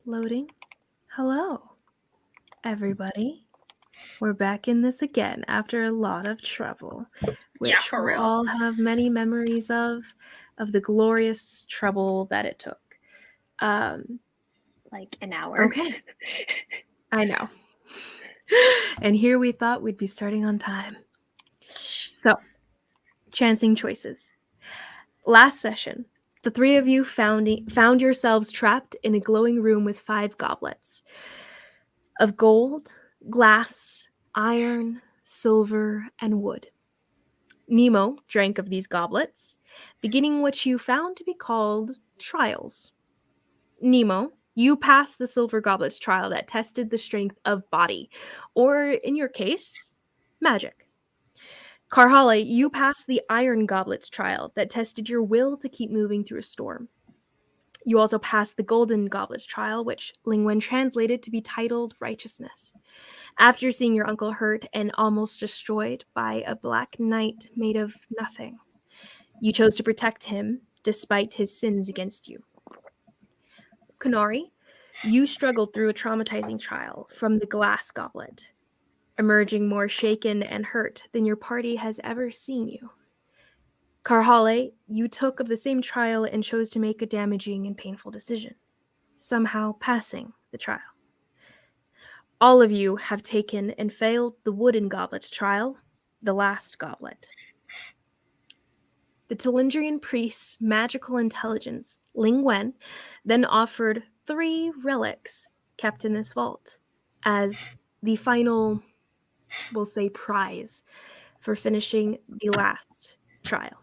Loading. Hello, everybody. We're back in this again after a lot of trouble, which for we'll real. all have many memories of the glorious trouble that it took. Like an hour. Okay. I know. And here we thought we'd be starting on time. So, chancing choices. Last session, the three of you found yourselves trapped in a glowing room with 5 goblets of gold, glass, iron, silver, and wood. Nemo drank of these goblets, beginning what you found to be called trials. Nemo, you passed the silver goblets trial that tested the strength of body, or in your case, magic. Karhale, you passed the iron goblets trial that tested your will to keep moving through a storm. You also passed the golden goblets trial, which Lingwen translated to be titled righteousness. After seeing your uncle hurt and almost destroyed by a black knight made of nothing, you chose to protect him despite his sins against you. Kanari, you struggled through a traumatizing trial from the glass goblet, emerging more shaken and hurt than your party has ever seen you. Karhale, you took of the same trial and chose to make a damaging and painful decision, somehow passing the trial. All of you have taken and failed the wooden goblets trial, the last goblet. The Telindrian priest's magical intelligence, Lingwen, then offered 3 relics kept in this vault as the final, we'll say, prize for finishing the last trial.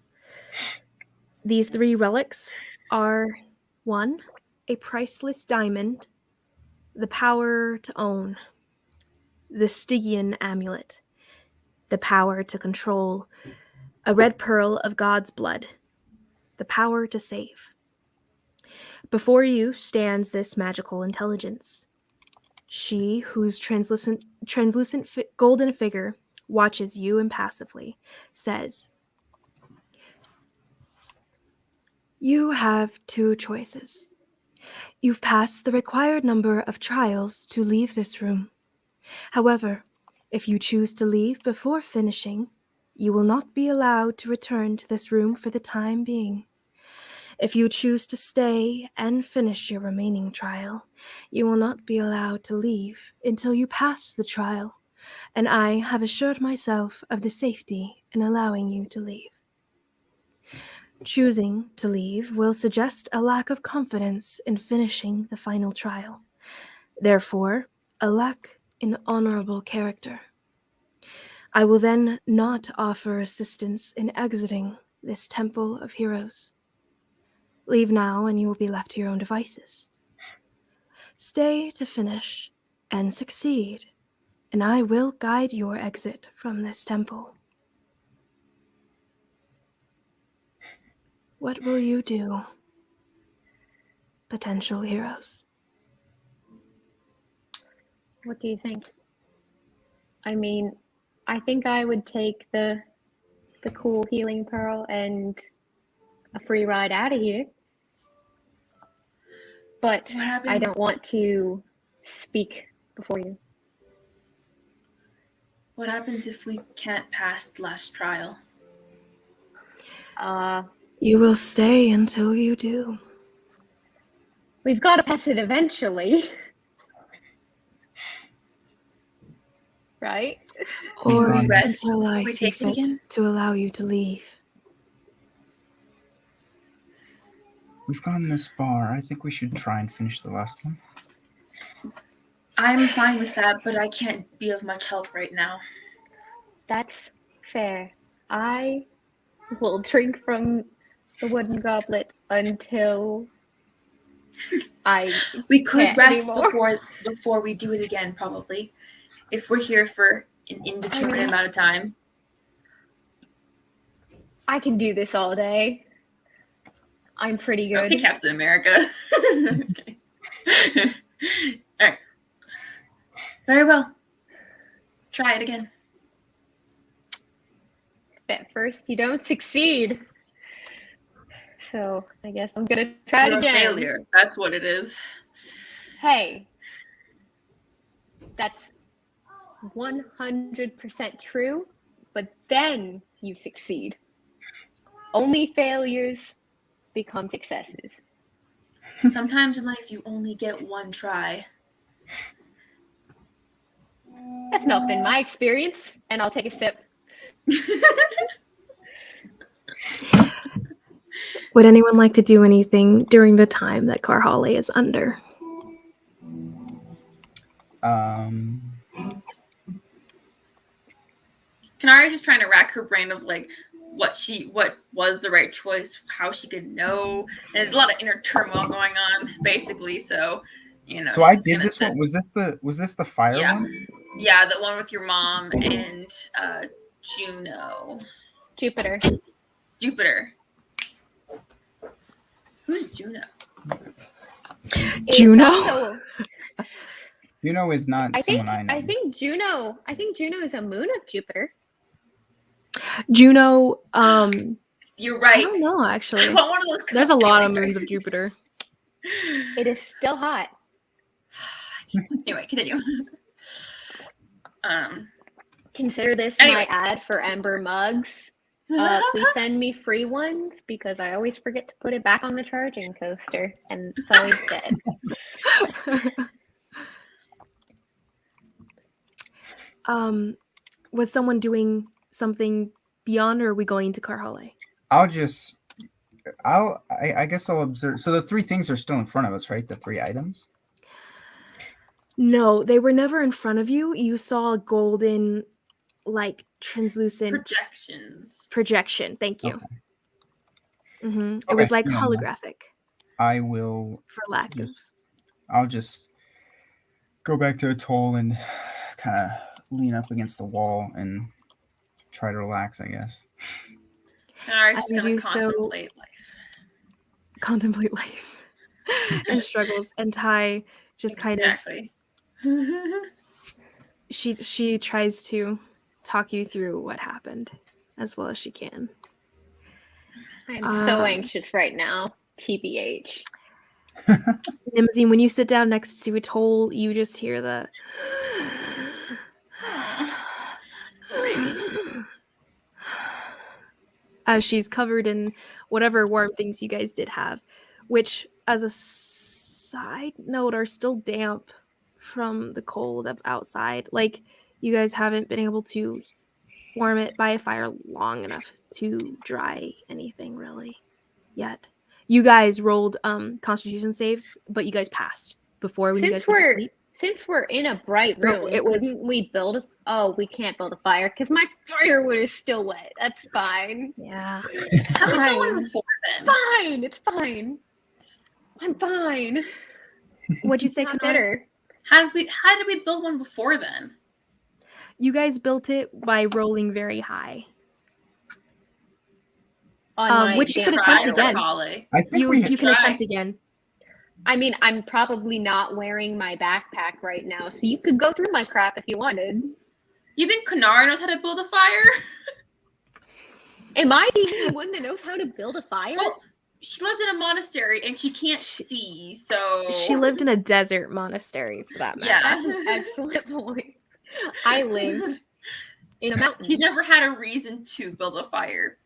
These 3 relics are 1, a priceless diamond, the power to own, the Stygian amulet, the power to control, a red pearl of God's blood, the power to save. Before you stands this magical intelligence. She, whose translucent golden figure watches you impassively, says, "You have 2 choices. You've passed the required number of trials to leave this room. However, if you choose to leave before finishing, you will not be allowed to return to this room for the time being. If you choose to stay and finish your remaining trial, you will not be allowed to leave until you pass the trial, and I have assured myself of the safety in allowing you to leave. Choosing to leave will suggest a lack of confidence in finishing the final trial, therefore, a lack in honorable character. I will then not offer assistance in exiting this temple of heroes. Leave now and you will be left to your own devices. Stay to finish and succeed, and I will guide your exit from this temple. What will you do, potential heroes?" What do you think? I mean, I think I would take the cool healing pearl and a free ride out of here. But I don't want to speak before you. What happens if we can't pass the last trial? You will stay until you do. We've got to pass it eventually. Right? Or rest until I before we see take it fit again? to allow you to leave. We've gone this far. I think we should try and finish the last one. I'm fine with that, but I can't be of much help right now. That's fair. I will drink from the wooden goblet until I We could can't rest anymore. before we do it again, probably. If we're here for an indeterminate amount of time. I can do this all day. I'm pretty good. Okay, Captain America. Okay. All right. Very well. Try it again. At first, you don't succeed. So I guess I'm gonna try it You're again. a failure. That's what it is. Hey, that's 100% true, but then you succeed. Only failures become successes. Sometimes in life you only get one try. That's not been my experience, and I'll take a sip. Would anyone like to do anything during the time that Carhale is under? Kanari's just trying to rack her brain of like what was the right choice, how she could know. And there's a lot of inner turmoil going on, basically. So, So I she's did gonna this one. Was this the fire Yeah. one? Yeah, the one with your mom and Juno. Jupiter. Jupiter. Who's Juno? Juno? Also, Juno is not I think someone I know. I think Juno is a moon of Jupiter. Juno, You're I right. don't know, actually. I want one of those There's a lot of Sorry. moons of Jupiter. It is still hot. Anyway, continue. Consider this Anyway. my ad for Ember mugs. Please send me free ones because I always forget to put it back on the charging coaster and it's always dead. Was someone doing something beyond, or are we going to Carhale? I guess I'll observe. So the three things are still in front of us, right? The three items. No, they were never in front of you. You saw a golden, like, translucent projection. Thank you. Okay. It Okay, was like yeah. holographic, I will for lack of. I'll just go back to Atoll and kind of lean up against the wall and try to relax, I guess. Kanari's As just you gonna do so- contemplate life. Contemplate life and struggles, and Ty just kind Exactly. of she tries to talk you through what happened as well as she can. I'm so anxious right now. TBH. Nimzine, when you sit down next to Atoll, you just hear the as she's covered in whatever warm things you guys did have, which, as a side note, are still damp from the cold of outside. Like, you guys haven't been able to warm it by a fire long enough to dry anything really yet. You guys rolled constitution saves, but you guys passed before when you guys went to sleep. Since we're in a bright So room, it was- couldn't we build we can't build a fire because my firewood is still wet. That's fine. Yeah. How did no one Fine. before It's then? fine. It's fine. I'm fine. What'd you say, Not Kanar? bitter. How did we build one before then? You guys built it by rolling very high. On my which you could damn attempt firewood. again. Carhale. I think You we had can try. attempt again. I mean, I'm probably not wearing my backpack right now, so you could go through my crap if you wanted. You think Kanara knows how to build a fire? Am I the only one that knows how to build a fire? Well, she lived in a monastery and she can't see, so She lived in a desert monastery, for that matter. Yeah. That's an excellent point. I lived in a mountain. She's never had a reason to build a fire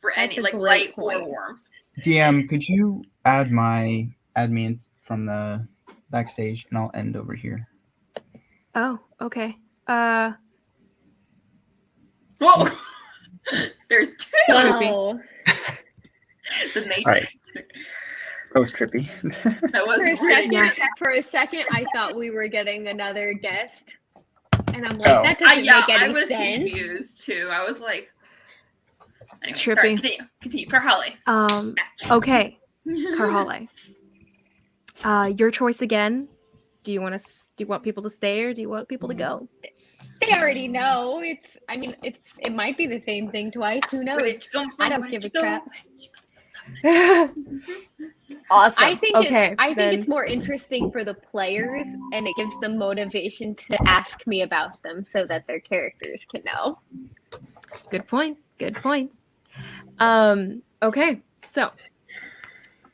for any a like great light point. or warmth. DM. Could you add me in from the backstage, and I'll end over here. Oh, okay. Whoa! There's two. Whoa. The nature. All right. That was trippy. That was For a really second, Yeah. I thought we were getting another guest, and I'm like, Oh. that doesn't make I any was sense. confused too. I was like, anyway, Trippy. sorry. Continue. Carhale. Okay, Carhale. Your choice again. Do you want people to stay or do you want people to go? They already know. It might be the same thing twice. Who knows? Where did you go? I don't Where give did a you go? crap. Awesome. I think okay, it's more interesting for the players, and it gives them motivation to ask me about them so that their characters can know. Good point. Good points. Okay, so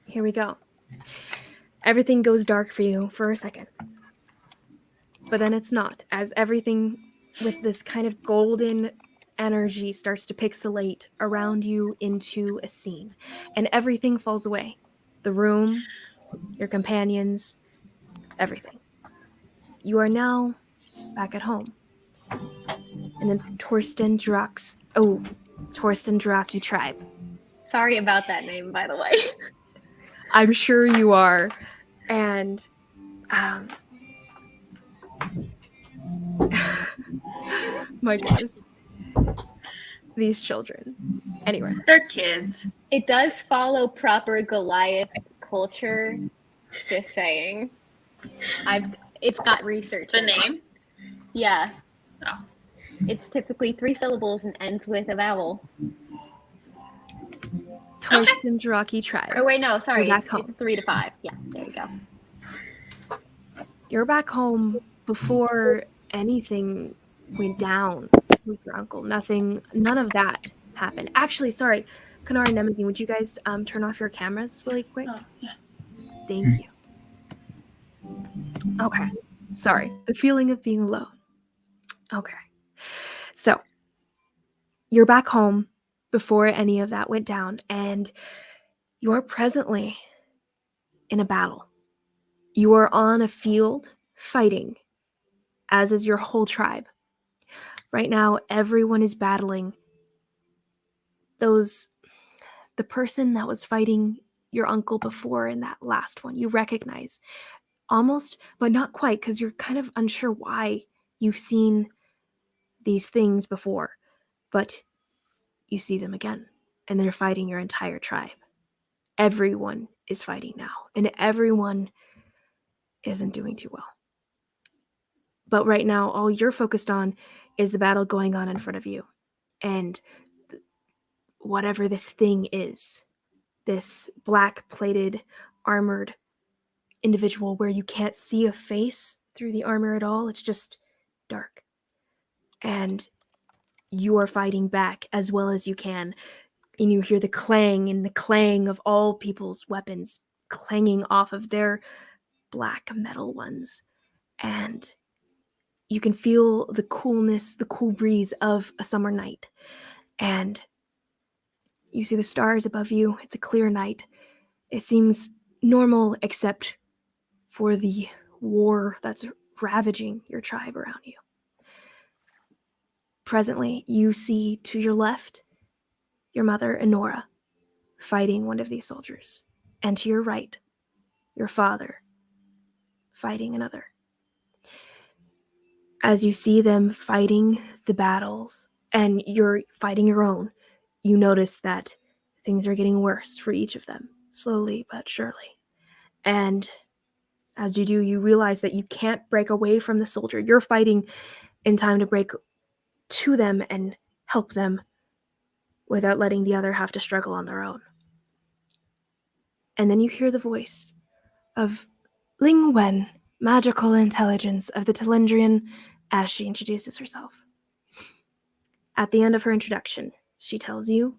here we go. Everything goes dark for you for a second. But then it's not, as everything with this kind of golden energy starts to pixelate around you into a scene, and everything falls away. The room, your companions, everything. You are now back at home. And then Torsten Draki tribe. Sorry about that name, by the way. I'm sure you are. And my goodness. These children. Anyway. They're kids. It does follow proper Goliath culture. Just saying. It's got research. The in it. name? Yeah. Oh. It's typically 3 syllables and ends with a vowel. Torsten Draki tribe. Oh wait, no, sorry. You're back It's home. 3 to 5. Yeah, there you go. You're back home before anything went down with your uncle. None of that happened. Actually, sorry, Kanar and Nemazine, would you guys turn off your cameras really quick? Oh, yeah. Thank you. Okay. Sorry. The feeling of being alone. Okay. So, you're back home before any of that went down, and you're presently in a battle. You are on a field fighting, as is your whole tribe. Right now, everyone is battling the person that was fighting your uncle before in that last one. You recognize almost, but not quite, because you're kind of unsure why you've seen these things before, but you see them again, and they're fighting your entire tribe. Everyone is fighting now, and everyone isn't doing too well. But right now, all you're focused on is the battle going on in front of you, and whatever this thing is, this black-plated, armored individual where you can't see a face through the armor at all. It's just dark. And you are fighting back as well as you can. And you hear the clang of all people's weapons clanging off of their black metal ones. And you can feel the coolness, the cool breeze of a summer night. And you see the stars above you. It's a clear night. It seems normal except for the war that's ravaging your tribe around you. Presently, you see to your left your mother, Enora, fighting one of these soldiers, and to your right, your father, fighting another. As you see them fighting the battles, and you're fighting your own, you notice that things are getting worse for each of them, slowly but surely. And as you do, you realize that you can't break away from the soldier. You're fighting in time to break to them and help them without letting the other have to struggle on their own. And then you hear the voice of Ling Wen, magical intelligence of the Telendrian, as she introduces herself. At the end of her introduction, she tells you,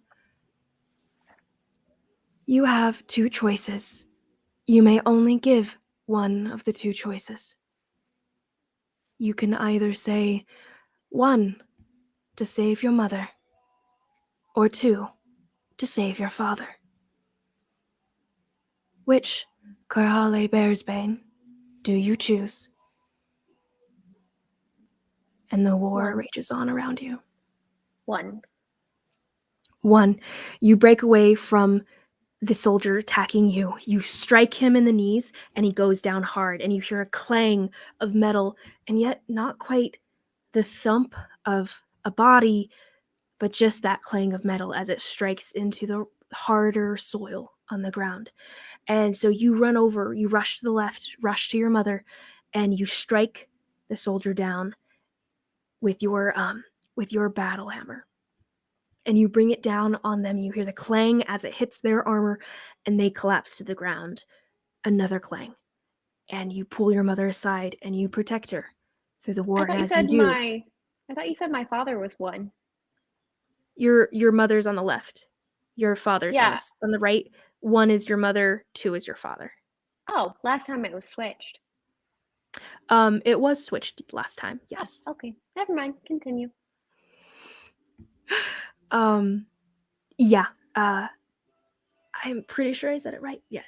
you have 2 choices. You may only give one of the 2 choices. You can either say 1, to save your mother, or 2, to save your father. Which, Karhale Bearsbane, do you choose? And the war 1. rages on around you. 1. 1, you break away from the soldier attacking you. You strike him in the knees, and he goes down hard, and you hear a clang of metal, and yet not quite the thump of a body, but just that clang of metal as it strikes into the harder soil on the ground. And so you run over, you rush to the left, rush to your mother, and you strike the soldier down with your battle hammer. And you bring it down on them. You hear the clang as it hits their armor, and they collapse to the ground. Another clang. And you pull your mother aside, and you protect her through the war. I thought And you as said you do, my father was 1. your mother's on the left. Your father's Yeah. on the right. 1 is your mother, 2 is your father. Oh, last time it was switched. It was switched last time. Yes. Oh, okay. Never mind. Continue. Yeah. I'm pretty sure I said it right. Yeah.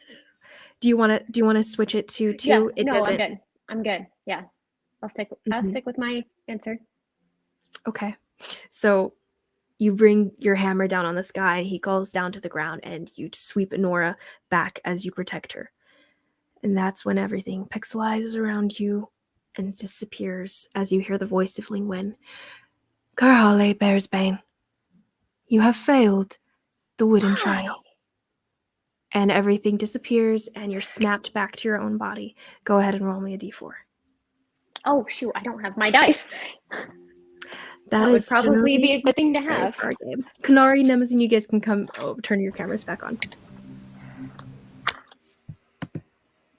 Do you want to switch it to 2? Yeah. It No, doesn't. I'm good. I'm good. Yeah. I'll stick with my answer. Okay. So you bring your hammer down on this guy, he falls down to the ground, and you sweep Nora back as you protect her. And that's when everything pixelizes around you and disappears as you hear the voice of Lingwen. Karhale Bearsbane, you have failed the wooden trial. And everything disappears and you're snapped back to your own body. Go ahead and roll me a d4. Oh, shoot. I don't have my dice. That is would probably be a good thing to necessary have. for our game. Kanari, Nemesis, you guys can come turn your cameras back on.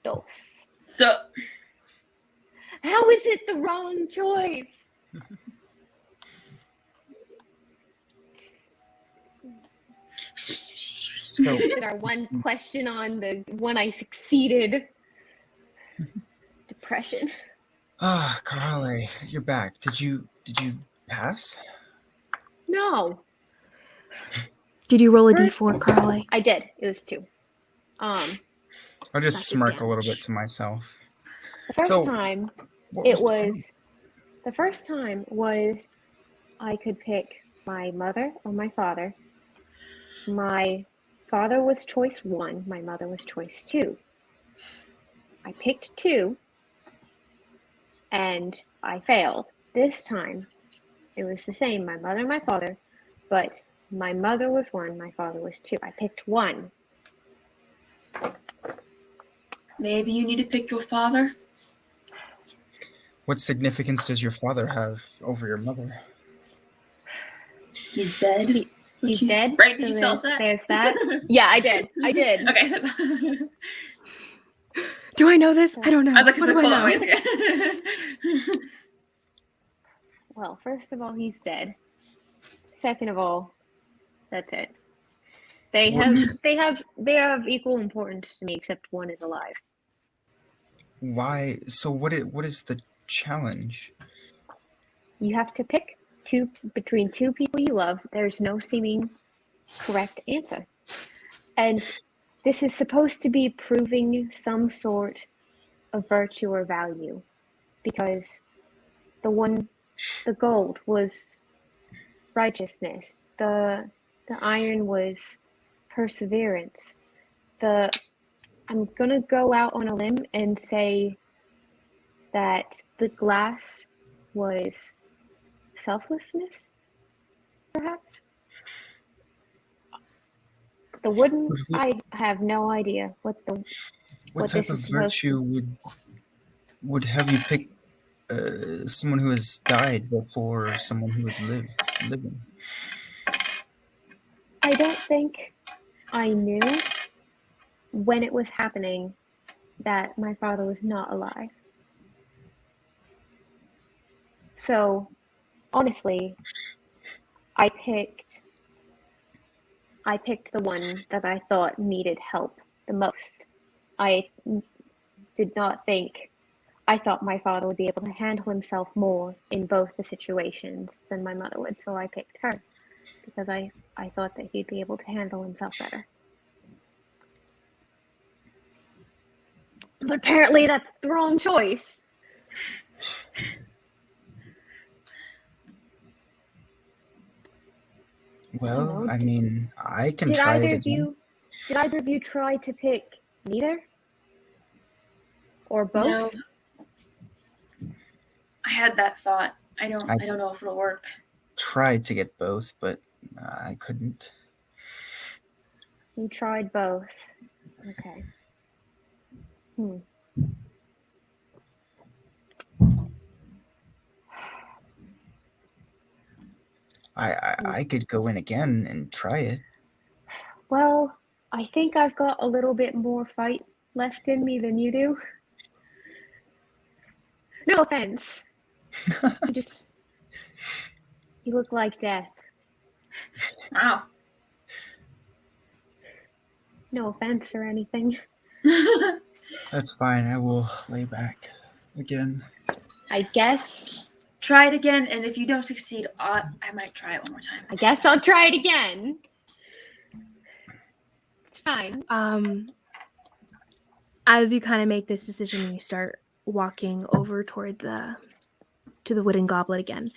Dos. So, How is it the wrong choice? So Is it our one question on the one I succeeded? Depression. Karale, you're back. Did you pass? No. Did you roll a First- d4, Karale? I did. It was 2. I'll just Not smirk a little damage. bit to myself. The first So, time What it the problem? was the first time was I could pick my mother or my father. My father was choice 1, my mother was choice 2. I picked 2 and I failed. This time it was the same, my mother and my father, but my mother was 1, my father was 2. I picked 1. maybe you need to pick your father. What significance does your father have over your mother? He's dead. He's dead. Right? So Did you tell us that? there's that. Yeah, I did. Okay. Do I know this? I don't know. I was like, What so do I hold know? on, wait a second. Well, first of all, he's dead. Second of all, that's it. They have equal importance to me, except one is alive. Why? So what is the challenge? You have to pick between 2 people you love. There's no seeming correct answer. And this is supposed to be proving some sort of virtue or value, because the gold was righteousness, the iron was perseverance. I'm gonna go out on a limb and say that the glass was selflessness, perhaps. The wooden, I have no idea what What type this of is supposed to. virtue would have you pick someone who has died before someone who is living? I don't think I knew when it was happening that my father was not alive. So, honestly, I picked the one that I thought needed help the most. I did not think, I thought my father would be able to handle himself more in both the situations than my mother would, so I picked her because I thought that he'd be able to handle himself better. But apparently that's the wrong choice. Well, I mean, I can Did try it either of you try to pick neither? Or both? No. I had that thought. I don't know if it'll work. Tried to get both, but I couldn't. You tried both. Okay. I could go in again and try it. Well, I think I've got a little bit more fight left in me than you do. No offense. You look like death. Wow. No offense or anything. That's fine. I will lay back again. I guess Try it again, and if you don't succeed, I might try it one more time. I'll try it again. It's fine. As you kind of make this decision and you start walking over toward to the wooden goblet again,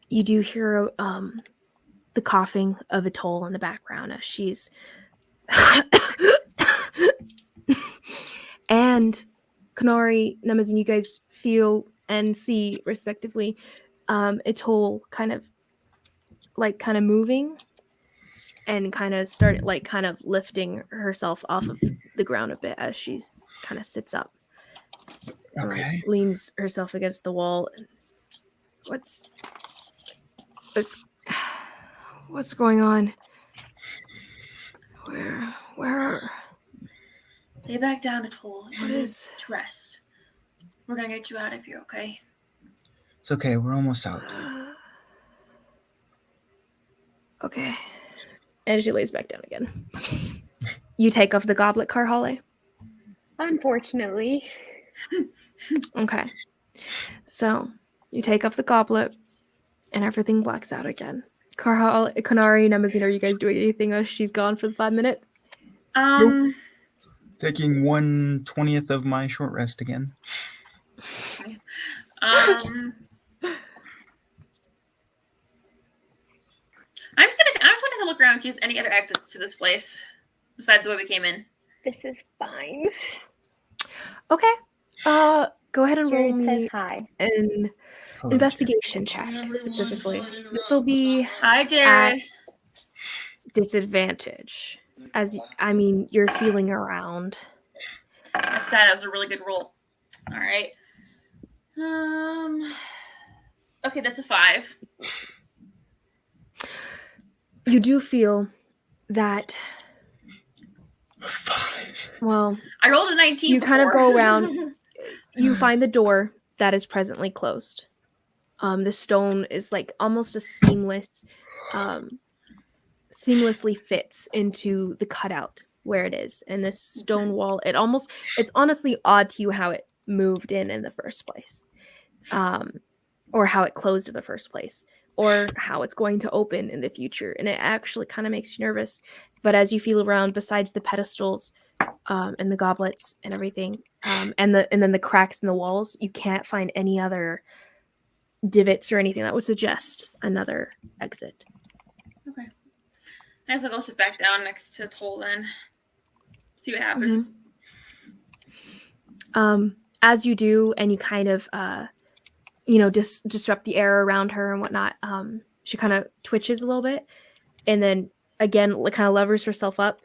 you do hear the coughing of Atoll in the background as she's and Kanari, Namazin, you guys feel and see respectively Atoll kind of moving and kind of lifting herself off of the ground a bit as she kind of sits up. Okay. Leans herself against the wall. What's going on? Where Lay back down, Atoll. what is to rest? We're gonna get you out of here, okay? It's okay. We're almost out. okay. And she lays back down again. You take off the goblet, Karhale? Unfortunately. Okay. So you take off the goblet and everything blacks out again. Kanari, Namazine, are you guys doing anything as she's gone for the 5 minutes? Nope. Taking 1/20th of my short rest again. I'm just gonna take a look around and see if there's any other exits to this place besides the way we came in. This is fine. Okay. Go ahead and roll Jared says me hi. an Hello, investigation check specifically. This will be Hi, Jared. disadvantage. You're feeling around. That's sad. That was a really good roll. All right. Okay, that's a 5. You do feel that. 5. Well, I rolled a 19. you kind of before. go around. You find the door that is presently closed. The stone is like almost a seamlessly fits into the cutout where it is, and this stone wall. It's honestly odd to you how it moved in the first place, or how it closed in the first place, or how it's going to open in the future. And it actually kind of makes you nervous. But as you feel around, besides the pedestals and the goblets and everything, and then the cracks in the walls, you can't find any other divots or anything that would suggest another exit. Okay. I guess I'll go sit back down next to Toll then. See what happens. As you do, and you kind of disrupt the air around her and whatnot, she kind of twitches a little bit, and then again kind of levers herself up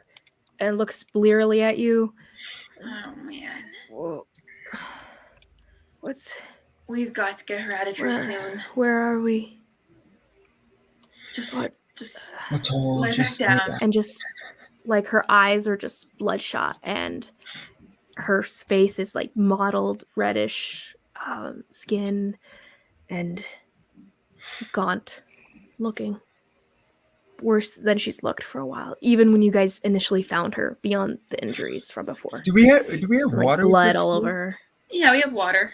and looks blearily at you. Oh man. Whoa. We've got to get her out of here soon. Where are we? Just Atoll, lay back down. And just like her eyes are just bloodshot, and her face is like mottled reddish skin and gaunt looking, worse than she's looked for a while, even when you guys initially found her, beyond the injuries from before. Do we have like water? blood all over her. Yeah, we have water.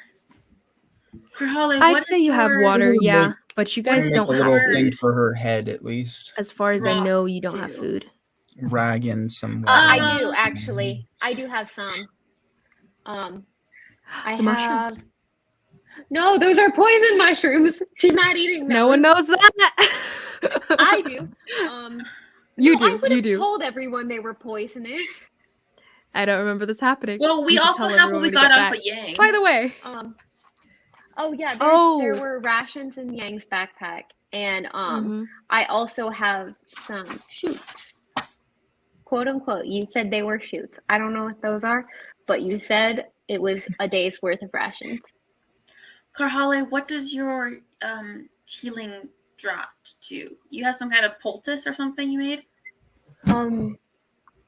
Karhale, I'd say you have water, yeah, but you guys Make don't a have little food. thing for her head at least. As far as I know, you don't have food. Rag and some water. I do actually. I do have some. I The mushrooms. No, those are poison mushrooms. She's not eating them. No one knows that. I do. You I do. would You have do. told everyone they were poisonous. I don't remember this happening. Well, we You should also tell have what everyone we when got get off back. of Yang. By the way, Oh yeah, Oh. there were rations in Yang's backpack, and mhm. I also have some shoots, quote unquote. You said they were shoots. I don't know what those are, but you said it was a day's worth of rations. Karhale, what does your healing drop to? You have some kind of poultice or something you made?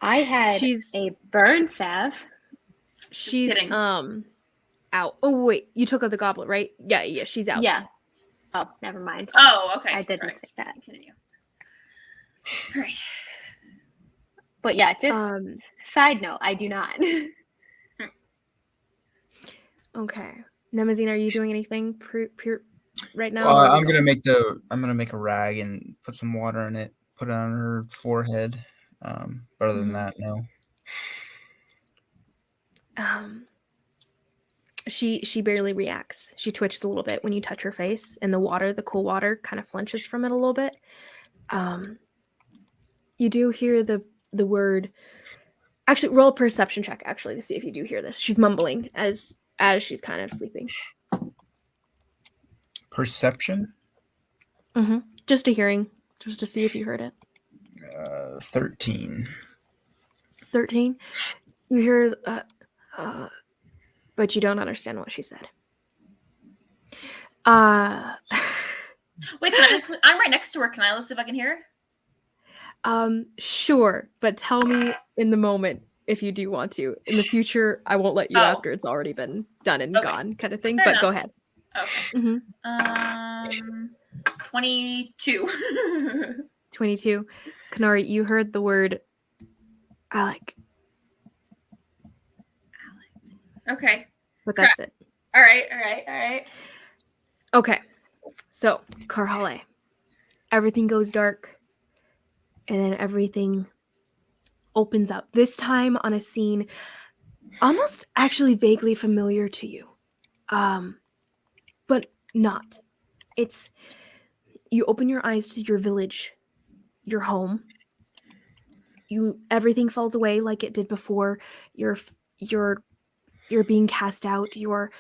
I had She's- a burn salve. She's kidding. out. Oh wait, you took out the goblet, right? Yeah, she's out. Yeah. Oh, never mind. Oh, okay. I didn't Correct. say that. Continue. All right. But yeah, just side note, I do not. Okay. Nemazine, are you doing anything right now? Or are we I'm going? gonna make a rag and put some water in it, put it on her forehead. But other than that, no. She barely reacts. She twitches a little bit when you touch her face, and the cool water, kind of flinches from it a little bit. You do hear the word. Actually, roll a perception check. Actually, to see if you do hear this. She's mumbling as she's kind of sleeping. Perception. Just a hearing, just to see if you heard it. 13. 13. You hear, but you don't understand what she said. Wait, I'm right next to her. Can I listen if I can hear her? Sure, but tell me in the moment if you do want to. In the future, I won't let you after it's already been done and gone, kind of thing. Fair but enough. Go ahead. Okay. 22. 22. Kanari, you heard the word Alec. Okay. But that's it. All right. Okay. So, Karhale. Everything goes dark. And then everything opens up. This time on a scene almost actually vaguely familiar to you. But not. It's you open your eyes to your village, your home. Everything falls away like it did before. You're being cast out. Your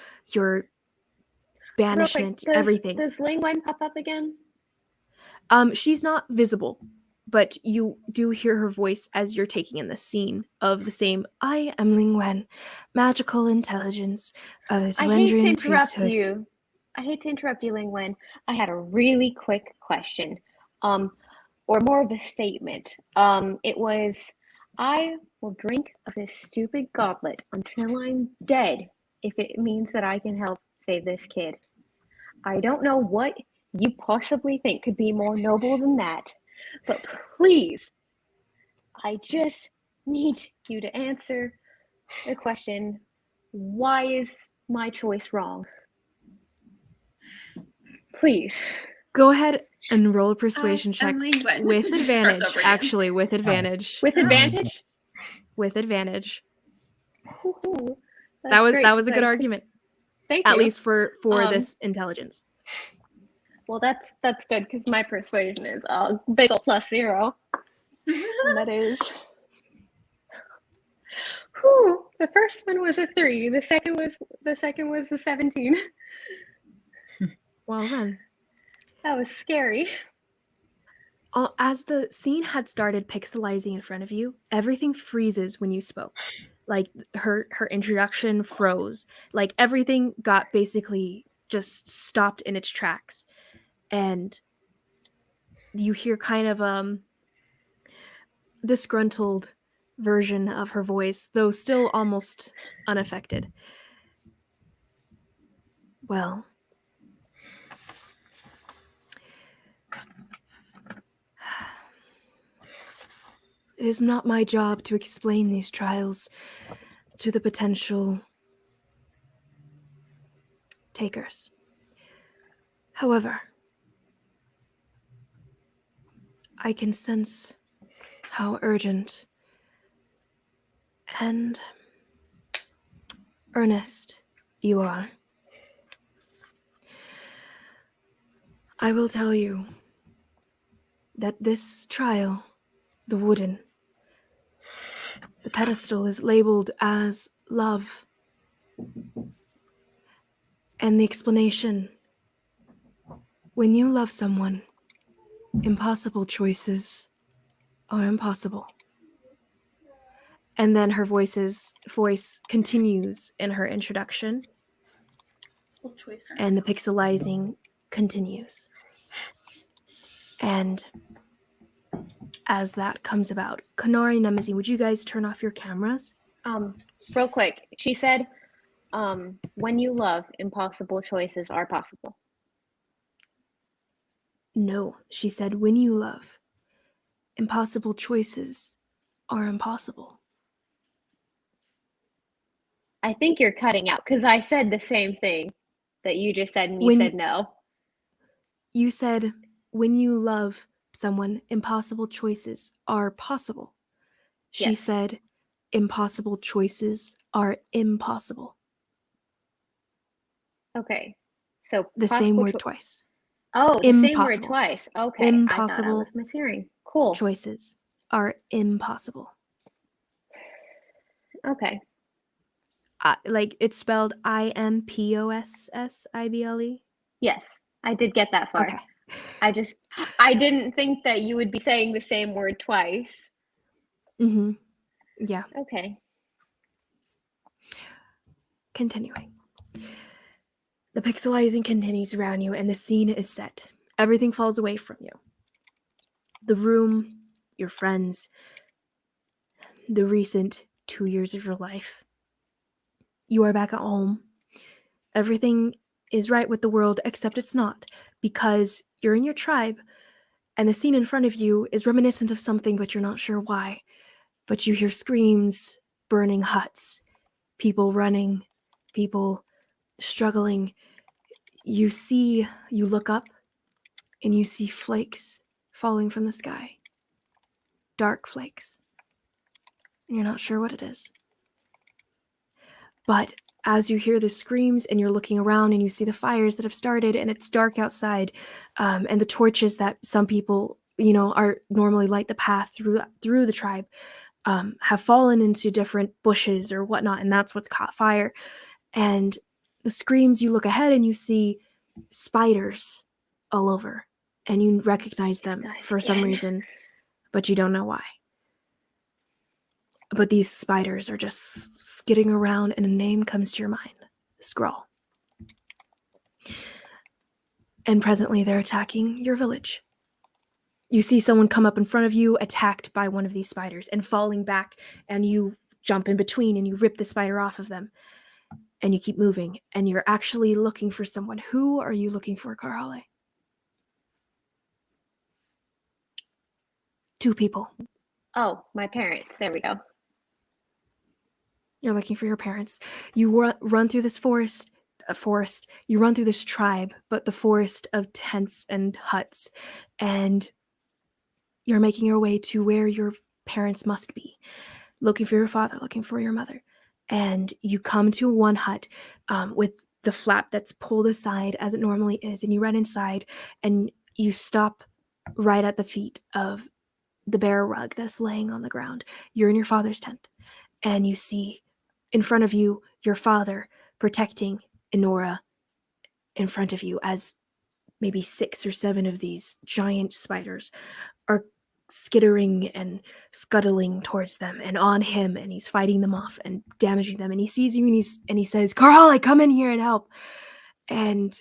banishment. Everything. Does Ling Wen pop up again? She's not visible, but you do hear her voice as you're taking in the scene of the same. I am Ling Wen, magical intelligence of the Zilendrian priesthood. I hate to interrupt you, Ling Wen. I had a really quick question, or more of a statement. It was, I will drink of this stupid goblet until I'm dead if it means that I can help save this kid. I don't know what you possibly think could be more noble than that, but please, I just need you to answer the question, why is my choice wrong? Please. Go ahead and roll a persuasion check with advantage. Actually, with advantage. With advantage? With advantage. Ooh, that was a good argument. Thank you. At least for this intelligence. Well, that's good because my persuasion is a big ol' +0. And that is. Whew, the first one was a 3. The second was the 17. Well then. That was scary. As the scene had started pixelizing in front of you, everything freezes when you spoke. Like her introduction froze. Like everything got basically just stopped in its tracks. And you hear kind of disgruntled version of her voice, though still almost unaffected. Well, it is not my job to explain these trials to the potential takers. However, I can sense how urgent and earnest you are. I will tell you that this trial, the pedestal is labeled as love. And the explanation, when you love someone, impossible choices are impossible. And then her voice continues in her introduction. And the pixelizing continues. And as that comes about, Kanari, Nemazine, would you guys turn off your cameras? Real quick. She said, when you love, impossible choices are possible. No, she said, when you love, impossible choices are impossible. I think you're cutting out because I said the same thing that you just said, and you When- said no. You said, when you love someone, impossible choices are possible. She Yes. said, impossible choices are impossible. Okay. So The same possible word twice. Oh, the same word Impossible. twice. Okay. I thought I Impossible was mishearing. Cool. choices are impossible. Okay. Like it's spelled IMPOSSIBLE. Yes, I did get that far. Okay. I didn't think that you would be saying the same word twice. Mm-hmm. Yeah. Okay. Continuing. The pixelizing continues around you, and the scene is set. Everything falls away from you. The room, your friends, the recent 2 years of your life. You are back at home. Everything is right with the world, except it's not, because you're in your tribe, and the scene in front of you is reminiscent of something, but you're not sure why. But you hear screams, burning huts, people running, people struggling. You look up, and you see flakes falling from the sky. Dark flakes. And you're not sure what it is. But as you hear the screams and you're looking around and you see the fires that have started and it's dark outside, and the torches that some people, are normally light the path through the tribe, have fallen into different bushes or whatnot, and that's what's caught fire. And the screams, you look ahead and you see spiders all over, and you recognize them guys for some again. reason, but you don't know why. But these spiders are just skidding around, and a name comes to your mind: Skrull. And presently they're attacking your village. You see someone come up in front of you, attacked by one of these spiders, and falling back, and you jump in between and you rip the spider off of them. And you keep moving, and you're actually looking for someone. Who are you looking for, Karhale? 2 people. Oh, my parents. There we go. You're looking for your parents. You run through this forest. You run through this tribe, but the forest of tents and huts, and you're making your way to where your parents must be, looking for your father, looking for your mother. And you come to one hut with the flap that's pulled aside as it normally is, and you run inside, and you stop right at the feet of the bear rug that's laying on the ground. You're in your father's tent, and you see in front of you your father protecting Enora in front of you, as maybe 6 or 7 of these giant spiders are skittering and scuttling towards them and on him, and he's fighting them off and damaging them, and he sees you, and he says, "Karhale, come in here and help." And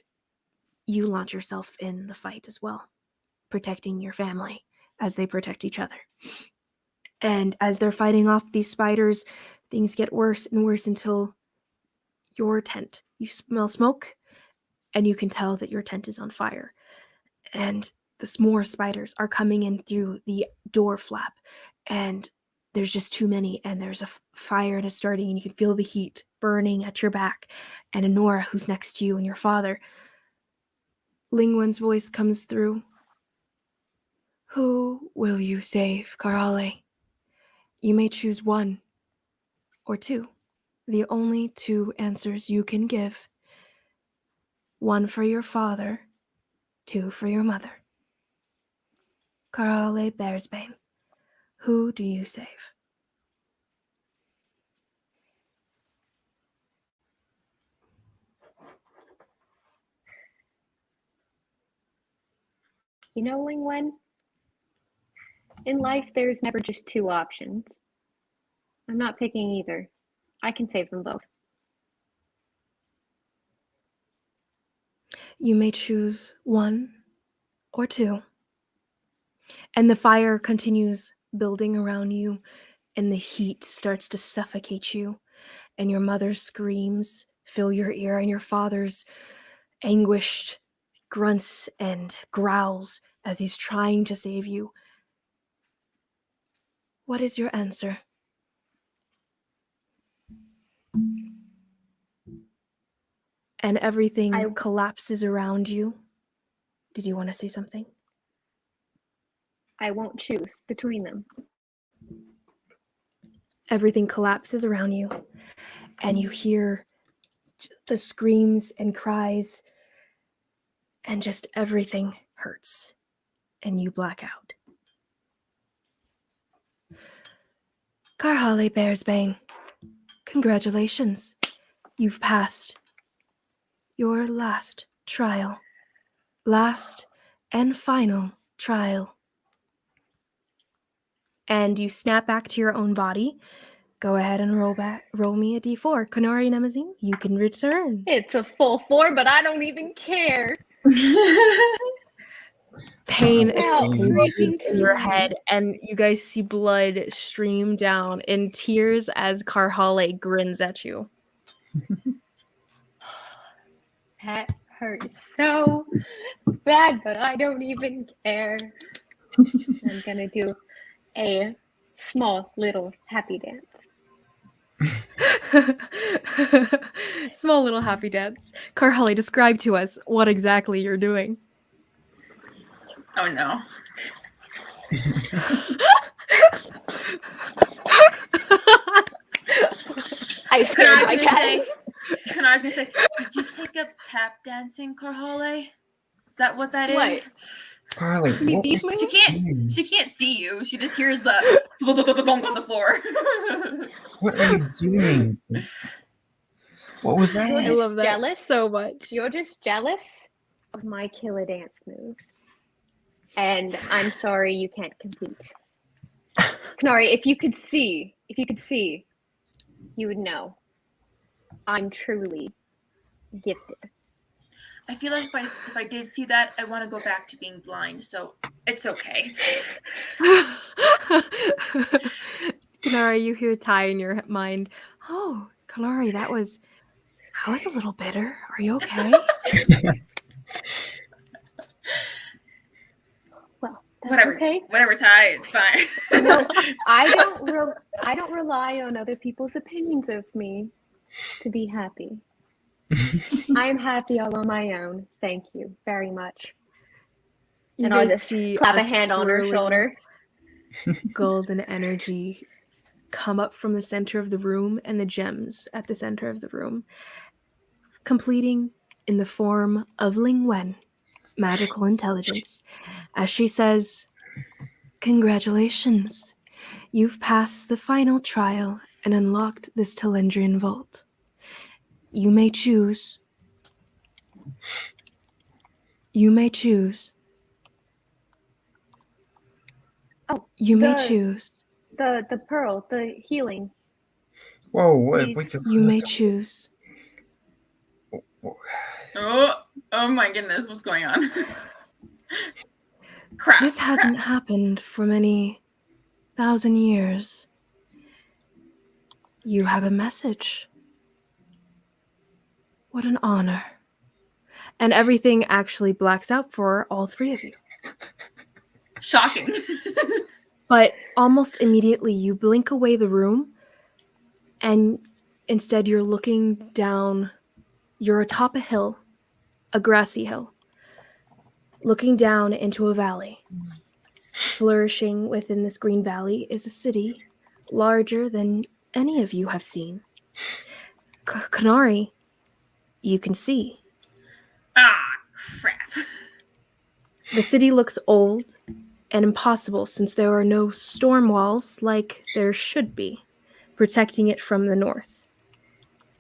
you launch yourself in the fight as well, protecting your family as they protect each other. And as they're fighting off these spiders, things get worse and worse until your tent, you smell smoke, and you can tell that your tent is on fire. And the more spiders are coming in through the door flap, and there's just too many, and there's a fire and it's starting, and you can feel the heat burning at your back. And Enora, who's next to you, and your father, Lingwen's voice comes through. "Who will you save, Karhale? You may choose 1 or 2. The only 2 answers you can give. 1 for your father, 2 for your mother. Karhale Bearsbane, who do you save?" You know, Lingwen, in life there's never just 2 options. I'm not picking either. I can save them both. You may choose 1 or 2. And the fire continues building around you, and the heat starts to suffocate you, and your mother's screams fill your ear, and your father's anguished grunts and growls as he's trying to save you. What is your answer? and everything I- collapses around you. Did you want to say something? I won't choose between them. Everything collapses around you, and you hear the screams and cries, and just everything hurts, and you black out. Karhale Bearsbane, congratulations. You've passed your last trial. Last and final trial. And you snap back to your own body. Go ahead and roll me a d4. Konori Nemazine, you can return. It's a full 4, but I don't even care. Pain Wow, explodes in your freaking head, and you guys see blood stream down in tears as Karhale grins at you. That hurts so bad, but I don't even care. I'm gonna do a small little happy dance. Small little happy dance. Karhale, describe to us what exactly you're doing. Oh no. I scared my cat. I was gonna say, did you take up tap dancing, Karhale? Is that what that What? is? Carly, Any what beef was moves? She can't see you. She just hears the thunk on the floor. What are you doing? What was You're I that? just love that jealous? so much. You're just jealous of my killer dance moves. And I'm sorry you can't compete. Kanari, if you could see, you would know. I'm truly gifted. I feel like if I did see that, I want to go back to being blind, so it's okay. Kanari, you hear Ty in your mind. Oh, Kanari, that was a little bitter. Are you okay? Well, that's Whatever. okay. Whatever, Ty. It's fine. No, I don't rely on other people's opinions of me to be happy. I'm happy all on my own. Thank you very much. You And I'll guys just see clap a hand on her swirling shoulder. golden energy come up from the center of the room and the gems at the center of the room, completing in the form of Ling Wen, magical intelligence, as she says, "Congratulations. You've passed the final trial and unlocked this Telendrian vault. You may choose. You may choose. Oh, You may choose. The pearl, the healing. Whoa, what? Please. Wait, You may choose. Oh my goodness, what's going on? Crap. This hasn't happened for many 1,000 years. You have a message. What an honor." And everything actually blacks out for all three of you. Shocking. But almost immediately you blink away the room, and instead you're looking down. You're atop a hill, a grassy hill, looking down into a valley. Flourishing within this green valley is a city larger than any of you have seen. Kanari, you can see. Ah, crap. The city looks old and impossible since there are no storm walls like there should be, protecting it from the north.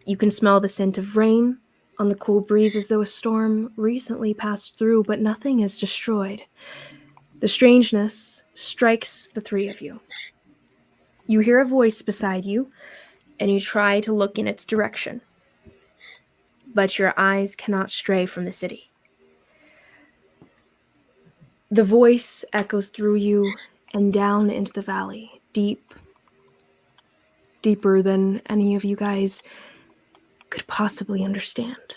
You can smell the scent of rain on the cool breeze as though a storm recently passed through, but nothing is destroyed. The strangeness strikes the three of you. You hear a voice beside you, and you try to look in its direction. But your eyes cannot stray from the city. The voice echoes through you and down into the valley, deeper than any of you guys could possibly understand.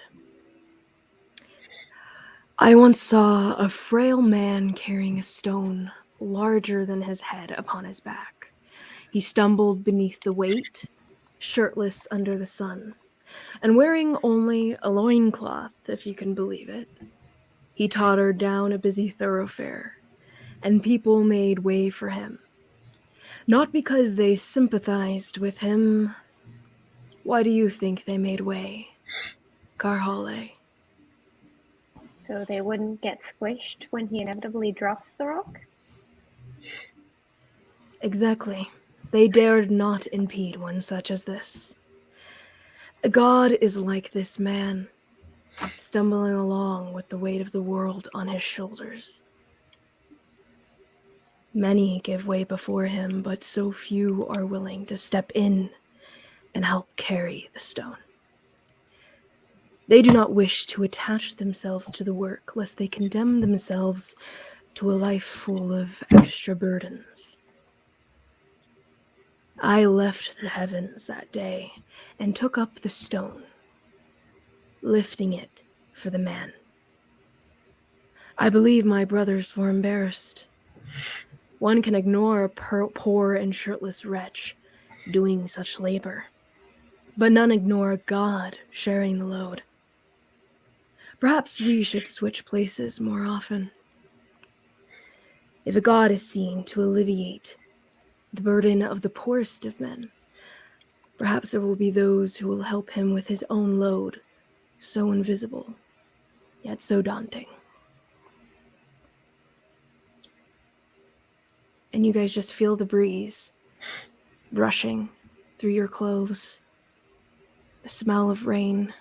I once saw a frail man carrying a stone larger than his head upon his back. He stumbled beneath the weight, shirtless under the sun. and wearing only a loincloth, if you can believe it. He tottered down a busy thoroughfare, and people made way for him. Not because they sympathized with him. Why do you think they made way, Karhale? So they wouldn't get squished when he inevitably drops the rock? Exactly. They dared not impede one such as this. A god is like this man, stumbling along with the weight of the world on his shoulders. Many give way before him, but so few are willing to step in and help carry the stone. They do not wish to attach themselves to the work, lest they condemn themselves to a life full of extra burdens. I left the heavens that day and took up the stone, lifting it for the man. I believe my brothers were embarrassed. One can ignore a poor and shirtless wretch doing such labor, but none ignore a god sharing the load. Perhaps we should switch places more often. If a god is seen to alleviate the burden of the poorest of men, perhaps there will be those who will help him with his own load, so invisible, yet so daunting. And you guys just feel the breeze brushing through your clothes, the smell of rain.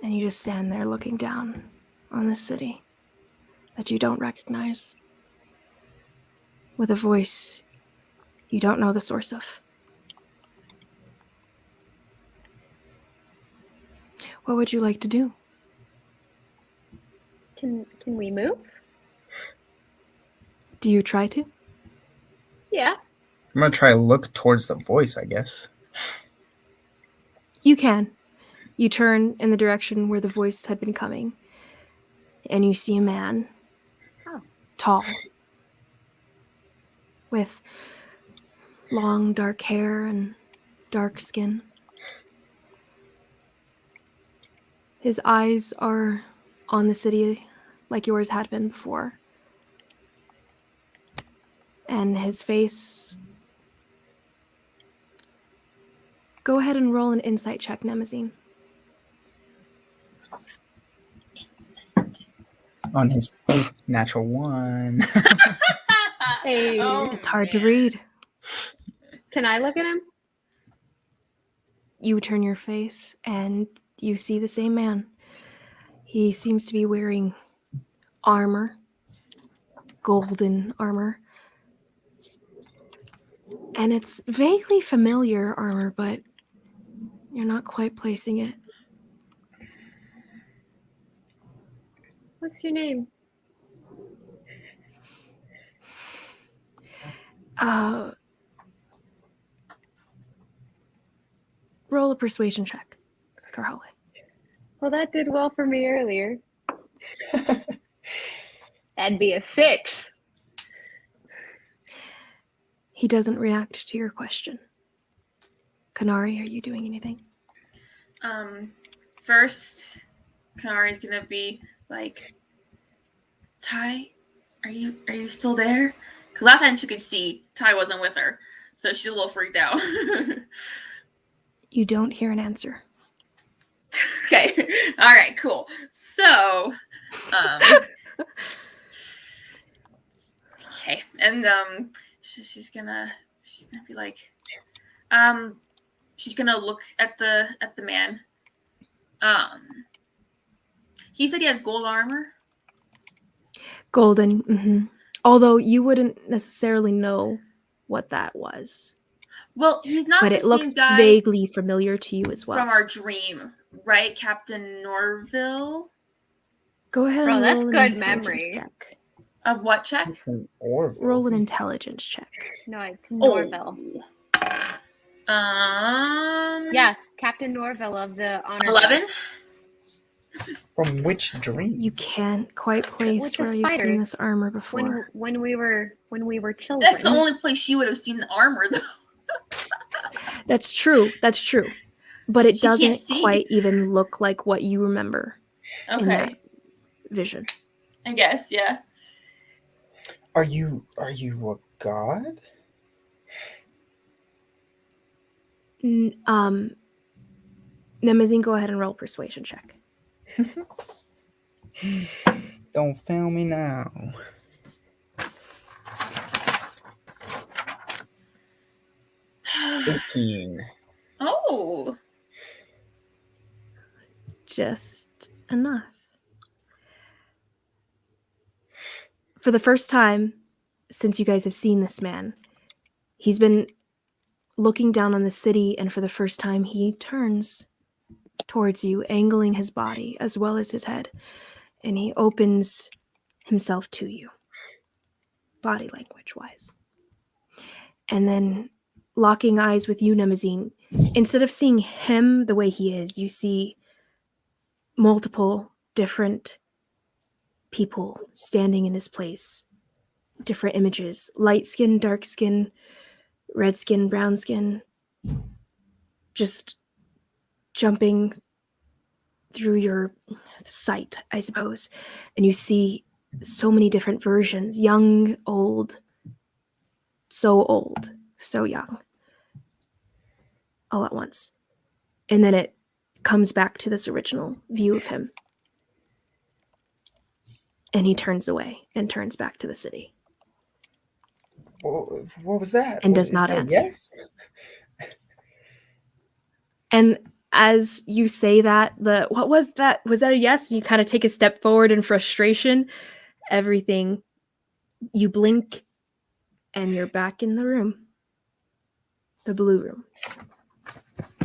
And you just stand there looking down on this city that you don't recognize, with a voice you don't know the source of. What would you like to do? Can we move? Do you try to? Yeah. I'm gonna try to look towards the voice, I guess. You can. You turn in the direction where the voice had been coming, and you see a man. Oh. Tall, with long dark hair and dark skin. His eyes are on the city like yours had been before. And his face... Go ahead and roll an insight check, Nemazine. On his natural one. Hey. It's hard to read. Can I look at him? You turn your face and you see the same man. He seems to be wearing armor, golden armor. And it's vaguely familiar armor, but you're not quite placing it. What's your name? Roll a persuasion check, Karhale. Well, that did well for me earlier. That'd be a 6. He doesn't react to your question. Kanari, are you doing anything? First, Kanari's gonna be like, Ty, are you still there? Because last time she could see, Ty wasn't with her, so she's a little freaked out. You don't hear an answer. Okay, all right, cool. So, okay, and she's gonna be like, she's gonna look at the man. He said he had gold armor. Golden, mm-hmm. Although you wouldn't necessarily know what that was. Well, he's not but the it looks same guy vaguely familiar to you as well. from our dream, right, Captain Norville? Go ahead Bro, and that's roll an good intelligence memory. check. Of what check? Roll an intelligence check. No, it's Norville. Yeah, Captain Norville of the Honor. 11. From which dream? You can't quite place With the where you've seen spiders. this armor before. When we were children. That's the only place she would have seen the armor, though. That's true. But it She can't doesn't see. quite even look like what you remember in that Okay. vision. I guess, yeah. Are you a god? Nemazine, go ahead and roll a persuasion check. Don't fail me now. 18. Oh. Just enough. For the first time since you guys have seen this man, he's been looking down on the city, and for the first time he turns towards you, angling his body as well as his head, and he opens himself to you, body language wise. And then locking eyes with you, Nemazine, instead of seeing him the way he is, you see multiple different people standing in his place, different images, light skin, dark skin, red skin, brown skin, just jumping through your sight, I suppose. And you see so many different versions, young, old, so young, all at once. And then it comes back to this original view of him. And he turns away and turns back to the city. What was that? And does Is not that a answer. yes? And as you say that, what was that? Was that a yes? You kind of take a step forward in frustration. Everything, you blink, and you're back in the room. The blue room.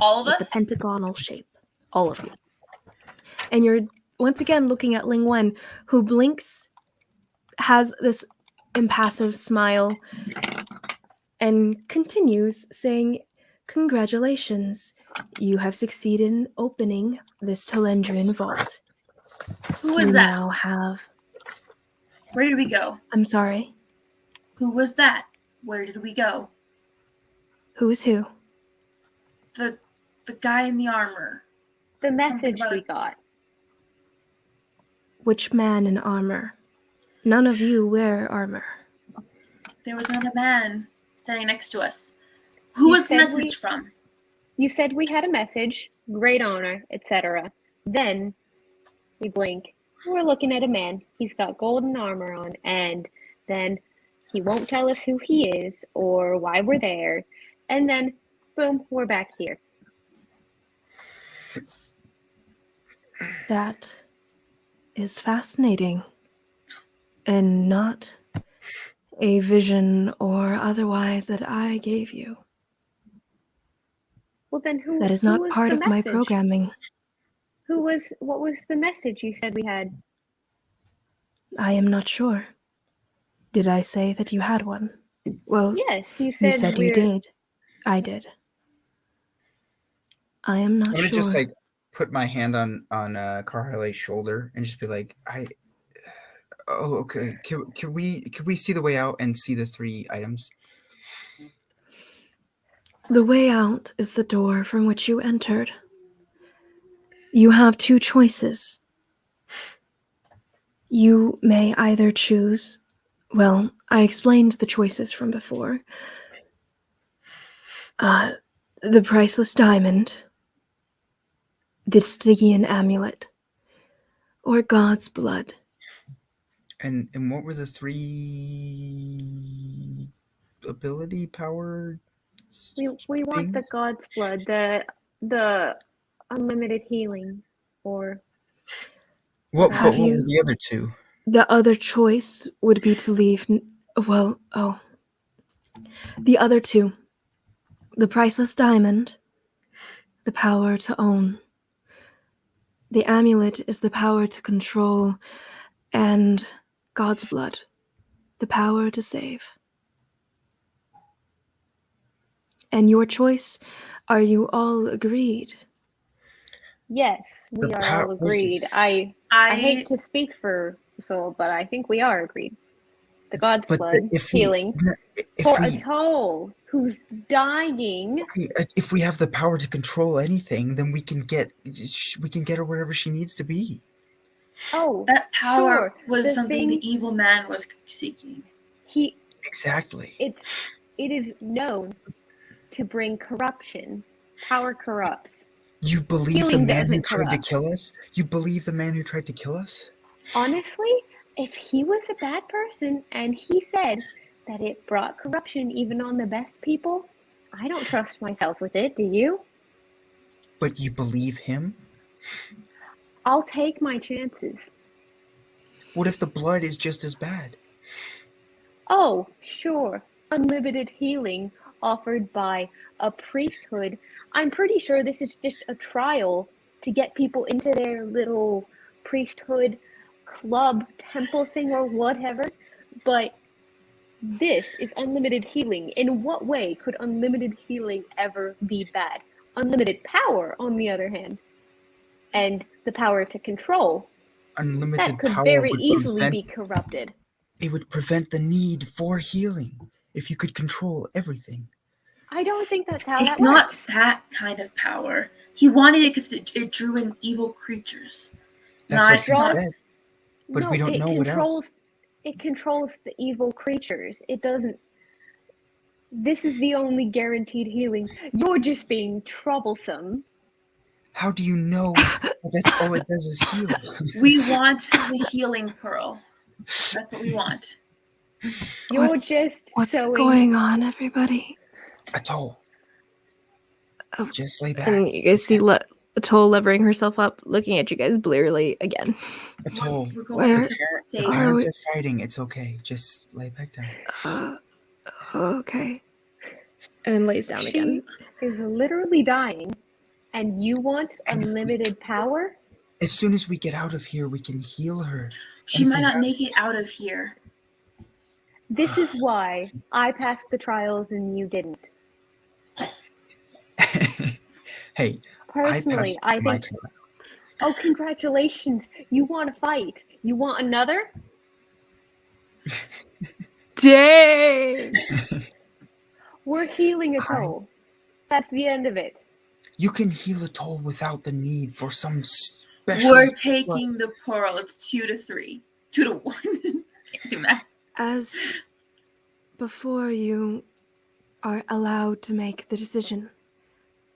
All of With us? the pentagonal shape. All of you. And you're once again looking at Ling Wen, who blinks, has this impassive smile, and continues saying, "Congratulations. You have succeeded in opening this Telendrian vault. Who was You that? now have..." Where did we go? I'm sorry. Who was that? Where did we go? Who is who? The guy in the armor. The Something message about we it. got. Which man in armor? None of you wear armor. There was not a man standing next to us. Who was the message from? You said we had a message, great honor, etc. Then we blink. We're looking at a man. He's got golden armor on, and then he won't tell us who he is or why we're there. And then, boom, we're back here. That is fascinating. And not a vision or otherwise that I gave you. Well, then who? That is who not was part the of my message? programming. What was the message you said we had? I am not sure. Did I say that you had one? Well, Yes, you you said said you did. I did. I am not I'm gonna sure. just like put my hand on Carly's shoulder and just be like, oh, okay. Can we see the way out and see the 3 items? The way out is the door from which you entered. You have 2 choices. You may either choose... Well, I explained the choices from before. The priceless diamond, the Stygian amulet, or God's blood. And what were the 3 ability power? We want the things? God's blood, the unlimited healing, or What Have were you... the other 2? The other choice would be to leave... The other 2. The priceless diamond, the power to own. The amulet is the power to control, and God's blood, the power to save. And your choice, are you all agreed? yes, we are all agreed. I hate to speak for Soul, but I think we are agreed. the god's But blood if healing for we Atoll, who's dying. okay, if we have the power to control anything, then we can get her wherever she needs to be. Oh, That power sure. was The something thing the evil man was seeking. Exactly. it is known to bring corruption. Power corrupts. You believe Healing the man who doesn't tried to corrupt. kill us? You believe the man who tried to kill us? Honestly, if he was a bad person and he said that it brought corruption even on the best people, I don't trust myself with it, do you? But you believe him? I'll take my chances. What if the blood is just as bad? Oh, sure, unlimited healing offered by a priesthood. I'm pretty sure this is just a trial to get people into their little priesthood club temple thing or whatever, but this is unlimited healing. In what way could unlimited healing ever be bad? Unlimited power, on the other hand, and the power to control, that Unlimited could power very would easily be corrupted. it would prevent the need for healing if you could control everything. I don't think that's how It's that not works. that kind of power. He wanted it because it drew in evil creatures. That's what he Draws- said. But No, we don't know what else. It controls the evil creatures. It doesn't. This is the only guaranteed healing. You're just being troublesome. How do you know that's all it does is heal? We want the healing pearl. That's what we want. You're What's- just What's sowing. going on, everybody? Atoll. Oh, Just lay back. And you guys see Atoll levering herself up, looking at you guys blearily again. Atoll. We're Where going to The save are her. parents we- are fighting. It's okay. Just lay back down. Okay. And lays down She again. is literally dying, and you want unlimited power? As soon as we get out of here, we can heal her. She And if might we not have- make it out of here. This is why I passed the trials and you didn't. Hey, Personally, passed I my think. trial. Oh, congratulations! You want to fight? You want another? Dang! We're healing Atoll. That's the end of it. You can heal Atoll without the need for some special. We're taking the pearl. It's 2-3. 2-1. Can't do math. As before you are allowed to make the decision,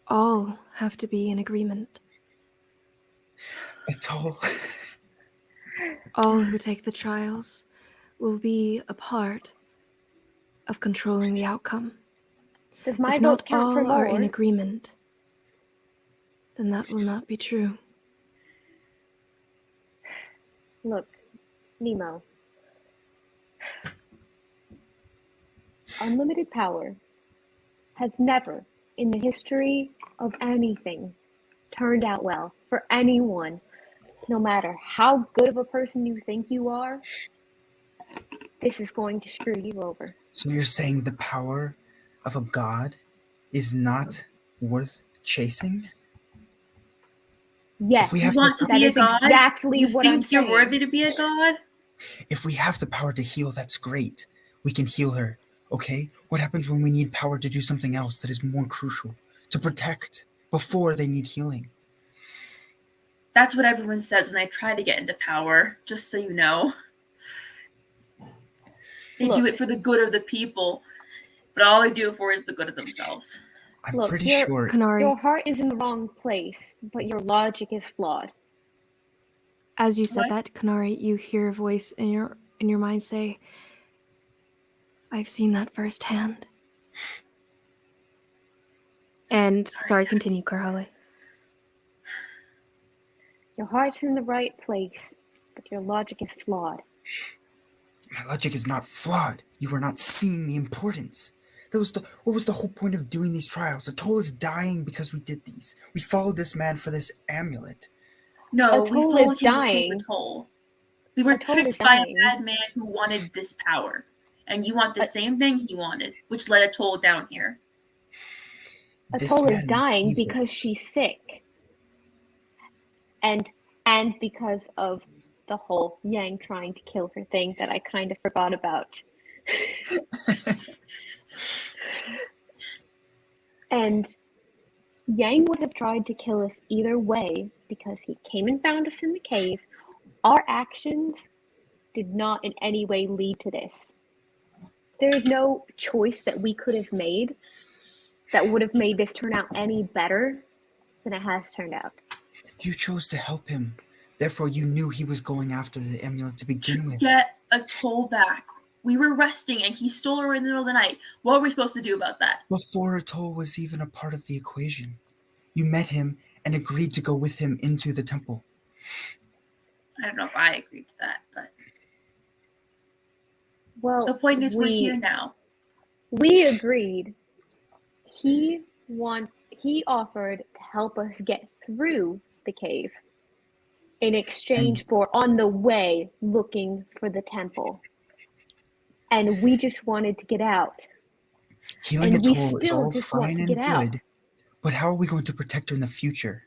all have to be in agreement. Atoll. All who take the trials will be a part of controlling the outcome. Does my If vote not count for all are more? in agreement, then that will not be true. Look, Nemo. Unlimited power has never, in the history of anything, turned out well for anyone. No matter how good of a person you think you are, this is going to screw you over. So you're saying the power of a god is not worth chasing? Yes, we You have want to that be a is god? exactly You what I'm think you're saying. worthy to be a god? If we have the power to heal, that's great. We can heal her, okay? What happens when we need power to do something else that is more crucial? To protect before they need healing? That's what everyone says when they try to get into power, just so you know. They do Look. it for the good of the people, but all they do it for is the good of themselves. I'm Look, pretty you're- sure. Kanari, Your heart is in the wrong place, but your logic is flawed. as you said What? that, Kanari, you hear a voice in your mind say, "I've seen that firsthand." And sorry, continue, Karhale. Your heart's in the right place, but your logic is flawed. My logic is not flawed. You are not seeing the importance. What was the whole point of doing these trials? Atoll is dying because we did these. We followed this man for this amulet. No, we Atoll followed is him to save dying. Atoll. We were Atoll tricked is by dying. a bad man who wanted this power. And you want the same thing he wanted, which led Atoll down here. This Atoll man is dying evil. because she's sick. And because of the whole Yang trying to kill her thing that I kind of forgot about. And Yang would have tried to kill us either way because he came and found us in the cave. Our actions did not in any way lead to this. There is no choice that we could have made that would have made this turn out any better than it has turned out. You chose to help him. Therefore, you knew he was going after the amulet to begin with. Get a toll back. We were resting and he stole her in the middle of the night. What were we supposed to do about that? Before a toll was even a part of the equation. You met him and agreed to go with him into the temple. I don't know if I agreed to that, but Well, the point is we're here now. We agreed. He offered to help us get through the cave in exchange for on the way looking for the temple. And we just wanted to get out. Healing And a we toll is still all just want fine to and get out. good, but how are we going to protect her in the future?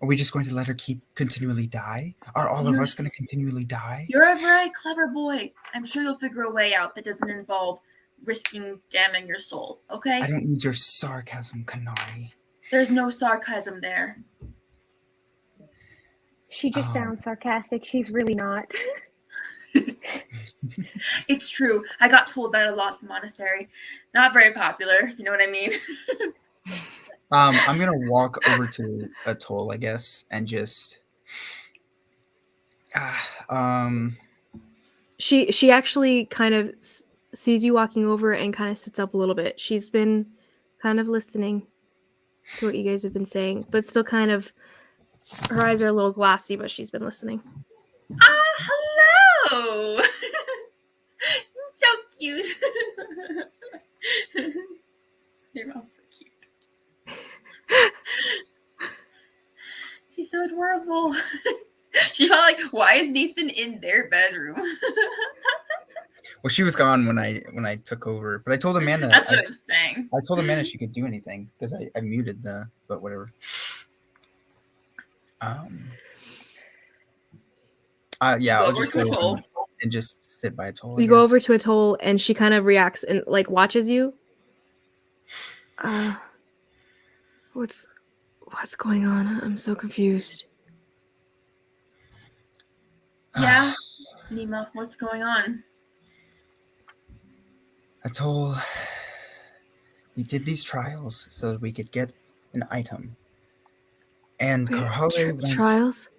Are we just going to let her continually die? Are all of us going to continually die? You're a very clever boy. I'm sure you'll figure a way out that doesn't involve risking damning your soul, okay? I don't need your sarcasm, Kanari. There's no sarcasm there. She just sounds sarcastic. She's really not. It's true. I got told that a lot in the monastery. Not very popular, you know what I mean? I'm gonna walk over to Atoll, I guess, and just She actually kind of sees you walking over and kind of sits up a little bit. She's been kind of listening to what you guys have been saying, but still kind of, her eyes are a little glassy, but she's been listening. Hello! So cute. Your mom's so cute. She's so adorable. She felt like, why is Nathan in their bedroom? well, she was gone when I took over, but I told Amanda. That's what I was saying. I told Amanda she could do anything because I muted but whatever. Yeah, I'll just go over and just sit by Atoll. You go over to Atoll and she kind of reacts and like watches you. What's going on? I'm so confused. Yeah, Nima, what's going on? Atoll, we did these trials so that we could get an item. And Karhale wants... Trials?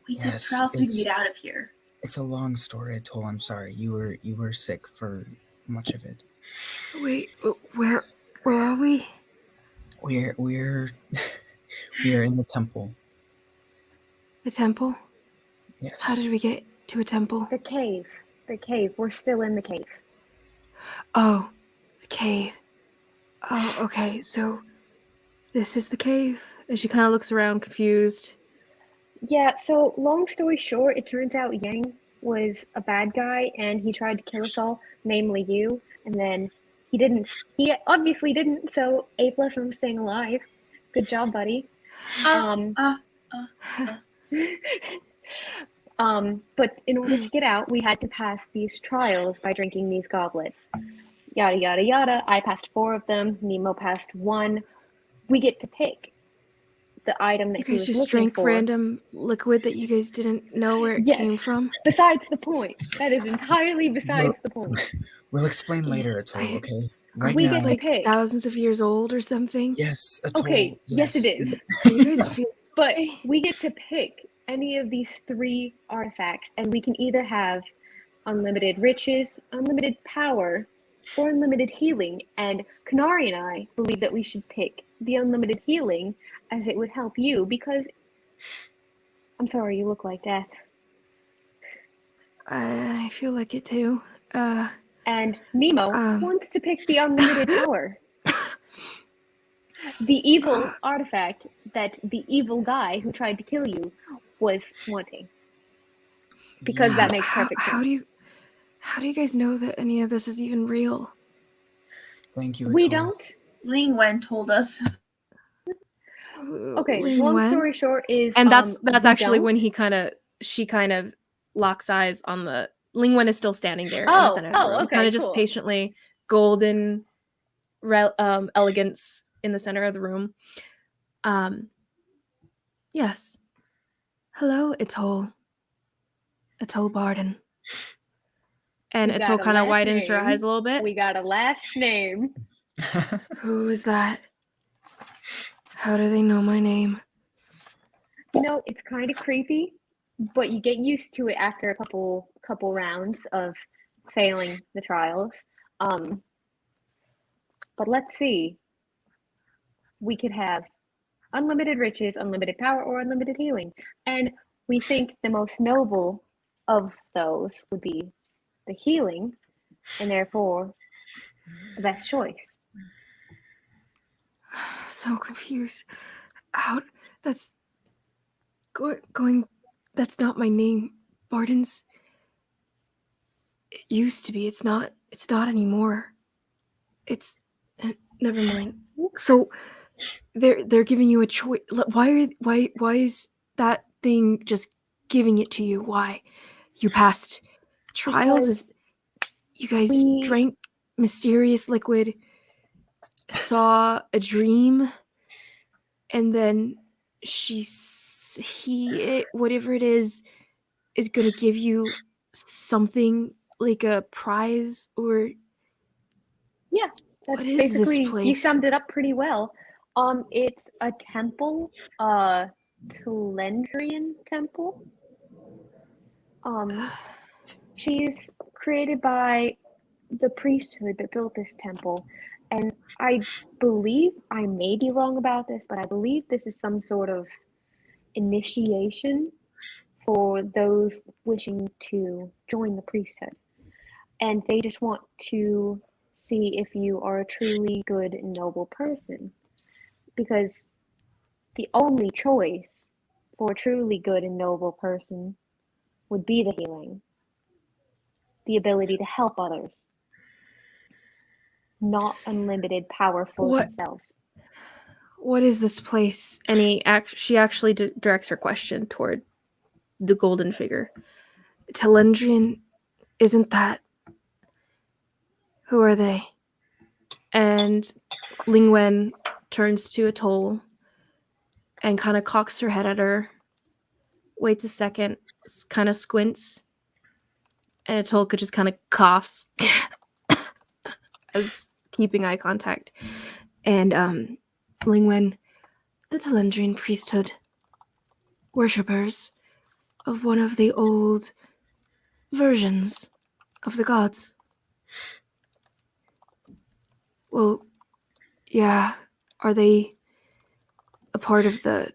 We did trials so we can get out of here. It's a long story, Atoll. I'm sorry. You were sick for much of it. Wait, where are we? We're in the temple. The temple? Yes. How did we get to a temple? The cave. We're still in the cave. Oh, the cave. Oh, okay. So this is the cave. And she kind of looks around confused. Yeah, so long story short, it turns out Yang was a bad guy and he tried to kill us all, namely you, and then he obviously didn't, so A+ on staying alive. Good job, buddy. But in order to get out, we had to pass these trials by drinking these goblets. Yada, yada, yada. I passed 4 of them. Nemo passed 1. We get to pick the item that he was looking for. You guys just drank random liquid that you guys didn't know where it came from? Besides the point. That is entirely besides the point. We'll explain later, Atoll, okay? Right we now, get like pick. Thousands of years old or something? Yes, Atoll. Okay, yes it is. You guys feel... But we get to pick any of these 3 artifacts, and we can either have unlimited riches, unlimited power, or unlimited healing. And Kanari and I believe that we should pick the unlimited healing, as it would help you, because I'm sorry, you look like death. I feel like it too. And Nemo wants to pick the unlimited power. The evil artifact that the evil guy who tried to kill you was wanting. Because that makes perfect sense. How do you guys know that any of this is even real? Thank you, We Atoll. don't. Ling Wen told us. Okay, long story short is... And that's actually when she kind of locks eyes on the Lingwen is still standing there in the Oh, center of the room, okay, kind of just cool. patiently, golden elegance in the center of the room. Yes. Hello, Atoll. Atoll Barden. And We got Atoll a kind of last widens her name. eyes a little bit. We got a last name. Who is that? How do they know my name? You know, it's kind of creepy, but you get used to it after a couple rounds of failing the trials. But let's see. We could have unlimited riches, unlimited power, or unlimited healing. And we think the most noble of those would be the healing, and therefore the best choice. So confused. How? That's going. That's not my name. Barden's. It used to be. It's not. It's not anymore. It's. Never mind. So, they're giving you a choice. Why is that thing just giving it to you? Why? You passed trials? Is you guys drank mysterious liquid, saw a dream, and then whatever it is gonna give you something like a prize or Yeah, what that's is basically, this place? you summed it up pretty well. It's a temple, Telendrian temple. She's created by the priesthood that built this temple, and I believe, I may be wrong about this, but I believe this is some sort of initiation for those wishing to join the priesthood. And they just want to see if you are a truly good and noble person. Because the only choice for a truly good and noble person would be the healing, the ability to help others, not unlimited power for themselves. What is this place? And she actually directs her question toward the golden figure. Telendrian, isn't that? Who are they? And Lingwen turns to Atoll and kind of cocks her head at her, waits a second, kind of squints, and Atoll just kind of coughs as keeping eye contact. And Lingwen, the Telendrian priesthood, worshippers of one of the old versions of the gods. Well, yeah, are they a part of the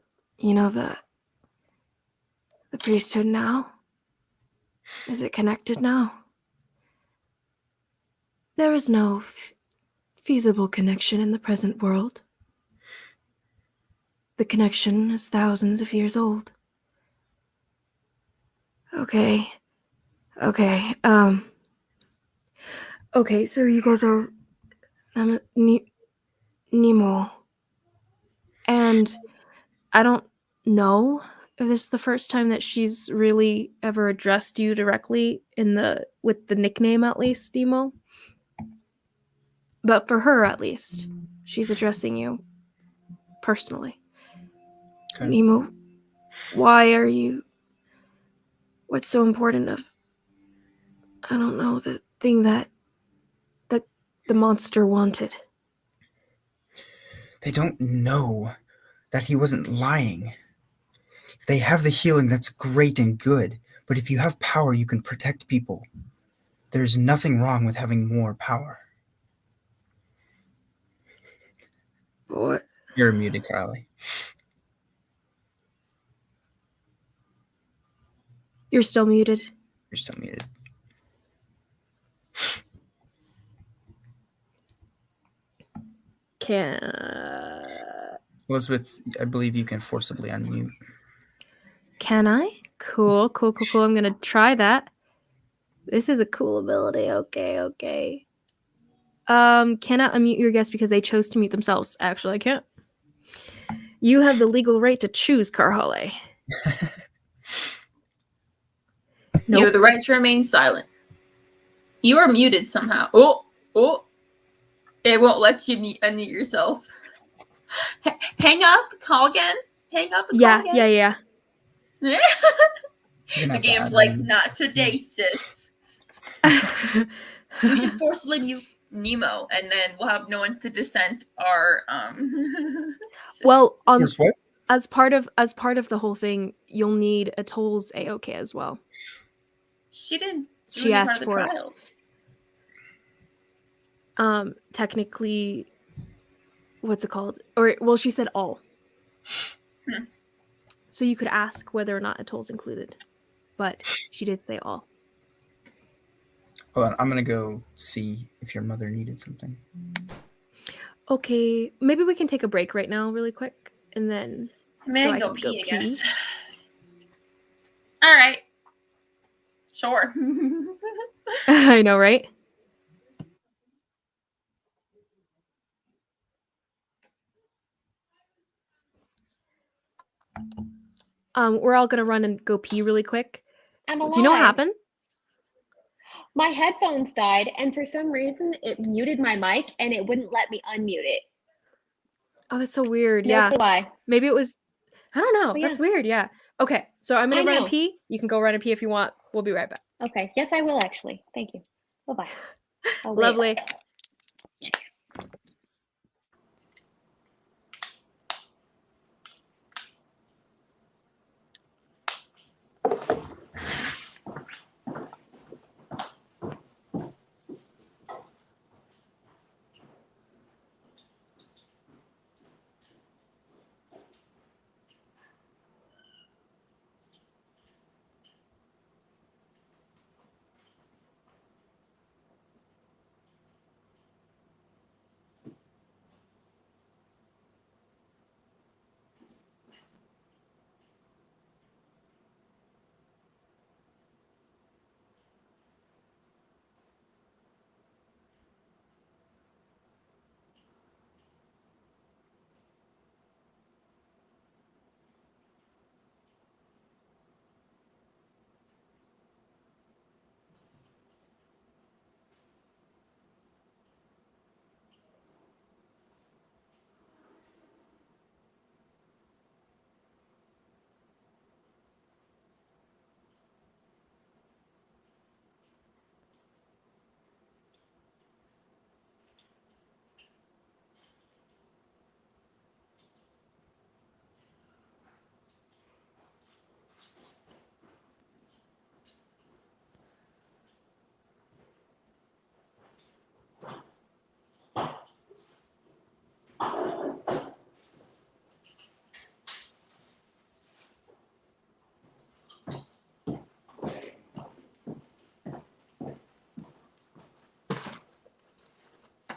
priesthood now? Is it connected now? There is no feasible connection in the present world. The connection is thousands of years old. Okay. Okay, so you guys are Nemo. And I don't know if this is the first time that she's really ever addressed you directly with the nickname, at least, Nemo. But for her, at least, she's addressing you personally. Okay. Nemo, what's so important of, I don't know, the thing that the monster wanted? They don't know that he wasn't lying. If they have the healing, that's great and good. But if you have power, you can protect people. There's nothing wrong with having more power. What? You're muted, Kylie. You're still muted. You're still muted. Elizabeth, I believe you can forcibly unmute. Can I? Cool. I'm gonna try that. This is a cool ability. Okay. Cannot unmute your guest because they chose to mute themselves. Actually, I can't. You have the legal right to choose, Karhale. You have Nope. the right to remain silent. You are muted somehow. Oh. It won't let you unmute yourself. Hang up, call again. Hang up and call again. Yeah. The game's like, not today, sis. We should forcibly mute Nemo, and then we'll have no one to dissent our Well, What? as part of the whole thing, you'll need Atoll's A-OK as well. She didn't do She any part asked of the for it. trials. Technically, what's it called? Or well, she said all. So you could ask whether or not Atoll's included, but she did say all. Hold on, I'm gonna go see if your mother needed something. Okay, maybe we can take a break right now, really quick, and then I can pee, I pee. guess. All right. Sure. I know, right? We're all gonna run and go pee really quick. I'm alive. Do you know what happened? My headphones died, and for some reason, it muted my mic, and it wouldn't let me unmute it. Oh, that's so weird. No Yeah. clue why. Maybe it was. I don't know. But That's yeah. weird. Yeah. Okay. So I'm gonna I run know. and pee. You can go run and pee if you want. We'll be right back. Okay. Yes, I will actually. Thank you. Bye-bye. I'll wait. Lovely.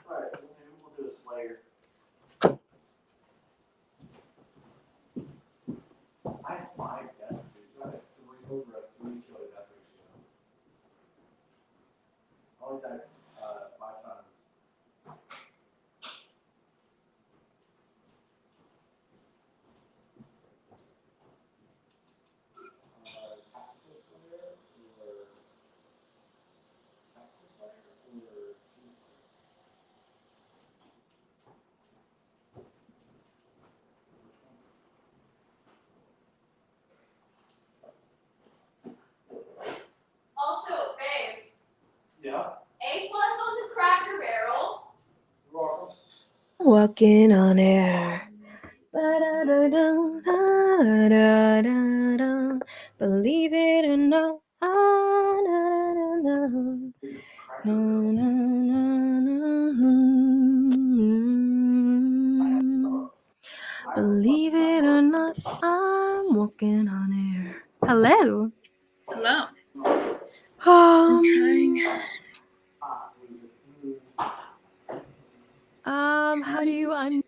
Alright, we'll do a Slayer. I have 5 deaths, dude. So I have 3 over a 3 kill to death ratio. I only died 5 times. Tactical Slayer or Tactical Slayer or Also, babe. yeah. A+ on the Cracker Barrel. You're welcome. Walking on air. Believe it or not. Believe it or not, I'm walking on air. Hello. Hello. I'm trying. How do you unmute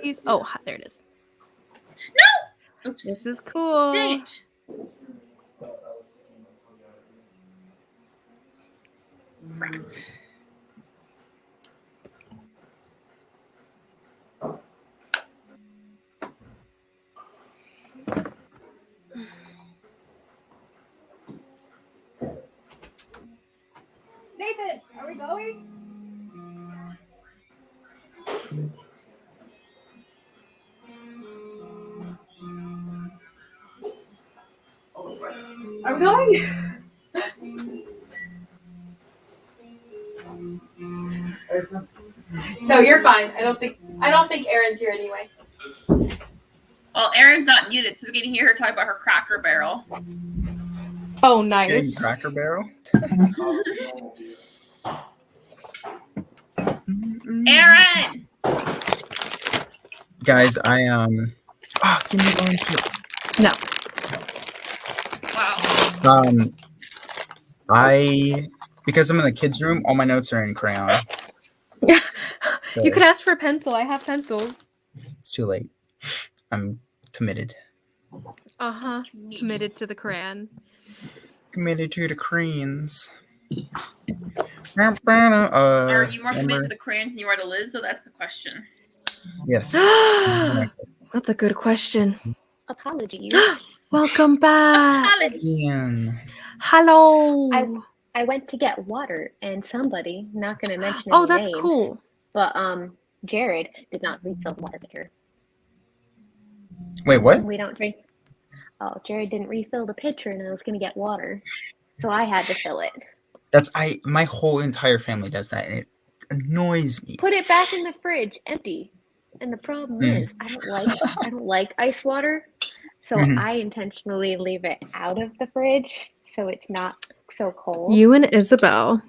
these? Oh, there it is. No! Oops. This is cool. Dang it. Crap. going? Are we going? No, you're fine. I don't think Erin's here anyway. Well, Erin's not muted, so we can hear her talk about her Cracker Barrel. Oh, Getting nice. Cracker Barrel. Erin! Guys, I give me one. No. Wow. Because I'm in the kids' room, all my notes are in crayon. You could ask for a pencil. I have pencils. It's too late. I'm committed. Uh-huh. Committed to the crayons. Committed to the crayons. Are you more committed to the crayons than you are to Liz? So that's the question. Yes. That's a good question. Apologies. Welcome back. Ian. Hello. I went to get water, and somebody, not going to mention any Oh, that's names, cool. but Jared did not refill the water pitcher. Wait, what? We don't drink. Oh, Jared didn't refill the pitcher, and I was going to get water, so I had to fill it. My whole entire family does that, and it annoys me. Put it back in the fridge, empty. And the problem is, I don't like ice water, so I intentionally leave it out of the fridge so it's not so cold. You and Isabel.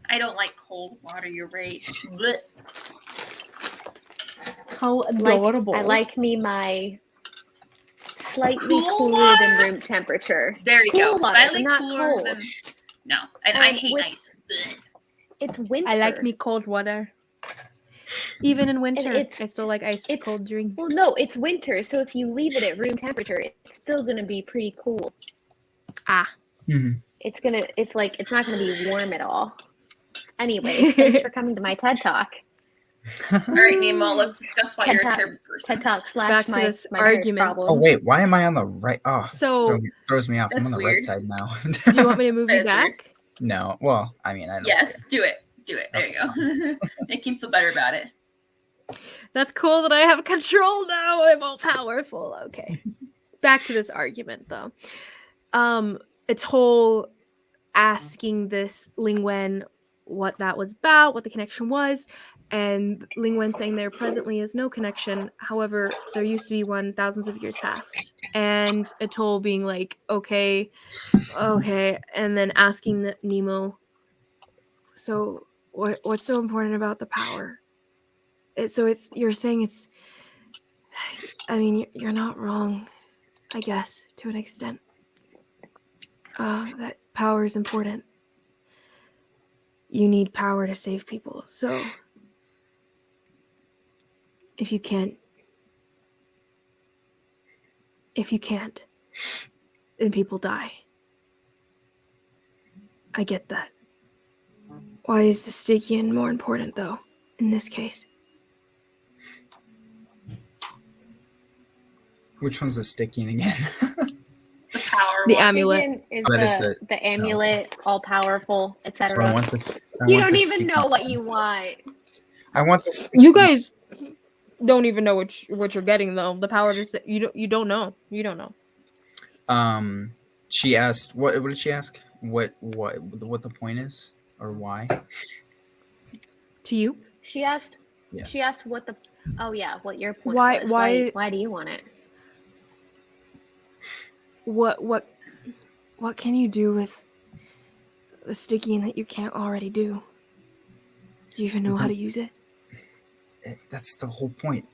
I don't like cold water. You're right. Blech. How adorable. I like me my slightly Cool cooler water? than room temperature. There you Cool go. water, Slightly but not cooler cold. than. No, and I hate with- ice. Blech. It's winter. I like me cold water. Even in winter, it's- I still like ice it's- cold drinks. Well, no, it's winter, so if you leave it at room temperature, it's still gonna be pretty cool. Ah. It's not gonna be warm at all. Anyway, thanks for coming to my TED Talk. All right, Nemo, let's discuss why TED you're a Talk. terrible person. TED Talk slash Back to my this my marriage argument. problems. Oh wait, why am I on the right? Oh, So- it throws me off. I'm That's on the weird. right side now. Do you want me to move you That is weird. back? No, well, I mean, I don't Yes, do it. Do it. There you go. Make him feel better about it. That's cool that I have control now. I'm all powerful. Okay. Back to this argument though. It's whole asking this Ling Wen what that was about, what the connection was, and Ling Wen saying there presently is no connection. However, there used to be one thousands of years past. And Atoll being like, okay, and then asking Nemo, so what's so important about the power? You're saying it's, I mean, you're not wrong, I guess, to an extent. That power is important. You need power to save people, so if you can't, then people die. I get that. Why is the Stygian more important, though, in this case? Which one's the sticking again? The power The one. amulet. Stygian is That is the amulet, all powerful, So I etc. want this. You don't even know what you want. I want this. You guys don't even know what you're getting, though. The power of the you don't know. You don't know. She asked. What did she ask? What the point is, or why? To you? She asked. Yes. She asked what the. Oh yeah, what your point Why- was. why- Why do you want it? What can you do with the Stygian that you can't already do? Do you even know how to use it? That's the whole point.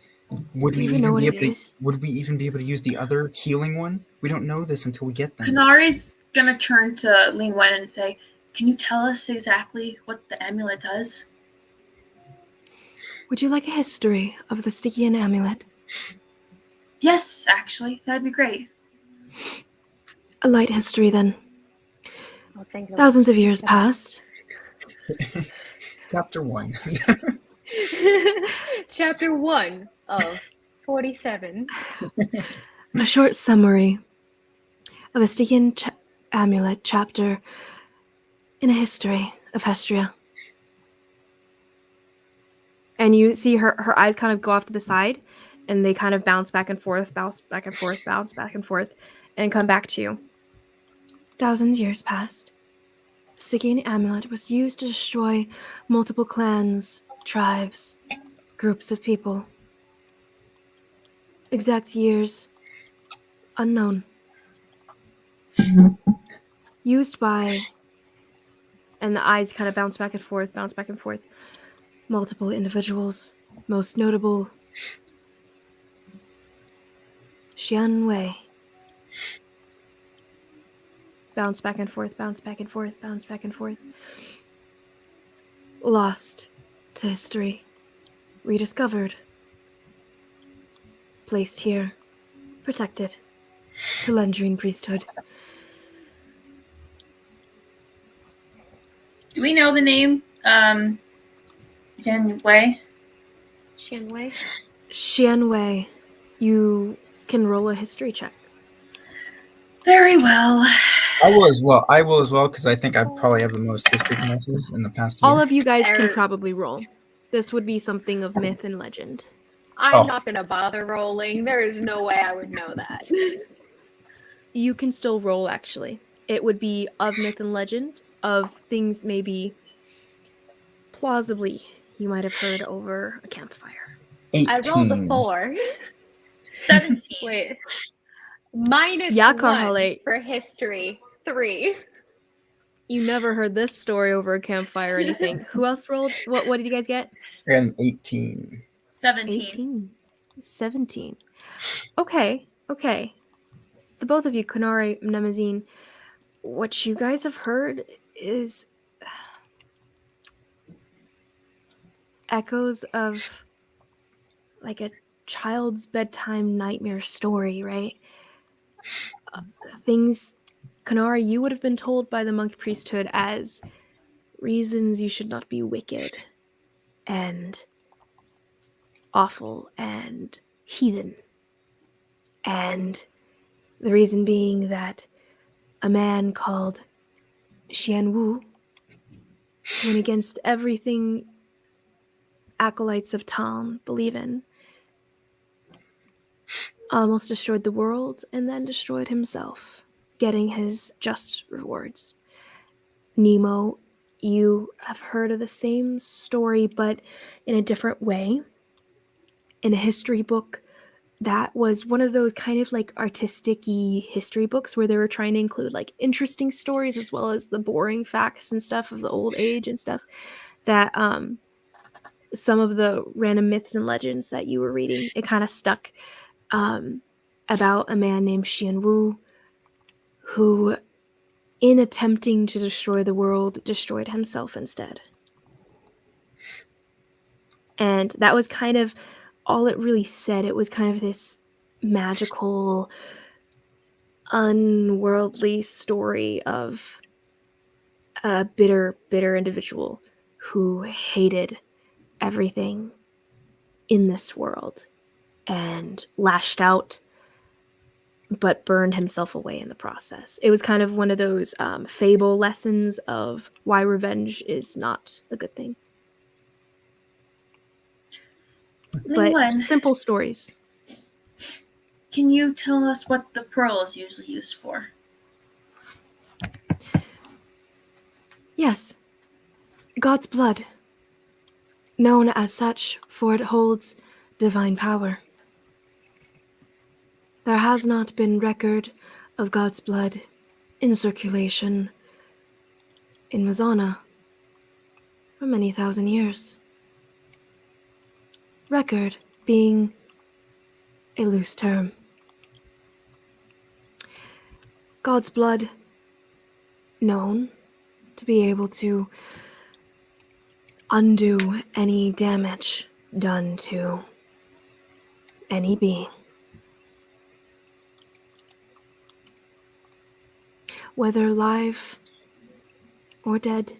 Would Do we you even know even what be it able to? is? Would we even be able to use the other healing one? We don't know this until we get them. Kanari's gonna turn to Ling Wen and say, "Can you tell us exactly what the amulet does?" Would you like a history of the Stygian amulet? Yes, actually, that'd be great. A light history, then. I'll think of Thousands of years past. Chapter 1. Chapter 1 of 47. A short summary of a Stygian amulet chapter in a history of Hestria. And you see her eyes kind of go off to the side, and they kind of bounce back and forth, bounce back and forth, bounce back and forth, and come back to you. Thousands years passed. The Stygian amulet was used to destroy multiple clans, tribes, groups of people. Exact years unknown. Used by, and the eyes kind of bounce back and forth, multiple individuals, most notable, Xian Wei. Bounce back and forth, bounce back and forth, bounce back and forth. Lost to history. Rediscovered. Placed here. Protected. To Lendrine priesthood. Do we know the name? Jen Wei? Shanwei? Xian Wei. You can roll a history check. Very well. I will as well because I think I probably have the most history classes in the past year. All of you guys can Eric. probably roll. This would be something of myth and legend. I'm Oh. not gonna bother rolling. There is no way I would know that. You can still roll, actually. It would be of myth and legend, of things maybe plausibly you might have heard over a campfire. 18. I rolled a 4. 17. Wait. Minus Yeah, 1 Carhale. for history. 3. You never heard this story over a campfire or anything. Who else rolled? What did you guys get? I got an 18. 17. 18. 17. Okay. The both of you, Kunari and Nemazine, what you guys have heard is echoes of like a child's bedtime nightmare story, right? Things, Kunari, you would have been told by the monk priesthood as reasons you should not be wicked and awful and heathen. And the reason being that a man called Xian Wu went against everything acolytes of Tom believe in, almost destroyed the world and then destroyed himself, getting his just rewards. Nemo, you have heard of the same story, but in a different way. In a history book that was one of those kind of like artistic-y history books where they were trying to include like interesting stories as well as the boring facts and stuff of the old age and stuff, that some of the random myths and legends that you were reading, it kind of stuck about a man named Xian Wu who, in attempting to destroy the world, destroyed himself instead. And that was kind of all it really said. It was kind of this magical, unworldly story of a bitter individual who hated everything in this world and lashed out, but burned himself away in the process. It was kind of one of those fable lessons of why revenge is not a good thing. But Lingwen, simple stories. can you tell us what the pearl is usually used for? Yes. God's blood. Known as such, for it holds divine power. There has not been record of God's blood in circulation in Mesona for many thousand years. Record being a loose term. God's blood known to be able to undo any damage done to any being. Whether alive or dead,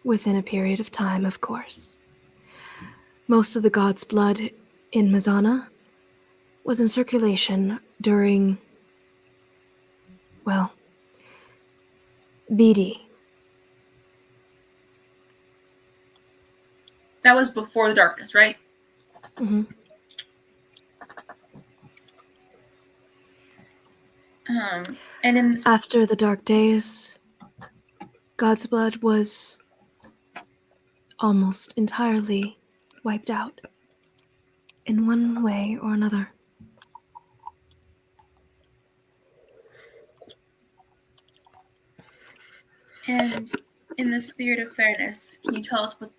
within a period of time, of course. Most of the god's blood in Mesona was in circulation during, well, BD. That was before the darkness, right? Mm-hmm. And in this... After the dark days, God's blood was almost entirely wiped out in one way or another. And in the spirit of fairness, can you tell us what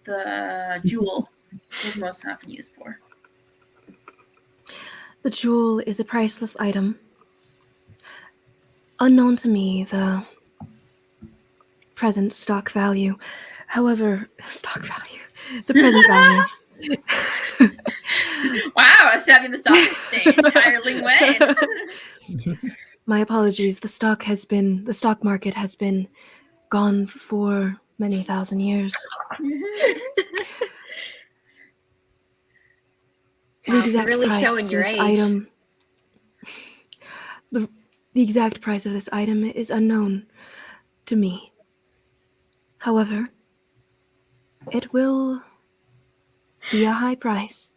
the jewel was most often used for? The jewel is a priceless item. Unknown to me, the present stock value. However, the present value. Wow, I was having the stock entirely went. My apologies. The stock market has been gone for many thousand years. The exact really price showing of your this age. item. The exact price of this item is unknown to me. However, it will be a high price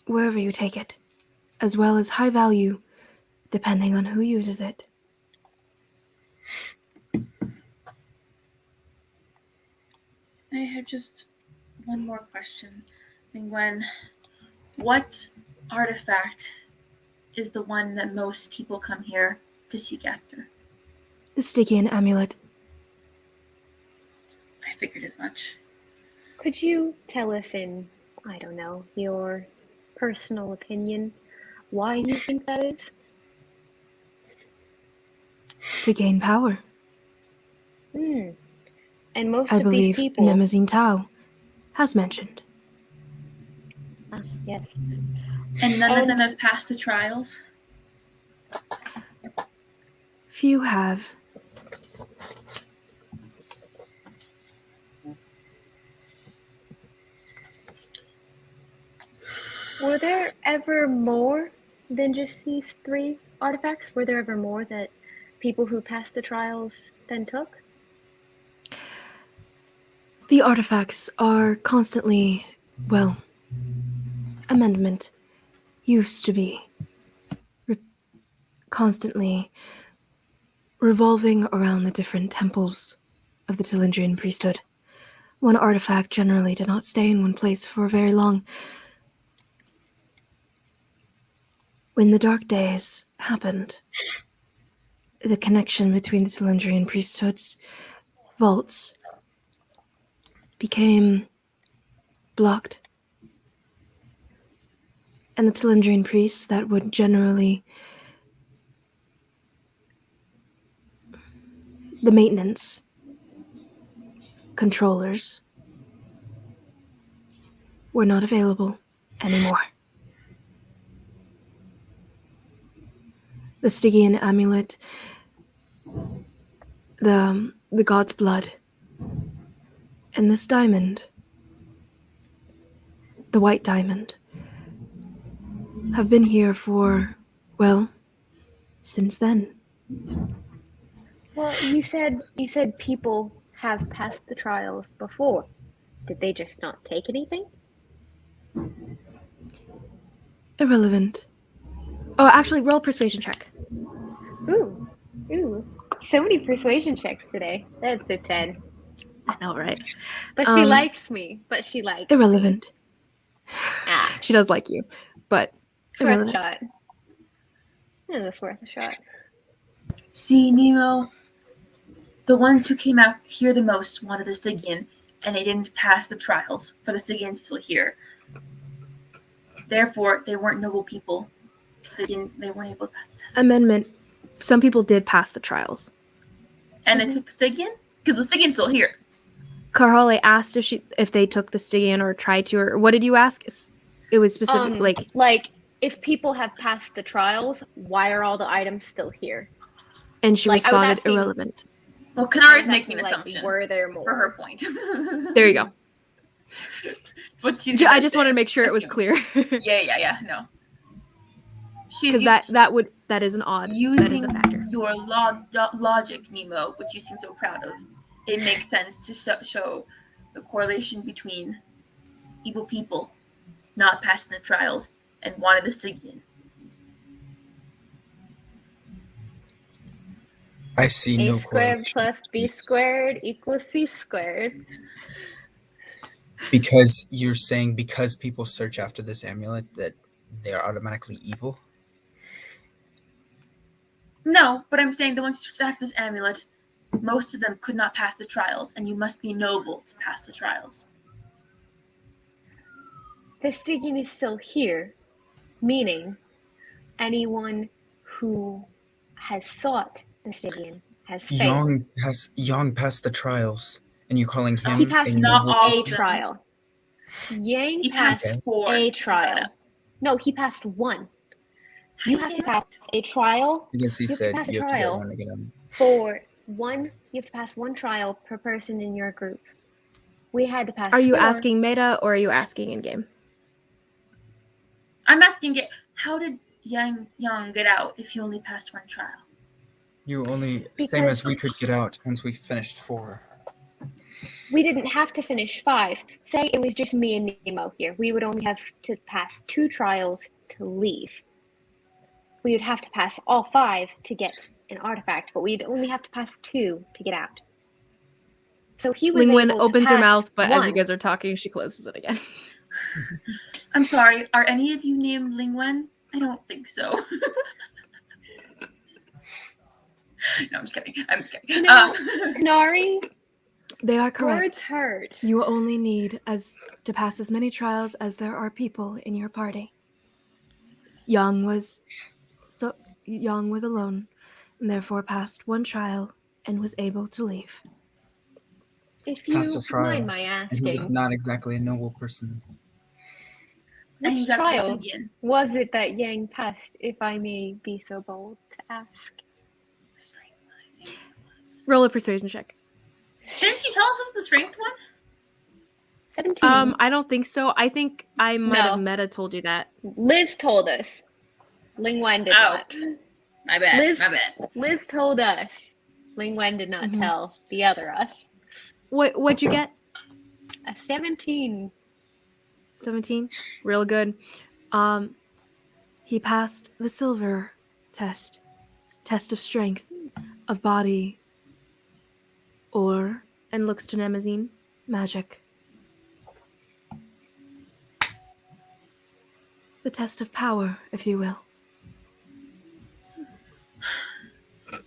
wherever you take it, as well as high value depending on who uses it. I have just one more question. Gwen, what artifact is the one that most people come here to seek after? The Stygian amulet. I figured as much. Could you tell us in, I don't know, your personal opinion, why you think that is? To gain power. And most I of these believe people... Nemazine Tau has mentioned. Yes. And none of them have passed the trials? Few have. Were there ever more than just these 3 artifacts? Were there ever more that people who passed the trials then took? The artifacts are constantly, amendment used to be constantly revolving around the different temples of the Telendrian priesthood. One artifact generally did not stay in one place for very long. When the dark days happened, the connection between the Telendrian priesthood's vaults became blocked. And the Telendrian priests that would generally... the maintenance controllers were not available anymore. The Stygian amulet, the god's blood, and this diamond, the white diamond, have been here for, since then. Well, you said people have passed the trials before. Did they just not take anything? Irrelevant. Oh, actually, roll persuasion check. Ooh. So many persuasion checks today. That's a 10. I know, right? But she likes me. Irrelevant. Me. She does like you, but It's worth a irrelevant. shot. Yeah, that's worth a shot. See, Nemo, the ones who came out here the most wanted the Stygian, and they didn't pass the trials for the Stygian still here. Therefore, they weren't noble people. They weren't able to pass the test. Amendment. Some people did pass the trials. And they took the Stygian? Because the Stygian's still here. Karhale asked if they took the Stygian or tried to, or what did you ask? It was specific, like if people have passed the trials, why are all the items still here? And she responded, irrelevant. Well, Kanari's making an assumption. Were there more? For her point. There you go. I just wanted to make sure it was clear. Yeah. No. Because that is an odd. That is a factor. Your logic, Nemo, which you seem so proud of, it makes sense to show the correlation between evil people not passing the trials and wanting the Stygian. I see A no squared correlation. plus B squared equals C squared. Because you're saying because people search after this amulet that they are automatically evil? No, but I'm saying the ones who search after this amulet, most of them could not pass the trials, and you must be noble to pass the trials. The Stygian is still here, meaning anyone who has sought the Stygian has failed. Yang passed the trials, and you're calling He him passed a Not noble all a of them. trial. Yang He passed passed Okay. 4. a because he got trial. out. No, he passed one. How You do have get to pass out? a trial. Because he You have to said pass a you have to get trial one again. for one. You have to pass one trial per person in your group. We had to pass. Are you 4. asking meta or are you asking in game? I'm asking it, how did Yang get out if you only passed one trial? You only same Because- as we could get out once we finished 4. We didn't have to finish 5. Say it was just me and Nemo here. We would only have to pass 2 trials to leave. We would have to pass all 5 to get an artifact, but we'd only have to pass 2 to get out. So he was Lingwen able to opens her pass mouth, but as you 1. guys are talking, she closes it again. I'm sorry, are any of you named Lingwen? I don't think so. No, I'm just kidding. I'm just kidding. No. Nari, They are words correct. hurt. You only need to pass as many trials as there are people in your party. Yang was alone, and therefore passed one trial and was able to leave. If Passed you a trial, mind my and he was asking, not exactly a noble person. And which he's after the trial Stygian. was it that Yang passed, if I may be so bold to ask? Strength, I think it was. Roll a persuasion check. Didn't you tell us about the strength one? 17. I don't think so. I think I might have No. meta told you that. Liz told us. Lingwen did Oh. not. My bad. Liz- My bad. Liz told us. Lingwen did not Mhm. tell the other us. What'd you get? A 17. 17. Real good. He passed the silver test of strength, of body, or, and looks to Nemazine, magic. The test of power, if you will.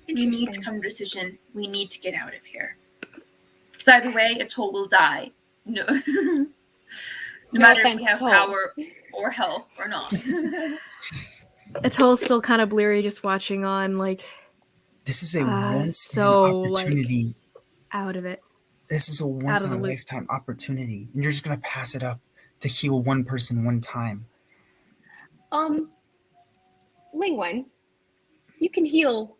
We need to come to a decision. We need to get out of here. Because either way, Atoll will die. No, no matter if we have Atoll. power or health or not. Atoll's still kind of bleary, just watching on, like, This is a once so, in an opportunity. out of it. This is a once of in the a loop. lifetime opportunity, and you're just gonna pass it up to heal one person one time. Lingwen, you can heal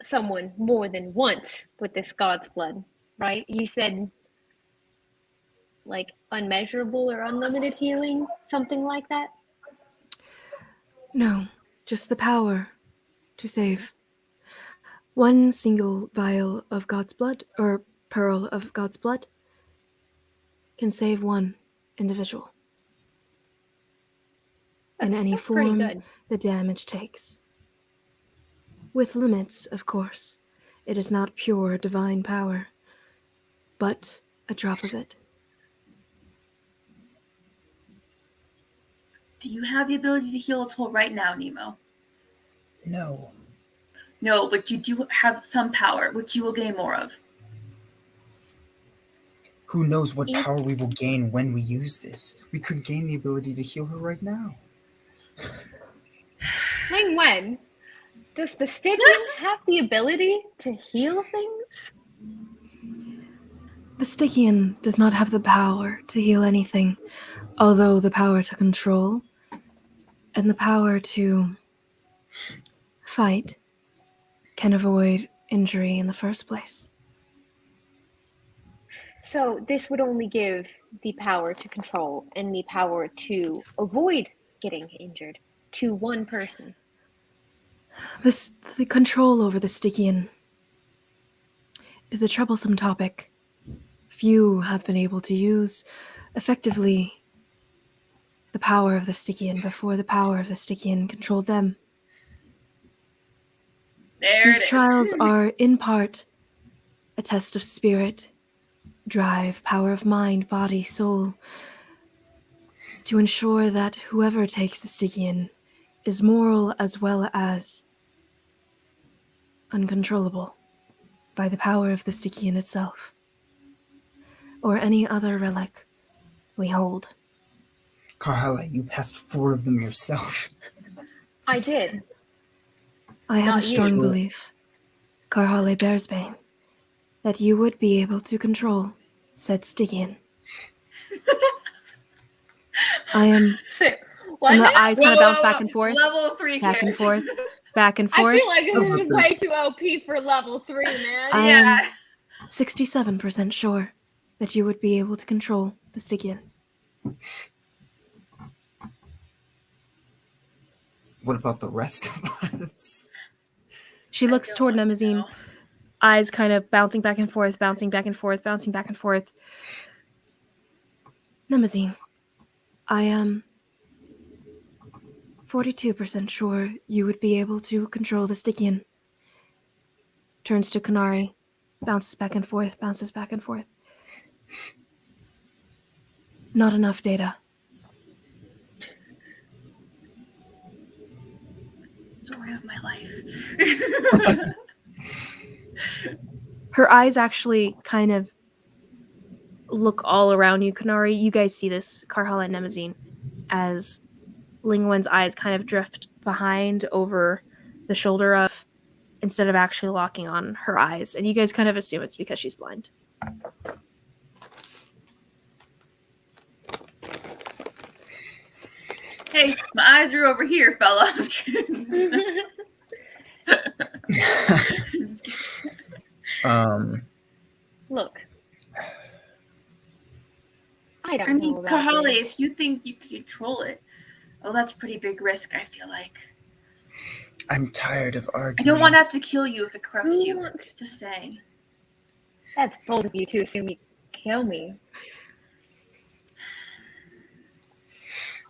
someone more than once with this god's blood, right? You said like unmeasurable or unlimited healing, something like that? No, just the power to save. One single vial of God's blood, or pearl of God's blood, can save one individual. In That's any pretty form good. the damage takes. With limits, of course. It is not pure divine power, but a drop of it. Do you have the ability to heal Atoll right now, Nemo? No. No, but you do have some power, which you will gain more of. Who knows what You- power we will gain when we use this? We could gain the ability to heal her right now. Lingwen, does the Stygian have the ability to heal things? The Stygian does not have the power to heal anything, although the power to control and the power to fight can avoid injury in the first place. So this would only give the power to control and the power to avoid getting injured to one person. The control over the Stygian is a troublesome topic few have been able to use effectively the power of the Stygian before the power of the Stygian controlled them. There These it is. trials are, in part, a test of spirit, drive, power of mind, body, soul, to ensure that whoever takes the Stygian is moral as well as uncontrollable by the power of the Stygian itself, or any other relic we hold. Carhala, you passed 4 of them yourself. I did. I have Not a you. strong Sure. belief, Carhale Bearsbane, that you would be able to control said Stygian. I am... What And now? the eyes kind of bounce back and forth, Level 3 back and character. forth, back and I forth. feel like this Level is three. way too OP for level 3, man. I Yeah. am 67% sure that you would be able to control the Stygian. What about the rest of us? She looks don't toward want to Nemazine, know. eyes kind of bouncing back and forth, bouncing back and forth, bouncing back and forth. Nemazine, I am 42% sure you would be able to control the Stygian. Turns to Kanari, bounces back and forth, bounces back and forth. Not enough data. Story of my life. Her eyes actually kind of look all around you, Kanari. You guys see this, Karhala and Nemazine, as Lingwen's eyes kind of drift behind over the shoulder of, instead of actually locking on her eyes. And you guys kind of assume it's because she's blind. Hey, my eyes are over here, fella. I'm just kidding. Just kidding. Look. I don't I mean, know about Kahale, this. if you think you can control it, oh, that's a pretty big risk, I feel like. I'm tired of I arguing. don't want to have to kill you if it corrupts Who you. wants- Just saying. That's bold of you to assume you kill me.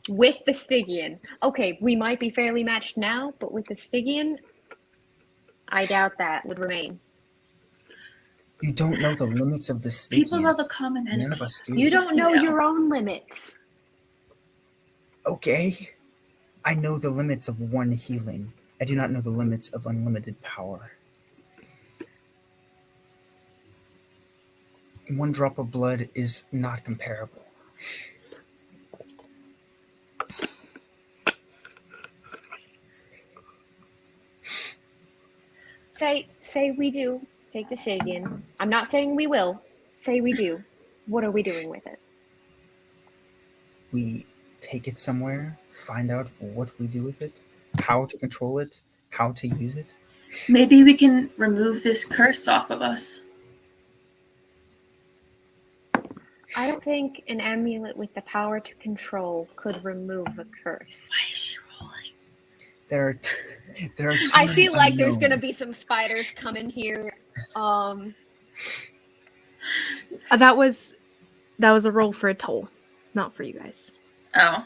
With the Stygian. Okay, we might be fairly matched now, but with the Stygian, I doubt that would remain. You don't know the limits of the Stygian. People love a common enemy. None of us do. You Just don't so know you know. your own limits. Okay. I know the limits of 1 healing. I do not know the limits of unlimited power. 1 drop of blood is not comparable. Say we do take the Stygian. I'm not saying we will. Say we do. What are we doing with it? We take it somewhere, find out what we do with it, how to control it, how to use it. Maybe we can remove this curse off of us. I don't think an amulet with the power to control could remove a curse. Why is she rolling? There are too I many feel like there's gonna unknowns. be some spiders coming here. That was a roll for a toll, not for you guys. Oh.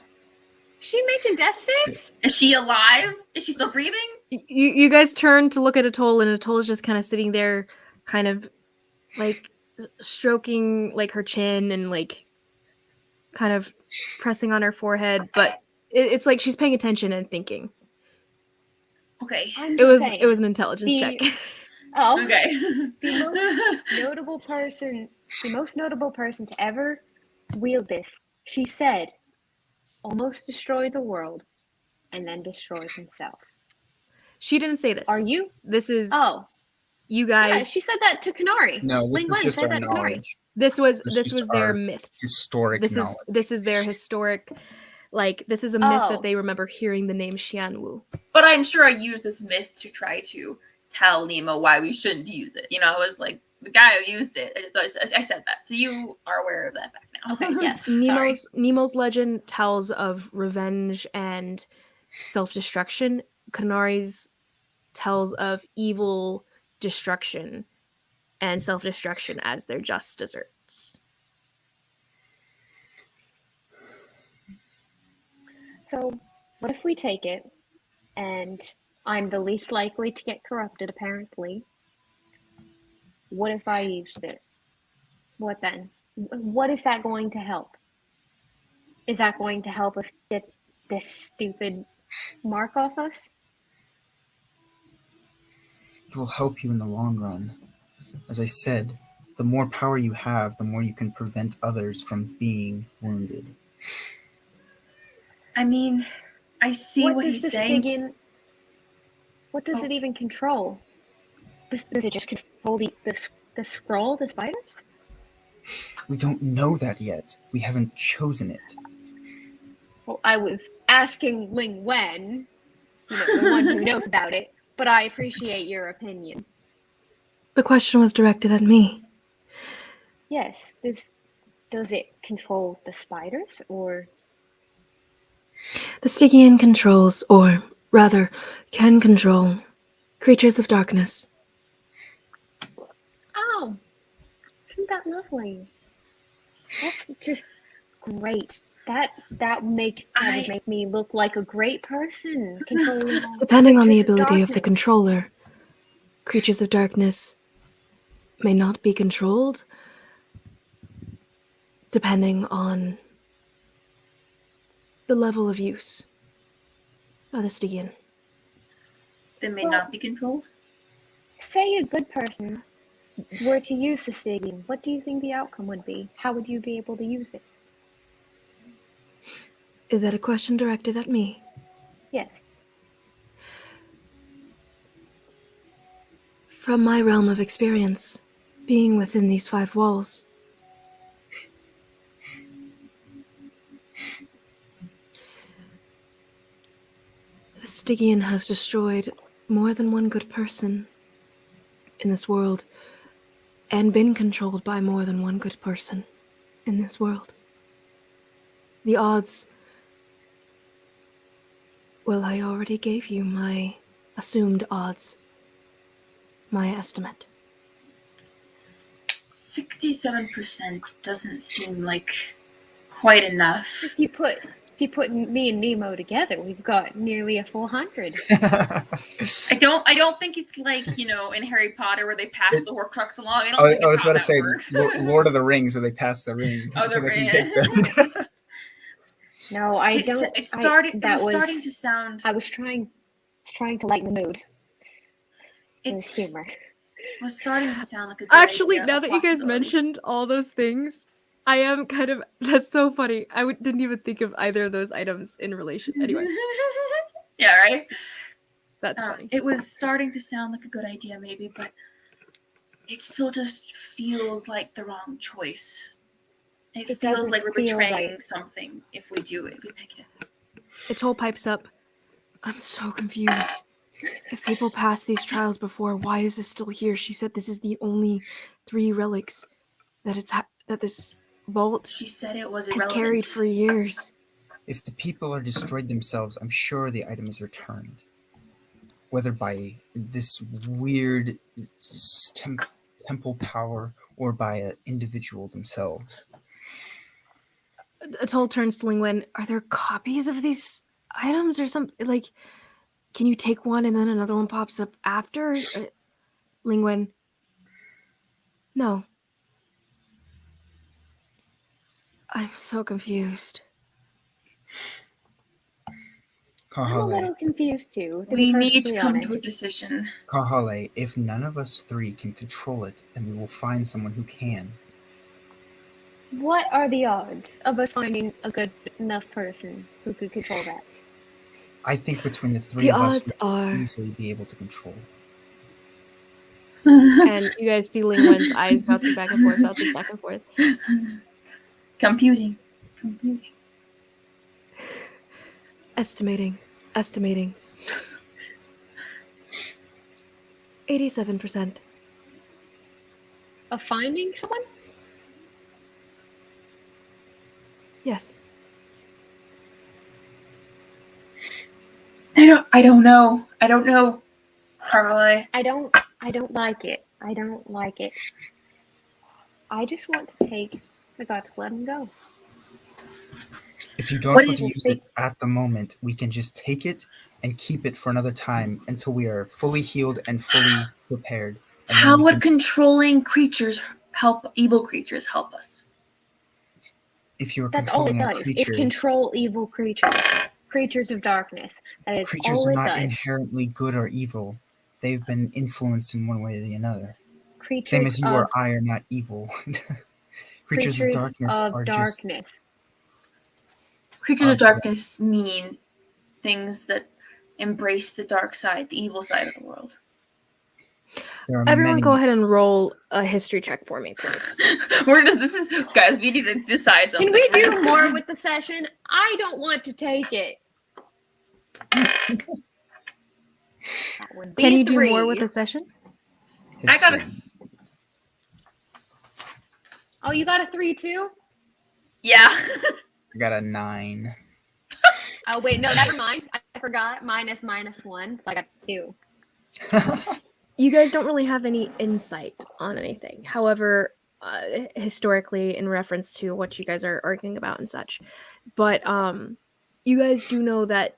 She making death saves? Is she alive? Is she still breathing? You guys turn to look at Atoll, and Atoll is just kind of sitting there, kind of like stroking like her chin and like kind of pressing on her forehead, but it's like she's paying attention and thinking. Okay. I'm It just was saying. it was an intelligence The- check. Oh, Okay. the most notable person to ever wield this, she said, almost destroyed the world and then destroyed himself. She didn't say this. Are you? This is Oh, you yeah, guys. she said that to Kanari. No, this Ling was Wen just said our that to Kanari. knowledge. This was It's just their our myths. Historic knowledge. This is their historic, like this is a myth Oh. that they remember hearing the name Xianwu. But I'm sure I used this myth to try to tell Nemo why we shouldn't use it. You know, I was like, the guy who used it. I said that. So you are aware of that fact now. Okay, yes. Sorry. Nemo's legend tells of revenge and self-destruction. Kanari's tells of evil destruction and self-destruction as their just desserts. So, what if we take it, and I'm the least likely to get corrupted, apparently. What if I used it? What then? What is that going to help? Is that going to help us get this stupid mark off us? It will help you in the long run. As I said, the more power you have, the more you can prevent others from being wounded. I mean, I see what does he's the saying. Stygian? What does it even control? Does it just control the scroll, the spiders? We don't know that yet. We haven't chosen it. Well, I was asking Ling Wen, the one who knows about it, but I appreciate your opinion. The question was directed at me. Yes, does it control the spiders, or? The Stygian controls, or rather, can control, creatures of darkness. Oh, isn't that lovely? That's just great. That would make me look like a great person, controlling all Depending on the creatures of ability of the darkness. controller, creatures of darkness may not be controlled, depending on the level of use of the Stygian. They may not be controlled. Say a good person were to use the Stygian, what do you think the outcome would be? How would you be able to use it? Is that a question directed at me? Yes. From my realm of experience, being within these 5 walls, the Stygian has destroyed more than one good person in this world, and been controlled by more than one good person in this world. The odds... Well, I already gave you my assumed odds. My estimate. 67% doesn't seem like quite enough. If you put me and Nemo together, we've got nearly a 400. I don't think it's like, in Harry Potter where they pass the Horcrux along. I don't think I it's was how about to that say works. Lord of the Rings, where they pass the ring, Oh, so the they can ring. take the. No, I don't. It was starting to sound. I was trying to lighten the mood. It was It's humor. was starting to sound like a good Actually, idea, now a that you guys possibility. mentioned all those things, I am kind of... That's so funny. I didn't even think of either of those items in relation. Anyway, Yeah, right? that's funny. It was starting to sound like a good idea, maybe, but it still just feels like the wrong choice. It feels like we're betraying something if we pick it. Atoll pipes up. I'm so confused. If people passed these trials before, why is this still here? She said this is the only 3 relics that this vault She said it was has irrelevant. carried for years. If the people are destroyed themselves, I'm sure the item is returned. Whether by this weird temple power or by an individual themselves. Atoll turns to Lingwen. Are there copies of these items or something? Like, can you take one and then another one pops up after? Lingwen. No. I'm so confused. I'm a little confused too. We need to come to a decision. Kahale, if none of us 3 can control it, then we will find someone who can. What are the odds of us finding a good enough person who could control that? I think between the 3 of us, we will easily be able to control. And you guys see Lingwen's eyes bouncing back and forth. Computing. Estimating. 87%. Of finding someone? Yes. I don't know. Carly. I don't like it. I just want to take the God's blood and go. If you don't What want to is- use it at the moment, we can just take it and keep it for another time until we are fully healed and fully prepared. And then How we would can, controlling creatures help evil creatures help us? if you're That's all it controlling a does. creature, It control evil creatures, creatures of darkness. That is creatures all are it not does. inherently good or evil. They've been influenced in one way or the other. Same Creatures as you of or I are not evil. Creatures of darkness are just darkness. Creatures of Are- darkness mean things that embrace the dark side, the evil side of the world. there are Everyone, many. go ahead and roll a history check for me, please. Guys, we need to decide something. Can we We're do just more gonna- with the session? I don't want to take it. That would be Can you three. do more with a session? I got a history. Oh, you got a 3 too? yeah. I got a 9. Oh wait, no, never mind. I forgot. Minus 1, so I got 2. You guys don't really have any insight on anything. However, historically, in reference to what you guys are arguing about and such, but you guys do know that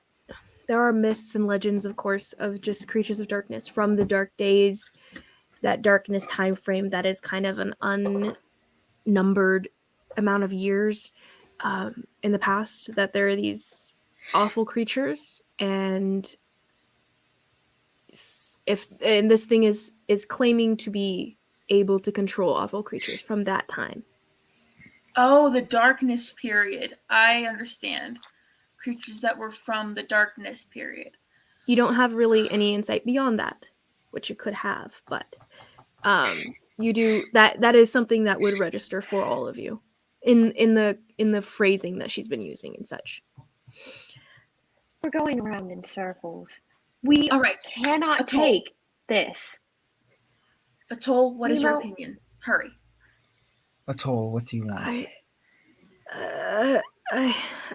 there are myths and legends, of course, of just creatures of darkness from the dark days, that darkness time frame that is kind of an unnumbered amount of years in the past, that there are these awful creatures, and this thing is claiming to be able to control awful creatures from that time. Oh, the darkness period. I understand. Creatures that were from the darkness period. You don't have really any insight beyond that, which you could have, but you do that is something that would register for all of you in the phrasing that she's been using and such. We're going around in circles. We All right. cannot Atoll. take this. Atoll, what is your Nemo. opinion? Hurry. Atoll, what do you want? I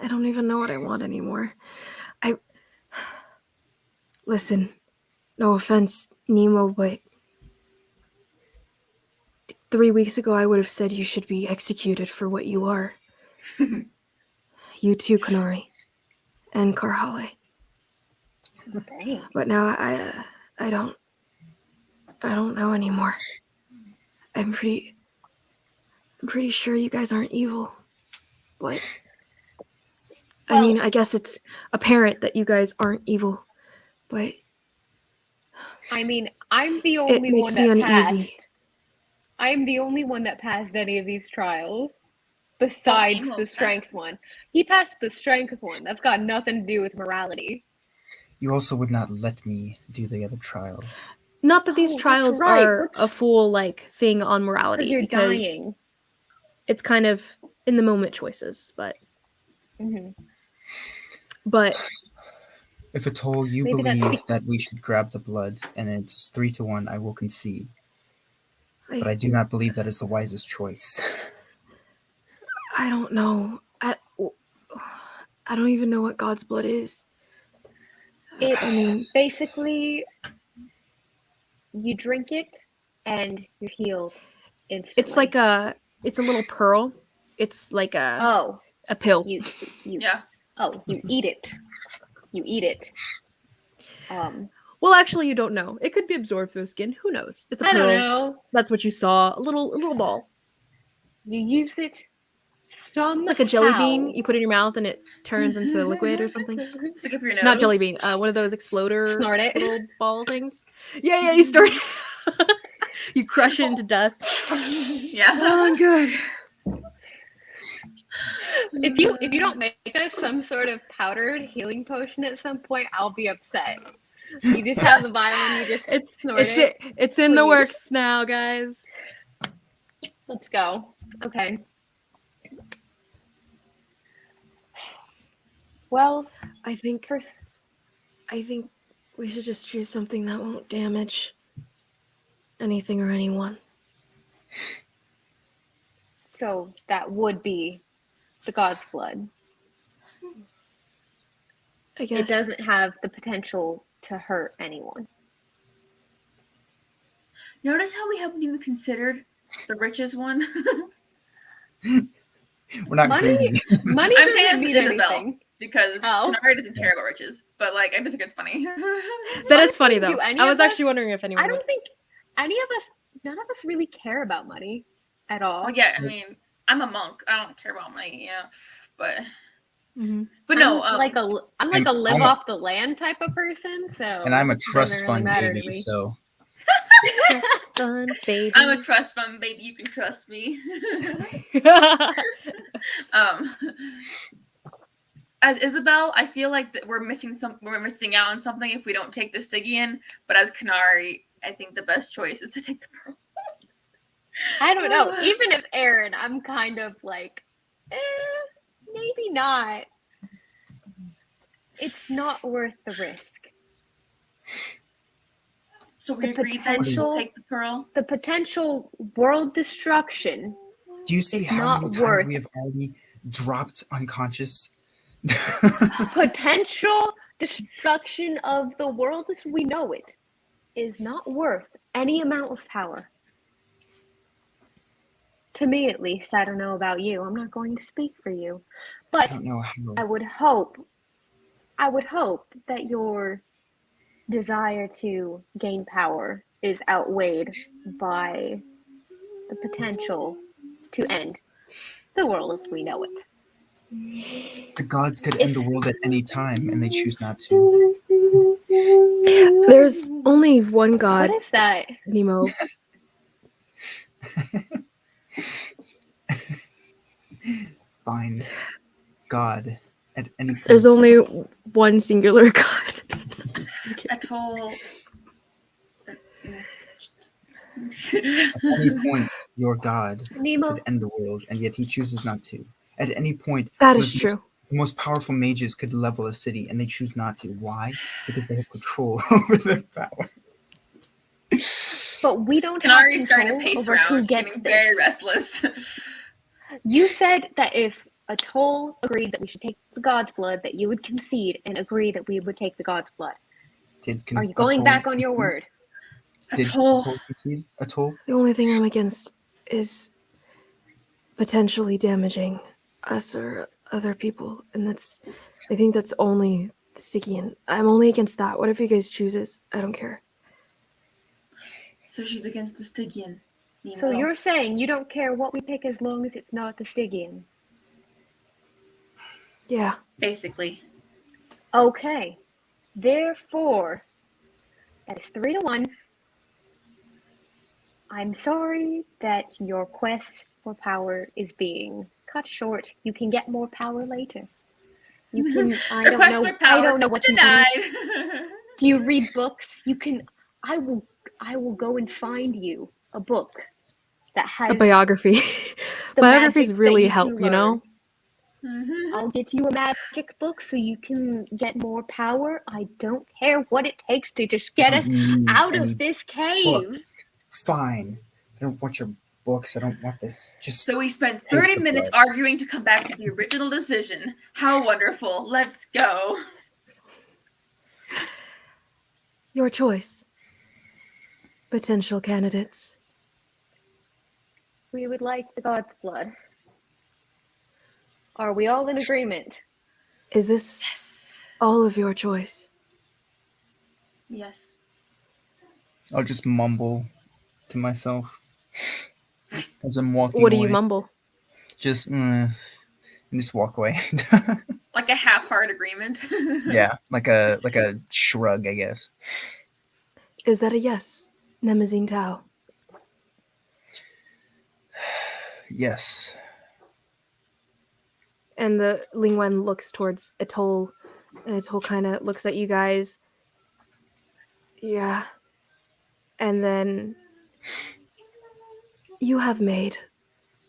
don't even know what I want anymore. Listen, no offense, Nemo, but 3 weeks ago I would have said you should be executed for what you are. You too, Kanari, and Karhale. Dang. But now I don't know anymore. I'm pretty sure you guys aren't evil. But I mean, I guess it's apparent that you guys aren't evil. But I mean, I'm the it only makes one me that uneasy. passed. I'm the only one that passed any of these trials. Besides Nemo the passed. strength one. He passed the strength one. That's got nothing to do with morality. You also would not let me do the other trials. Not that these Oh, that's trials right. are a full thing on morality, Because you're because dying. it's kind of in the moment choices, but Mhm. If Atoll, you Maybe that's believe that we should grab the blood and it's 3-1, I will concede. But I do not believe that is the wisest choice. I don't know. I don't even know what God's blood is. It I mean, basically, you drink it and you're healed instantly. it's a little pearl. It's like a pill. you Yeah. you eat it. You eat it. Well, actually, you don't know. It could be absorbed through the skin. Who knows? It's a I pearl. don't know. That's what you saw. A little ball. You use it somehow. It's like a jelly bean. You put it in your mouth and it turns into liquid or something. Stick up your nose. Not jelly bean. One of those exploder Snort it. little ball things. Yeah, you snort it. You crush it into dust. Yeah. Oh, I'm good. If you don't make us some sort of powdered healing potion at some point, I'll be upset. You just have the vial and you just snort it. It's in the Please. works now, guys. Let's go. Okay. Well, I think first, we should just choose something that won't damage anything or anyone. so that would be the God's blood. I guess It doesn't have the potential to hurt anyone. Notice how we haven't even considered the richest one? We're not Money? greedy. Money I'm doesn't saying it's mean Isabel. anything. Because Oh. Kanari doesn't care about riches, but like I just think it's funny. That is Honestly, funny do though. any I was of us- actually wondering if anyone I would. don't think any of us, none of us really care about money at all. Well, yeah, I mean, I'm a monk. I don't care about money, but Mhm. no, I'm like a live I'm a- off the land type of person, so And I'm a it trust doesn't really fund matter baby, to me. so Fun baby. I'm a trust fund baby. You can trust me. As Isabel, I feel like that we're missing out on something if we don't take the Stygian. But as Kanari, I think the best choice is to take the pearl. I don't know. Even as Aaron, I'm kind of like, maybe not. It's not worth the risk. So we The agreed then to potential- take the pearl. The potential world destruction. do you see It's how not many times worth- we have already dropped unconscious? Potential destruction of the world as we know it is not worth any amount of power. To me, at least. I don't know about you. I'm not going to speak for you. I But don't know how. I would hope that your desire to gain power is outweighed by the potential to end the world as we know it. The gods could end the world at any time, and they choose not to. There's only one god, What is that? Nemo. Find God at any point. There's only one singular god. Atoll. At any point, your God Nemo. could end the world, and yet he chooses not to. At any point, That one is of the true. most powerful mages could level a city, and they choose not to. Why? Because they have control over their power. But we don't Kanari's have starting to control pace over around. who She's gets getting very this. restless. You said that if Atoll agreed that we should take the god's blood, that you would concede and agree that we would take the god's blood. Are you going back on your word? Did Atoll. Atoll concede? Atoll? The only thing I'm against is potentially damaging us or other people, and I think that's only the Stygian. I'm only against that. Whatever you guys chooses, I don't care. So she's against the Stygian. So you're saying you don't care what we pick as long as it's not the Stygian? Yeah. Basically. Okay. Therefore, that is 3-1. I'm sorry that your quest for power is being cut short. You can get more power later. You can. I don't know. I don't know what you denied. do. You read books? You can. I will go and find you a book that has A biography. the Biographies magic that really you help, can you know? Mhm. I'll get you a magic book so you can get more power. I don't care what it takes to just get us out of this cave. Books. Fine. I don't want your books. I don't want this. Just So we spent Take 30 the minutes blood. arguing to come back to the original decision. How wonderful. Let's go. Your choice. Potential candidates. We would like the god's blood. Are we all in agreement? Is this Yes. all of your choice? Yes. I'll just mumble to myself as I'm walking What do away. you mumble? Just, and just walk away. Like a half-heart agreement. Yeah, like a shrug, I guess. Is that a yes, Nemazine Tao? Yes. And the Lingwen looks towards Atoll, and Atoll kind of looks at you guys. Yeah. And then you have made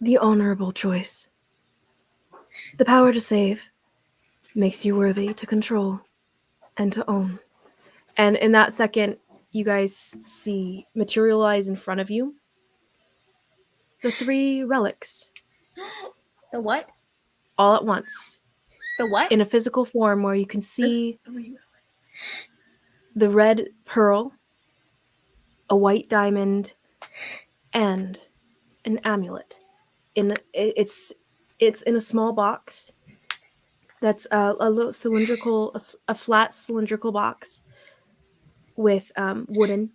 the honorable choice. The power to save makes you worthy to control and to own. And in that second, you guys see materialize in front of you the 3 relics The what? all at once The what? in a physical form where you can see the red pearl, a white diamond, and an amulet. It's It's in a small box. That's a little cylindrical, a flat cylindrical box with wooden,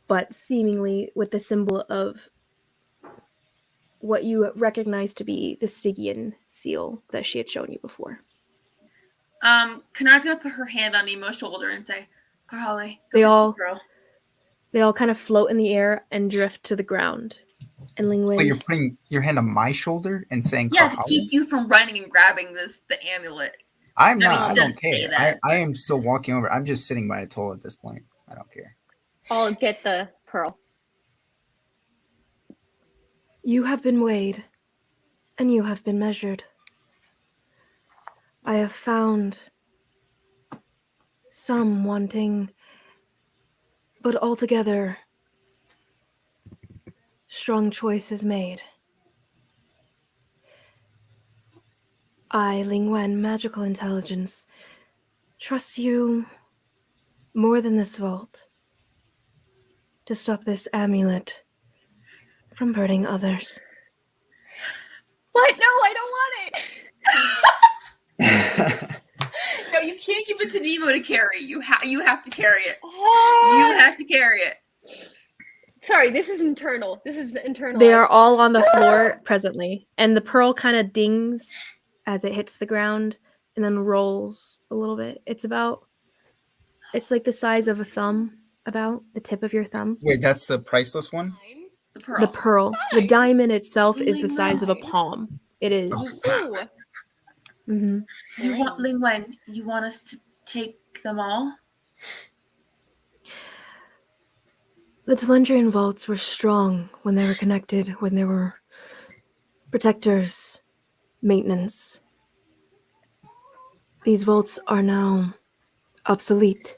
but seemingly with the symbol of what you recognize to be the Stygian seal that she had shown you before. Kanar's gonna put her hand on Nemo's shoulder and say, Carly, go They get all- the girl. They all kind of float in the air and drift to the ground. And Ling Wait, you're Wen, putting your hand on my shoulder and saying Yeah, to Carhala? keep you from running and grabbing the amulet. I'm I mean, not. he I don't doesn't say care. that. I am still walking over. I'm just sitting by Atoll at this point. I don't care. I'll get the pearl. you have been weighed, and you have been measured. I have found some wanting, but altogether, strong choices made. I, Ling Wen, magical intelligence, trust you more than this vault to stop this amulet from hurting others. What? No, I don't want it. No, you can't give it to Nemo to carry. You have to carry it. Oh! You have to carry it. Sorry, this is internal. This is internal. They are all on the floor presently, and the pearl kind of dings as it hits the ground and then rolls a little bit. It's like the size of a thumb, about the tip of your thumb. Wait, that's the priceless one? The pearl. The pearl. The diamond itself is the Ling size of a Wen. palm. It is. Ooh. Mhm. You want Ling Wen? You want us to take them all? The Telendrian vaults were strong when they were connected, when they were protectors, maintenance. These vaults are now obsolete.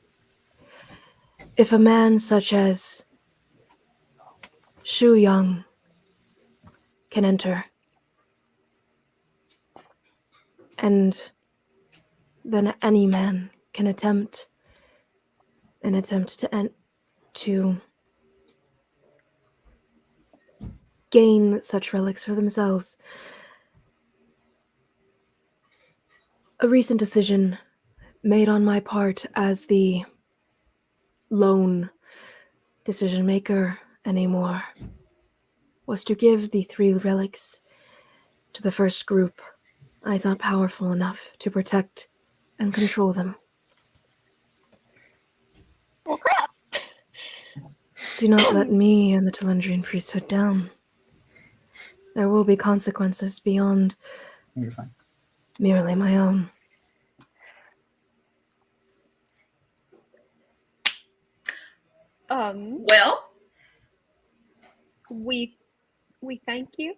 If a man such as Shu Yang can enter, and then any man can attempt to gain such relics for themselves. A recent decision made on my part as the lone decision maker anymore was to give the 3 relics to the first group I thought powerful enough to protect and control them. Well, crap. Do not let me and the Telendrian priesthood down. There will be consequences beyond You're fine. merely my own. Well, We thank you.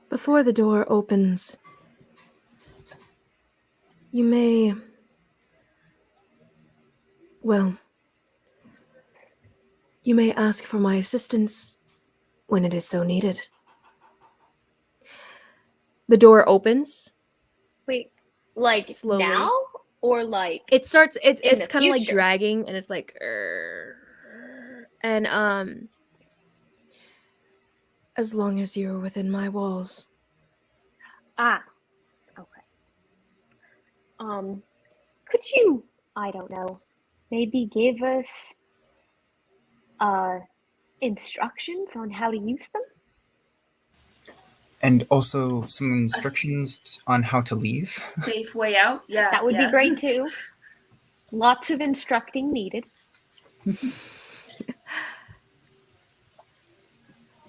Before the door opens, you may... Well, you may ask for my assistance when it is so needed. The door opens. Wait, like Slowly. now or like It starts. It's the kind of like future? dragging, and it's like, and as long as you're within my walls. Ah, okay. Could you, I don't know, maybe give us instructions on how to use them? And also some instructions on how to leave. safe way out. Yeah, That would be great too. Lots of instructing needed.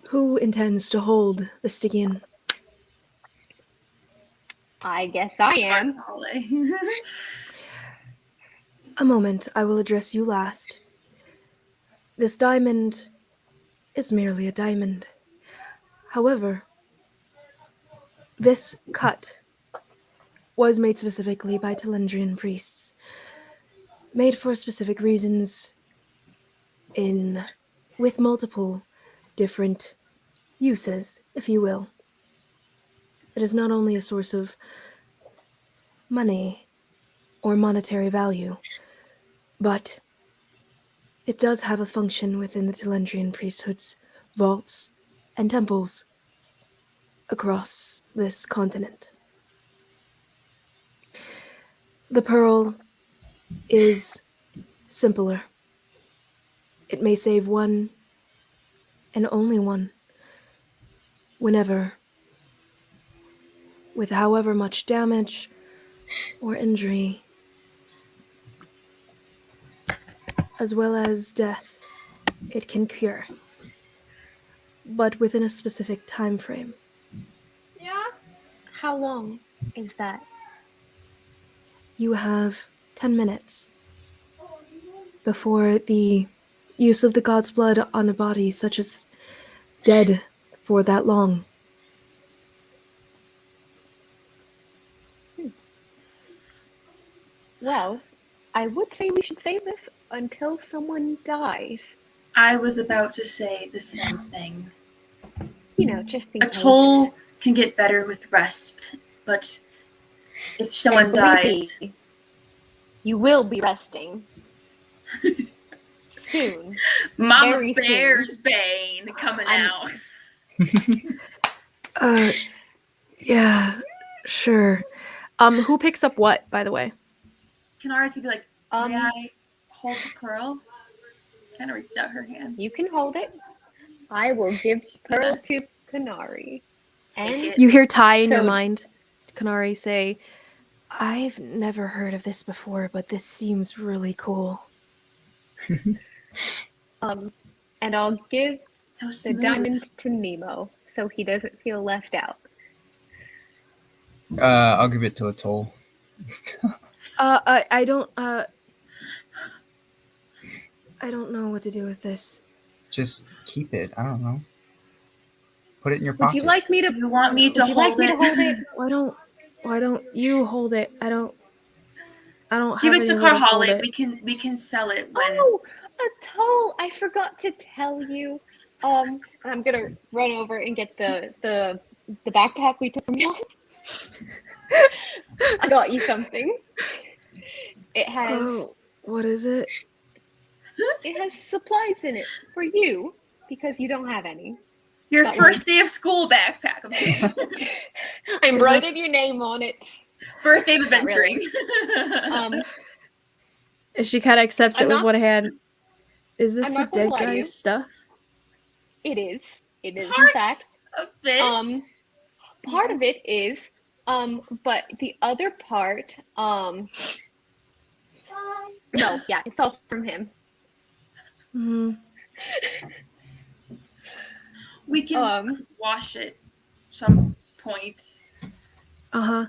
Who intends to hold the Stygian? I guess I am. Carly. A moment, I will address you last. This diamond is merely a diamond. However, this cut was made specifically by Telendrian priests, made for specific reasons, with multiple different uses, if you will. It is not only a source of money or monetary value, but it does have a function within the Telendrian priesthood's vaults and temples across this continent. The pearl is simpler. It may save one and only one, whenever, with however much damage or injury, as well as death, it can cure, but within a specific time frame. How long is that? You have 10 minutes before the use of the god's blood on a body such as dead for that long. Well, I would say we should save this until someone dies. I was about to say the same thing. You know, just in A case. toll can get better with rest, but if someone And believe dies, me, you will be resting. Soon. Mama Very soon. Bear's Bane coming out. Yeah, sure. Who picks up what, by the way? Kanara's gonna be like, may Um, I hold the pearl? Kind of reached out her hands. You can hold it. I will give Pearl to Kanari. And it. You hear Ty in your So- mind, Kanari, say, I've never heard of this before, but this seems really cool. and I'll give So the smooth. diamond to Nemo so he doesn't feel left out. I'll give it to a toll. I don't know what to do with this. Just keep it. I don't know. Put it in your Would pocket. you like me to? Do you want me to Would you like hold me it? to hold it? Why don't you hold it? I don't Give have it to anywhere hold Carholic. it. We can sell it when. Oh, a toll! I forgot to tell you. I'm gonna run over and get the backpack we took from you. I got you something. It has Oh, what is it? supplies in it for you because you don't have any. Your That first day of school backpack. I'm kidding. I'm Is writing your name on it. First day of Not really. adventuring. She kind of accepts it I'm with not- one hand. Is this I'm the not gonna dead lie to you. guy's stuff? It is. It is in Part fact. of it. Part of it is. But the other part. No, yeah, it's all from him. Hmm. We can wash it some point. Uh-huh.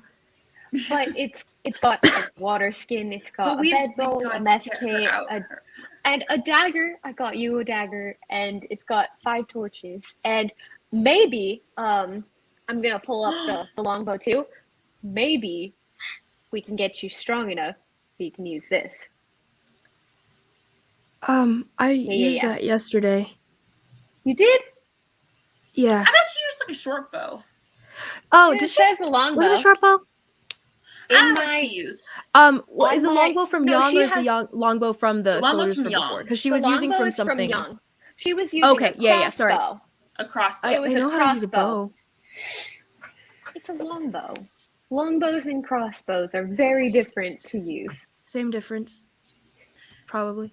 But it's got a water skin. It's got a bedroll, a mess kit, and a dagger. I got you a dagger, and it's got 5 torches. And maybe I'm gonna pull up the longbow too. Maybe we can get you strong enough so you can use this. I used yeah. that yesterday. You did? Yeah. I thought you used like a short bow. Oh, It did she? says a longbow. Was it a short bow? I don't In know what my she used. What is the on longbow from no, Yang she or is the has- longbow from the The longbow's soldiers from from Yang. before? Because she the was using longbow from is something. Young. She was using Okay, a yeah, sorry. crossbow. A crossbow. I It was a know how to use a crossbow. bow. It's a longbow. Longbows and crossbows are very different to use. Same difference. Probably.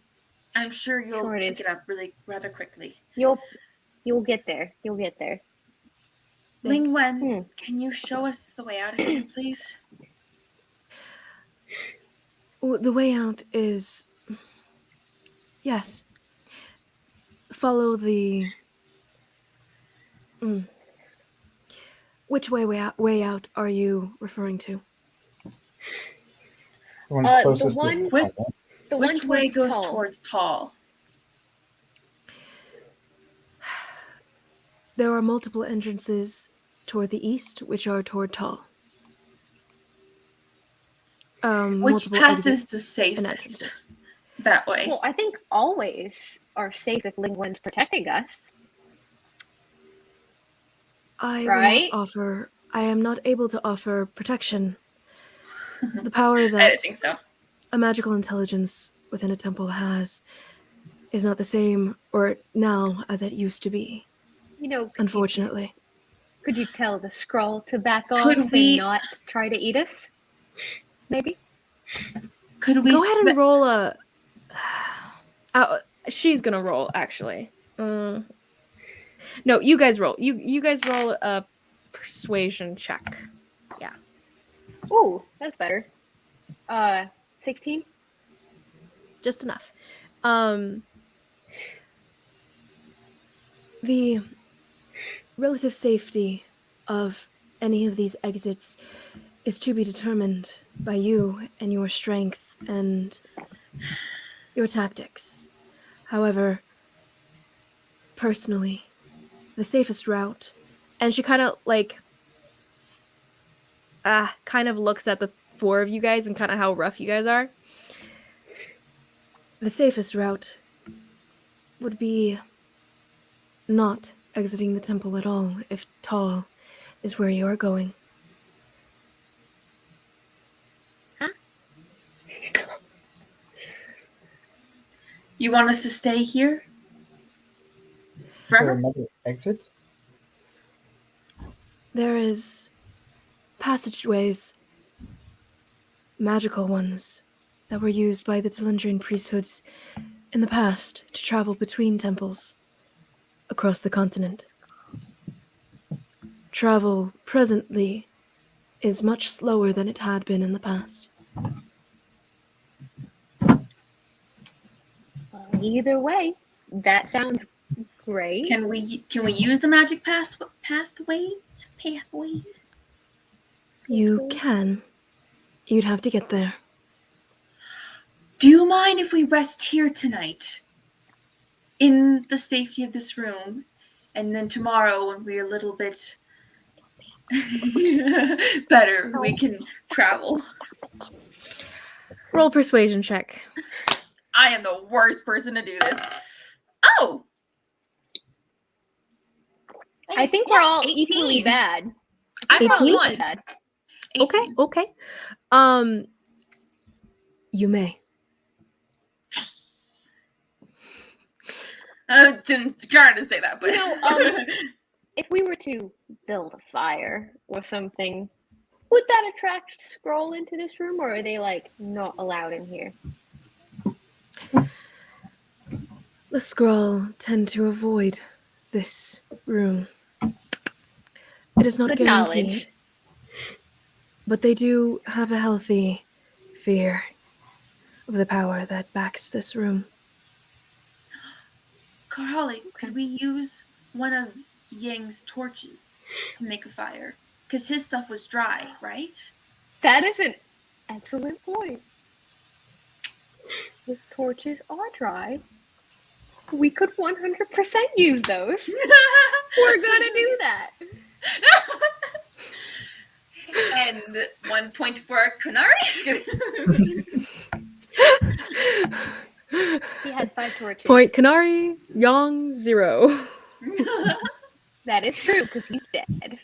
I'm sure you'll Sure it pick is. it up rather quickly. You'll get there. You'll get there. Ling Thanks. Wen, can you show us the way out of here, please? The way out is yes. Follow the. Which way out are you referring to? The one The closest one- to The Which one way goes Tall. towards Tall? There are multiple entrances toward the east, which are toward Tall. Which Multiple path is exits the and safest? entrances. That way. Well, I think always are safe if Ling Wen's protecting us. I Right? am not able to offer protection. The power I that didn't think so. a magical intelligence within a temple has is not the same or now as it used to be, You know, unfortunately. Could you tell the scroll to back Could off we- and not try to eat us? Maybe? Could we Go ahead and roll a. She's gonna roll, actually. No, you guys roll. You guys roll a persuasion check. Ooh, that's better. 16? Just enough. The relative safety of any of these exits is to be determined by you and your strength and your tactics. However, personally, the safest route, and she kind of looks at the four of you guys and kind of how rough you guys are. The safest route would be not exiting the temple at all if Tal is where you are going. You want us to stay here? Is there Forever? another exit? There is passageways, magical ones, that were used by the Telendrian priesthoods in the past to travel between temples across the continent. Travel presently is much slower than it had been in the past. Well, either way, that sounds great. Can we use the magic pathways? You can. You'd have to get there. Do you mind if we rest here tonight? In the safety of this room, and then tomorrow when we're a little bit better, we can travel. Roll persuasion check. I am the worst person to do this. Oh! I think we're all 18. equally bad. I'm 18? one. Bad. 18. Okay. You may. Yes. I didn't try to say that, but If we were to build a fire or something, would that attract scroll into this room, or are they not allowed in here? The Skrull tend to avoid this room. It is not Good guaranteed, knowledge. but they do have a healthy fear of the power that backs this room. Carly, could we use one of Yang's torches to make a fire? Because his stuff was dry, right? That is an excellent point. If torches are dry, we could 100% use those. We're gonna do that. And 1 point for Kunari. He had 5 torches. Point Kanari, Yang 0. That is true, because he's dead.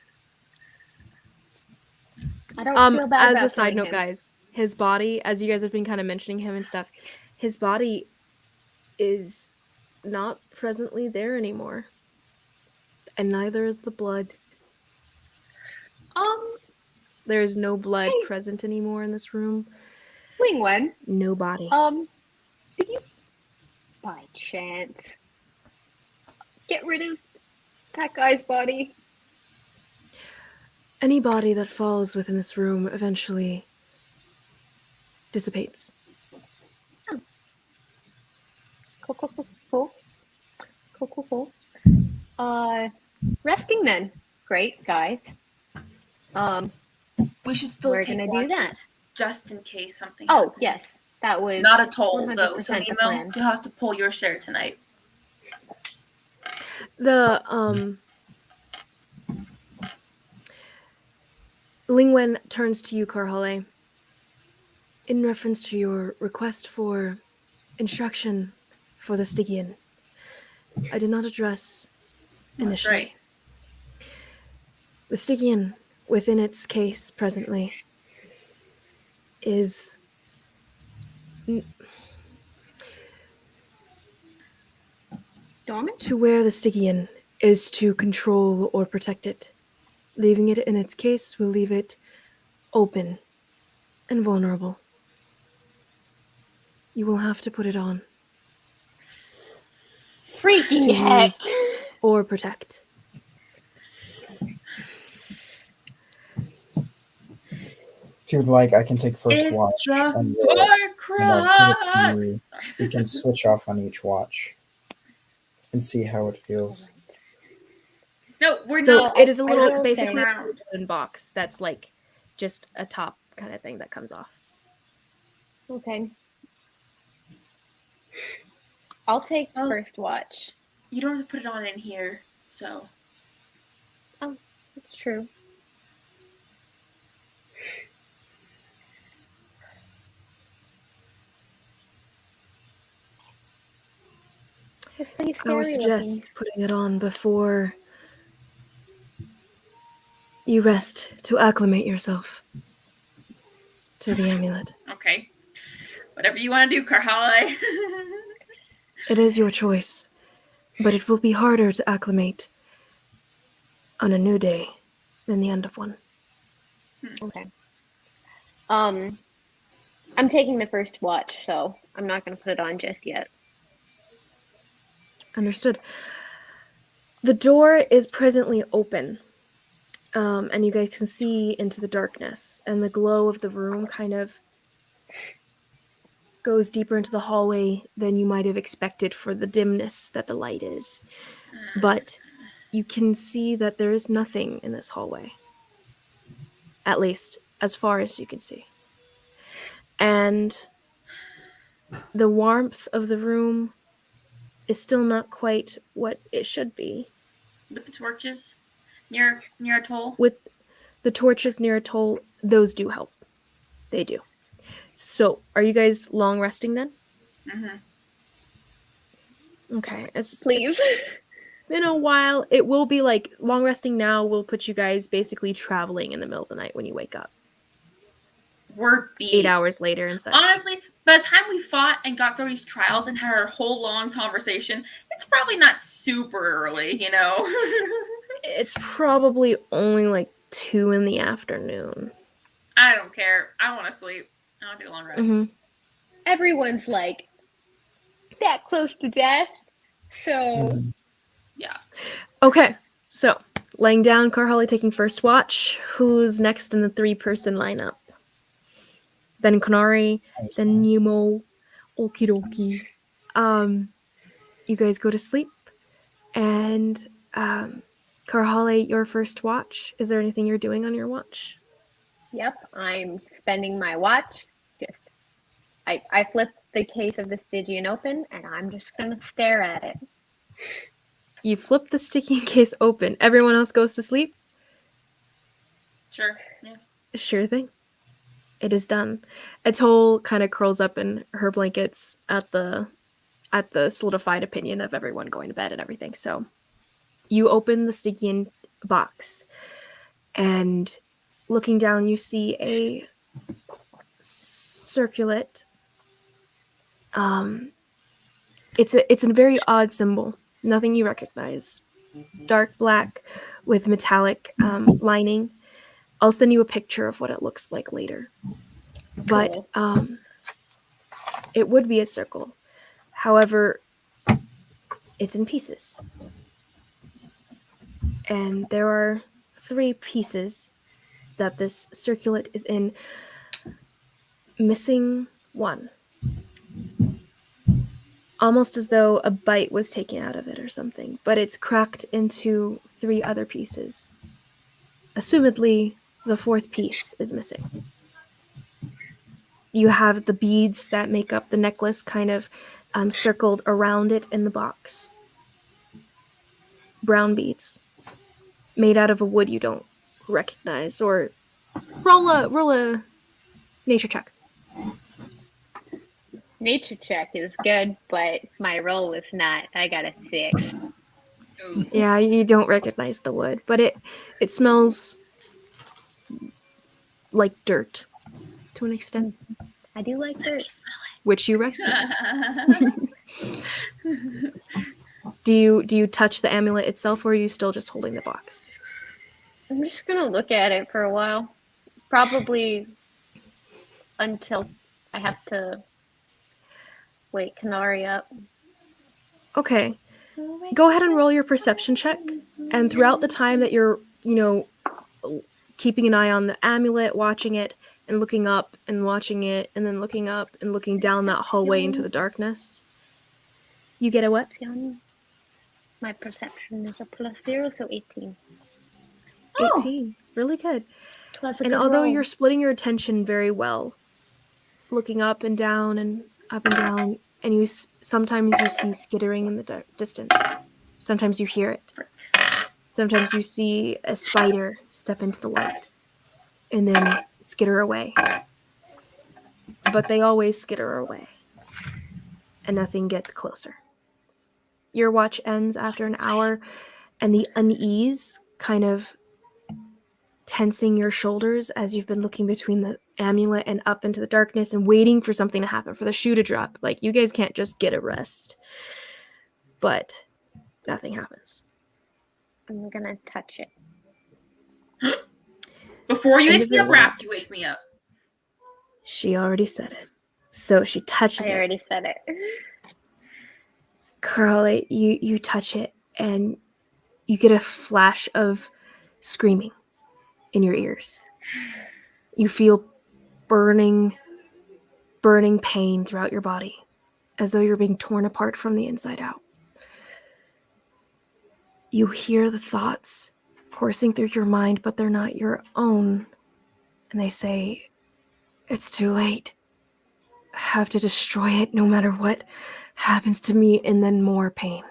I don't feel bad As about a side killing note, him. guys, his body, as you guys have been kind of mentioning him and stuff, his body is not presently there anymore. And neither is the blood. There is no blood Hey. present anymore in this room. Wingwen, No body. did you, by chance, get rid of that guy's body? Any body that falls within this room eventually dissipates. Cool. Resting then. Great, guys. We should still We're take gonna do watches, that. just in case something Oh, happens. yes. That was Not a toll, though. 100% So, the Nemo, plan. you'll have to pull your share tonight. The Lingwen turns to you, Karhale. In reference to your request for instruction for the Stygian, I did not address That's initially. right. The Stygian, within its case presently, is Dormant? to wear the Stygian is to control or protect it. Leaving it in its case will leave it open and vulnerable. You will have to put it on Freaking to heck. use or protect. If you would like, I can take first It's watch a and roll it. And I'll give it to you. Horcrux! We can switch off on each watch and see how it feels. No, we're So not. it is a I little, will basically say- a wooden box that's like just a top kind of thing that comes off. Okay. I'll take Well- first watch. You don't have to put it on in here, so. It's true. This thing's I would scary suggest looking. putting it on before you rest to acclimate yourself to the amulet. Okay. Whatever you want to do, Karhale. It is your choice, but it will be harder to acclimate on a new day than the end of one. Okay. I'm taking the first watch, so I'm not going to put it on just yet. Understood. The door is presently open, and you guys can see into the darkness, and the glow of the room kind of goes deeper into the hallway than you might have expected for the dimness that the light is. But you can see that there is nothing in this hallway. At least, as far as you can see. And the warmth of the room is still not quite what it should be. With the torches near a toll. With the torches near a toll, those do help. They do. So, are you guys long resting then? Mm-hmm. Okay. Please. It's been a while. It will be like long resting now will put you guys basically traveling in the middle of the night when you wake up. We're beat. 8 hours later and such. Honestly, by the time we fought and got through these trials and had our whole long conversation, it's probably not super early, you know? It's probably only like 2 in the afternoon. I don't care. I want to sleep. I want to do a long rest. Mhm. Everyone's like that close to death. So Yeah. Okay, so laying down, Karhali taking first watch. Who's next in the 3-person lineup? Then Konari, then Nemo. Okie dokie. You guys go to sleep, and Karhali, your first watch. Is there anything you're doing on your watch? Yep, I'm spending my watch. Just I flip the case of the Stygian open, and I'm just gonna stare at it. You flip the sticky case open. Everyone else goes to sleep? Sure. Yeah. Sure thing. It is done. Atoll kind of curls up in her blankets at the solidified opinion of everyone going to bed and everything. So you open the Stygian box, and looking down, you see a circlet. It's a very odd symbol. Nothing you recognize. Dark black with metallic lining. I'll send you a picture of what it looks like later. But it would be a circle. However, it's in pieces. And there are 3 pieces that this circlet is in. Missing 1. Almost as though a bite was taken out of it or something. But it's cracked into 3 other pieces. Assumedly, the 4th piece is missing. You have the beads that make up the necklace kind of circled around it in the box. Brown beads. Made out of a wood you don't recognize. Or roll a nature check. Nature check is good, but my roll was not. I got a 6. Ooh. Yeah, you don't recognize the wood, but it smells like dirt to an extent, I do like Let me dirt. smell which you recognize. it. Do you touch the amulet itself, or are you still just holding the box? I'm just gonna look at it for a while. Probably until I have to wake Canary up. Okay. Go ahead and roll your perception check. And throughout the time that you're, keeping an eye on the amulet, watching it, and looking up and watching it, and then looking up and looking down that hallway into the darkness, you get a what? My perception is a +0, so 18. 18. Really good. Twas a And good although roll. you're splitting your attention very well, looking up and down, and you sometimes you see skittering in the distance. Sometimes you hear it. Sometimes you see a spider step into the light and then skitter away. But they always skitter away, and nothing gets closer. Your watch ends after an hour, and the unease kind of tensing your shoulders as you've been looking between the amulet and up into the darkness and waiting for something to happen, for the shoe to drop. Like, you guys can't just get a rest. But nothing happens. I'm gonna touch it. Before you End wake of me your up, or round. after you wake me up? She already said it. So she touches I it. already said it. Carly, you touch it, and you get a flash of screaming in your ears. You feel burning pain throughout your body, as though you're being torn apart from the inside out. You hear the thoughts coursing through your mind, but they're not your own. And they say, it's too late. I have to destroy it no matter what happens to me, and then more pain.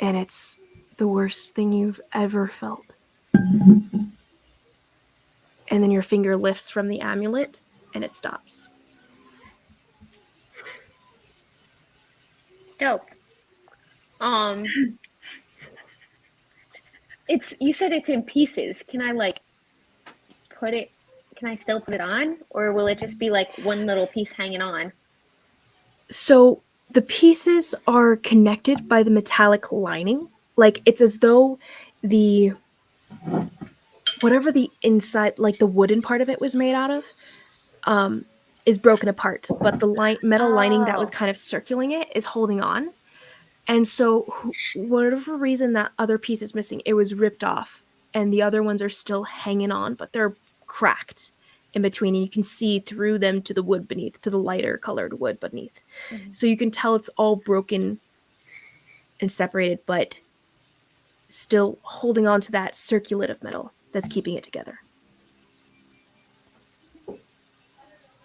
And it's the worst thing you've ever felt. And then your finger lifts from the amulet, and it stops. Dope. You said it's in pieces. Can I put it? Can I still put it on, or will it just be like one little piece hanging on? So the pieces are connected by the metallic lining. Like, it's as though whatever the inside, like the wooden part of it was made out of, is broken apart. But the metal lining that was kind of circling it is holding on. And so whatever reason that other piece is missing, it was ripped off. And the other ones are still hanging on, but they're cracked in between, and you can see through them to the wood beneath, to the lighter colored wood beneath. Mhm. So you can tell it's all broken and separated, but still holding on to that circlet of metal that's keeping it together.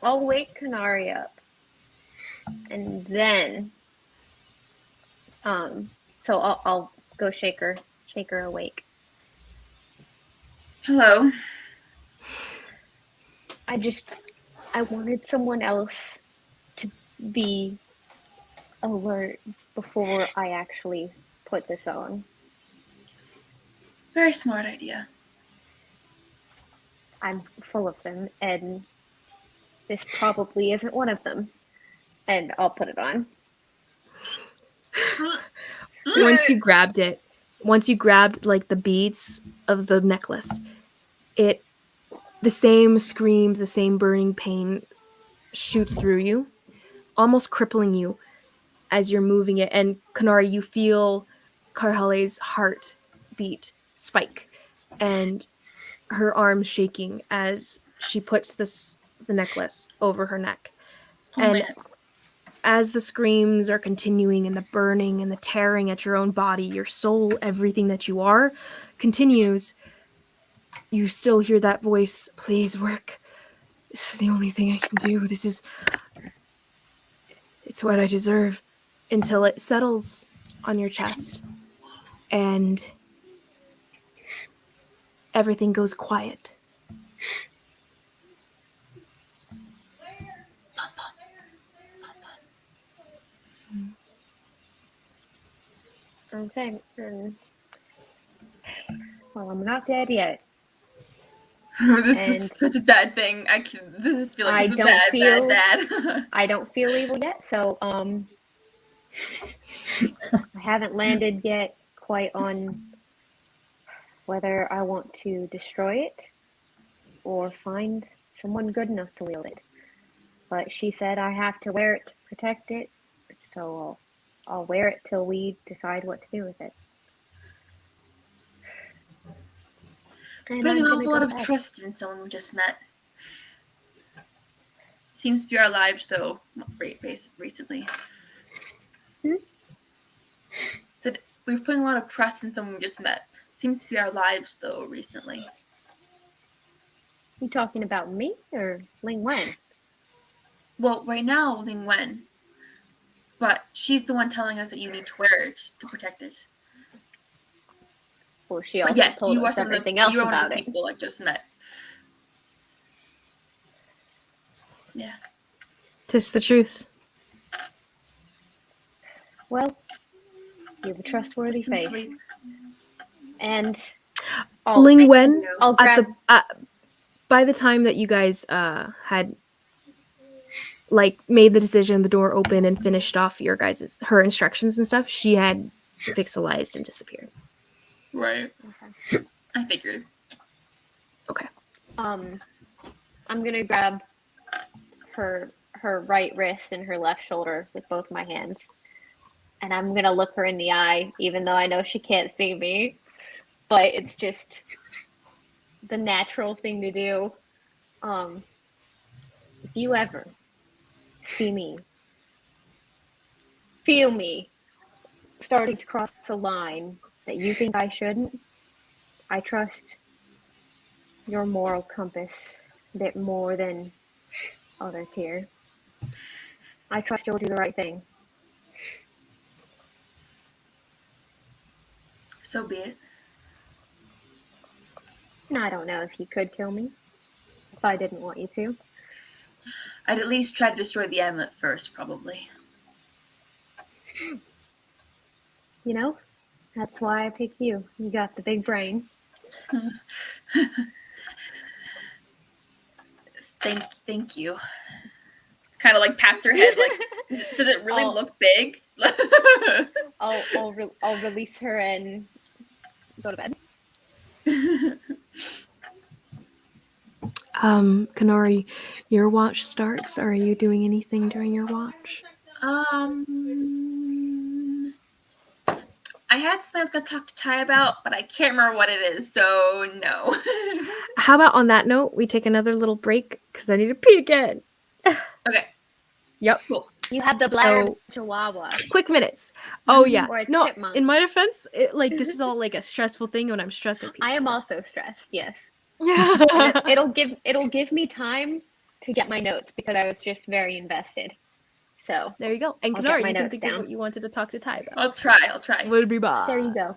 I'll wake Canary up, and then, so I'll go shake her awake. Hello. I wanted someone else to be alert before I actually put this on. Very smart idea. I'm full of them, and this probably isn't one of them. And I'll put it on. Once you grabbed like the beads of the necklace, the same screams, the same burning pain shoots through you, almost crippling you as you're moving it. And Kanari, you feel Karhale's heart beat spike, and her arms shaking as she puts the necklace over her neck. Oh, and man. As the screams are continuing, and the burning and the tearing at your own body, your soul, everything that you are, continues, you still hear that voice, please work. This is the only thing I can do. It's what I deserve. Until it settles on your chest. And everything goes quiet. Okay. Well, I'm not dead yet. This And is such a bad thing. I feel like I it's don't bad, feel- bad. I don't feel evil yet, so I haven't landed yet quite on whether I want to destroy it or find someone good enough to wield it. But she said I have to wear it to protect it, so I'll wear it till we decide what to do with it. And Putting I'm an gonna awful go lot to of bed. trust in someone we just met. Seems to be our lives, though, recently. Said we're putting a lot of trust in someone we just met. Seems to be our lives, though, recently. You talking about me or Ling Wen? Well, right now, Ling Wen. But she's the one telling us that you need to wear it to protect it. Well, she But also yes, told you are us everything else you are one about of the it. people I just met. Yeah. 'Tis the truth. Well, you have a trustworthy Get some face. sleep. And Ling Wen, I'll at grab. the by the time that you guys had like made the decision, the door opened and finished off her instructions and stuff, she had pixelized and disappeared. Right. Okay. I figured. Okay. I'm gonna grab her right wrist and her left shoulder with both my hands, and I'm gonna look her in the eye, even though I know she can't see me. But it's just the natural thing to do. If you ever see me, feel me starting to cross a line that you think I shouldn't, I trust your moral compass a bit more than others here. I trust you'll do the right thing. So be it. And I don't know if you could kill me if I didn't want you to. I'd at least try to destroy the amulet first, probably. You know, that's why I picked you. You got the big brain. Thank you. Kind of like pats her head, like, does it really look big? I'll release her and go to bed. Kanori, your watch starts. Are you doing anything during your watch? I had something I was gonna talk to Ty about, but I can't remember what it is, so no. How about on that note, we take another little break because I need to pee again. Okay. Yep. Cool. You had the bladder of So, a chihuahua. quick minutes. Oh yeah. Or a No, chipmunk. in my defense, this is all like a stressful thing when I'm stressed at people. I am so. also stressed, yes. Yeah. And it'll give me time to get my notes because I was just very invested. So There you go. And I'll get Kanari, my you can notes think down. of what you wanted to talk to Ty about. I'll try. Would be bye. There you go.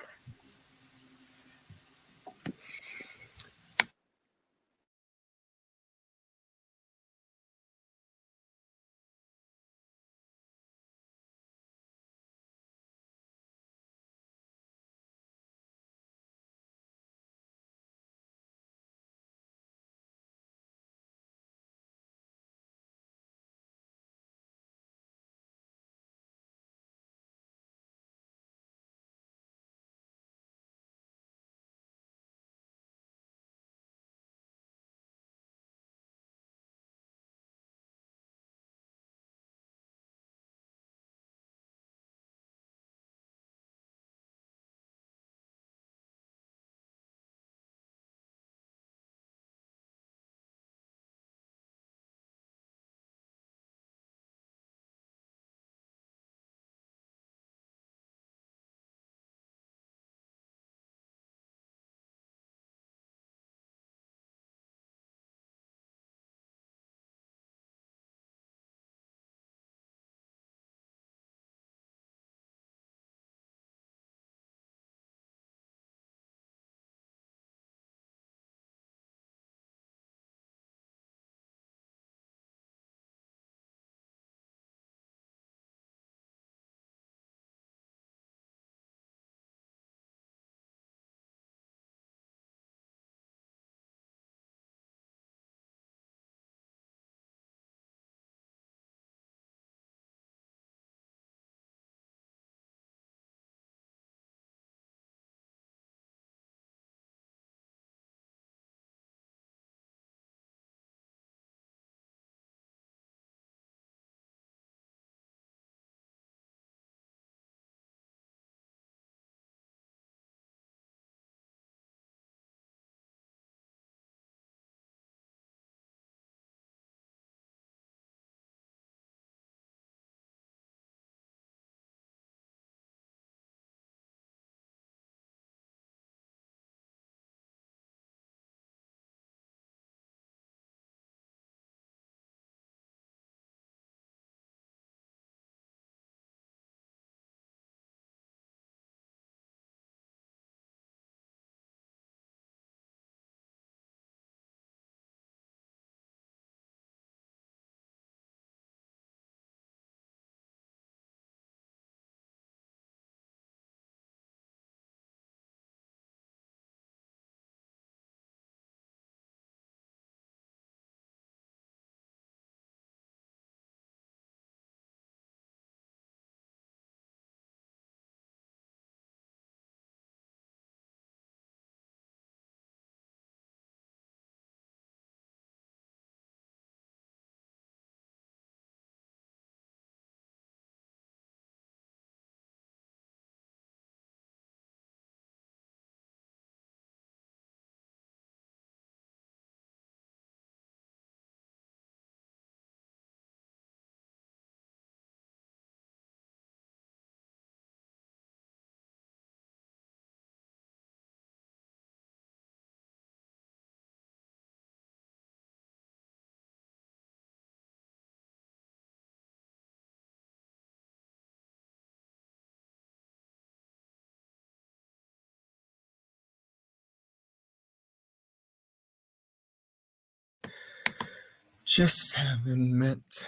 Just haven't met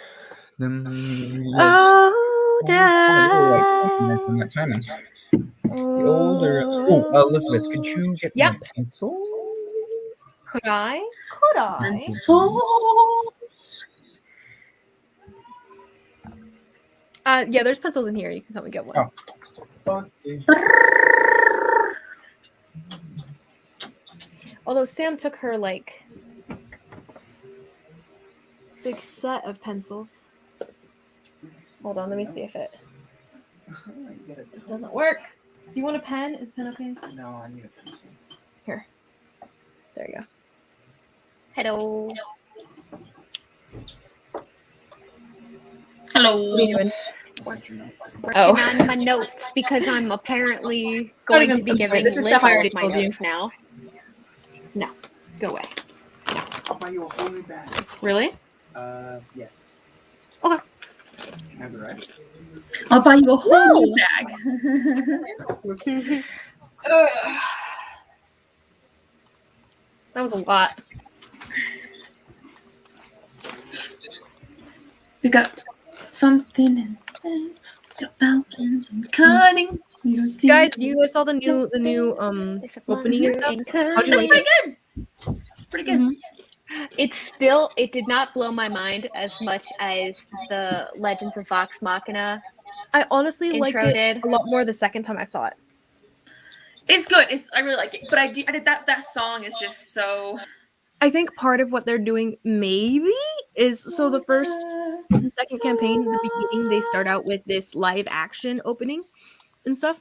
them yet. Oh, Nice on Dad. that timing. The older. Oh, Elizabeth, could you get me Yep. a pencil? Could I? Could I? Yeah, there's pencils in here. You can help me get one. Oh. Although Sam took her big set of pencils. Hold on, let me see if it doesn't work. Do you want a pen? Is pen okay? No, I need a pencil. Here. There you go. Hello. Hello. What are you doing? Working Oh. on my notes because I'm apparently going to be giving This is Liz stuff I all already of my told you. notes now. No. Go away. I'll buy you a whole new bag. Really? Yes. Okay. Remember, right? I'll buy you a whole No. new bag. That was a lot. We got something in sense. We got falcons and cutting. You don't see. Guys, you guys saw the new It's a opening and stuff? monster How'd you That's like pretty it? good. Pretty good. Mhm. It did not blow my mind as much as the Legends of Vox Machina I honestly liked intro it did. a lot more the second time I saw it. It's good. I really like it. But I did that song is just so. I think part of what they're doing maybe is so the first and second campaign, the beginning, they start out with this live action opening and stuff.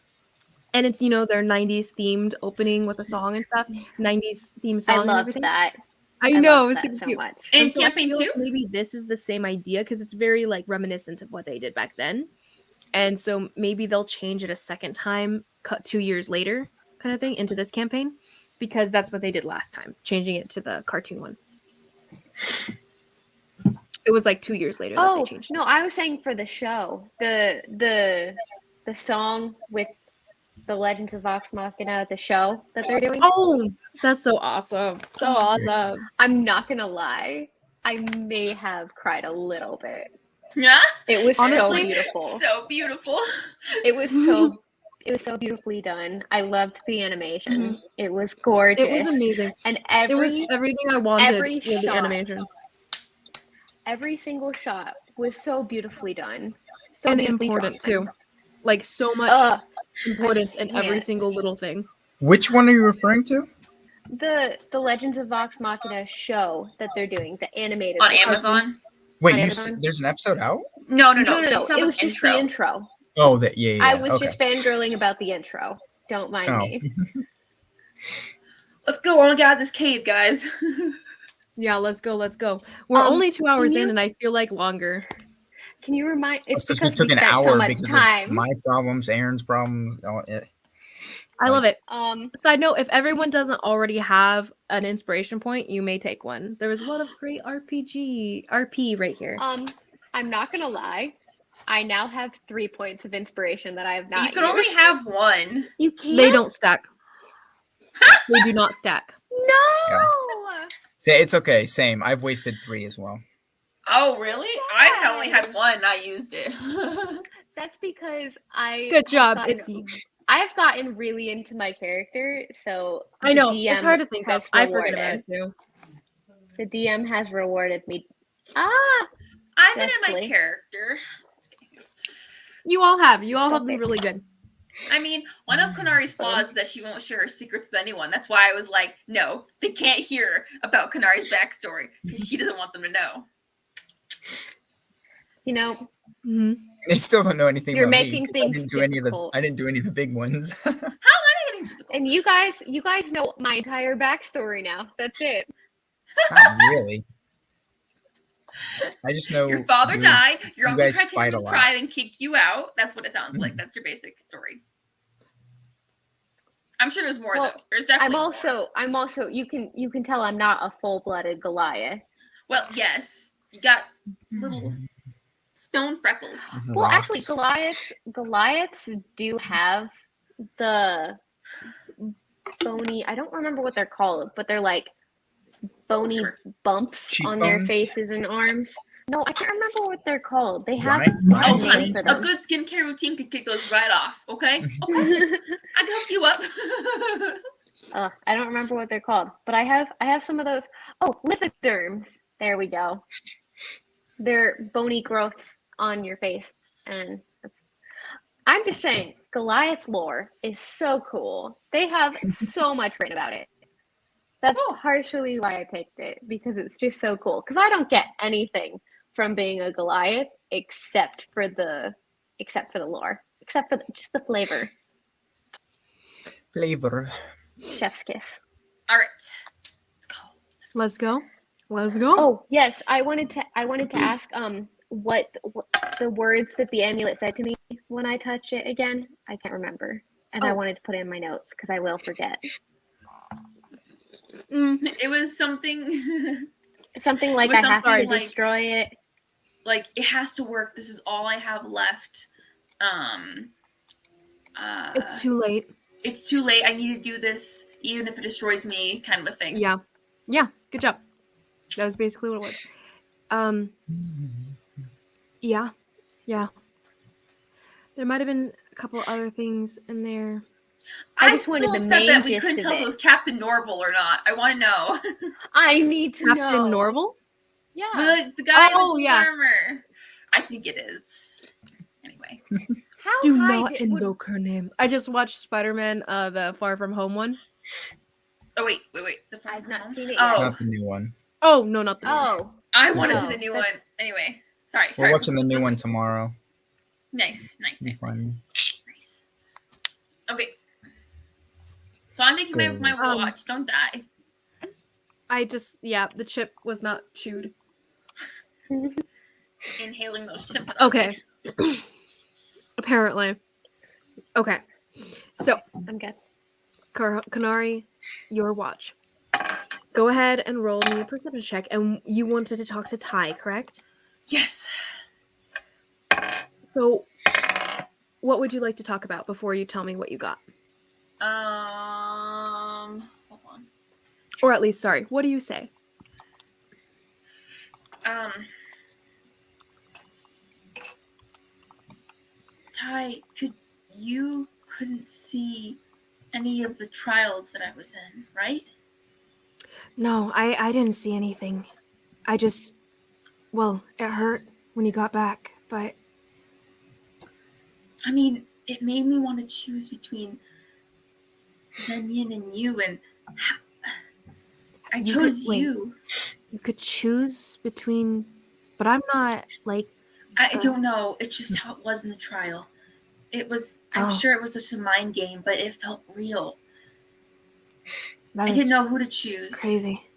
And it's, their 90s themed opening with a song and stuff, 90s theme song I and loved everything. that. I I know, loved it was that super so cute. much. In And so I campaign feel like 2? maybe this is the same idea because it's very reminiscent of what they did back then. And so maybe they'll change it a second time, cut 2 years later, kind of thing, into this campaign, because that's what they did last time, changing it to the cartoon one. It was 2 years later that they changed No, it. I was saying for the show. The song with the Legends of Vox Machina, the show that they're doing. Oh, that's so awesome. So awesome. I'm not gonna lie. I may have cried a little bit. Yeah. It was Honestly, so beautiful. So beautiful. It was so beautifully done. I loved the animation. Mhm. It was gorgeous. It was amazing. And It was everything I wanted every with the shot. animation. every single shot was so beautifully done. So And beautifully important drawn. too. So much Ugh, importance in every can't. single little thing. Which one are you referring to? The Legends of Vox Machina show that they're doing, the animated On one. Amazon. Wait, On you Amazon? there's an episode out? No. No. Just have It an was just the intro. Oh, that yeah. I was okay. just fangirling about the intro. Don't mind me. Let's go on, get out of this cave, guys. Yeah, let's go. We're only 2 hours can in, you- and I feel like longer. Can you remind? It's Because because we took an spent hour so much because time. of my problems, Aaron's problems. I love it. Side note, if everyone doesn't already have an inspiration point, you may take one. There was a lot of great RP right here. I'm not gonna lie. I now have 3 points of inspiration that I have not You can only used. have one. You can't. They don't stack. They do not stack. No. Say it's okay. Same. I've wasted 3 as well. Oh, really? I only had one and I used it. That's because I. Good job, have Itsy. I've gotten really into my character, so I know, the DM it's hard to think of. has I forget about rewarded. it too. The DM has rewarded me. I've been in my Leslie. character. You all have. You all Stop have been it. really good. I mean, one of Kanari's flaws is that she won't share her secrets with anyone. That's why I was like, no, they can't hear about Kanari's backstory because she doesn't want them to know. You know, Mm-hmm. They still don't know anything You're about making me. 'Cause things I didn't do any of the. difficult. I didn't do any of the big ones. How am I getting difficult? and you guys know my entire backstory now. That's it. Not really. I just know Your father you- died, your you uncle guys tried to fight take a his lot. pride and kick you out. That's what it sounds like. That's your basic story. I'm sure there's more Well, though. There's definitely more. I'm also you can tell I'm not a full-blooded Goliath. Well, yes. You got little stone freckles. Well, actually Rocks. Goliaths do have the bony, I don't remember what they're called, but they're like bony sure. bumps on their Cheekbones? faces and arms. No, I can't remember what they're called. They have Rhine- a Oh, name honey, for a them. good skincare routine could kick those right off. Okay, okay, I can hook you up. I don't remember what they're called, but I have some of those. Oh, lipiderms. There we go. They're bony growths on your face, and I'm just saying, Goliath lore is so cool. They have so much written about it. That's Oh. partially why I picked it, because it's just so cool. Because I don't get anything from being a Goliath except for the lore, except for just the flavor. Flavor. Chef's kiss. All right, let's go. Let's go. Oh yes, I wanted to ask what the words that the amulet said to me when I touch it again. I can't remember, and I Oh. wanted to put it in my notes because I will forget. It was something Something like was I have to something like- destroy it. like it has to work. This is all I have left. It's too late. It's too late. I need to do this, even if it destroys me, kind of a thing. Yeah. Yeah. Good job. That was basically what it was. Yeah. Yeah. There might have been a couple other things in there. I I'm just wanted still the upset main that we gist couldn't of tell if it. it was Captain Norval or not. I want to know. I need to Captain know. Norval? Yeah. But the guy in Oh, the yeah. armor. I think it is. Anyway. How Do high not would- invoke her name. I just watched Spider-Man, the Far From Home one. Oh wait. The Far I've From not Home? seen it yet. Oh, Not the new one. Oh, no, not the new one. Oh, I want to No, see the new one. that's- Anyway, sorry. We're watching the new one tomorrow. Nice. Be fun. Nice. Okay. So I'm making my Goals. watch. Don't die. The chip was not chewed. Inhaling those chips. Okay. Apparently. Okay. So, I'm good. Kanari, your watch. Go ahead and roll me a perception check. And you wanted to talk to Ty, correct? Yes. So, what would you like to talk about before you tell me what you got? Hold on. Or at least, sorry, what do you say? Ty, you couldn't see any of the trials that I was in, right? No, I didn't see anything. I just, well, it hurt when you got back, but I mean, it made me want to choose between Zenyan and you, and I You chose could- wait. you. you could choose between, but I'm not, like, I don't know. It's just how it was in the trial. It was, I'm Oh. sure it was just a mind game, but it felt real. that I is didn't know who to choose. crazy.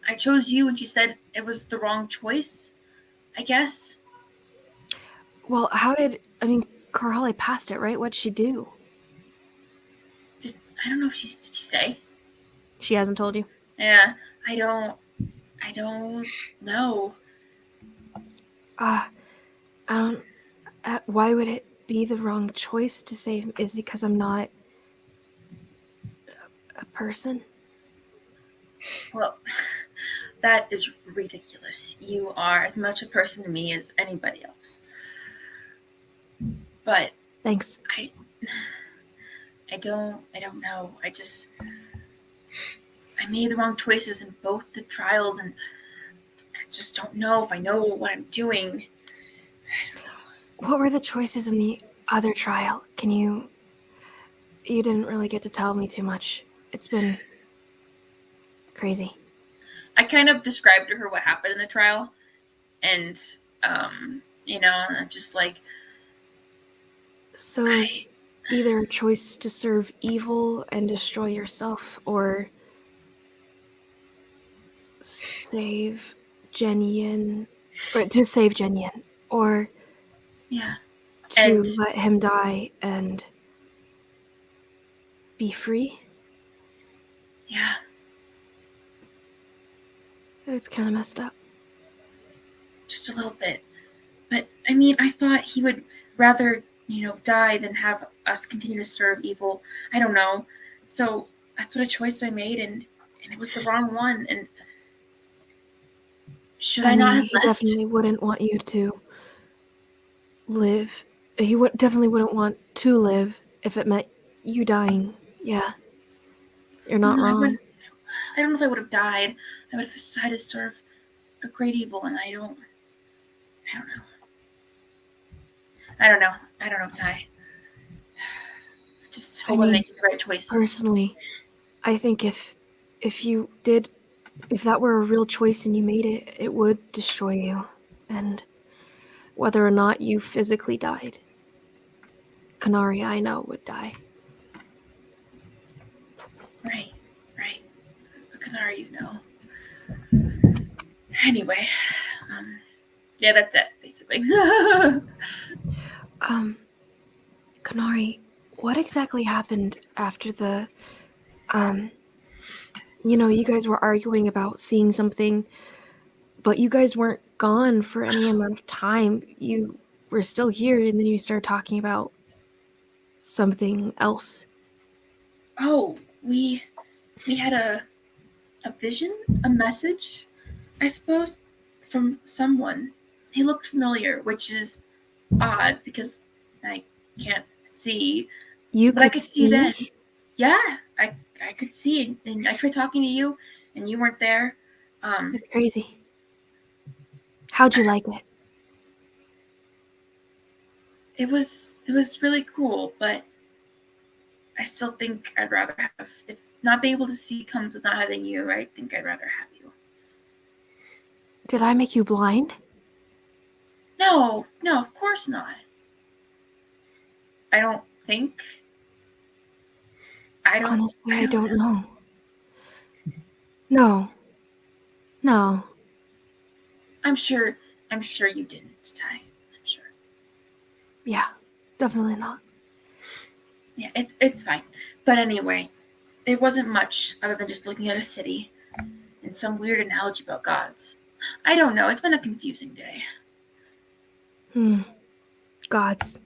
I chose you, and she said it was the wrong choice, I guess. Well, Carhale passed it, right? What'd she do? I don't know if did she say? She hasn't told you? Yeah, I don't know. I don't, why would it be the wrong choice to save? Is it because I'm not a person? Well, that is ridiculous. You are as much a person to me as anybody else. But Thanks. I don't know. I made the wrong choices in both the trials, and I just don't know if I know what I'm doing. What were the choices in the other trial? You didn't really get to tell me too much. It's been crazy. I kind of described to her what happened in the trial, and and just like, So it's either a choice to serve evil and destroy yourself, or save Jenyan, or to save Jenyan, or yeah, to And- let him die and be free. yeah. It's kind of messed up. Just a little bit. But I mean, I thought he would rather, die than have us continue to serve evil. I don't know. So that's what a choice I made, and it was the wrong one. And Should I not have he left? definitely wouldn't want you to live. He definitely wouldn't want to live if it meant you dying. Yeah. You're not No, wrong. I don't know if I would have died. I would have decided to serve a great evil, and I don't know. I don't know, Ty. Just hope I'm making the right choices. Personally, I think if that were a real choice and you made it, it would destroy you. And whether or not you physically died, Kanari, I know, would die. Right. But Kanari, you know. Anyway, yeah, that's it, basically. Kanari, what exactly happened after the, you guys were arguing about seeing something, but you guys weren't gone for any amount of time. You were still here, and then you started talking about something else. Oh, we had a vision, a message, I suppose, from someone. He looked familiar, which is odd because I can't see. But I could see then. Yeah, I could see, and I tried talking to you, and you weren't there. It's crazy. How'd you like it? It was really cool, but I still think I'd rather have, if not being able to see comes with not having you, I think I'd rather have you. Did I make you blind? No, of course not. I don't think. Honestly, I don't know. No. I'm sure you didn't, Ty. I'm sure. Yeah, definitely not. Yeah, it's fine. But anyway, it wasn't much other than just looking at a city and some weird analogy about gods. I don't know. It's been a confusing day. Gods.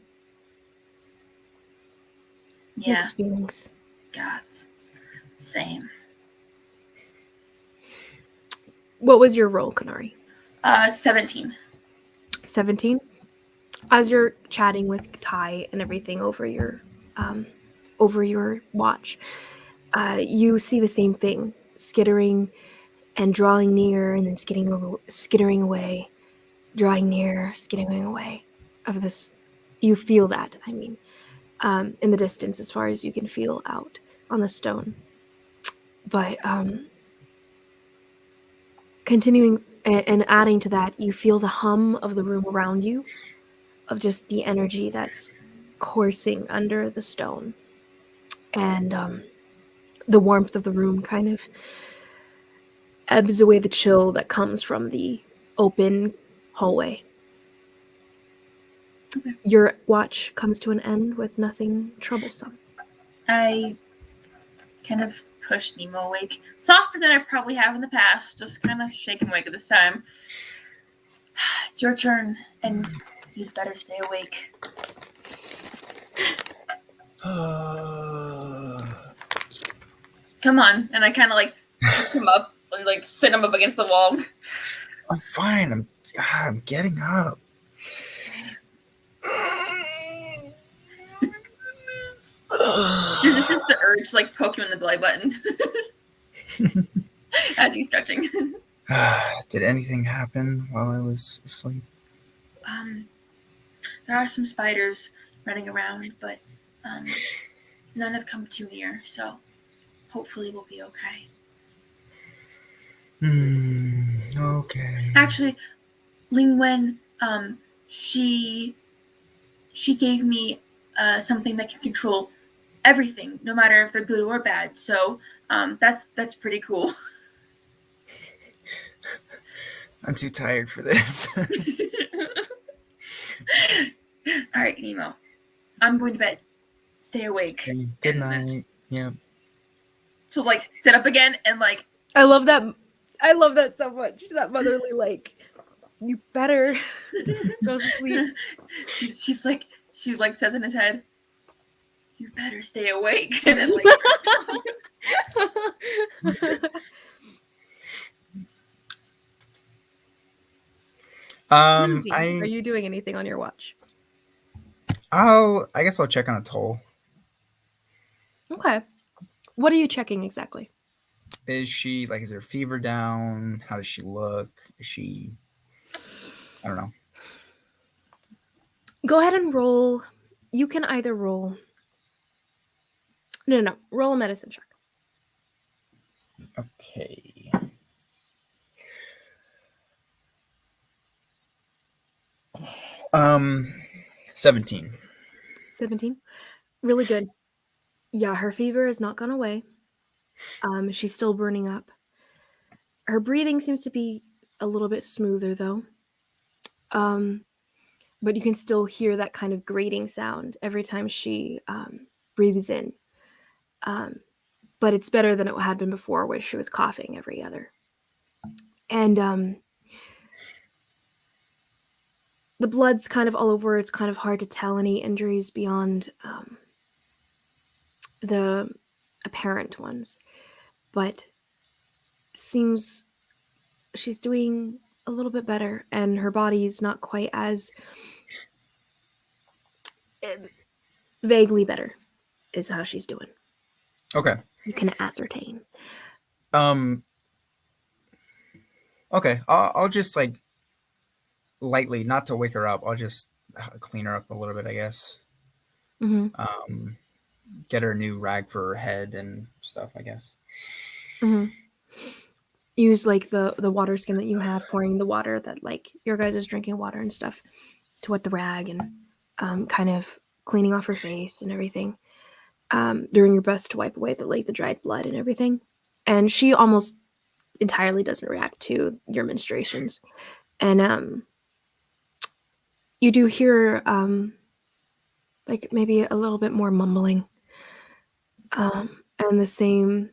Yeah. Mixed feelings. Gods. Same. What was your role, Kanari? 17. 17? As you're chatting with Ty and everything over your watch, you see the same thing, skittering and drawing near, and then skittering away, drawing near, skittering away. Of this, you feel that. I mean, in the distance, as far as you can feel out on the stone. But continuing and adding to that, you feel the hum of the room around you, of just the energy that's coursing under the stone. And the warmth of the room kind of ebbs away the chill that comes from the open hallway. Okay. Your watch comes to an end with nothing troublesome. I kind of push Nemo awake. Softer than I probably have in the past. Just kind of shake him awake at this time. It's your turn, and you'd better stay awake. Come on. And I kind of like pick him up and like sit him up against the wall. I'm fine. I'm getting up. This is the urge to like poke him in the belly button as he's stretching. Did anything happen while I was asleep? There are some spiders running around, but none have come too near, so hopefully we'll be okay. Okay. Actually, Ling Wen, she gave me something that can control everything, no matter if they're good or bad. So that's pretty cool. I'm too tired for this. All right, Nemo. I'm going to bed. Stay awake. Okay, good night. Yeah. To like sit up again and like. I love that so much. That motherly, like, you better go to sleep. She's like, she like says in his head, you better stay awake. And then like. Lindsay, are I you doing anything on your watch? I guess I'll check on a toll. Okay. What are you checking exactly? Is she like? Is her fever down? How does she look? Is she? I don't know. Go ahead and roll. You can either roll. No. Roll a medicine check. Okay. 17. 17. Really good. Yeah, her fever has not gone away. She's still burning up. Her breathing seems to be a little bit smoother though. But you can still hear that kind of grating sound every time she breathes in. But it's better than it had been before, where she was coughing every other. And the blood's kind of all over. It's kind of hard to tell any injuries beyond the apparent ones. But seems she's doing a little bit better, and her body's not quite as vaguely better, is how she's doing. Okay. You can ascertain. Um. Okay. I'll just like lightly, not to wake her up. I'll just clean her up a little bit, I guess. Mm-hmm. Get her a new rag for her head and stuff, I guess. Mm-hmm. Use like the water skin that you have, pouring the water that like your guys is drinking water and stuff to wet the rag, and kind of cleaning off her face and everything. Doing your best to wipe away the dried blood and everything. And she almost entirely doesn't react to your menstruations. And you do hear like maybe a little bit more mumbling. And the same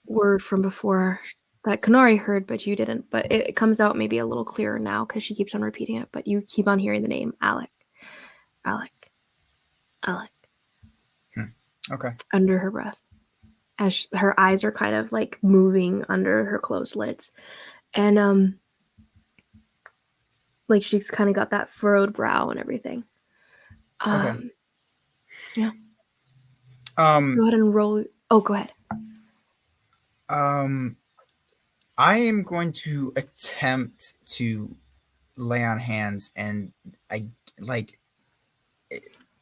word from before that Kanari heard, but you didn't. But it comes out maybe a little clearer now because she keeps on repeating it. But you keep on hearing the name Alec, Alec, Alec, Okay. under her breath, as her eyes are kind of like moving under her closed lids, and like she's kind of got that furrowed brow and everything. Okay. Yeah. Go Um. ahead and roll. Oh, go ahead. I am going to attempt to lay on hands, and I like.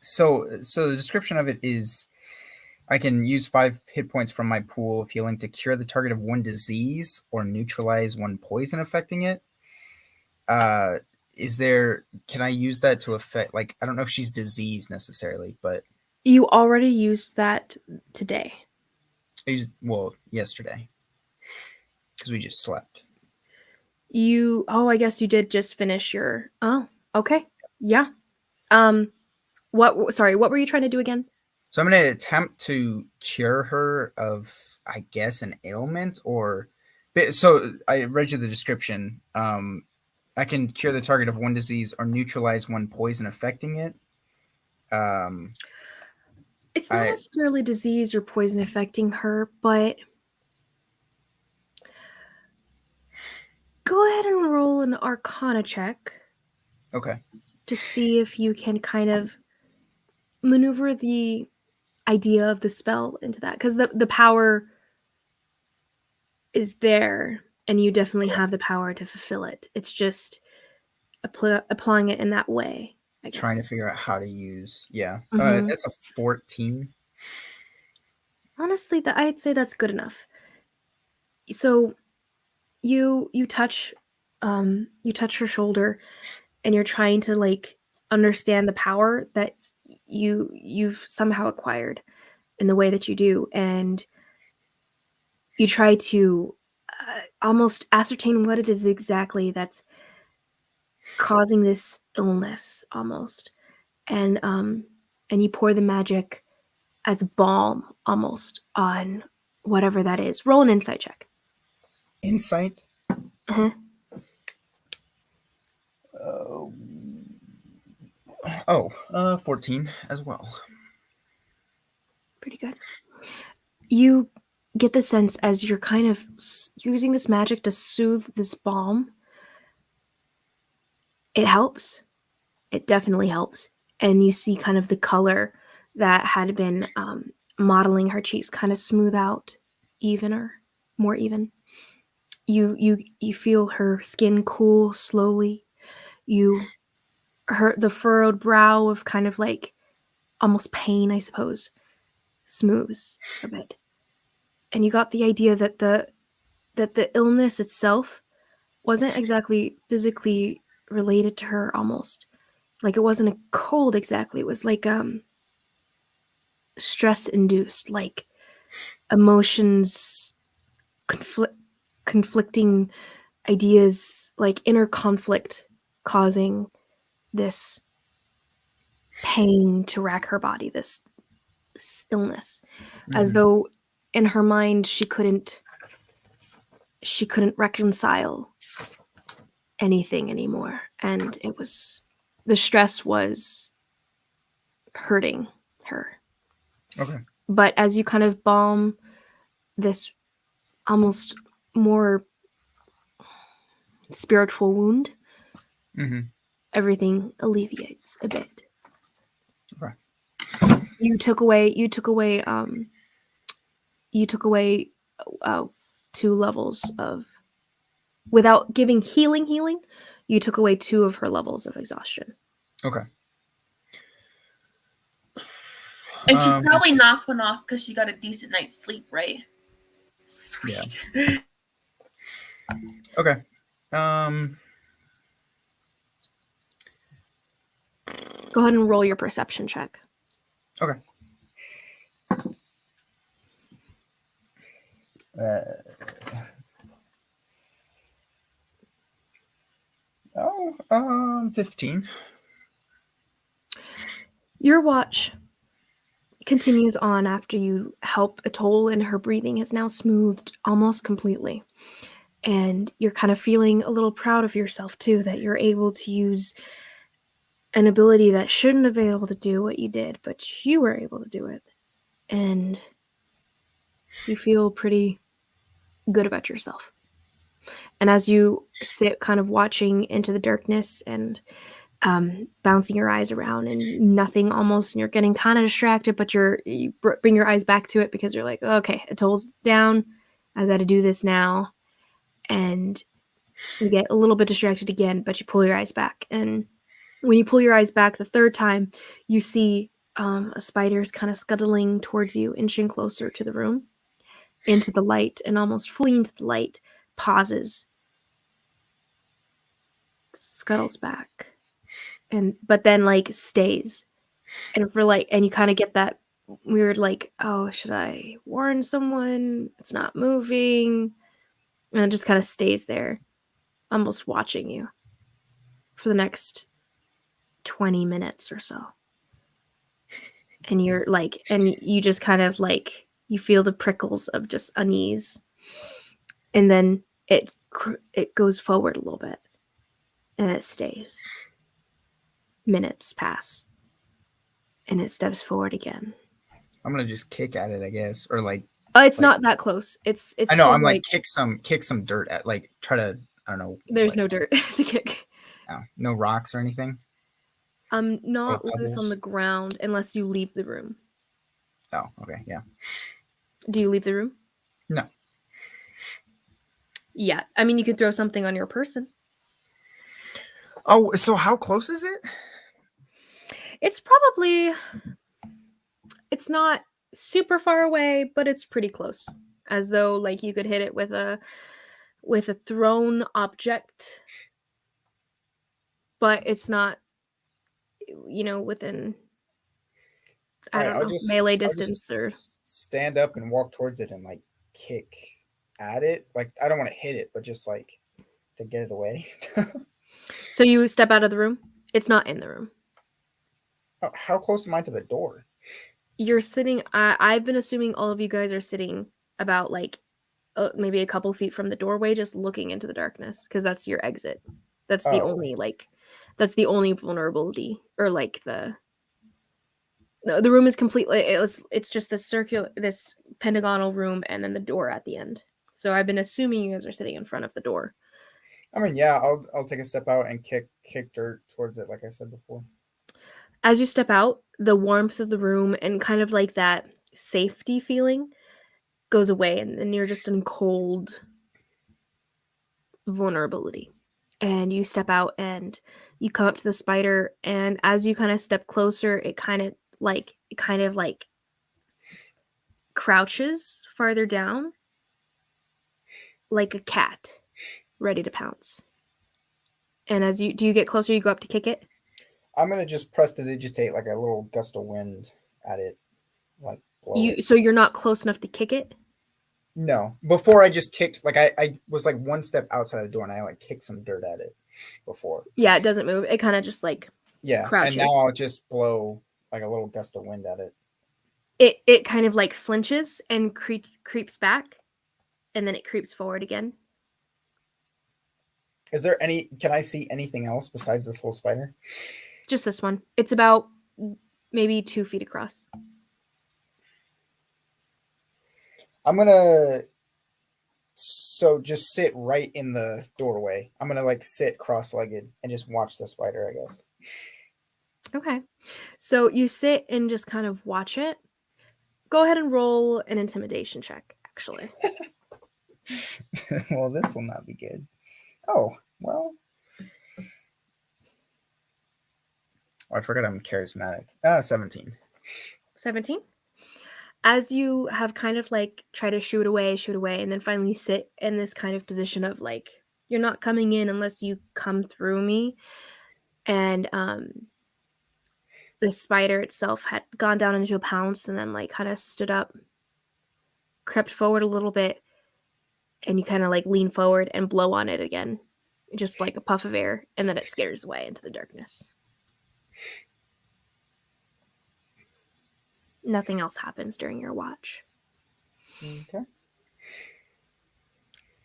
So the description of it is I can use 5 hit points from my pool of healing to cure the target of one disease or neutralize one poison affecting it. Uh, is there? Can I use that to affect? Like, I don't know if she's diseased necessarily, but You already used that today. well, yesterday because we just slept. I guess you did just finish your. Oh, okay. Yeah. Sorry, what were you trying to do again? So I'm going to attempt to cure her of, I guess, an ailment or. So I read you the description. I can cure the target of one disease or neutralize one poison affecting it. It's not I necessarily disease or poison affecting her, but go ahead and roll an Arcana check okay. to see if you can kind of maneuver the idea of the spell into that, because the power is there, and you definitely have the power to fulfill it. It's just applying it in that way, I Trying to guess. figure out how to use. Yeah. Mm-hmm. That's a 14. Honestly, I'd say that's good enough. So you touch her shoulder, and you're trying to like understand the power that you've somehow acquired in the way that you do, and you try to almost ascertain what it is exactly that's causing this illness almost, and you pour the magic as balm almost on whatever that is. Roll an insight check. Insight. Uh-huh. Oh, 14 as well. Pretty good. You get the sense as you're kind of using this magic to soothe this balm, It helps. It definitely helps. And you see kind of the color that had been modeling her cheeks kind of smooth out, evener, more even. You feel her skin cool slowly. The furrowed brow of kind of like almost pain, I suppose, smooths a bit. And you got the idea that the illness itself wasn't exactly physically related to her, almost. Like it wasn't a cold exactly. It was like stress induced, like emotions conflicting ideas, like inner conflict causing this pain to rack her body, this illness, as though in her mind she couldn't reconcile anything anymore, and the stress was hurting her. Okay. But as you kind of balm this almost more spiritual wound, everything alleviates a bit. Okay. You took away 2 levels of, without giving healing, you took away 2 of her levels of exhaustion. Okay. And she probably knocked one off because she got a decent night's sleep, right? Sweet. Yeah. Okay. Go ahead and roll your perception check. Okay. Oh, 15. Your watch continues on after you help Atoll, and her breathing is now smoothed almost completely. And you're kind of feeling a little proud of yourself, too, that you're able to use an ability that shouldn't have been able to do what you did, but you were able to do it. And you feel pretty good about yourself. And as you sit kind of watching into the darkness and bouncing your eyes around and nothing almost, and you're getting kind of distracted, but you bring your eyes back to it because you're like, okay, Atoll's down. I got to do this now. And you get a little bit distracted again, but you pull your eyes back. And when you pull your eyes back the third time, you see a spider's kind of scuttling towards you, inching closer to the room, into the light, and almost fleeing to the light, pauses, scuttles back, but then like stays. And and you kind of get that weird like, oh, should I warn someone? It's not moving. And it just kind of stays there, almost watching you for the next 20 minutes or so. And you're like, and you just kind of like, you feel the prickles of just unease. And then it goes forward a little bit. And it stays. Minutes pass. And it steps forward again. I'm gonna just kick at it, I guess, or like. It's not that close. It's. I know. Still I'm like kick some dirt at, like, try to. I don't know. There's no dirt to kick. Oh, no rocks or anything. Not loose on the ground unless you leave the room. Oh, okay, yeah. Do you leave the room? No. Yeah, I mean, you could throw something on your person. Oh, so how close is it? It's probably. It's not super far away, but it's pretty close. As though like you could hit it with a thrown object, but it's not, within melee distance. I'll just stand up and walk towards it and like kick at it. Like I don't want to hit it, but just like to get it away. So you step out of the room. It's not in the room. Oh, how close am I to the door? You're sitting. I've been assuming all of you guys are sitting about like maybe a couple feet from the doorway, just looking into the darkness, because that's your exit. That's the only that's the only vulnerability, or like the room is completely. It's just this pentagonal room, and then the door at the end. So I've been assuming you guys are sitting in front of the door. I mean, yeah, I'll take a step out and kick dirt towards it, like I said before. As you step out, the warmth of the room and kind of like that safety feeling goes away, and then you're just in cold vulnerability. And you step out and you come up to the spider, and as you kind of step closer, it kind of like crouches farther down like a cat ready to pounce. And as you get closer, you go up to kick it. I'm gonna just prestidigitate like a little gust of wind at it, like blow it. So you're not close enough to kick it? No, before I just kicked, like I was like one step outside the door and I like kicked some dirt at it before. Yeah, it doesn't move. It kind of just like Yeah, crouches. and now I'll just blow like a little gust of wind at it. It kind of like flinches and creeps back, and then it creeps forward again. Is there any? Can I see anything else besides this little spider? Just this one. It's about maybe 2 feet across. I'm gonna just sit right in the doorway. I'm gonna like sit cross-legged and just watch the spider, I guess. Okay. So you sit and just kind of watch it. Go ahead and roll an intimidation check, actually. Well, this will not be good. Oh, well. Oh, I forgot I'm charismatic. 17. 17. As you have kind of like try to shoot away, and then finally sit in this kind of position of like, you're not coming in unless you come through me. And the spider itself had gone down into a pounce and then like kind of stood up, crept forward a little bit, and you kind of like lean forward and blow on it again, just like a puff of air, and then it scatters away into the darkness. Nothing else happens during your watch. Okay.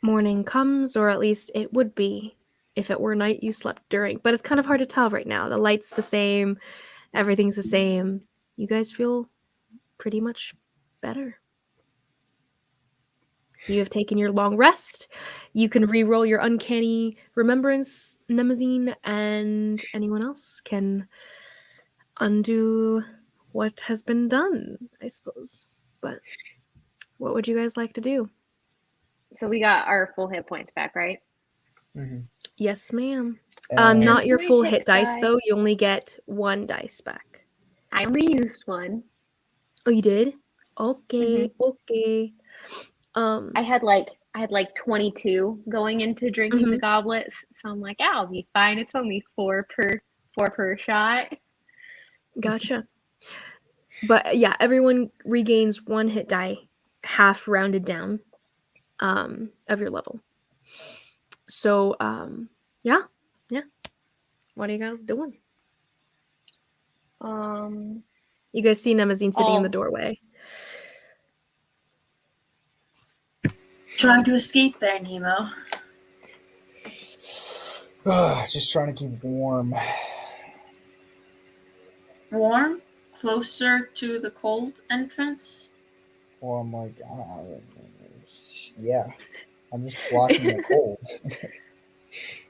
Morning comes, or at least it would be if it were night you slept during, but it's kind of hard to tell right now. The light's the same, everything's the same. You guys feel pretty much better. You have taken your long rest. You can re-roll your uncanny remembrance, Nemazine, and anyone else can undo what has been done, I suppose. But what would you guys like to do? So we got our full hit points back, right? Mm-hmm. Yes, ma'am. And Not your Three full hit hit dice, die. though. You only get 1 dice back. I only used one. Oh, you did? Okay, Mm-hmm. okay. I had like 22 going into drinking the Mhm. goblets, so I'm like, I'll be fine. It's only four per shot. Gotcha. But yeah, everyone regains 1 hit die, half rounded down, of your level. So, yeah. What are you guys doing? You guys see Nemazine sitting in the doorway. Trying to escape there, Nemo. just trying to keep warm. Warm? Closer to the cold entrance? Or I'm like, yeah. I'm just blocking the cold.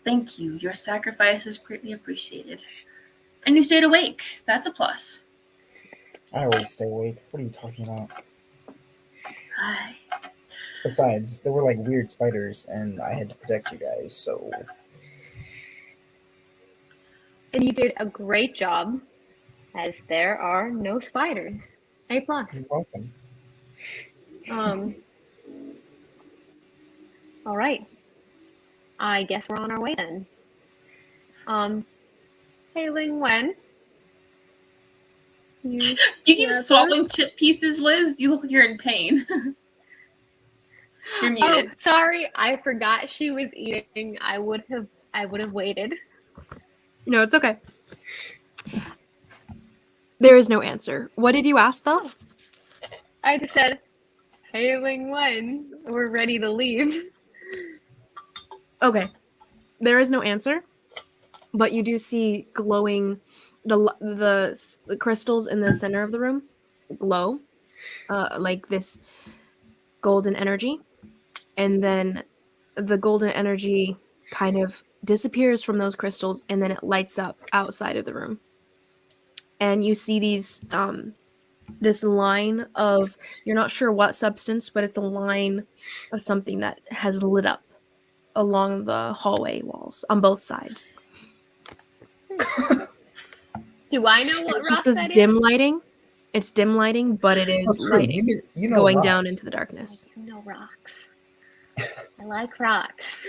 Thank you. Your sacrifice is greatly appreciated. And you stayed awake. That's a plus. I always stay awake. What are you talking about? Hi. Besides, there were like weird spiders, and I had to protect you guys, so. And you did a great job, as there are no spiders. A plus. You're welcome. All right. I guess we're on our way then. Hey Ling Wen. Do you keep swallowing chip pieces, Liz? You look like you're in pain. You're muted. Oh, sorry. I forgot she was eating. I would have waited. No, it's okay. There is no answer. What did you ask, though? I just said, hey Ling Wen, we're ready to leave. Okay. There is no answer, but you do see glowing the crystals in the center of the room glow, like this golden energy, and then the golden energy kind of disappears from those crystals, and then it lights up outside of the room. And you see this line of, you're not sure what substance, but it's a line of something that has lit up along the hallway walls on both sides. Do I know what It's just rock this that dim is? lighting. It's dim lighting, but it is Oh, true. lighting You know going rocks. down into the darkness. I know rocks. I like rocks.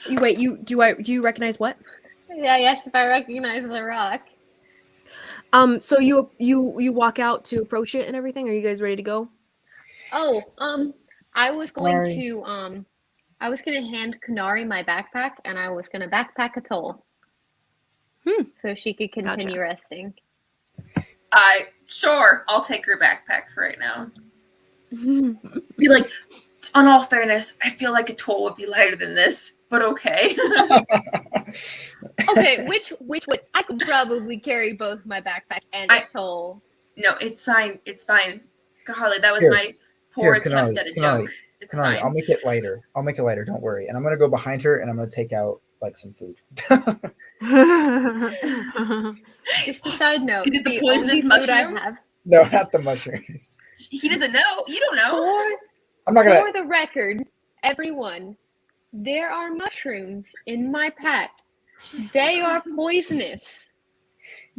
Do you recognize what? Yeah, I asked if I recognize the rock. So you walk out to approach it and everything. Are you guys ready to go? Oh, I was going Sorry. to I was gonna hand Kanari my backpack, and I was gonna backpack Atoll. So she could continue resting. Sure, I'll take her backpack for right now. Be like, on all fairness, I feel like a toll would be lighter than this, but okay. Okay, which would I could probably carry both my backpack and Atoll. No, it's fine. It's fine. Golly, that was Here. my poor Here, attempt at a joke. It's Kanari, fine. I'll make it lighter. Don't worry. And I'm gonna go behind her and I'm gonna take out like some food. Just a side note. Is it the the poisonous only food mushrooms? I have No, not the mushrooms. He doesn't know. You don't know. I'm not gonna. For the record, everyone, there are mushrooms in my pack. They are poisonous.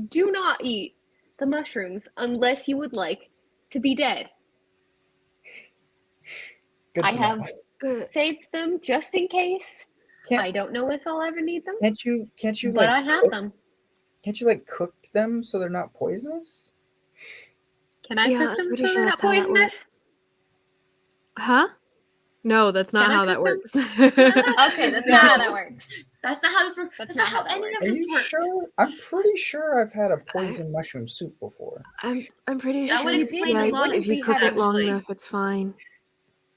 Do not eat the mushrooms unless you would like to be dead. Good I to have know. saved them just in case. Can't- I don't know if I'll ever need them, Can't you but like I have cook, them. can't you like cook them so they're not poisonous? Can I Yeah, cook I'm them pretty so sure they're not that's how that poisonous? Huh? No, that's not Can I how that cook works. Okay, that's not how that works. That's not how this works. That's That's not not how how that any of Are this you works. sure? I'm pretty sure I've had a poison mushroom soup before. I'm pretty That sure would you explain a like, lot if of you things, cook it long actually. enough, it's fine.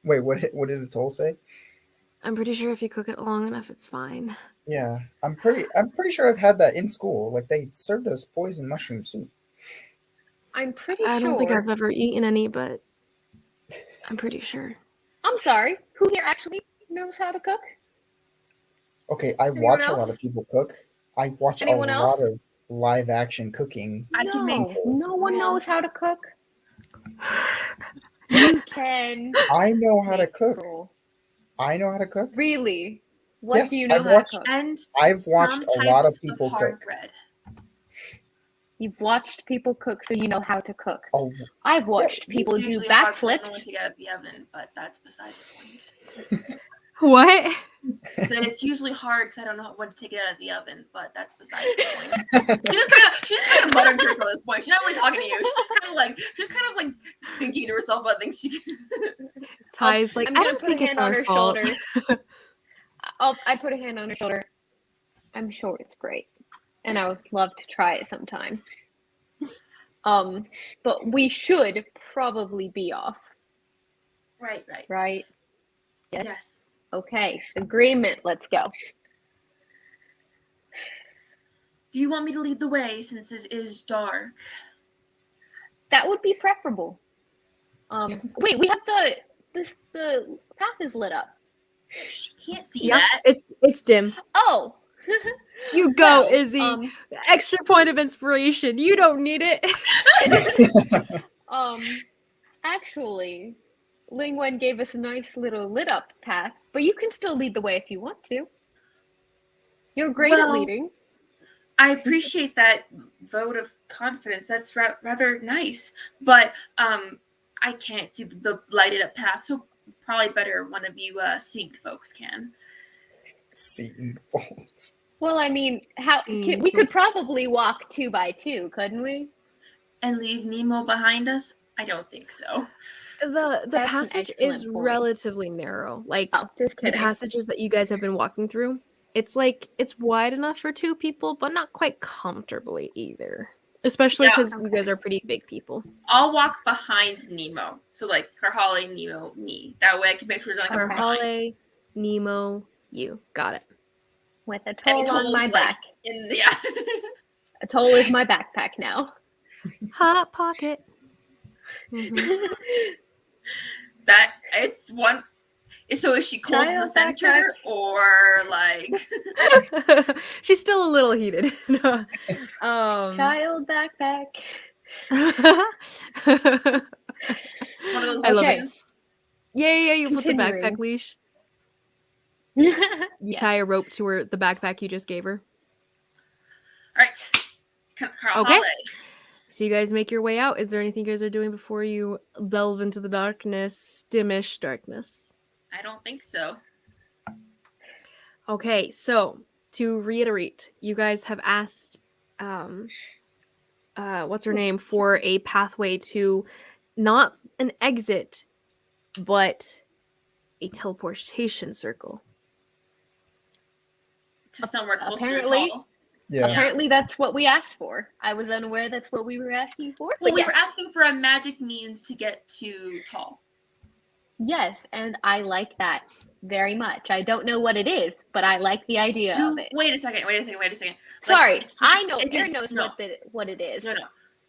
Wait, what did Atoll say? I'm pretty sure if you cook it long enough, it's fine. Yeah, I'm pretty sure I've had that in school. Like they served us poison mushroom soup. I'm pretty I sure. don't think I've ever eaten any, but I'm pretty sure. I'm sorry. Who here actually knows how to cook? Okay, I Anyone watch a lot else? of people cook. I watch Anyone a else? lot of live action cooking. I can make. No one knows how to cook. You can. I know how to make cook. gruel. I know how to cook. Really? What Yes, do you know I've how watched- to cook? And I've watched some a lot of types people hard cook. bread. You've watched people cook, so you know how to cook. Oh, I've watched yeah, people It's do usually hard to know when backflips. to get out of the oven, but that's beside the point. What? Then it's usually hard because I don't know when to take it out of the oven, but that's beside the point. She's just kind of muttering to herself at this point. She's not really talking to you. She's kind of like thinking to herself about things she. Ty's like, I'm I gonna don't put a think it's hand on our her fault. shoulder. I put a hand on her shoulder. I'm sure it's great, and I would love to try it sometime. But we should probably be off, Right. right? Yes. Okay, agreement. Let's go. Do you want me to lead the way since it is dark? That would be preferable. Wait, we have the path is lit up. She can't see Yeah, that. it's dim. Oh, You go, well, Izzy. Extra point of inspiration. You don't need it. Actually, Lingwen gave us a nice little lit up path, but you can still lead the way if you want to. You're great at Well, leading. I appreciate that vote of confidence. That's rather nice, but I can't see the lighted up path, so probably better one of you seeing folks can. Seeing folks. Well, I mean, we could probably walk 2 by 2, couldn't we? And leave Nemo behind us? I don't think so. The That's an passage is excellent point. relatively narrow. Like Oh, just the kidding. passages that you guys have been walking through, it's like it's wide enough for 2 people, but not quite comfortably either. Especially Yeah. because you guys are pretty big people. I'll walk behind Nemo. So like Karhale, Nemo, me. That way I can make sure there's like a behind. Karhale, Nemo, you. Got it. With a And toll on Atoll's, my like, back. Yeah. A toll is my backpack now. Hot pocket. Mhm. That it's So is she cold in the Child center, or like? She's still a little heated. No. Child backpack. One of those I love it. Okay. leashes? Yeah. You put the Continuing. backpack leash. You Yes. tie a rope to the backpack you just gave her. All right. Carl Okay. Holly. So you guys make your way out. Is there anything you guys are doing before you delve into the darkness, dimish darkness? I don't think so. Okay, so to reiterate, you guys have asked, what's her name, for a pathway to not an exit, but a teleportation circle. To somewhere closer Apparently- to tall. Yeah. Apparently, that's what we asked for. I was unaware that's what we were asking for. Well, But we yes. were asking for a magic means to get to tall. Yes, and I like that very much. I don't know what it is, but I like the idea of it. Wait a second. Sorry, Like, I know. is it- Aaron knows no. what it is. No. Right.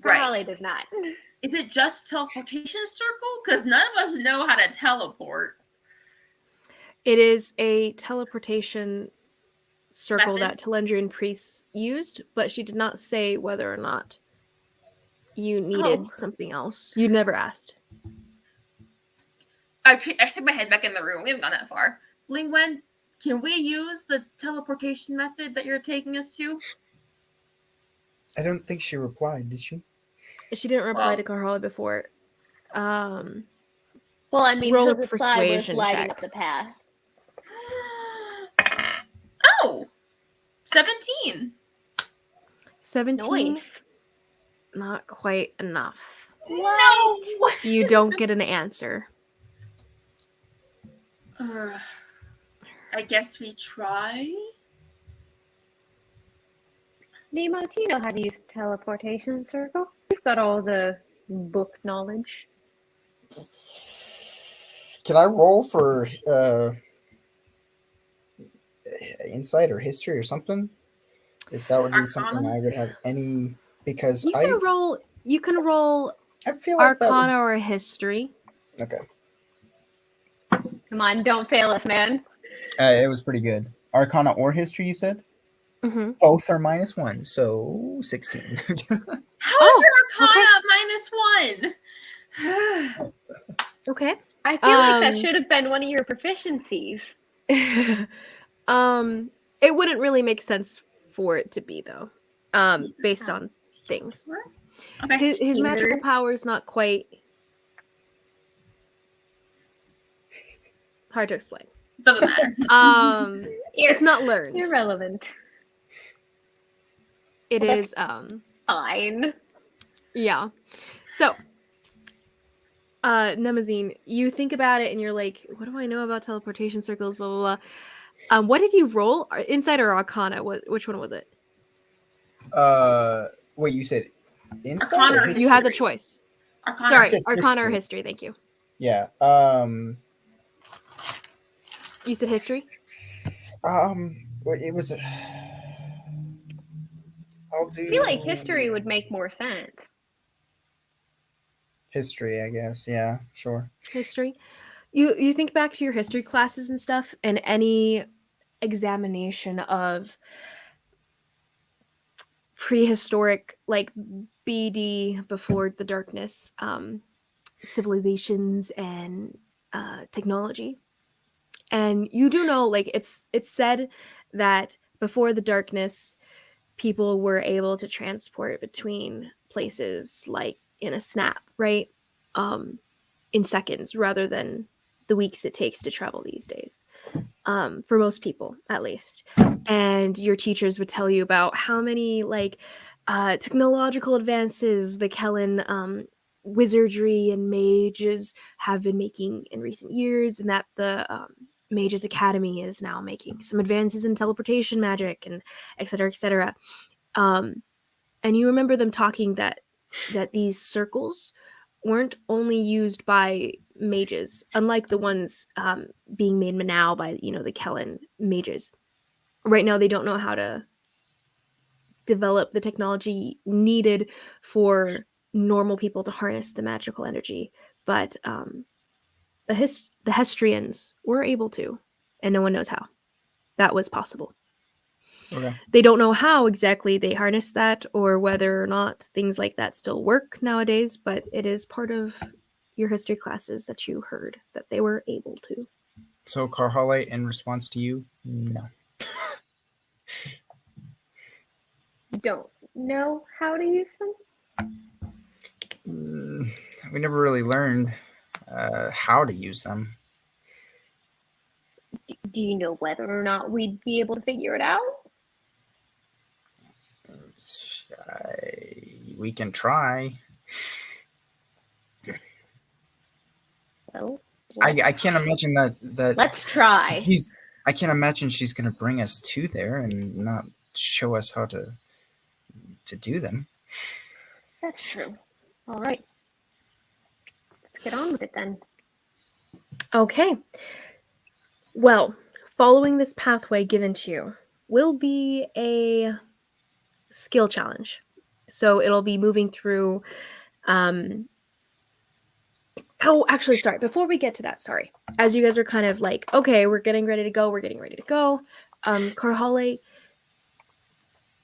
Right. Holly does not. Is it just teleportation circle? Because none of us know how to teleport. It is a teleportation circle Method? that Telendrian priests used, but she did not say whether or not you needed something else. You never asked. I stick my head back in the room. We haven't gone that far. Lingwen, can we use the teleportation method that you're taking us to? I don't think she replied, did she? She didn't reply Well- to Carhala before. Well, I mean, Roll her a reply was persuasion lighting check. up the path. Oh! 17. 17? Nice. Not quite enough. No! You don't get an answer. I guess we try. Nemo, do you know how to use teleportation circle? You've got all the book knowledge. Can I roll for insight or history or something? If that would be something Arcana? I would have any, because You can roll. You can roll I feel like that Arcana or history. would, okay. Come on, don't fail us, man. It was pretty good. Arcana or history, you said? Mm-hmm. Both are -1, so 16. How is your Arcana -1? Okay. I feel like that Um, should have been one of your proficiencies. It wouldn't really make sense for it to be though. Based on things. Okay. His magical Either. power is not quite hard to explain. Doesn't matter. It's not learned. Irrelevant. It Well, is Fine. yeah. So Nemazine, you think about it and you're like, what do I know about teleportation circles? Blah blah blah. What did you roll? Insight or Arcana? Which one was it? Wait, you said insight Arcana or or history? You had the History. choice. Arcana. Sorry, said Arcana or history. history. Thank you. Yeah. You said history. It was. I'll do. I feel like history would make more sense. History, I guess. Yeah, sure. History. You think back to your history classes and stuff, and any examination of prehistoric, like BD, before the darkness, civilizations and technology. And you do know, like it's said that before the darkness, people were able to transport between places like in a snap, right? In seconds rather than the weeks it takes to travel these days. For most people, at least. And your teachers would tell you about how many like technological advances the Kellen wizardry and mages have been making in recent years, and that the Mages Academy is now making some advances in teleportation magic and et cetera, et cetera. And you remember them talking that these circles weren't only used by mages, unlike the ones being made now by the Kellen mages. Right now, they don't know how to develop the technology needed for normal people to harness the magical energy, but the Hestrians were able to, and no one knows how that was possible. Okay. They don't know how exactly they harnessed that or whether or not things like that still work nowadays, but it is part of your history classes that you heard that they were able to. So Karhale, in response to you, no. Don't know how to use them? We never really learned how to use them. Do you know whether or not we'd be able to figure it out? We can try. Well, I can't imagine that let's try. I can't imagine she's going to bring us to there and not show us how to do them. That's true. All right. Let's get on with it then. Okay. Well, following this pathway given to you will be a skill challenge. So it'll be moving through. Oh, actually, sorry. Before we get to that, sorry. As you guys are kind of like, okay, we're getting ready to go. Karhale,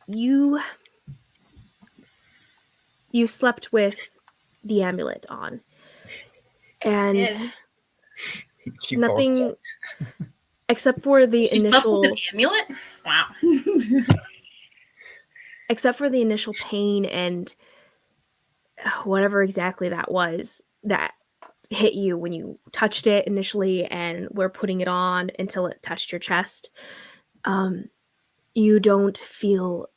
you slept with the amulet on, and Yeah. She falls nothing dead. except for the She slept with initial an amulet? Wow. except for the initial pain and whatever exactly that was that hit you when you touched it initially and were putting it on until it touched your chest. You don't feel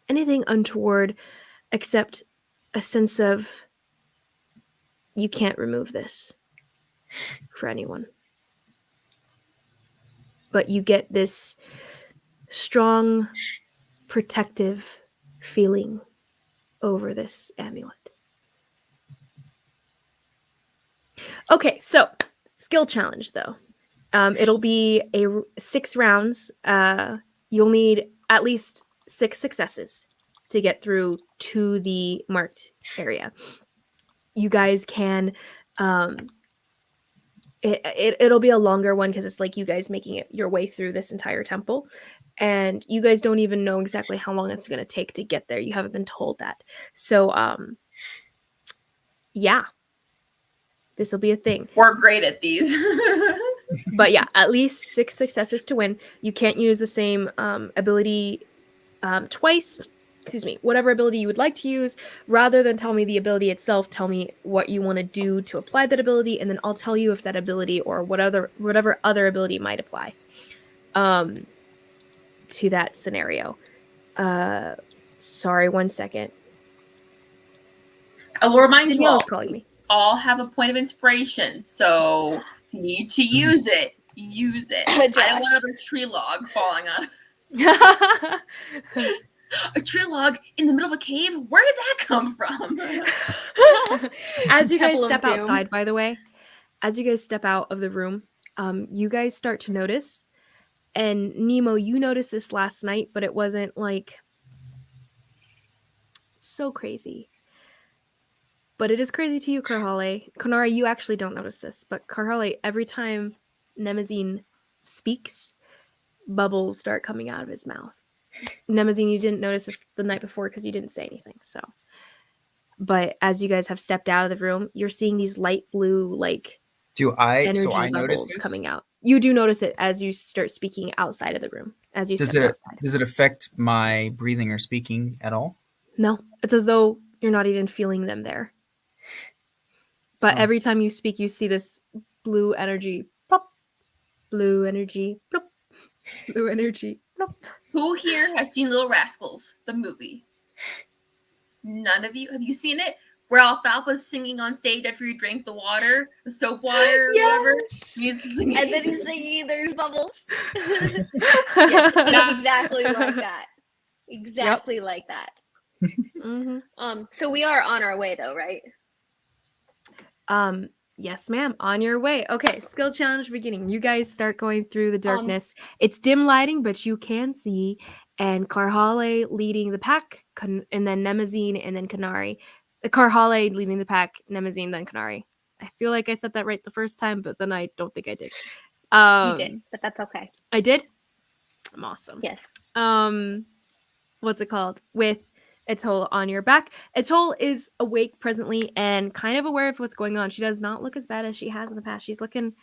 anything untoward except a sense of you can't remove this for anyone. But you get this strong protective feeling over this amulet. Okay, so skill challenge though. It'll be 6 rounds. You'll need at least 6 successes to get through to the marked area. You guys can. It'll be a longer one because it's like you guys making it your way through this entire temple, and you guys don't even know exactly how long it's going to take to get there. You haven't been told that. So, yeah, this will be a thing. We're great at these. But yeah, at least 6 successes to win. You can't use the same ability twice. Excuse me, whatever ability you would like to use. Rather than tell me the ability itself, tell me what you want to do to apply that ability, and then I'll tell you if that ability or whatever other ability might apply to that scenario. Sorry, 1 second. I will remind you Danielle's all, calling me. all have a point of inspiration, so you need to use it. Use it. I don't want another tree log falling on. A tree log in the middle of a cave? Where did that come from? As you guys Temple of step Doom. outside, by the way, as you guys step out of the room, you guys start to notice, and Nemo, you noticed this last night, but it wasn't like so crazy. But it is crazy to you, Karhale. Konara, you actually don't notice this, but Karhale, every time Nemazine speaks, bubbles start coming out of his mouth. Nemazine, you didn't notice this the night before because you didn't say anything, so. But as you guys have stepped out of the room, you're seeing these light blue, like, energy notice bubbles this? coming out. You do notice it as you start speaking outside of the room, as you step outside. Does it affect my breathing or speaking at all? No, it's as though you're not even feeling them there. But every time you speak, you see this blue energy, plop, blue energy, plop, blue energy, plop. Who here has seen Little Rascals, the movie? None of you? Have you seen it? Where Alfalfa's singing on stage after you drank the water, the soap water, or whatever. He's singing. And then he's singing, there's bubbles. Yes, it's exactly like that. Exactly like that. Mm-hmm. So we are on our way though, right? Yes, ma'am. On your way. Okay, skill challenge beginning. You guys start going through the darkness. It's dim lighting, but you can see. And Karhale leading the pack, and then Nemazine, and then Kanari. Karhale leading the pack, Nemazine, then Kanari. I feel like I said that right the first time, but then I don't think I did. You did, but that's okay. I did? I'm awesome. Yes. What's it called? With Atoll on your back. Atoll is awake presently and kind of aware of what's going on. She does not look as bad as she has in the past. She's looking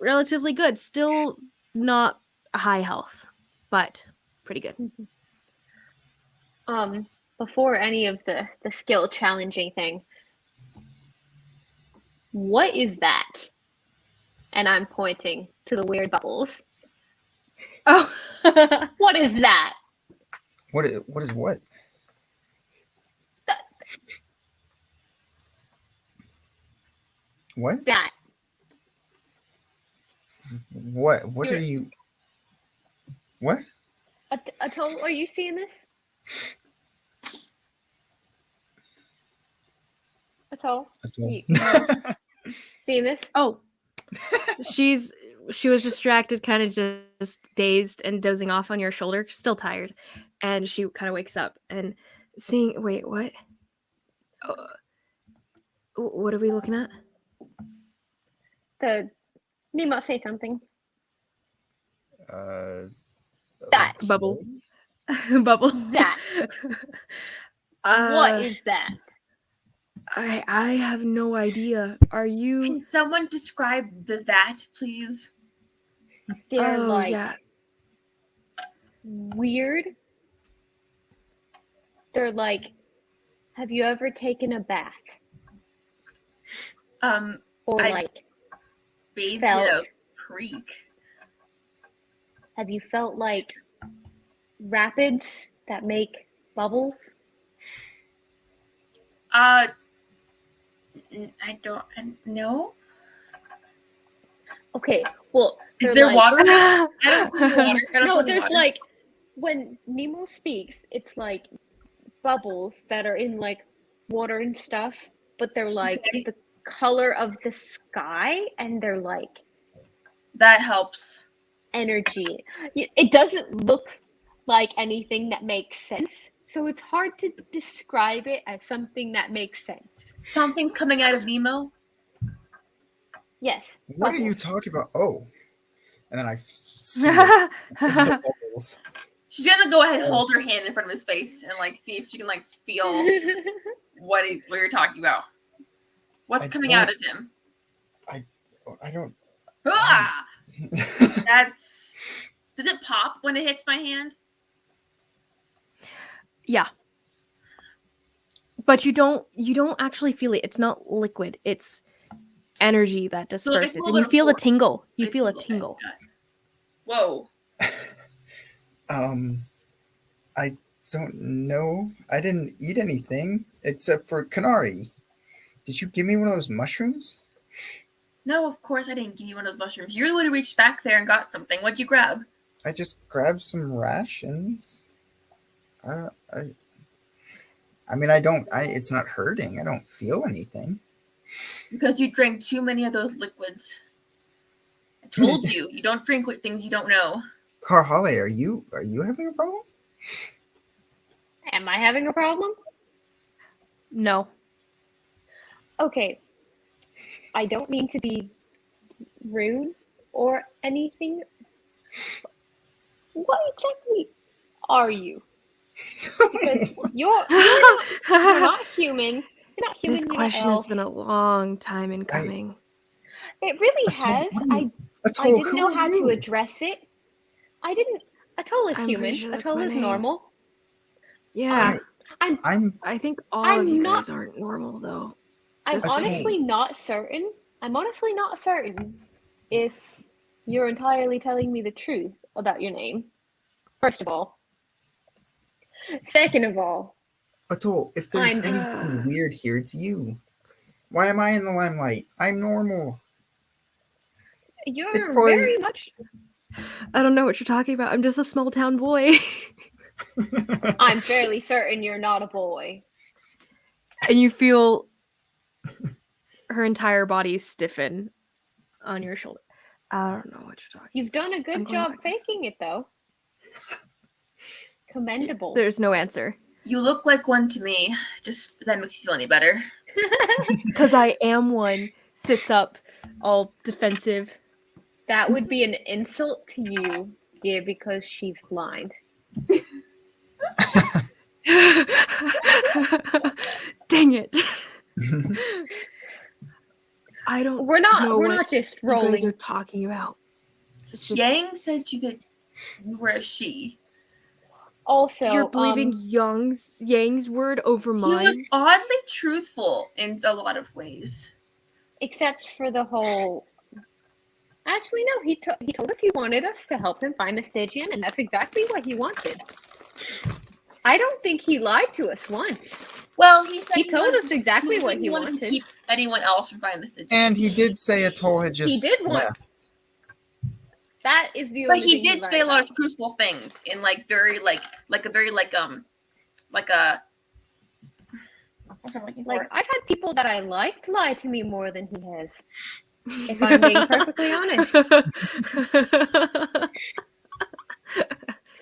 relatively good. Still not high health, but pretty good. Before any of the skill challenging thing, what is that? And I'm pointing to the weird bubbles. Oh. What is that? What is what? What? That. What are you? What? Atoll, are you seeing this? Atoll, you seeing this? Oh. She was distracted, kind of just dazed and dozing off on your shoulder, still tired. And she kind of wakes up and seeing, wait, what? What are we looking at? Nemo, say something. That Bubble. Bubble. That. What is that? I have no idea. Are you? Can someone describe that, please? They're weird. They're like, have you ever taken a bath? Or I bathed in a creek. Have you felt like rapids that make bubbles? I don't know. Okay, well, Is there water? I don't water. water. No, there's like, when Nemo speaks, it's like bubbles that are in like water and stuff, but they're like the color of the sky, and they're like that helps. Energy. It doesn't look like anything that makes sense, so it's hard to describe it as something that makes sense. Something coming out of Nemo? Yes. What bubbles. are you talking about? Oh, and then I see the bubbles. She's gonna go ahead and hold her hand in front of his face and like see if she can like feel what you're talking about. What's coming out of him? I don't. Ah! Does it pop when it hits my hand? Yeah. But you don't actually feel it. It's not liquid. It's energy that disperses. So and you feel a tingle. You a feel tingle. a tingle. Whoa. I don't know. I didn't eat anything except for Canary. Did you give me one of those mushrooms? No, of course I didn't give you one of those mushrooms. You're the one who reached back there and got something. What'd you grab? I just grabbed some rations. I mean, it's not hurting. I don't feel anything. Because you drank too many of those liquids. I told you, you don't drink with things you don't know. Carhale, are you having a problem? Am I having a problem? No. Okay. I don't mean to be rude or anything. What exactly are you? Because you're not human. You're not human. This you're question not has been a long time in coming. It really has. I didn't know how to address it. I didn't. Atoll is I'm human. pretty sure that's Atoll my is name. normal. Yeah. I think all I'm of you not- guys aren't normal though. I'm Just honestly not certain. I'm honestly not certain if you're entirely telling me the truth about your name. First of all. Second of all. Atoll, if there's anything weird here, it's you. Why am I in the limelight? I'm normal. You're It's probably- very much. I don't know what you're talking about. I'm just a small town boy. I'm fairly certain you're not a boy. And you feel her entire body stiffen on your shoulder. I don't know what you're talking You've done a I'm good going job back to faking it, though. Commendable. There's no answer. You look like one to me. Just if that makes you feel any better. Because I am one. Sits up, all defensive. That would be an insult to you, yeah, because she's blind. Dang it. I don't We're not know we're what not just you guys are rolling. talking about. It's just Yang said that you were a she. Also, you're believing Yang's word over He was mine. oddly truthful in a lot of ways. except for the whole. Actually, no. He told us he wanted us to help him find the Stygian, and that's exactly what he wanted. I don't think he lied to us once. Well, he said He told wanted us to- exactly said what he wanted to wanted. keep anyone else from finding the Stygian. And he did say Atoll had just He did want. left. That is the But only he thing did lied say a lot about. of truthful things in like very like a very like a what's I'm looking Like, for? I've had people that I liked lie to me more than he has. If I'm being perfectly honest.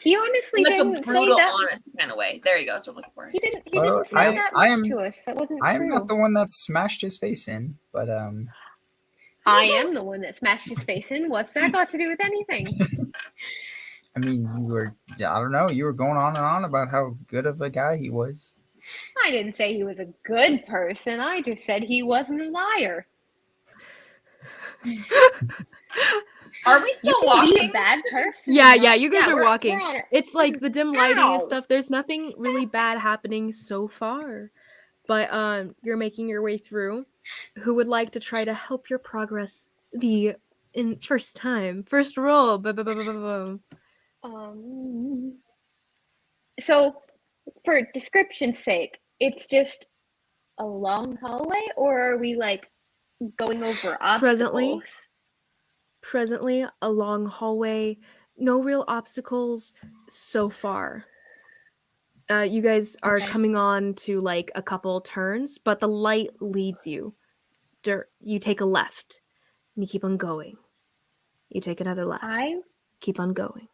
He honestly In like didn't a say brutal, that. honest kind of way. There you go. That's what I'm looking for. He didn't. He Well, didn't say that I much am- to us. That wasn't I'm true. not the one that smashed his face in, but I am the one that smashed his face in. What's that got to do with anything? I mean, I don't know, you were going on and on about how good of a guy he was. I didn't say he was a good person. I just said he wasn't a liar. Are we still You can be a walking? bad person. Yeah, and not- you guys are we're- walking. we're on it. It's like the dim lighting and Ow! stuff. There's nothing really bad happening so far. But you're making your way through. Who would like to try to help your progress in first time? First roll. So, for description's sake, it's just a long hallway, or are we like going over obstacles? Presently, a long hallway. No real obstacles so far. You guys are Okay. coming on to like a couple turns, but the light leads you. You take a left, and you keep on going. You take another left. Keep on going.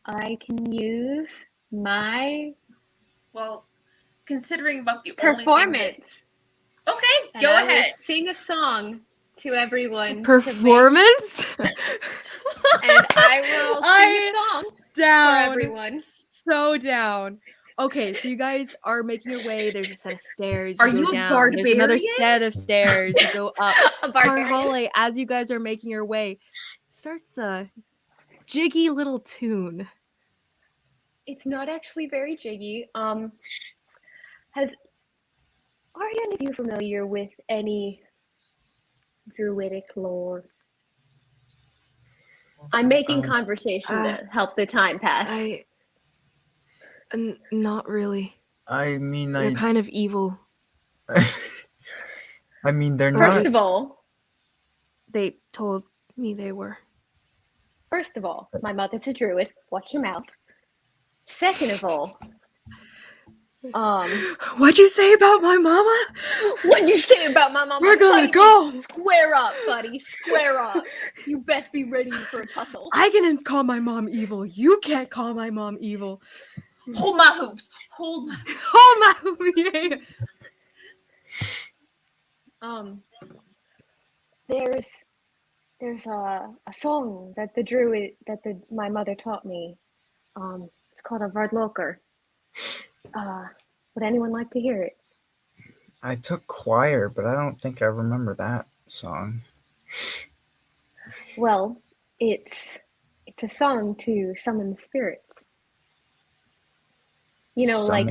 I can use my Well, considering about the performance. Only thing And go I will ahead. sing a song to everyone. Performance? And I will sing a song down. for everyone. So down. Okay, so you guys are making your way. There's a set of stairs. Are You you go a down. There's another barbarian? set of stairs. You go up. A barbarian. Carhole, as you guys are making your way, starts a jiggy little tune. It's not actually very jiggy. Are any of you familiar with any druidic lore? I'm making conversation to help the time pass. Not really. I mean, They're kind of evil. I mean, they're First not. of all, They told me they were. my mother's a druid. Watch your mouth. Second of all, What'd you say about my mama? what'd you say about my mama? We're gonna Fight go. me. Square up, buddy. Square up. You best be ready for a tussle. I can call my mom evil. You can't call my mom evil. Hold my hoops. Hold my Oh my! Yeah. There's a song that my mother taught me. It's called a Vardloker. Would anyone like to hear it? I took choir, but I don't think I remember that song. Well, it's a song to summon spirits. You know, like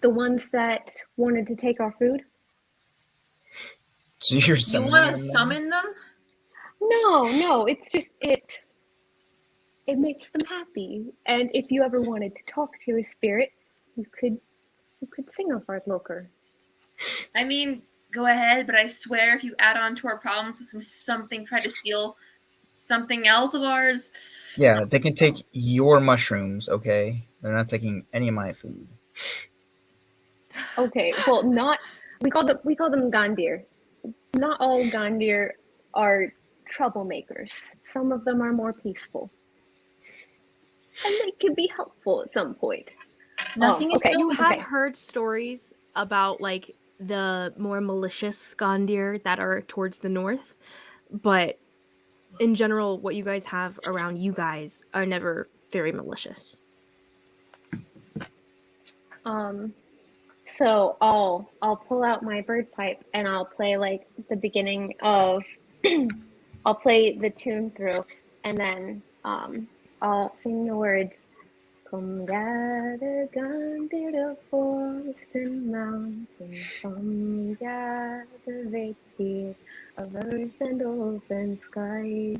the ones that wanted to take our food. So you're You want to summon them? No, it's just it makes them happy. And if you ever wanted to talk to a spirit, you could sing a Vardloker. I mean, go ahead, but I swear if you add on to our problems with something, try to steal something else of ours. Yeah, they can take your mushrooms, okay? They're not taking any of my food. Okay, well, we call them Gandir. Not all Gandir are troublemakers. Some of them are more peaceful. And they can be helpful at some point. Nothing is okay. You have Okay. heard stories about like the more malicious Skandir that are towards the north, but in general, what you guys have around you guys are never very malicious. So I'll pull out my bird pipe and I'll play like the beginning of I'll play the tune through and then I'll sing the words. Come gather gone to the forest and mountains, come gather vacated of earth and open sky.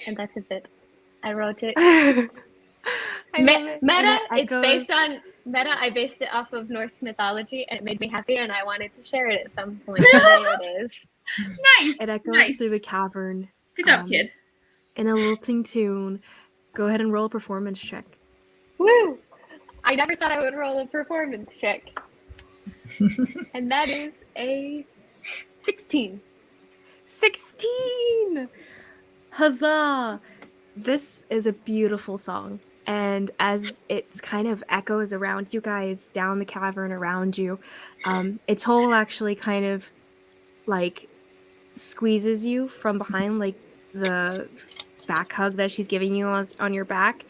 And that is it. I wrote it. I love it. And Meta, it it's echoes. based on Meta. I based it off of Norse mythology, and it made me happy, and I wanted to share it at some point. So there it is. Nice. It echoes Nice. through the cavern. Good job, kid. In a lilting tune. Go ahead and roll a performance check. Woo! I never thought I would roll a performance check, and that is a 16. 16! Huzzah! This is a beautiful song. And as it kind of echoes around you guys, down the cavern around you, Atoll actually kind of like squeezes you from behind, like the back hug that she's giving you on your back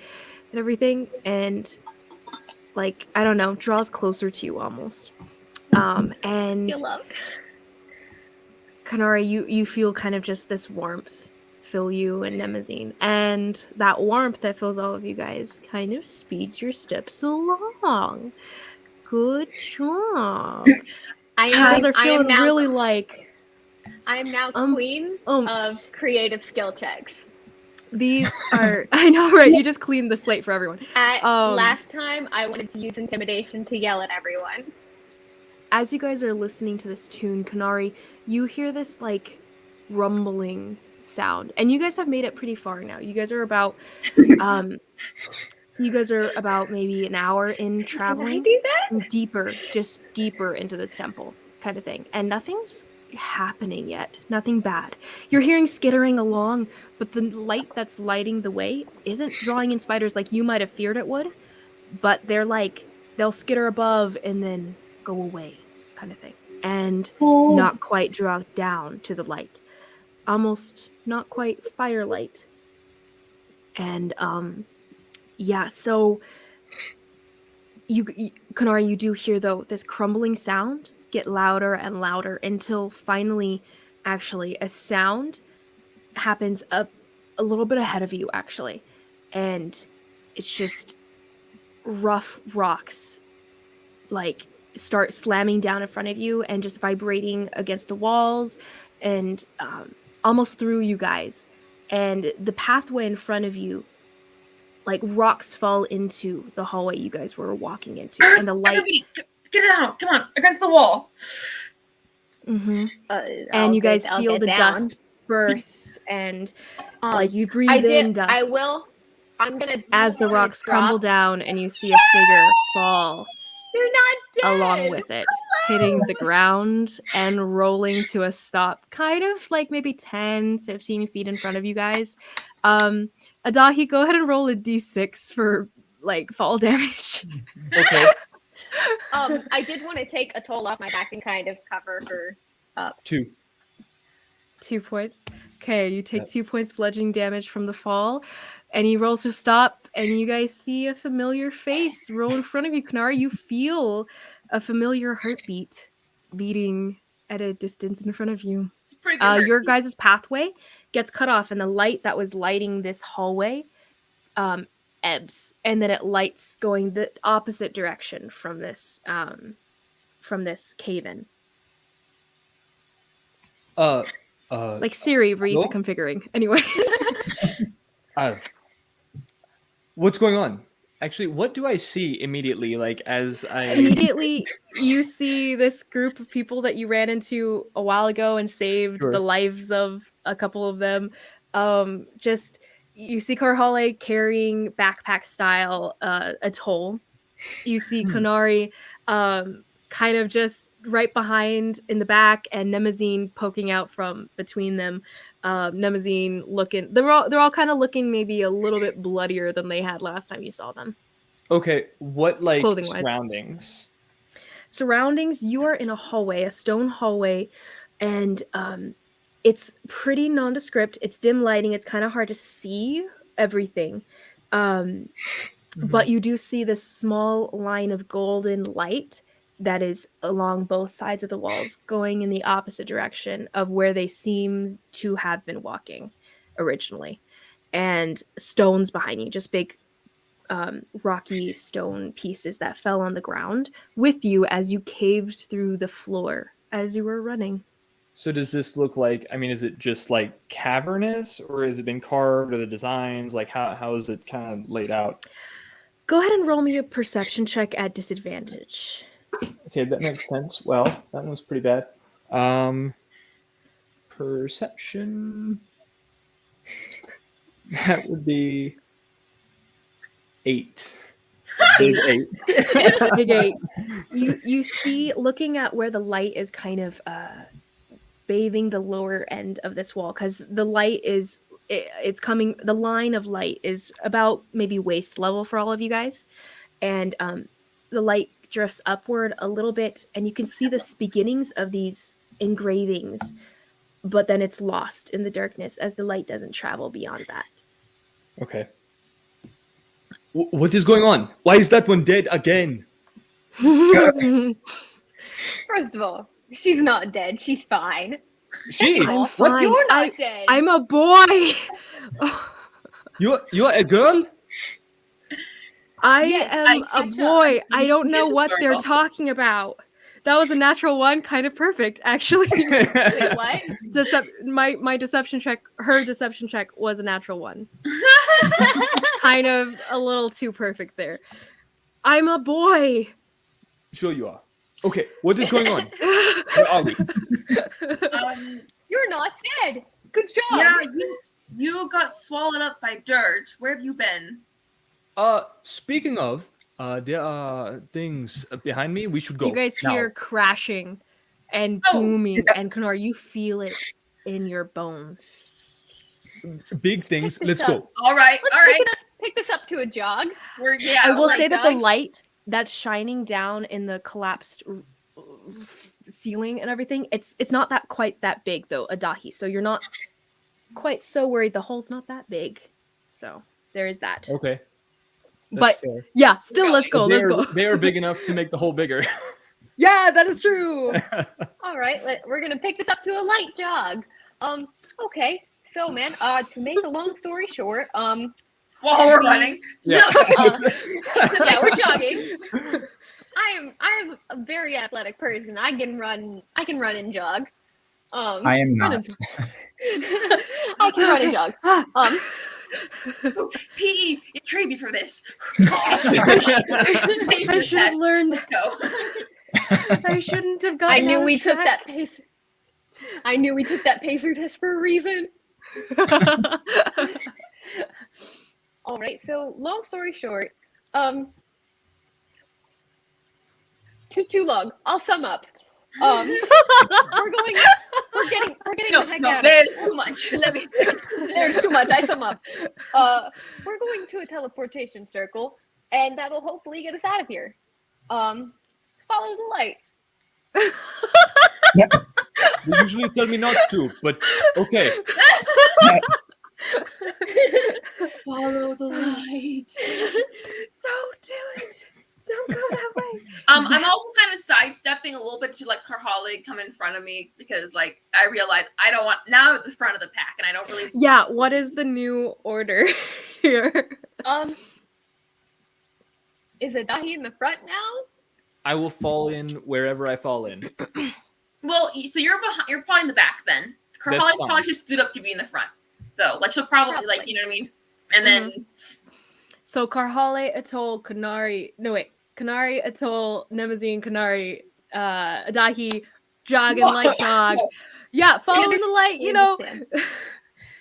and everything. And like, I don't know, draws closer to you almost. And Feel loved. Kanara, you feel kind of just this warmth fill you and Nemazine. And that warmth that fills all of you guys kind of speeds your steps along. Good job. You guys are feeling really like... I am now queen of creative skill checks. These are... I know, right? You just cleaned the slate for everyone. Last time, I wanted to use intimidation to yell at everyone. As you guys are listening to this tune, Kanari, you hear this, like, rumbling sound. And you guys have made it pretty far now. You guys are about maybe an hour in traveling. Can I do that? And just deeper into this temple kind of thing. And nothing's happening yet. Nothing bad. You're hearing skittering along, but the light that's lighting the way isn't drawing in spiders like you might have feared it would. But they'll skitter above and then go away kind of thing. And not quite draw down to the light. Almost not quite firelight. And yeah, so Kanari, you do hear though this crumbling sound get louder and louder until finally actually a sound happens a little bit ahead of you actually. And it's just rough rocks like start slamming down in front of you and just vibrating against the walls and almost through you guys. And the pathway in front of you, like rocks fall into the hallway you guys were walking into. And the light... Everybody, get it out. Come on, against the wall. Mm-hmm. And you guys feel the dust burst and like you breathe in dust. I'm gonna... As the rocks crumble down and you see a figure fall. You're not dead! Along with it, hitting the ground and rolling to a stop, kind of like maybe 10, 15 feet in front of you guys. Adahi, go ahead and roll a d6 for like fall damage. Okay. I did want to take a toll off my back and kind of cover her up. 2. 2 points. Okay, you take 2 points bludgeoning damage from the fall. And he rolls to stop, and you guys see a familiar face roll in front of you, Kanara. You feel a familiar heartbeat beating at a distance in front of you. Your guys' pathway gets cut off, and the light that was lighting this hallway ebbs, and then it lights going the opposite direction from this cave-in. It's like Siri reconfiguring. Anyway. What's going on? Actually, what do I see immediately? Like as I immediately you see this group of people that you ran into a while ago and saved the lives of a couple of them. Just you see Karhale carrying backpack style a toll. You see Kanari kind of just right behind in the back, and Nemazine poking out from between them. Nemazine looking, they're all kind of looking maybe a little bit bloodier than they had last time you saw them. Okay, what like Clothing-wise. surroundings? You are in a hallway, a stone hallway, and it's pretty nondescript. It's dim lighting. It's kind of hard to see everything. Um, but you do see this small line of golden light that is along both sides of the walls, going in the opposite direction of where they seem to have been walking originally. And stones behind you, just big rocky stone pieces that fell on the ground with you as you caved through the floor as you were running. So does this look like? I mean, is it just like cavernous, or has it been carved, or the designs? Like how is it kind of laid out? Go ahead and roll me a perception check at disadvantage. Okay, that makes sense. Well, that one was pretty bad. Perception. That would be 8. Big 8. Big 8. You see, looking at where the light is kind of bathing the lower end of this wall, because the light is it's coming. The line of light is about maybe waist level for all of you guys, and the light drifts upward a little bit, and you can see the beginnings of these engravings, but then it's lost in the darkness as the light doesn't travel beyond that. Okay. What is going on? Why is that one dead again? First of all, she's not dead. She's fine. She. I'm What? fine. You're not dead. I'm a boy. You're a girl? I Yes, am I a catch up. boy. I don't know She's a what they're girl. talking about. That was a natural one, kind of perfect, actually. Wait, what? My deception check, her deception check was a natural one. Kind of a little too perfect there. I'm a boy. Sure you are. Okay, what is going on? Where are we? You're not dead. Good job. Yeah, you got swallowed up by dirt. Where have you been? Speaking of, there are things behind me. We should go. You guys now. hear crashing and Oh. booming, and Kanar, you feel it in your bones. Big things. Pick this Let's up. go. All right, Let's all right. pick this up to a jog. I will like say that the that. light that's shining down in the collapsed ceiling and everything, it's not that quite that big though, Adahi. So you're not quite so worried. The hole's not that big. So there is that. Okay. That's But fair. yeah, still let's go. They're, Let's go. they are big enough to make the hole bigger. Yeah, that is true. All right, we're gonna pick this up to a light jog. Okay. So, man, to make a long story short, While we're running. Yeah. yeah, we're jogging. I am a very athletic person. I can run and jog. I am run not. and- I can run and jog. Oh, PE, you trained me for this. I should have learned. Go. I shouldn't have gotten I knew out we of took track. that pace. I knew we took that pacer test for a reason. All right. So, long story short, too long. I'll sum up. We're getting No, the heck no, out. there's too much. Let me. There's too much. I sum up. We're going to a teleportation circle, and that'll hopefully get us out of here. Follow the light. You usually tell me not to, but okay. Follow the light. Don't do it. Don't go that way. I'm also kind of sidestepping a little bit to like Karhali come in front of me because like I realize I don't want now I'm at the front of the pack and I don't really. Yeah, what is the new order here? Is Adahi in the front now? I will fall in wherever I fall in. Well, so you're behind. You're probably in the back then. That's Karhali fine. probably just stood up to be in the front, though. Like she'll probably like you know what I mean. And then So Karhale, Atoll, Kanari, Atoll, Nemazine, Kanari, Adahi, jog and light jog. Yeah, following the light, We you know. understand.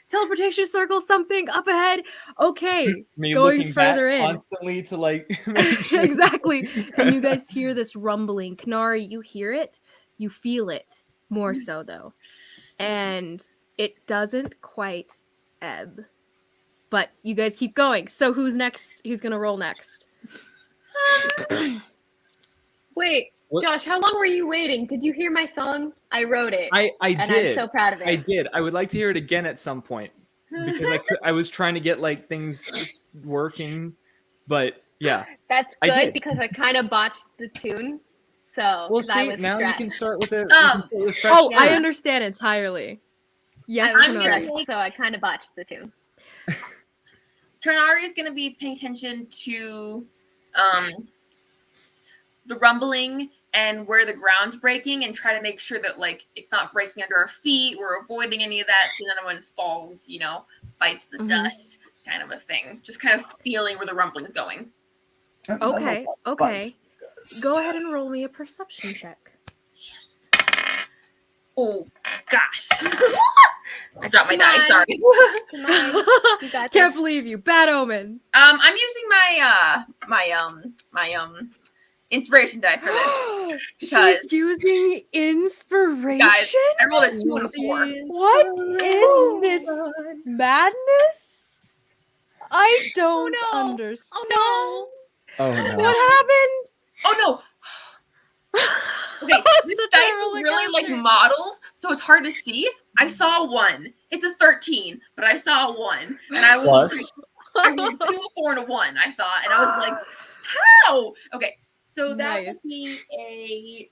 Teleportation circle, something up ahead. Okay, Me going looking further back in. constantly to like make sure. Exactly. And you guys hear this rumbling. Kanari, you hear it. You feel it more so though. And it doesn't quite ebb. But you guys keep going. So who's next? Who's gonna roll next? Wait, What? Josh, how long were you waiting? Did you hear my song? I wrote it. I and did. I'm so proud of it. I did. I would like to hear it again at some point because I was trying to get like things working, but yeah. That's I good did. because I kind of botched the tune. So, Well, 'cause I see, was now you stressed. can start with it. Oh, I Yeah. understand entirely. Yes, I was I'm gonna Kanari. stressed, so I kind of botched the tune. Ternari is going to be paying attention to the rumbling and where the ground's breaking and try to make sure that like it's not breaking under our feet. We're avoiding any of that so none one falls, bites the dust kind of a thing. Just kind of feeling where the rumbling's going. Okay. Go ahead and roll me a perception check. Yes. Oh gosh. I dropped my die, on. sorry. Come on, you got Can't this. believe you. Bad omen. I'm using my inspiration die for this. Because- She's using inspiration? Guys, I rolled a 2 and a 4. What is this madness? I don't no. understand. Oh Oh no. What happened? Oh no. Okay, this Such a dice is roller really like coaster. modeled, so it's hard to see. I saw a 1. It's a 13, but I saw a 1, and I was Plus. I was 2, a 4, and a 1. I thought, and I was like, how? Okay, so that would Nice. be a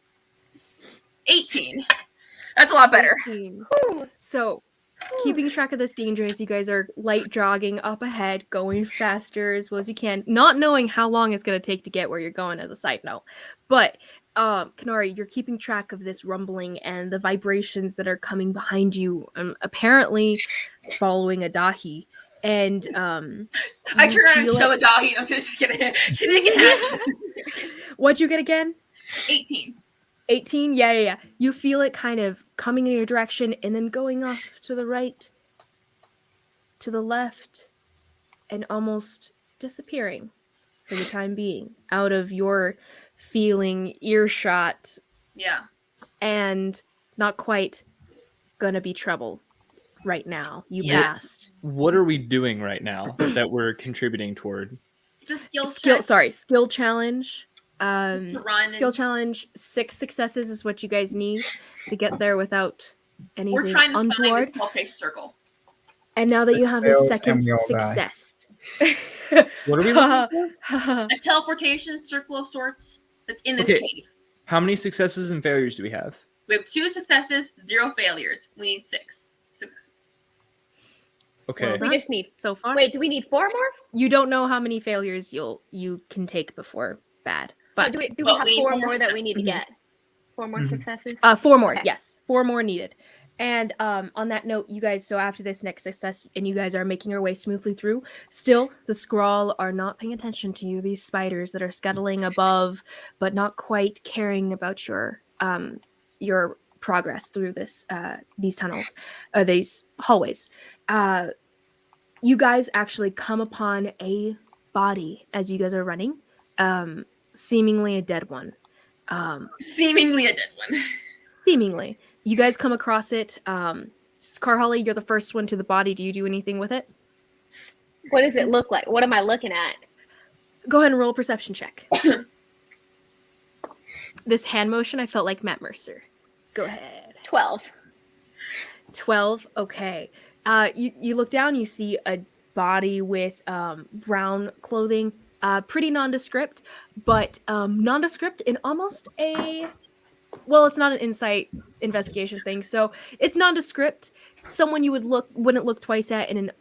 18. That's a lot better. 18. So, keeping track of this danger as you guys are light jogging up ahead, going faster as well as you can, not knowing how long it's going to take to get where you're going as a side note. But, Kanari, you're keeping track of this rumbling and the vibrations that are coming behind you, apparently following Adahi. And, I you turned around and feel show it- a doggy. I'm just kidding. Kidding. What'd you get again? 18. 18? Yeah. You feel it kind of coming in your direction and then going off to the right, to the left, and almost disappearing for the time being out of your feeling earshot Yeah. and not quite gonna be trouble right now. You Yeah. passed. What are we doing right now that we're contributing toward? The skill check. Skill challenge. To run Skill and- challenge, 6 successes is what you guys need to get there without anything We're trying to find untoward. the small patient circle. And now that you 6 have fails a and second we all die. success. What are we looking for? A teleportation circle of sorts that's in this Okay. cave. How many successes and failures do we have? We have 2 successes, 0 failures. We need 6 successes. Okay. Well, We just need. So far, Wait, do we need 4 more? you don't know how many failures you can take before bad. But do we Well, have we need 4 4 more more that we need to Mhm. get? 4 more Mhm. successes? 4 more, Okay. yes. 4 more needed. And on that note, you guys, so after this next success, and you guys are making your way smoothly through, still, the Skrull are not paying attention to you, these spiders that are scuttling above, but not quite caring about your progress through these tunnels, these hallways. You guys actually come upon a body as you guys are running, seemingly a dead one. Seemingly a dead one. Seemingly. You guys come across it. Carholly, you're the first one to the body. Do you do anything with it? What does it look like? What am I looking at? Go ahead and roll a perception check. This hand motion, I felt like Matt Mercer. Go ahead. 12. 12. Okay. You look down, you see a body with brown clothing, pretty nondescript, but nondescript in almost a... Well, it's not an insight investigation thing, so it's nondescript. Someone you wouldn't look twice at in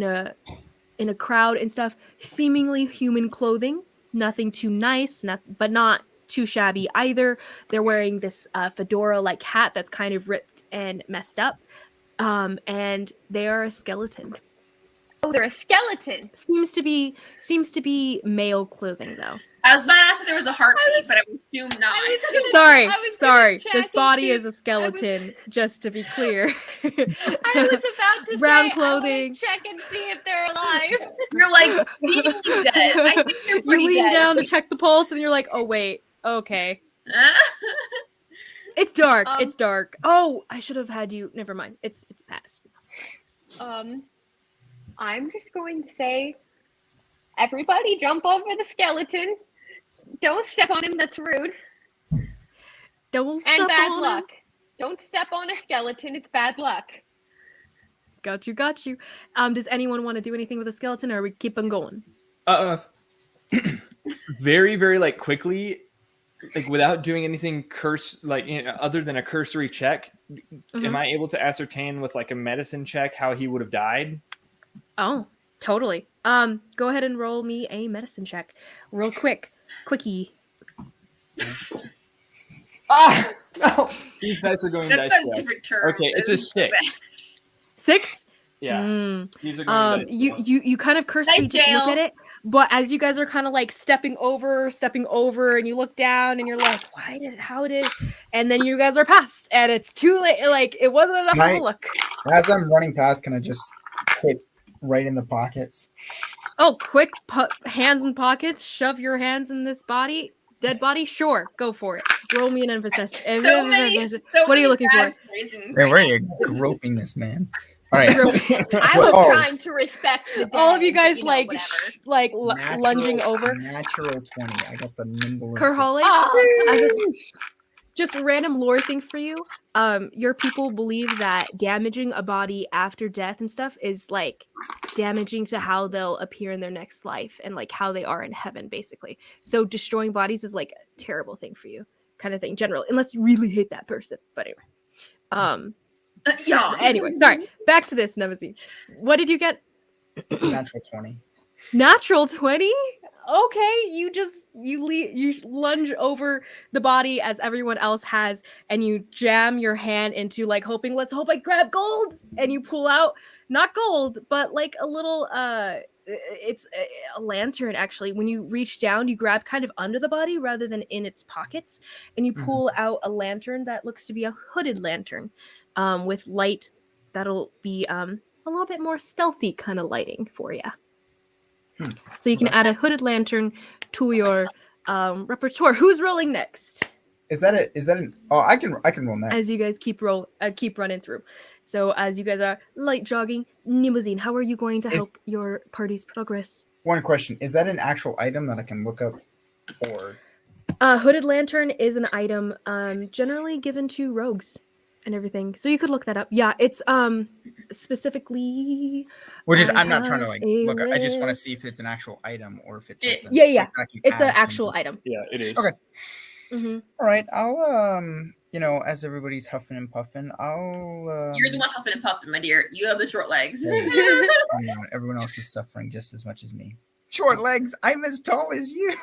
a crowd and stuff. Seemingly human clothing, nothing too nice, but not too shabby either. They're wearing this fedora-like hat that's kind of ripped and messed up, and they are a skeleton. Oh, they're a skeleton. Seems to be male clothing though. I was about to ask if there was a heartbeat, but I would assume not. Sorry. I was gonna check This and body see is a if skeleton, just to be clear. I was about to Brown say, clothing. I check and see if they're alive. You're like seemingly dead. I think they're You pretty lean dead. down to check the pulse, and you're like, "Oh wait, okay." It's dark. It's dark. Oh, I should have had you. Never mind. It's past. I'm just going to say, everybody jump over the skeleton. Don't step on him. That's rude. Don't step And bad on luck. him. Don't step on a skeleton. It's bad luck. Got you, got you. Does anyone want to do anything with a skeleton, or we keep on going? Very, very like quickly, like without doing anything other than a cursory check. Am I able to ascertain with like a medicine check how he would have died? Oh, totally. Go ahead and roll me a medicine check, real quick, quickie. Ah, no. These dice are going That's dice a roll. different term. Okay, it's a 6. 6. Yeah, these are going dice roll. You kind of cursory Night just look jail. at it, but as you guys are kind of like stepping over, and you look down and you're like, how did, and then you guys are past, and it's too late. Like it wasn't enough of a look. As I'm running past, can I just quit right in the pockets? Oh, quick, hands in pockets. Shove your hands in this body. Dead body? Sure, go for it. Roll me an emphasis. So many What are you looking for? Hey, where are you groping this man? All right. I was trying to respect the dead. All of you guys whatever. lunging over. Natural 20. I got the nimblest. Karhale, Oh, as a just a random lore thing for you. Your people believe that damaging a body after death and stuff is like damaging to how they'll appear in their next life and like how they are in heaven, basically. So destroying bodies is like a terrible thing for you, kind of thing, generally, unless you really hate that person. But anyway, Yeah. Anyway, sorry. Back to this, Nemesis. What did you get? Natural 20. Natural 20? Okay, you lunge over the body as everyone else has, and you jam your hand into like hoping, let's hope I grab gold, and you pull out not gold, but like a little it's a lantern actually. When you reach down, you grab kind of under the body rather than in its pockets, and you pull out a lantern that looks to be a hooded lantern, with light that'll be a little bit more stealthy kind of lighting for you. So you can add a hooded lantern to your repertoire. Who's rolling next? Is that an? Oh, I can roll next. As you guys keep running through. So as you guys are light jogging, Nimazine, how are you going to help your party's progress? One question: is that an actual item that I can look up, or? Hooded lantern is an item generally given to rogues and everything. So you could look that up. Yeah, it's specifically. Which is, I'm not trying to like look. I just want to see if it's an actual item or if it's something. Yeah. Like, it's an actual item. Yeah, it is. Okay. Mm-hmm. All right. I'll as everybody's huffing and puffing, I'll. You're the one huffing and puffing, my dear. You have the short legs. Everyone else is suffering just as much as me. Short legs. I'm as tall as you.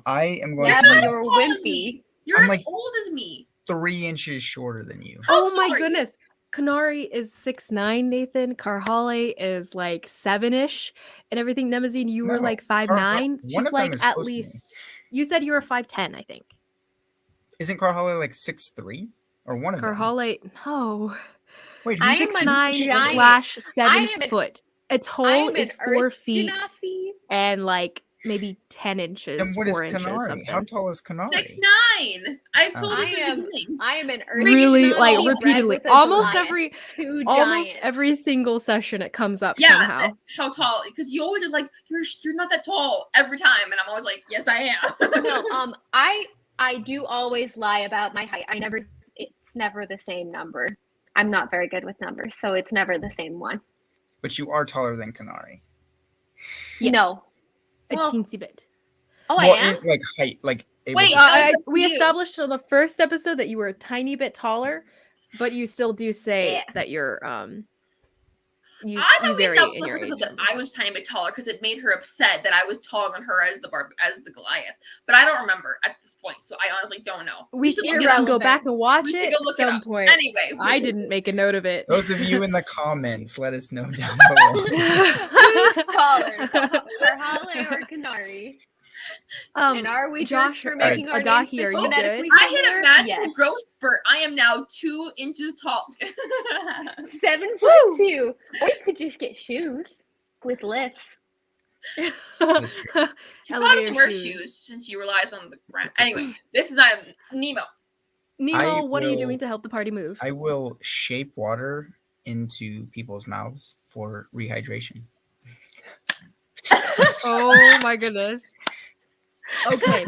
I am going. Yeah, to but you're wimpy. You're I'm as like- old as me. 3 inches shorter than you. How Oh tall my are you? goodness. Kanari is 6'9", Nathan. Karhale is like 7-ish and everything. Nemazine, you were No, like 5'9". one She's of them like is at close to me. least. You said you were 5'10", I think. Isn't Karhale like 6'3"? Or one of them? Karhale, no. Wait, I who's am a 6'9" giant- slash 7 I am an- foot. Its I hole am is an 4 Earth feet Genasi. and like maybe 10 inches, Then what is 4 inches, Kanari? something. How tall is Kanari? 6'9". I told I you from am- the beginning. I am an Earth Really, Genasi like bred repeatedly, with a almost Goliath. Two almost giants. every single session it comes up Yeah, somehow. how tall? Because you always are like, you're not that tall every time, and I'm always like, yes, I am. No, I do always lie about my height. It's never the same number. I'm not very good with numbers, so it's never the same one. But you are taller than Kanari. Yes. No. A Well, teensy bit. oh, Well, I am. in, like height, like able Wait, to- so- We you. established on the first episode that you were a tiny bit taller, but you still do say Yeah. that you're you I thought we vary established in the your first age. episode that I was tiny bit taller because it made her upset that I was taller than her as the Goliath. But I don't remember at this point, so I honestly don't know. We should can look it go up. back and watch We should it go at look it some up. point. Anyway, I didn't make a note of it. Those of you in the comments, let us know down below. Who's taller, Karhale or Kanari? And are we Josh, jerks for making our Adahi, names are you phonetically good? I hit a similar? magical Yes. growth spurt. I am now 2 inches tall. 7'2". Or you could just get shoes with lifts. That's true. She probably doesn't Elevator wear shoes. shoes since she relies on the ground. Anyway, this is Nemo. Nemo, I what are you will- doing to help the party move? I will shape water into people's mouths for rehydration. Oh my goodness. Okay.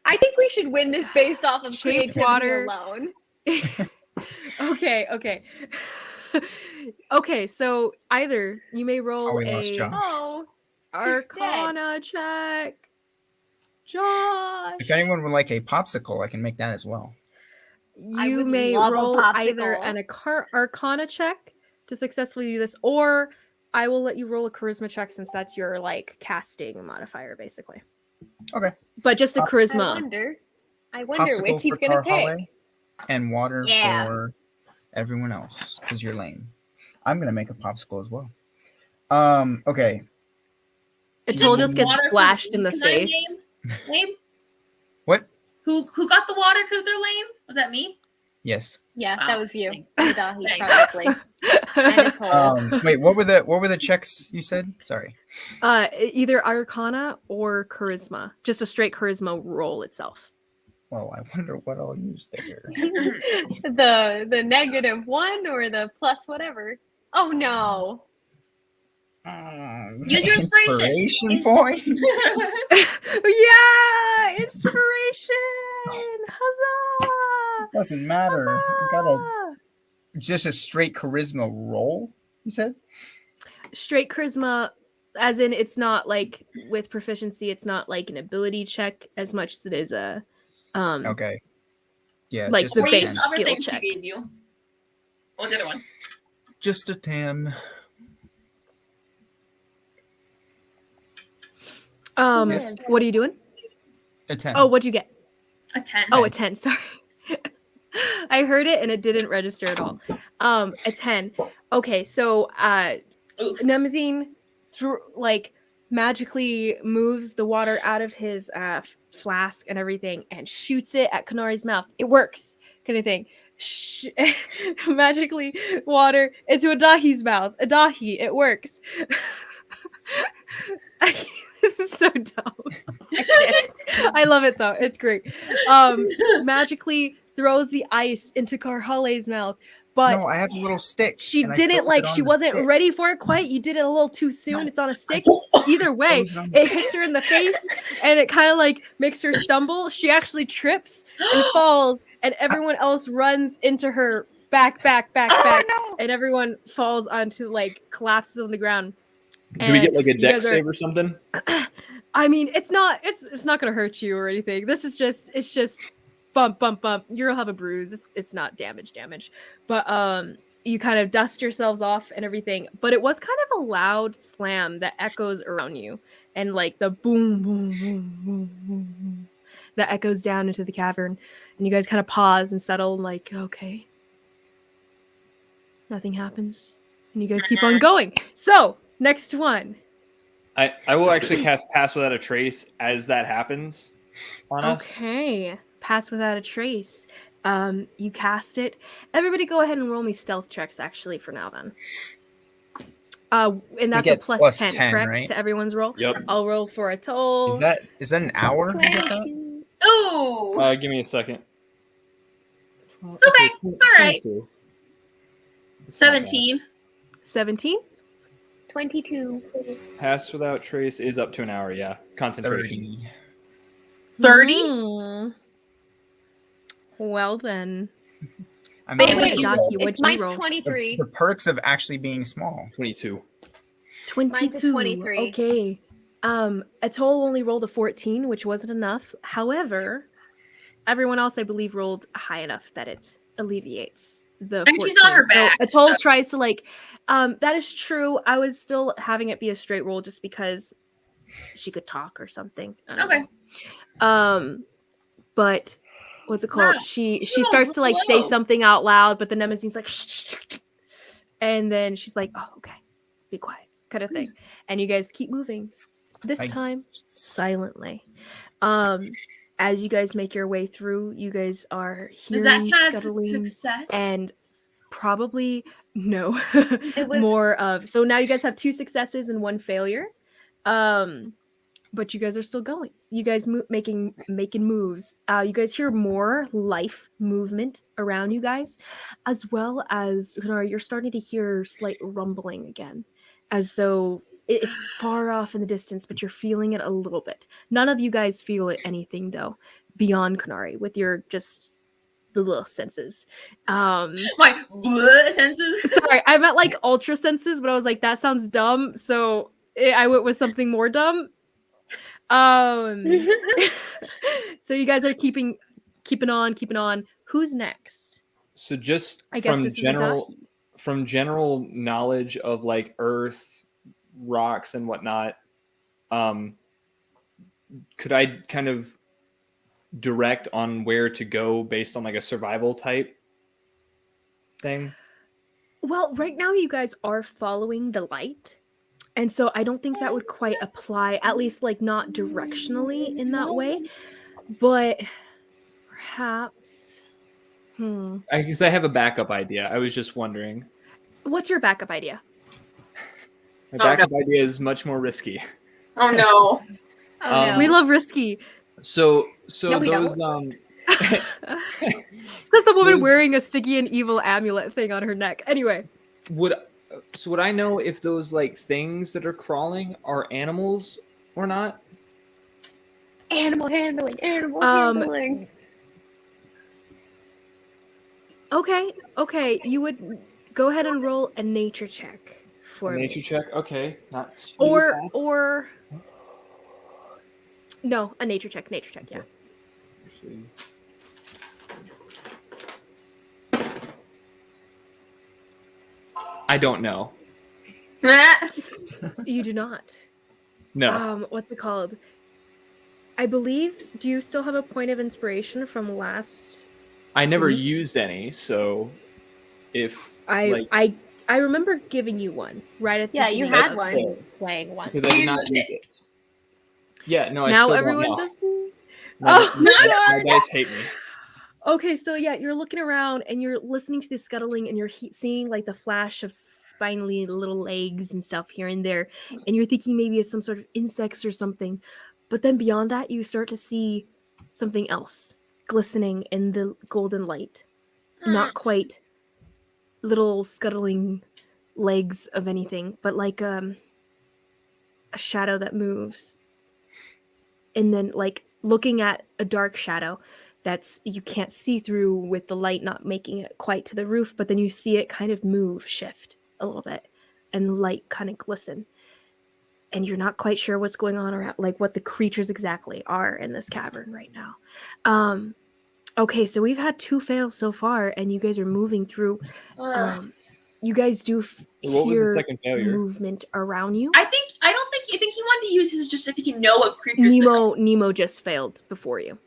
I think we should win this based off of Shape creativity water. alone. Okay. Okay, so either you may roll we lost a Josh. Oh, Arcana check. Josh. If anyone would like a popsicle, I can make that as well. I You would may love a roll either popsicle. an Arcana check to successfully do this, or I will let you roll a Charisma check since that's your like casting modifier, basically. Okay. But just a I Charisma. wonder which Popsicle he's for gonna pick. Carhale and water Yeah. for everyone else because you're lame. I'm gonna make a popsicle as well. Okay. Atoll just gets Water for splashed in the because I'm face. Lame? What? Who got the water because they're lame? Was that me? Yes. Yeah, Wow, that was you. thanks. Adahi, Thanks. probably. And Nicole. Wait, what were the checks you said? Sorry. Either Arcana or Charisma. Just a straight Charisma roll itself. Well, I wonder what I'll use there. the -1 or the plus whatever. Oh no. Use your inspiration point. Yeah! Inspiration! Huzzah! Doesn't matter. You gotta Huzzah! just a straight charisma roll. You said. Straight Charisma, as in it's not like with proficiency, it's not like an ability check as much as it is a Okay. Yeah. like just the a Or base use 10. the other skill things check. she gave you. What was the other one? Just a 10. Yes. What are you doing? A 10. Oh, what'd you get? A 10. Oh, a 10, sorry. I heard it and it didn't register at all. A 10. Okay, so Oof. Nemazine magically moves the water out of his flask and everything and shoots it at Kanari's mouth. It works, kind of thing. Magically water into Adahi's mouth. Adahi, it works. This is so dumb. I love it though. It's great. Magically throws the ice into Carhale's mouth, but No, I have a little stick. she and I didn't froze it on she the wasn't stick. ready for it quite. You did it a little too soon. No, It's on a stick. I Either way, froze it on the it hits her in the face and it kind of like makes her stumble. She actually trips and falls, and everyone else runs into her back, Oh no. and everyone falls onto like collapses on the ground. Do we get like a you guys dex save or something? I mean, it's not gonna hurt you or anything. This is it's just bump. You'll have a bruise. It's not damage, but you kind of dust yourselves off and everything. But it was kind of a loud slam that echoes around you, and like the boom, boom, boom, boom, boom, boom that echoes down into the cavern. And you guys kind of pause and settle, and like, okay, nothing happens, and you guys keep on going. So next one. I will actually cast Pass Without a Trace as that happens on us. Okay. Pass Without a Trace. You cast it. Everybody go ahead and roll me stealth checks actually for now then. And that's a get plus plus 10, 10, correct? right? To everyone's roll? Yep. I'll roll for Atoll. Is that an hour? You get that? Ooh. Give me a second. Okay, all right. 22. It's not bad. 17. 17? 22. Pass Without Trace is up to an hour, yeah. Concentration. 30. 30? Hmm. Well then. I Wait, mean, wait, the- Daki, what'd you Mine's roll? 23. the perks of actually being small. 22. 22. 23. Okay. Atoll only rolled a 14, which wasn't enough. However, everyone else, I believe, rolled high enough that it alleviates the And 14. she's on her back, So Atoll so- tries to like, that is true. I was still having it be a straight roll just because she could talk or something. I don't Okay. know. But what's it called? Wow. She So starts to like say low. something out loud, but the Nemesine's like, shh. And then she's like, oh, okay, be quiet, kind of thing. And you guys keep moving. This I- time, silently. As you guys make your way through, you guys are Is that hearing kind of scuttling success? and probably no It was- more of. So now you guys have 2 successes and 1 failure. But you guys are still going. You guys making moves. You guys hear more life movement around you guys, as well as you're starting to hear slight rumbling again, as though it's far off in the distance, but you're feeling it a little bit. None of you guys feel it anything though, beyond Kanari with your just the little senses. My bleh senses. Sorry, I meant like ultra senses, but I was like, that sounds dumb, so I went with something more dumb. So you guys are keeping on. Who's next? So just I guess from this is general knowledge of like earth, rocks and whatnot, could I kind of direct on where to go based on like a survival type thing? Well, right now you guys are following the light. And so I don't think that would quite apply, at least like not directionally in that way. But perhaps I guess I have a backup idea. I was just wondering. What's your backup idea? My backup idea is much more risky. Oh no. Oh, no. We love risky. So No, we those That's the woman Those- wearing a sticky and evil amulet thing on her neck. Anyway. would I know if those like things that are crawling are animals or not? Animal handling. Okay. You would go ahead and roll a nature check for me. Nature check. Okay, not super Or no, a nature check. Yeah. Actually, I don't know. You do not. No, What's it called? I believe. Do you still have a point of inspiration from last? I never week? used any. So if I remember giving you one right at the Yeah, you beginning. had That's one fair. playing once. because I did not use it. Yeah, no, I Now still everyone don't know. does. My, Oh, my dice hate me. Okay, so yeah, you're looking around and you're listening to the scuttling and you're seeing like the flash of spiny little legs and stuff here and there, and you're thinking maybe it's some sort of insects or something. But then beyond that, you start to see something else glistening in the golden light. Not quite little scuttling legs of anything, but like a shadow that moves. And then like looking at a dark shadow that's you can't see through with the light not making it quite to the roof, but then you see it kind of shift a little bit and light kind of glisten. And you're not quite sure what's going on around, like what the creatures exactly are in this cavern right now. Okay, so we've had 2 fails so far, and you guys are moving through. You guys do What was the hear second failure? movement around you. I think he wanted to use his just if he can know what creatures there are. Nemo just failed before you.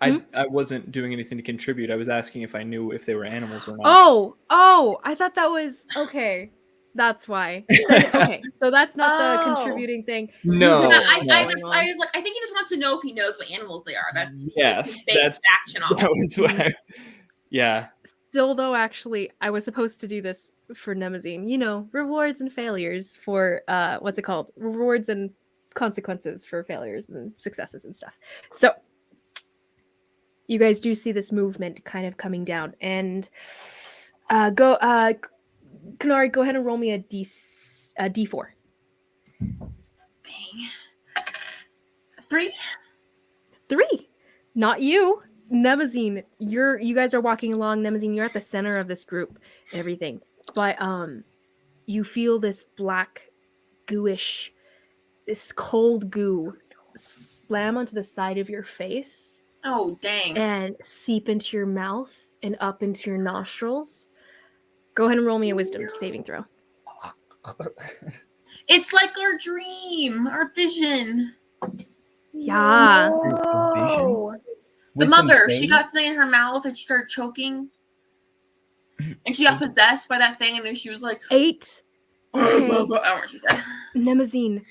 I wasn't doing anything to contribute. I was asking if I knew if they were animals or not. Oh, I thought that was okay. That's why. Okay, so that's not the Oh. contributing thing. No, Yeah, I no. was like, I think he just wants to know if he knows what animals they are. That's Yes, his based action on. That was what yeah. Still, though, actually, I was supposed to do this for Nemazine. You know, rewards and failures for what's it called? Rewards and consequences for failures and successes and stuff. So, you guys do see this movement kind of coming down, and Kanari, go ahead and roll me a D4. Dang. 3. 3. Not you. Nemazine, you guys are walking along. Nemazine, you're at the center of this group and everything. But you feel this black gooish, this cold goo slam onto the side of your face Oh dang. and seep into your mouth and up into your nostrils. Go ahead and roll me a wisdom saving throw. It's like our dream, our vision. Yeah. Whoa. The Wisdom mother, she save? got something in her mouth and she started choking. And she got possessed by that thing, and then she was like, 8. I don't know Okay. what she said. Nemazine,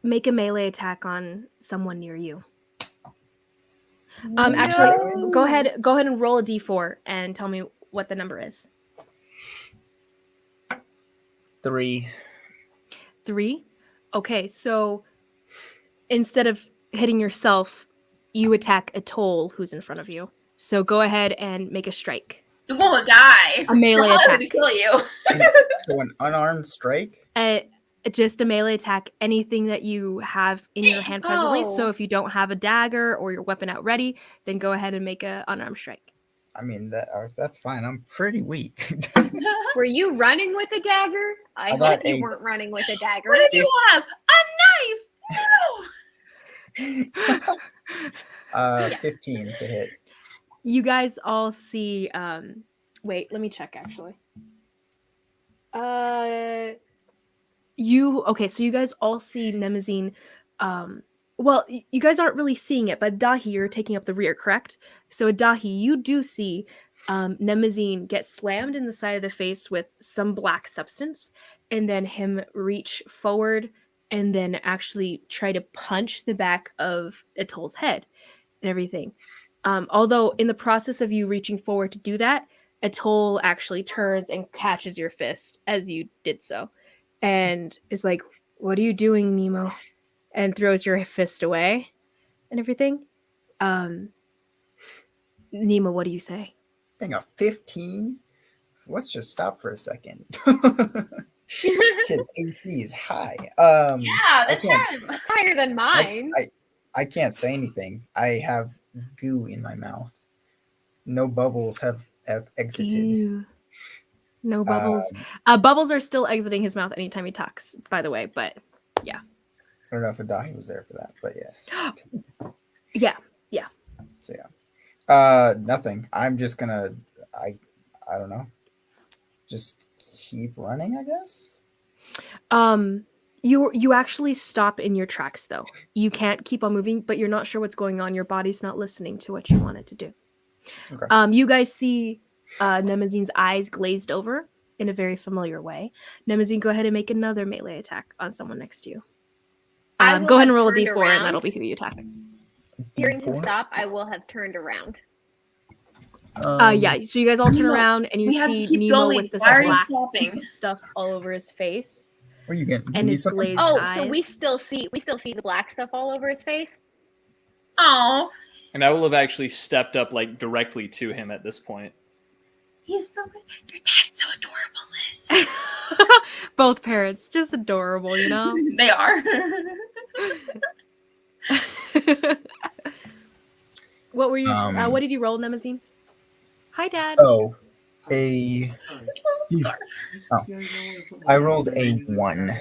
make a melee attack on someone near you. Actually, go ahead and roll a d4 and tell me what the number is. 3. 3. Okay, so instead of hitting yourself, you attack a toll who's in front of you. So go ahead and make a strike. You won't die. A melee We're attack. gonna kill you. So an unarmed strike? Just a melee attack, anything that you have in your hand presently. So Oh. if you don't have a dagger or your weapon out ready, then go ahead and make an unarmed strike. I mean, that's fine. I'm pretty weak. Were you running with a dagger? I got hope you a- weren't running with a dagger. What did you have? A knife. No. 15 to hit. You guys all see wait, let me check actually. Okay, so you guys all see Nemazine. Well, you guys aren't really seeing it, but Dahi, you're taking up the rear, correct? So Dahi, you do see Nemazine get slammed in the side of the face with some black substance, and then him reach forward and then actually try to punch the back of Atol's head and everything. Although in the process of you reaching forward to do that, Atol actually turns and catches your fist as you did so. And is like, "What are you doing, Nemo?" And throws your fist away and everything. Nemo, what do you say? Thing a 15? Let's just stop for a second. Kids, AC is high. Yeah, that's can't- right. Higher than mine. I can't say anything. I have goo in my mouth. No bubbles have exited. Ew. No bubbles. Bubbles are still exiting his mouth anytime he talks, by the way, but I don't know if Adahi was there for that, but yes. yeah. So yeah. Nothing. I'm just gonna I don't know. Just keep running, I guess. You actually stop in your tracks though. You can't keep on moving, but you're not sure what's going on. Your body's not listening to what you want it to do. Okay. You guys see Nemazine's eyes glazed over in a very familiar way. Nemazine, go ahead and make another melee attack on someone next to you. I will Go ahead have and roll a turned d4, around. and that'll be who you attack. Hearing him D4? stop, I will have turned around. Yeah, so you guys all turn Nemo, around, and you We have to see keep Nemo going. with this Why are you black stopping? stuff all over his face Where are you getting? and need his something? glazed Oh, eyes. so we still see the black stuff all over his face? Oh, And I will have actually stepped up like directly to him at this point. he's so good. Your dad's so adorable, Liz. Both parents, just adorable, you know? They are. What were you? Um, what did you roll, Nemazine? Hi, Dad. Oh, I rolled a 1.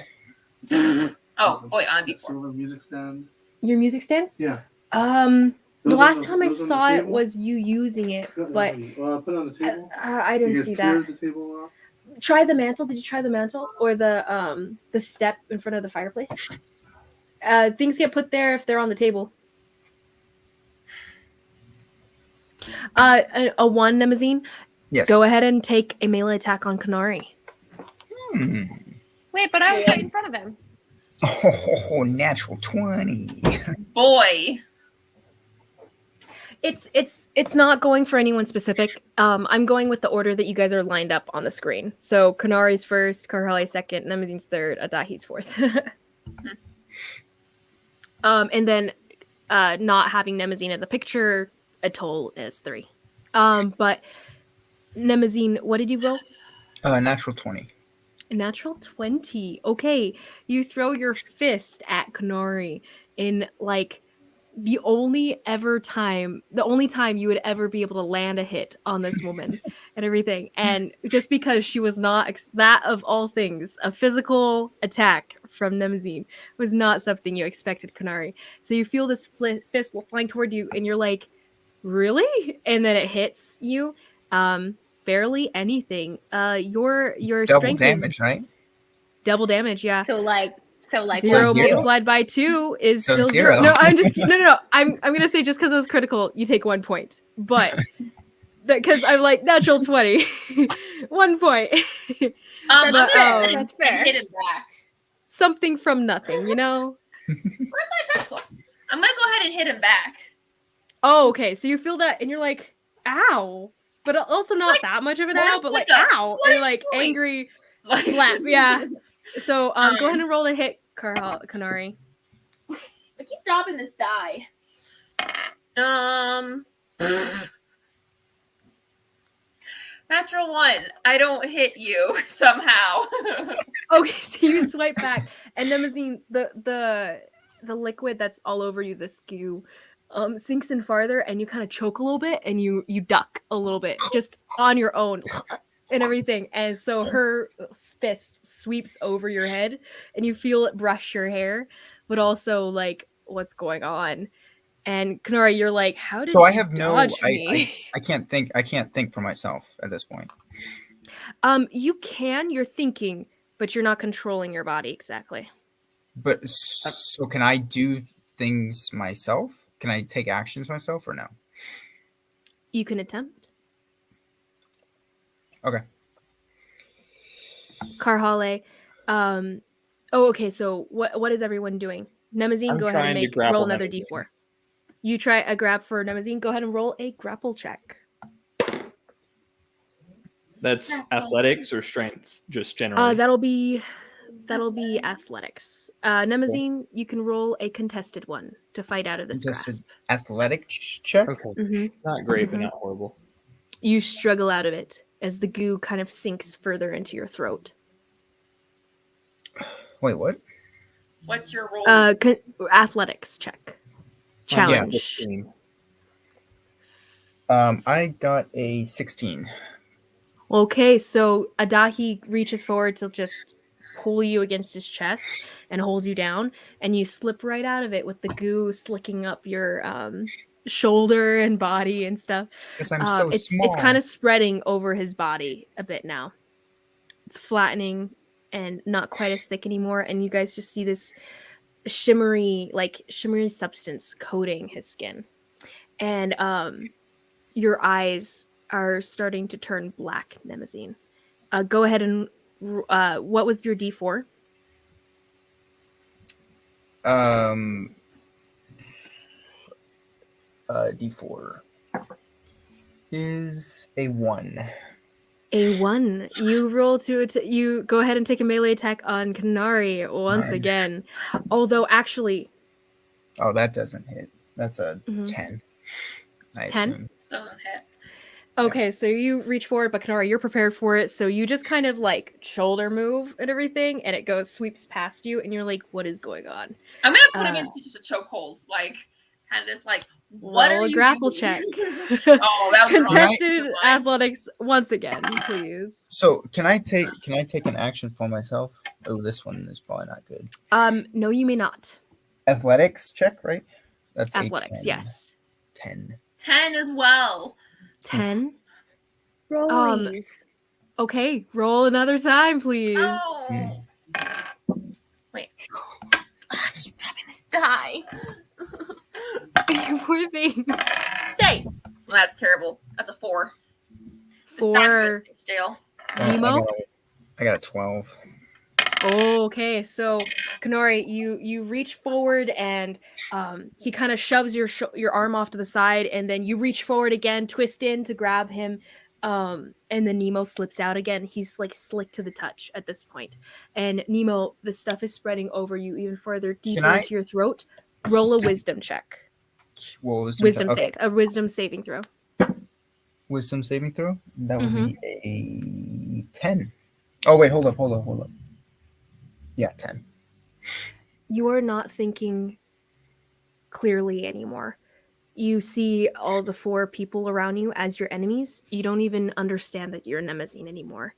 Oh, wait, on D4. Silver music stand. Your music stands? Yeah. The Those last on the- time I those on the saw it table? was you using it, but Put it on the table. I You didn't guys see cleared that. the table off. Try the mantle. Did you try the mantle or the step in front of the fireplace? Things get put there if they're on the table. A 1, Nemazine. Yes. Go ahead and take a melee attack on Kanari. Wait, but I was right in front of him. Oh, natural 20. Boy. It's not going for anyone specific. I'm going with the order that you guys are lined up on the screen. So Kanari's first, Karhali's second, Nemazine's third, Adahi's fourth. And then not having Nemazine in the picture, Atol is 3. But Nemazine, what did you roll? Natural 20. A natural 20. Okay, you throw your fist at Kanari in like the only time you would ever be able to land a hit on this woman and everything. And just because she was not that of all things, a physical attack from Nemazine was not something you expected, Kanari. So you feel this fist flying toward you and you're like, really? And then it hits you. Barely anything. Your Double strength damage, is right? double damage, yeah. So like 0 zero. multiplied by 2 is So still 0. 0. No, I'm just no. I'm gonna say just because it was critical, you take 1 point. But because I'm like natural 20, 1 point. I'm But, gonna that's fair. hit him back. Something from nothing, you know. Where's my pencil? I'm gonna go ahead and hit him back. Oh, okay. So you feel that, and you're like, ow. But also not Like, that much of an what ow, is but with like the- ow. what And is like doing? angry Like, slap. Yeah. So go ahead and roll a hit, Kanari. I keep dropping this die. Natural 1. I don't hit you somehow. Okay, so you swipe back, and Nemazine, the liquid that's all over you, this goo, sinks in farther, and you kind of choke a little bit, and you duck a little bit, just on your own, and everything. And so her fist sweeps over your head, and you feel it brush your hair, but also like, what's going on? And Kanara, you're like, how did So I you have dodge me? I can't think for myself at this point. You can, you're thinking, but you're not controlling your body exactly. But so can I do things myself? Can I take actions myself or no? You can attempt. Okay. Karhale. Okay, so what is everyone doing? Nemazine, I'm go ahead and trying to grapple roll another Nemazine. d4. You try a grab for Nemazine. Go ahead and roll a grapple check. That's athletics or strength, just generally. That'll be athletics. Nemazine, you can roll a contested one to fight out of this Contested grasp. athletic check. Okay. Mm-hmm. Not great, but Mhm. not horrible. You struggle out of it as the goo kind of sinks further into your throat. Wait, what? What's your roll? Athletics check. Challenge. 15. I got a 16. Okay, so Adahi reaches forward to just pull you against his chest and hold you down, and you slip right out of it with the goo slicking up your shoulder and body and stuff. Because I'm so small. It's kind of spreading over his body a bit now. It's flattening and not quite as thick anymore, and you guys just see this shimmery substance coating his skin. And your eyes are starting to turn black, Nemazine. Go ahead and what was your D4? D4 is a 1. A 1. You roll you go ahead and take a melee attack on Kanari once Darn. again. Although actually, Oh, that doesn't hit. That's a Mhm. 10. I 10? assume. Doesn't hit. Okay, so you reach forward, but Kanari, you're prepared for it. So you just kind of like shoulder move and everything, and it sweeps past you, and you're like, "What is going on?" I'm gonna put him into just a chokehold, like kind of just like, what Roll are a you grapple doing? check. Oh, that was Contested wrong. athletics once again, please. So can I take an action for myself? Oh, this one is probably not good. No, you may not. Athletics check, right? That's Athletics, a 10. yes. 10. 10 as well. 10. Rollies. Okay, roll another time, please. Oh. Wait. I keep dropping this die. Poor thing. Stay. Well, that's terrible. That's a 4. For jail. Nemo? I got a 12. Okay, so Kanori, you reach forward and he kind of shoves your arm off to the side, and then you reach forward again, twist in to grab him, and then Nemo slips out again. He's like slick to the touch at this point, and Nemo, the stuff is spreading over you even further, deeper into your throat. Roll a wisdom check. Well, Wisdom save. A wisdom saving throw. Wisdom saving throw? That would be a 10. Oh, wait, hold up. Yeah, 10. You are not thinking clearly anymore. You see all the 4 people around you as your enemies. You don't even understand that you're a Nemazine anymore,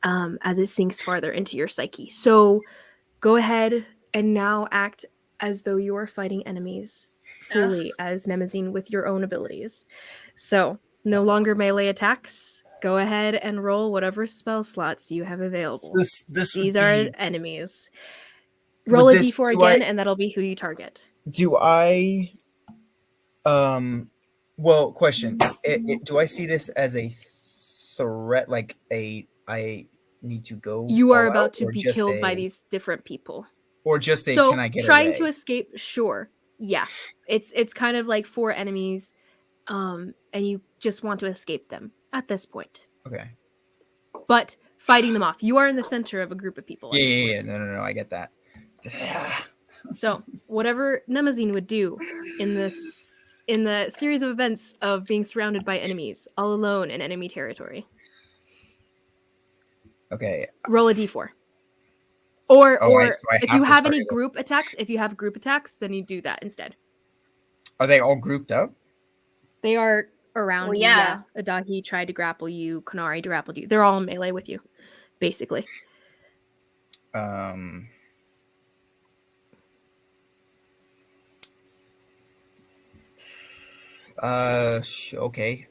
as it sinks farther into your psyche. So go ahead and now act as though you are fighting enemies fully as Nemazine with your own abilities. So no longer melee attacks. Go ahead and roll whatever spell slots you have available. These are enemies. Roll a d4 again, and that'll be who you target. Do I... Well, question. Do I see this as a threat, like I need to go? You are about to be killed by these different people. Or just so can I get trying away? To escape, sure. Yeah. It's kind of like 4 enemies, and you just want to escape them at this point. Okay. But fighting them off. You are in the center of a group of people. Yeah. No, I get that. So whatever Nemazine would do in the series of events of being surrounded by enemies, all alone in enemy territory. Okay. Roll a d4. Or so I if have you to have any target- group attacks, then you do that instead. Are they all grouped up? They are around Well, you. yeah. Adahi tried to grapple you. Kanari grappled you. They're all in melee with you, basically. Okay.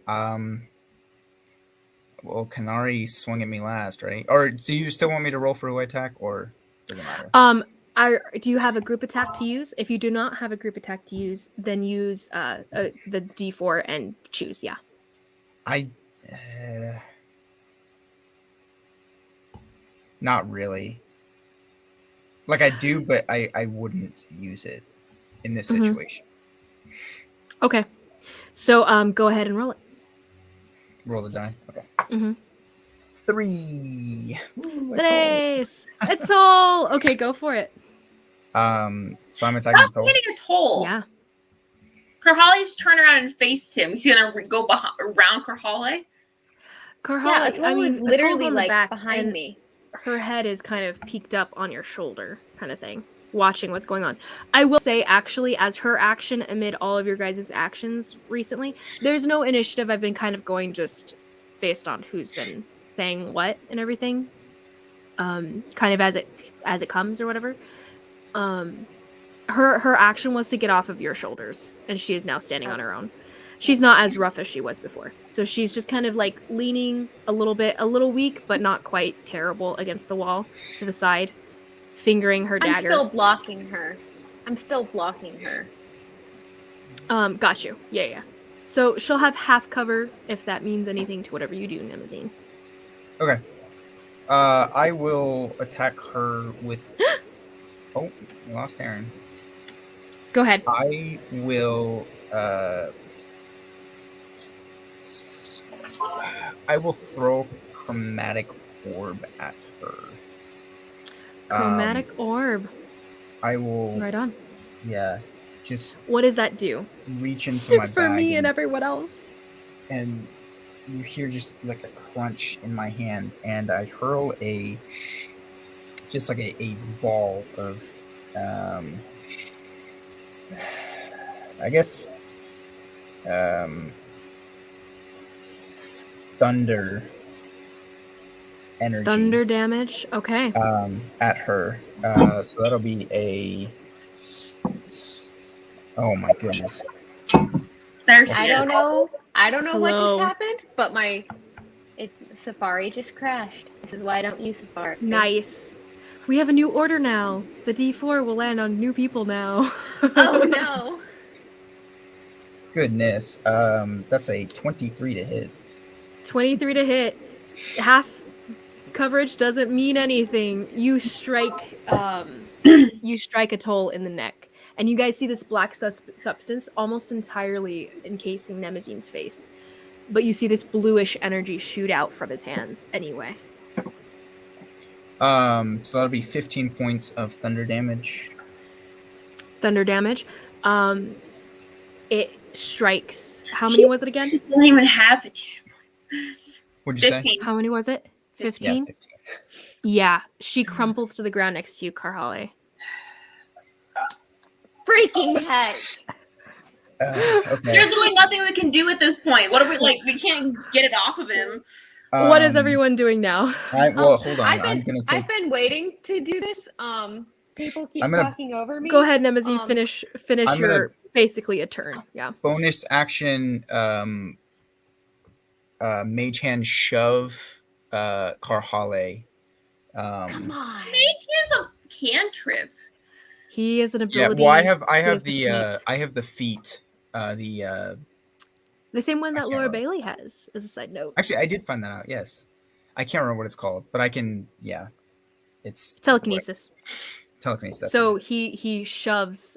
Well, Kanari swung at me last, right? Or do you still want me to roll for a white attack, or doesn't matter? Do you have a group attack to use? If you do not have a group attack to use, then use the d4 and choose. Yeah. Not really. Like I do, but I wouldn't use it in this Mhm. situation. Okay. So go ahead and roll it. Roll the die. Okay. Mm-hmm. 3. Ooh, Nice. It's all okay. Go for it. so I'm attacking Stop the toll. hitting a toll. Yeah. Karhale's turned around and faced him. He's gonna go around Karhale. Karhale, Atoll I mean, is literally Atoll's on the like back, behind and me. her head is kind of peeked up on your shoulder, kind of thing, watching what's going on. I will say, actually, as her action amid all of your guys' actions recently, there's no initiative. I've been kind of going just based on who's been saying what and everything, kind of as it comes or whatever. Her action was to get off of your shoulders, and she is now standing on her own. She's not as rough as she was before. So she's just kind of like leaning a little weak, but not quite terrible against the wall to the side, fingering her dagger. I'm still blocking her. Got you. Yeah. So she'll have half cover if that means anything to whatever you do, Nemazine. Okay. I will attack her with. Oh, we lost Aaron. Go ahead. I will. I will throw chromatic orb at her. Chromatic orb. I will. Right on. Yeah. Just. What does that do? Reach into my For bag me and everyone else. And you hear just like a crunch in my hand, and I hurl a ball of I guess thunder energy. Thunder damage. Okay. At her. So that'll be a. Oh my goodness. There she I is. don't know what Hello. just happened, but Safari just crashed. This is why I don't use Safari. Nice. We have a new order now. The D4 will land on new people now. Oh no. Goodness. That's a 23 to hit. 23 to hit. Half coverage doesn't mean anything. You strike a toll in the neck. And you guys see this black substance almost entirely encasing Nemazine's face. But you see this bluish energy shoot out from his hands anyway. So that'll be 15 points of thunder damage. Thunder damage. It strikes. How many was it again? She doesn't even have it. What'd you 15. How many was it? 15? Yeah, 15. Yeah. She crumples to the ground next to you, Karhale. Freaking heck. Okay. There's literally nothing we can do at this point. What are we like? We can't get it off of him. What is everyone doing now? Well, hold on. I've been waiting to do this. People keep talking over me. Go ahead, Nemazine. Finish I'm your basically a turn. Yeah. bonus action. Mage hand shove. Karhale. Come on. Mage Hand's a cantrip. He is an Yeah. ability. Well, I have the the feat. the same one I that can't Laura remember. Bailey has, as a side note. Actually, I did find that out. Yes, I can't remember what it's called, but I can. Yeah, it's Telekinesis. Telekinesis. That's So right. he shoves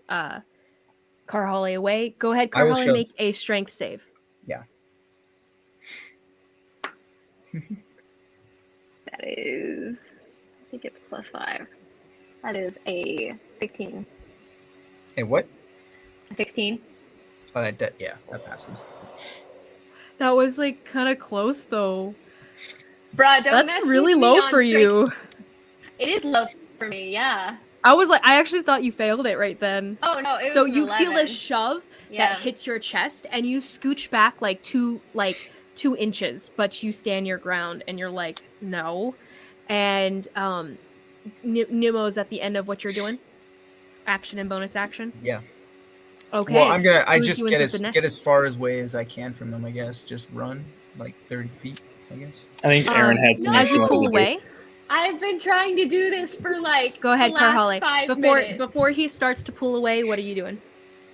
Karhale away. Go ahead, I will Karhale, shove- make a strength save. Yeah. That is, I think it's +5. That is a 16. Hey, what? 16. Oh, that passes. That was like kind of close though. Bruh, don't That's mess really with me low on for strength. you. It is low for me, yeah. I actually thought you failed it right then. Oh no, it was So an you 11. feel a shove Yeah. that hits your chest, and you scooch back like 2 inches, but you stand your ground, and you're like, no. And Nemo's at the end of what you're doing. Action and bonus action. Yeah. Okay. Well, I Who's just doing get something next? get as far away as I can from them. I guess just run like 30 feet. I guess. I think Aaron had no, something As she you wanted pull to do. away, I've been trying to do this for like go ahead, the last Karhale. 5 minutes. Before he starts to pull away, what are you doing?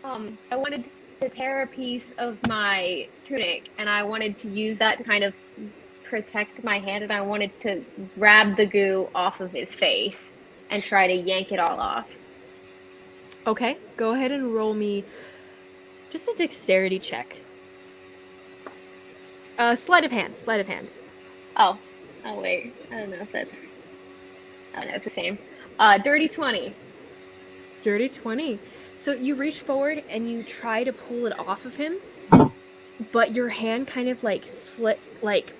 I wanted to tear a piece of my tunic, and I wanted to use that to kind of protect my hand, and I wanted to grab the goo off of his face and try to yank it all off. Okay, go ahead and roll me just a dexterity check. Sleight of hand. Oh wait, I don't know if that's. I don't know, it's the same. Dirty 20. Dirty 20. So you reach forward and you try to pull it off of him, but your hand kind of like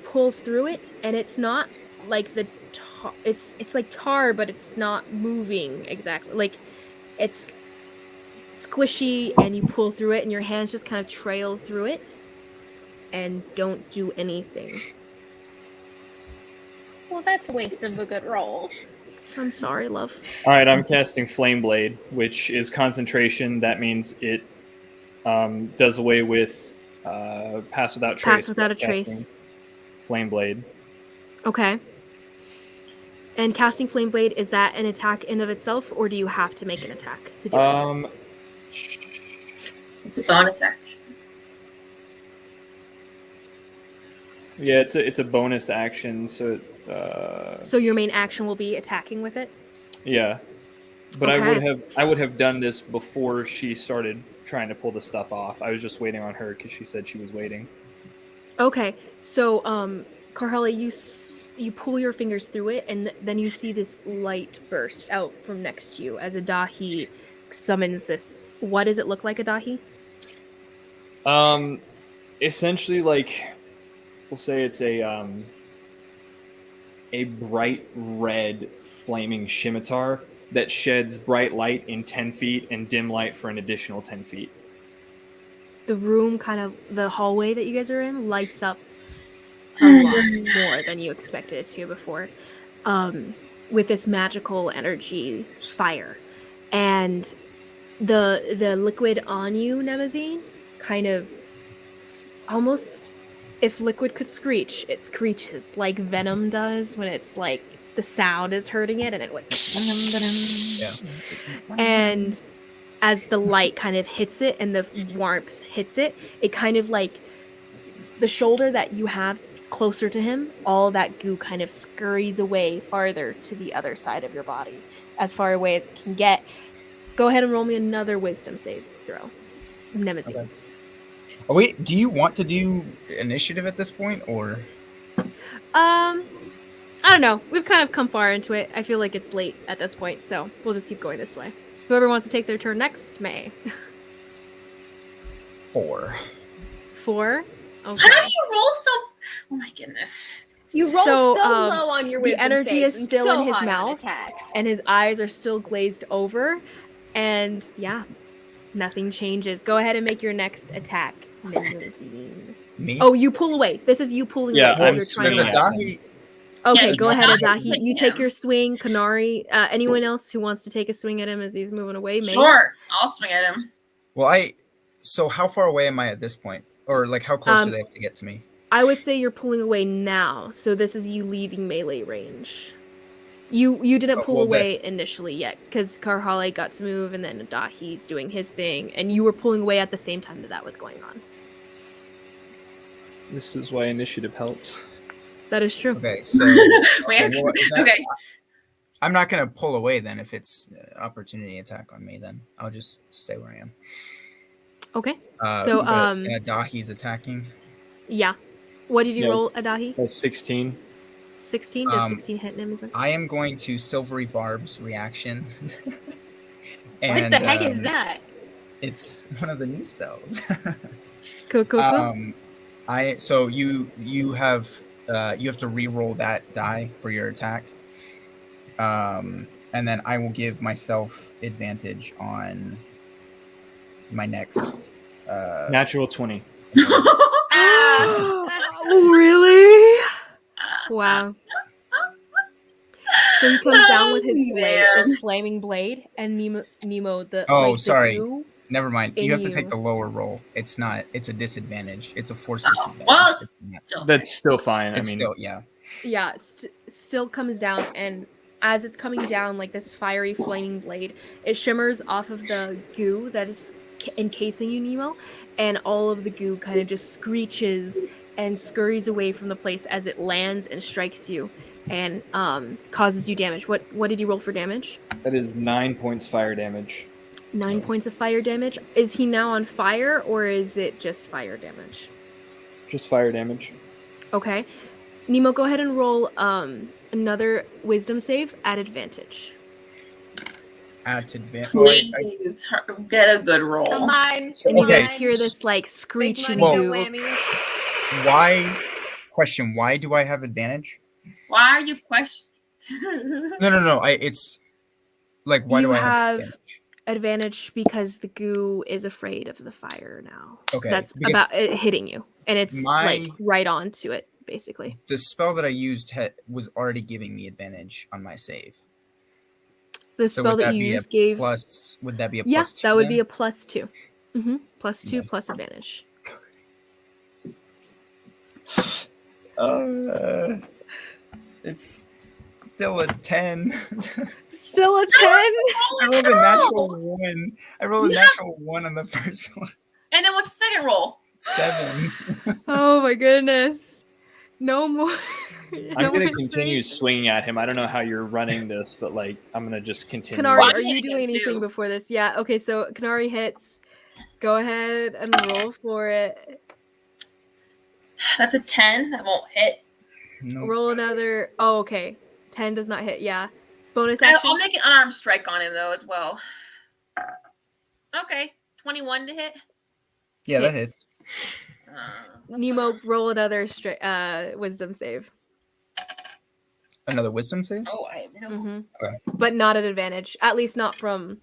pulls through it, and it's not like the it's like tar, but it's not moving exactly. Like it's squishy, and you pull through it, and your hands just kind of trail through it and don't do anything. Well, that's a waste of a good roll. I'm sorry, love. All right, I'm casting Flame Blade, which is concentration. That means it does away with Pass Without Trace. Pass without a casting trace. Flame Blade. Okay. And casting Flame Blade, is that an attack in of itself, or do you have to make an attack to do it? It's a bonus action. Yeah, it's a bonus action, so So your main action will be attacking with it? yeah. But Okay. I would have done this before she started trying to pull the stuff off. I was just waiting on her because she said she was waiting. Okay. So, Karhale, you pull your fingers through it, and then you see this light burst out from next to you as Adahi summons this. What does it look like, Adahi? Essentially, like, we'll say it's a bright red flaming scimitar that sheds bright light in 10 feet and dim light for an additional 10 feet. The room, the hallway that you guys are in, lights up a lot more than you expected it to before, with this magical energy fire. And the liquid on you, Nemazine, kind of almost, if liquid could screech, it screeches like venom does when it's like the sound is hurting it, and it like Yeah. and as the light kind of hits it and the warmth hits it, it kind of like the shoulder that you have closer to him, all that goo kind of scurries away farther to the other side of your body, as far away as it can get. Go ahead and roll me another wisdom save throw, Nemazine. Okay. Oh, wait, do you want to do initiative at this point, or? I don't know. We've kind of come far into it. I feel like it's late at this point, so we'll just keep going this way. Whoever wants to take their turn next may. 4. 4? Okay. How do you roll so? Oh my goodness! You rolled So, so low on your wisdom the energy saves is and still so in his high on mouth, attacks. and his eyes are still glazed over, and yeah, nothing changes. Go ahead and make your next attack, Nemazine. Me? Oh, you pull away. This is you pulling Yeah, away because I'm you're trying There's to swinging a at Dahi. Okay, Yeah, go ahead, Adahi's Adahi. hitting You take him. your swing. Kanari, anyone else who wants to take a swing at him as he's moving away? May? Sure, I'll swing at him. Well, so how far away am I at this point? Or like how close do they have to get to me? I would say you're pulling away now, so this is you leaving melee range. You didn't pull Well, away initially yet, because Karhale got to move, and then Adahi's doing his thing, and you were pulling away at the same time that was going on. This is why initiative helps. That is true. Okay, so Wait, well, okay. I'm not gonna pull away then if it's opportunity attack on me. Then I'll just stay where I am. Okay. So Dahi's attacking. Yeah. What did you roll, it's- Adahi? That's 16. 16? Does 16 hit Nemazine? I am going to Silvery Barb's reaction. What the heck is that? It's one of the new spells. Cool. So you have You have to re-roll that die for your attack. And then I will give myself advantage on my next. Natural 20. Really? Wow. So he comes down with his blade, Man. his flaming blade, and Nemo the Oh, like sorry. the goo Never mind. in You have to take you. the lower roll. It's not. It's a disadvantage. It's a force disadvantage. Well, It's not- still That's still fine. it's I mean, still yeah. Yeah, still comes down, and as it's coming down, like this fiery flaming blade, it shimmers off of the goo that is encasing you, Nemo, and all of the goo kind of just screeches and scurries away from the place as it lands and strikes you, and causes you damage. What did you roll for damage? that is 9 points fire damage. 9 points of fire damage. Is he now on fire, or is it just fire damage? Just fire damage. Okay. Nemo, go ahead and roll another wisdom save at advantage. At advantage. please get a good roll. Come on. And you Okay. guys hear this like Big screeching money, no goo. whammies. Why? Question. Why do I have advantage? Why are you questioning? No. It's like why You do I have have advantage? advantage because the goo is afraid of the fire now. Okay, That's because about it hitting you, and it's like my- right on to it, basically. The spell that I used was already giving me advantage on my save. The So spell would that that you be a used gave. plus? Would that be a Yeah, plus 2? that would then? be a +2. +2 Okay. plus advantage. It's still a 10. Still a 10. I rolled a natural 1. I rolled a natural 1 on the first one. And then what's the second roll? 7. Oh my goodness. No more. I'm going to continue swinging at him. I don't know how you're running this, but like I'm going to just continue. Kanari, Well, are I'm you hitting doing him, anything too. before this? Yeah. Okay, so Kanari hits. Go ahead and roll for it. That's a 10. That won't hit. No. Roll another. Oh, okay. 10 does not hit. Yeah. Bonus action. I'll make an unarmed strike on him though as well. Okay, 21 to hit. Yeah, that hits. Nemo, roll another wisdom save. Another wisdom save? Oh, I have no. Okay. But not at advantage. At least not from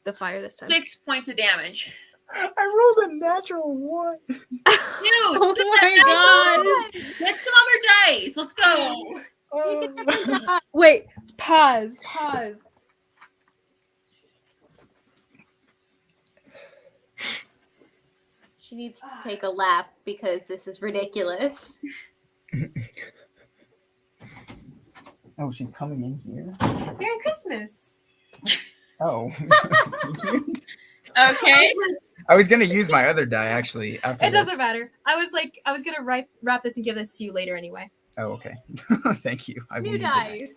the fire this time. 6 points of damage. I rolled a natural 1. Dude, Oh get my that dice. Get some other dice. Let's go. Wait. Pause. She needs to take a laugh because this is ridiculous. Oh, she's coming in here? Merry Christmas. Oh. Okay. I was going to use my other die, actually. After It doesn't this. matter. I was gonna wrap this and give this to you later anyway. Oh, okay. Thank you. I will New use it dice.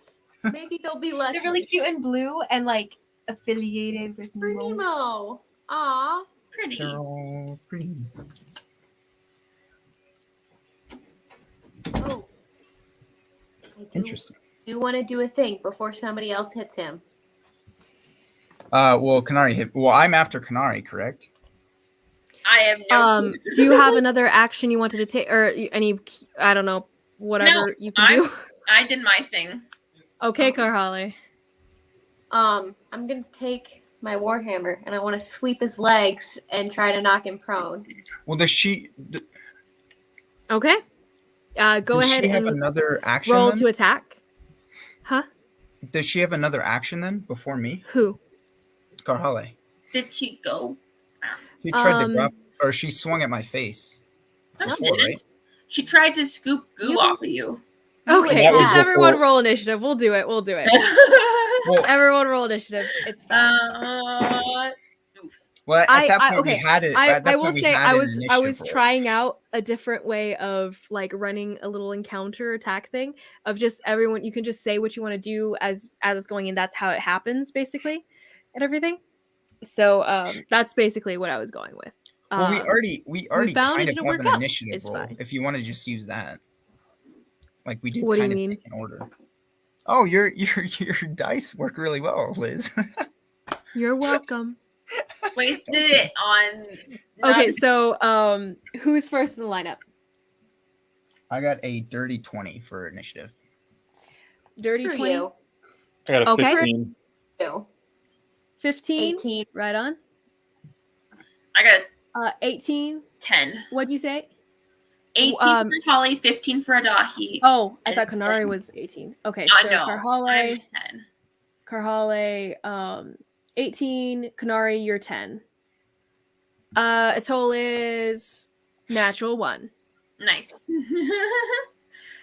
Maybe they'll be less. They're really cute and blue and like affiliated with For Nemo. Nemo. Aw. Pretty. They're all pretty. Oh. Interesting. You want to do a thing before somebody else hits him. Well, Kanari hit. Well, I'm after Kanari, correct? I have no. Do you have another action you wanted to take, or any? I don't know. Whatever you can do. I did my thing. Okay, Karhali. I'm gonna take my warhammer and I want to sweep his legs and try to knock him prone. Well, does she? Okay. Go Does ahead she have and another action? roll then? to attack. Huh? Does she have another action then before me? Who? Karhale. Did she go? She tried to grab, or she swung at my face. No, she Before, didn't. right? She tried to scoop goo You off of you. Okay, that was just everyone before- roll initiative. We'll do it. Well, Everyone roll initiative. It's fine. Oof. well, at that point okay. we had it. I at that will point we say had I an was initiative roll. trying out a different way of like running a little encounter attack thing of just everyone. You can just say what you want to do as it's going, and that's how it happens basically, and everything. So that's basically what I was going with. Well, we already found kind it of didn't have work an out. initiative It's roll. fine. If you want to just use that, like we did What do you kind of mean? take an order. Oh, your dice work really well, Liz. You're welcome. Wasted it on. Okay, so who's first in the lineup? I got a dirty 20 for initiative. Dirty Screw 20. you. I got a Okay. 15. You. 15. 18. Right on. I got 18. 10. What'd you say? 18 for Holly, 15 for Adahi. Oh, I thought And Kanari then- was 18. Okay, I so know. I'm Karhale, 10. 18. Kanari, you're 10. Atoll is natural 1. Nice.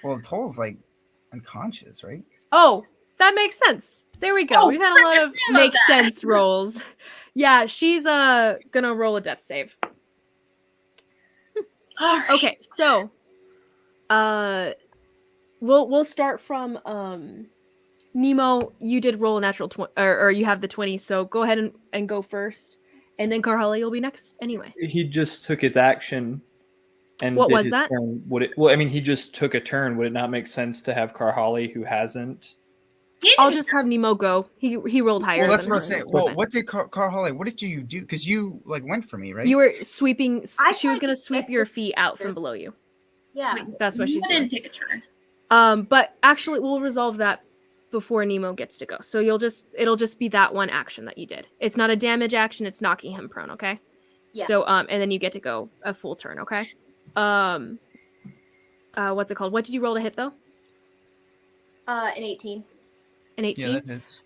Well, Toll's like unconscious, right? Oh, that makes sense. There we go. Oh, We've had a lot of forgot about make that. sense rolls. Yeah, she's gonna roll a death save. All right. Okay, so we'll start from Nemo. You did roll a natural 20, or you have the 20, so go ahead and go first, and then Karhali will be next anyway. He just took his action and What did was his that? turn. Would it? Well, I mean, he just took a turn. Would it not make sense to have Karhali, who hasn't? I'll just have Nemo go. He rolled higher. Well, that's than what I her, was saying. that's Well, fine. what did Carl what did you do? Because you like went for me, right? You were sweeping. I She was tried gonna to sweep get your her- feet out from below you. Yeah. That's what she's I doing. didn't take a turn. But actually, we'll resolve that before Nemo gets to go. So it'll just be that one action that you did. It's not a damage action. It's knocking him prone. Okay. Yeah. So and then you get to go a full turn. Okay. What's it called? What did you roll to hit though? An 18. An 18. Yeah, that hits.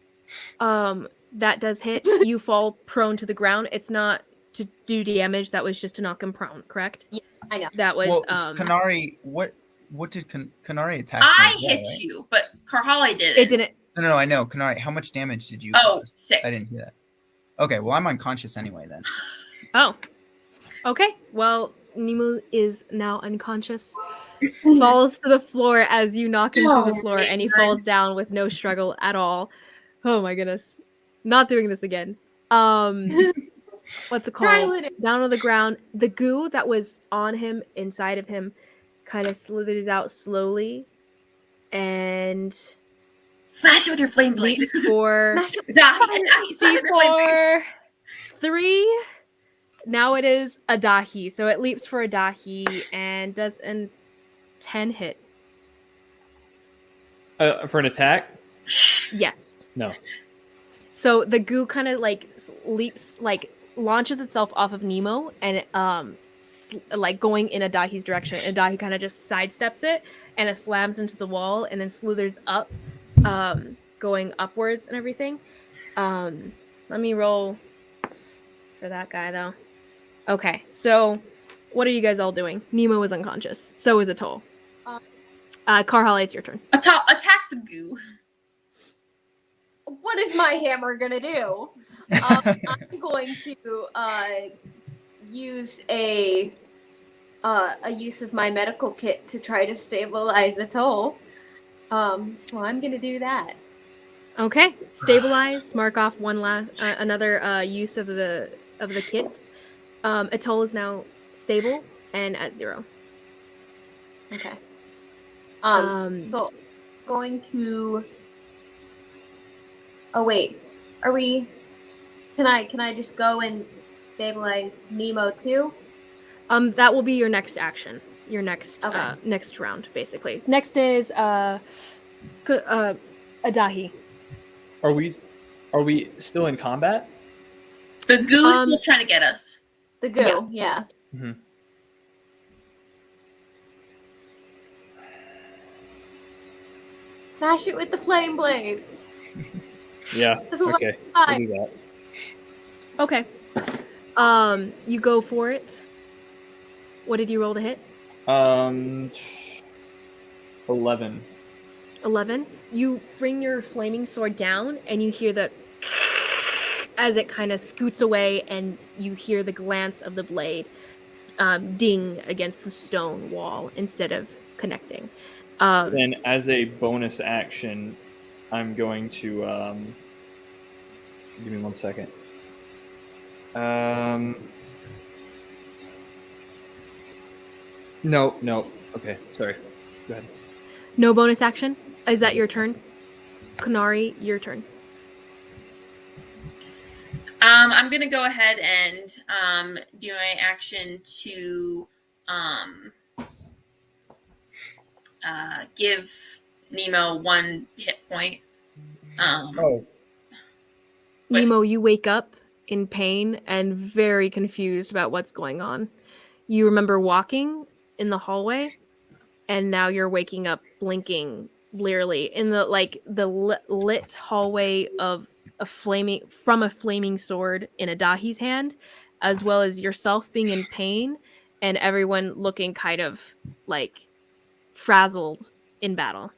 That does hit. You fall prone to the ground. It's not to do damage. That was just to knock him prone. Correct. Yeah, I know. That was Well, Kanari, what did Kanari attack? me I as well, hit right? you, but Karhali didn't. It didn't. No, I know. Kanari, how much damage did you Oh, cause? 6. I didn't hear that. Okay, well, I'm unconscious anyway then. Oh. Okay. Well, Nemo is now unconscious. Falls to the floor as you knock him to the floor, and he falls down with no struggle at all. Oh my goodness. Not doing this again. What's it Try called? later. Down on the ground. The goo that was on him, inside of him, kind of slithers out slowly and Smash it with your flame blade. leaps for Smash it. Adahi, smash it with your flame blade. C4 3. Now it is Adahi. So it leaps for Adahi and does an 10 hit. For an attack? Yes. No. So the goo kind of like leaps, like launches itself off of Nemo and like going in Adahi's direction. Adahi kind of just sidesteps it and it slams into the wall and then slithers up, going upwards and everything. Let me roll for that guy though. Okay, so what are you guys all doing? Nemo is unconscious. So is Atoll. Karhali, it's your turn. Attack the goo. What is my hammer gonna do? I'm going to use a use of my medical kit to try to stabilize Atoll. So I'm gonna do that. Okay, stabilized. Mark off one last another use of the kit. Atoll is now stable and at 0. Okay. Um, So going to. Oh wait, are we? Can I just go and stabilize Nemo too? that will be your next action. Your next Okay. next round, basically. Next is Adahi. Are we still in combat? The goo's still trying to get us. The goo, yeah. Mm-hmm. Smash it with the flame blade. Yeah. That's what Okay. I- We'll do that. Okay. You go for it. What did you roll to hit? 11. 11. You bring your flaming sword down, and you hear the as it kind of scoots away, and you hear the glance of the blade ding against the stone wall instead of connecting. Then, as a bonus action, I'm going to give me 1 second. No. Okay, sorry. Go ahead. No bonus action. Is that your turn? Kanari, your turn. I'm gonna go ahead and do my action to give Nemo 1 hit point. Oh, Nemo, you wake up in pain and very confused about what's going on. You remember walking in the hallway, and now you're waking up blinking blearily in the lit hallway of a flaming sword in Adahi's hand, as well as yourself being in pain and everyone looking kind of like frazzled in battle.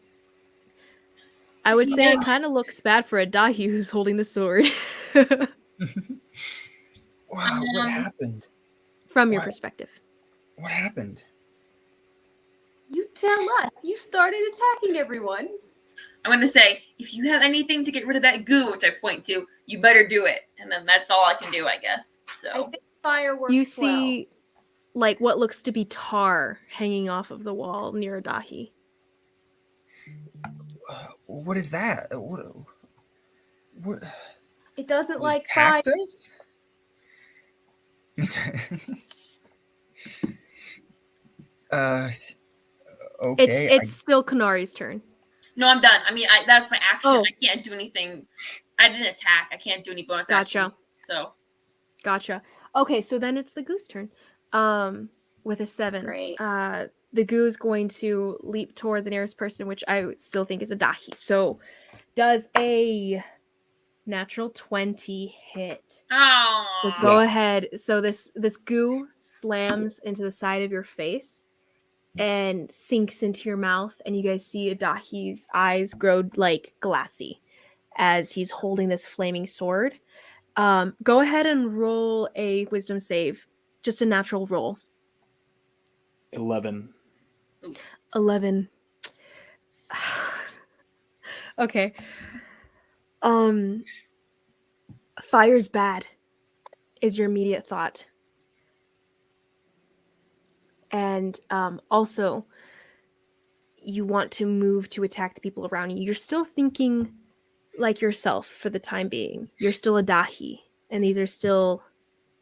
I would say it kind of looks bad for Adahi who's holding the sword. wow! What happened? From your What? perspective. What happened? You tell us. You started attacking everyone. I'm going to say, if you have anything to get rid of that goo, which I point to, you better do it. And then that's all I can do, I guess. I So think fire works You see like what looks to be tar hanging off of the wall near Adahi. What is that? What? it doesn't He like fire. attacked us? Okay. It's still Kanari's turn. no, I'm done. I mean, that's my action. Oh. I can't do anything. I didn't attack. I can't do any bonus Gotcha. actions. So Gotcha. Okay, so then it's the goose turn. With a 7. Great. The goo is going to leap toward the nearest person, which I still think is Adahi. So does a natural 20 hit. oh, So go ahead. So this goo slams into the side of your face and sinks into your mouth, and you guys see Adahi's eyes grow like glassy as he's holding this flaming sword. Go ahead and roll a wisdom save. Just a natural roll. 11. 11. Okay. Fire's bad is your immediate thought. And also, you want to move to attack the people around you. You're still thinking like yourself for the time being. You're still Adahi, and these are still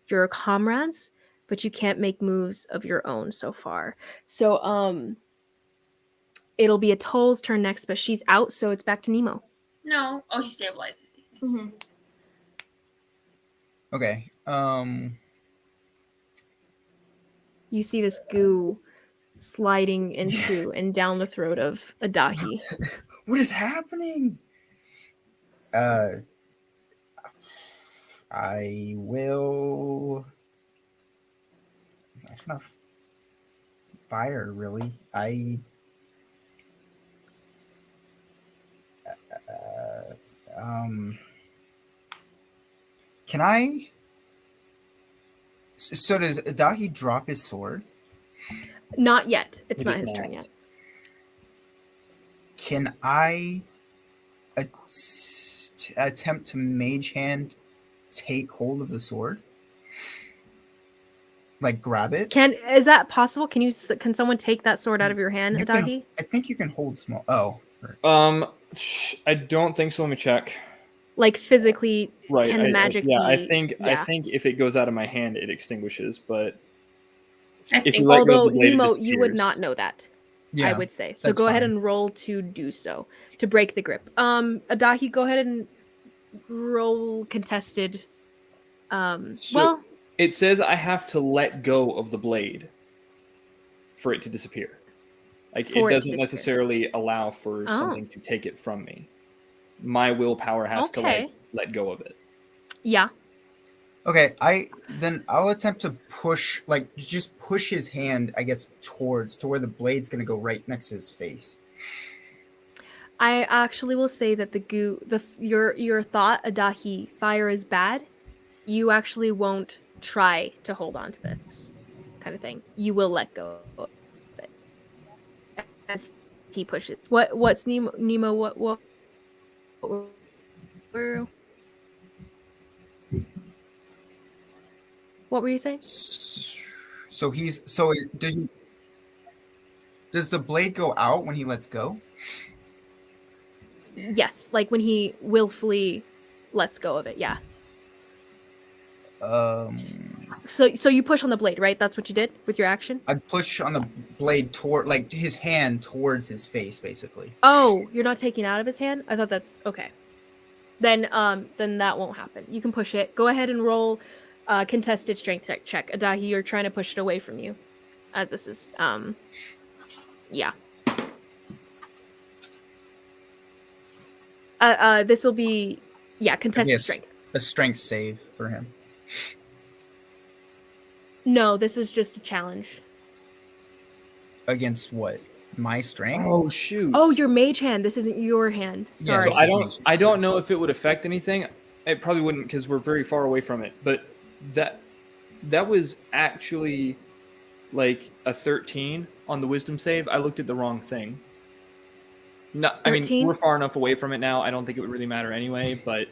your comrades, but you can't make moves of your own so far. So it'll be Atoll's turn next, but she's out, so it's back to Nemo. no. Oh, she stabilizes. Mm-hmm. Okay. You see this goo sliding into and down the throat of Adahi. What is happening? I will. It's not enough fire, really. Can I? So does Adahi drop his sword? Not yet. It's It not is his not. turn yet. Can I attempt to mage hand take hold of the sword? Like grab it? Is that possible? Can someone take that sword out of your hand, You Adahi? can, I think you can hold small. Oh. I don't think so. Let me check. Like physically, Right. can the magic be? I think Yeah. if it goes out of my hand, it extinguishes. But I if you think let go Although of the blade, Nemo, it you would disappears. not know that. Yeah, I would say. So that's go ahead fine. and roll to do so to break the grip. Adahi, go ahead and roll contested. So- It says I have to let go of the blade for it to disappear. Like For it it to doesn't disappear. necessarily allow for Oh. something to take it from me. My willpower has to Okay. let go of it. Yeah. Okay, I'll attempt to push, like just push his hand, I guess, towards to where the blade's gonna go right next to his face. I actually will say that your thought, Adahi, fire is bad. You actually won't try to hold on to this kind of thing. You will let go of it as he pushes. What's Nemo? What were you saying? So does the blade go out when he lets go? Yes, like when he willfully lets go of it. Yeah. So you push on the blade, right? That's what you did with your action? I push on the blade toward, like, his hand towards his face, basically. Oh, you're not taking out of his hand? I thought that's okay. Then that won't happen. You can push it. Go ahead and roll contested strength check. Adahi, you're trying to push it away from you. As this is yeah. This will be contested Yes. strength. A strength save for him. No, this is just a challenge. Against what? My strength? Oh shoot. Oh, your mage hand. This isn't your hand. Yeah, Sorry. So I don't know if it would affect anything. It probably wouldn't because we're very far away from it. But that was actually like a 13 on the wisdom save. I looked at the wrong thing. No, I mean 13? we're far enough away from it now. I don't think it would really matter anyway. But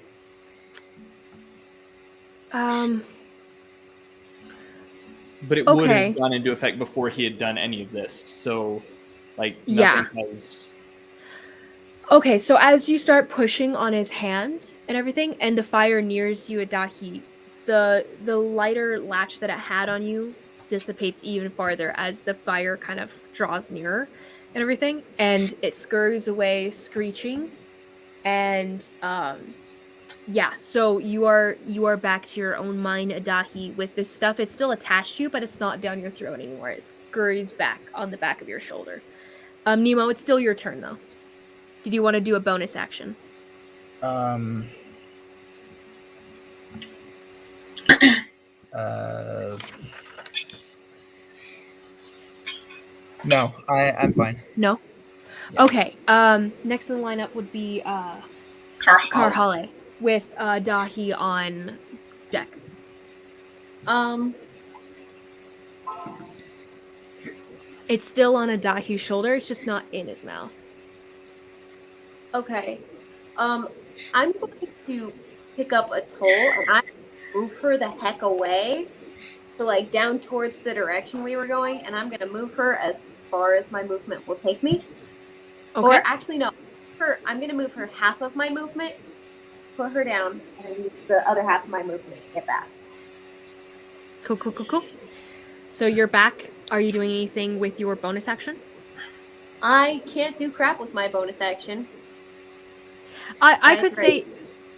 it would Okay. have gone into effect before he had done any of this. So, like, Yeah. nothing has. Okay, so as you start pushing on his hand and everything, and the fire nears you, Adahi, the lighter latch that it had on you dissipates even farther as the fire kind of draws nearer and everything, and it scurries away screeching, and so you are back to your own mind, Adahi, with this stuff. It's still attached to you, but it's not down your throat anymore. It scurries back on the back of your shoulder. Nemo, it's still your turn though. Did you want to do a bonus action? No, I'm fine. No? Yeah. Okay. Next in the lineup would be Karhale with Dahi on deck. It's still on Adahi's shoulder, it's just not in his mouth. Okay. I'm going to pick up a toll and I move her the heck away. So like down towards the direction we were going, and I'm gonna move her as far as my movement will take me. Okay. Or actually no. I'm gonna move her half of my movement, put her down, and use the other half of my movement to get back. Cool. So you're back. Are you doing anything with your bonus action? I can't do crap with my bonus action. I could That's right. say,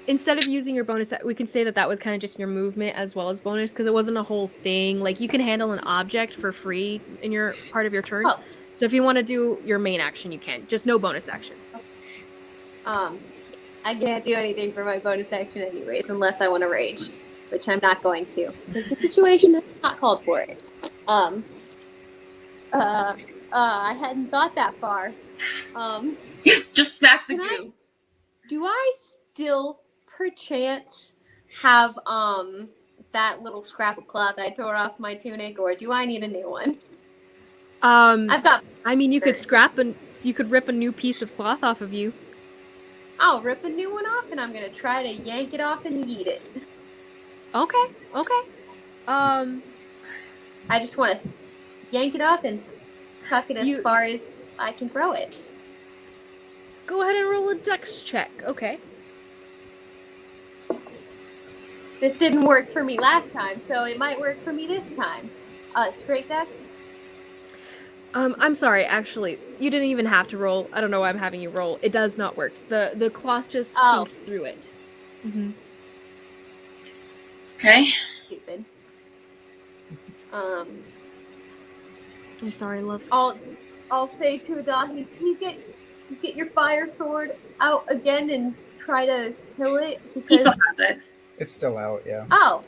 instead of using your bonus, we can say that was kind of just your movement as well as bonus, because it wasn't a whole thing. Like, you can handle an object for free in your part of your turn. Oh. So if you want to do your main action, you can. Just no bonus action. I can't do anything for my bonus action anyways, unless I want to rage, which I'm not going to. There's a situation that's not called for it. I hadn't thought that far. Just smack the Can I- goo. Do I still, perchance, have that little scrap of cloth I tore off my tunic, or do I need a new one? I've got. I mean, you could you could rip a new piece of cloth off of you. I'll rip a new one off, and I'm gonna try to yank it off and eat it. Okay. I just want to yank it off and tuck it as far as I can throw it. Go ahead and roll a dex check. Okay. This didn't work for me last time, so it might work for me this time. Straight dex? I'm sorry, actually. You didn't even have to roll. I don't know why I'm having you roll. It does not work. The cloth just sinks through it. Mm-hmm. Okay. Stupid. I'm sorry, love. I'll say to Adahi, can you get your fire sword out again and try to kill it? He still has it. It's still out, yeah. Oh,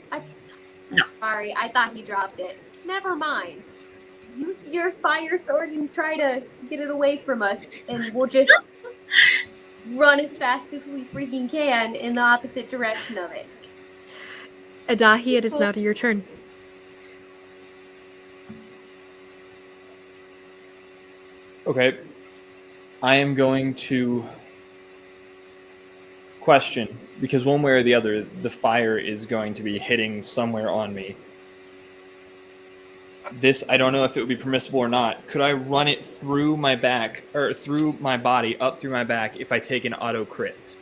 No. Sorry, I thought he dropped it. Never mind. Use your fire sword and try to get it away from us, and we'll just run as fast as we freaking can in the opposite direction of it. Adahi, it is now your turn. Okay. I am going to question, because one way or the other, the fire is going to be hitting somewhere on me. This, I don't know if it would be permissible or not. Could I run it through my back, or through my body, up through my back, if I take an auto crit?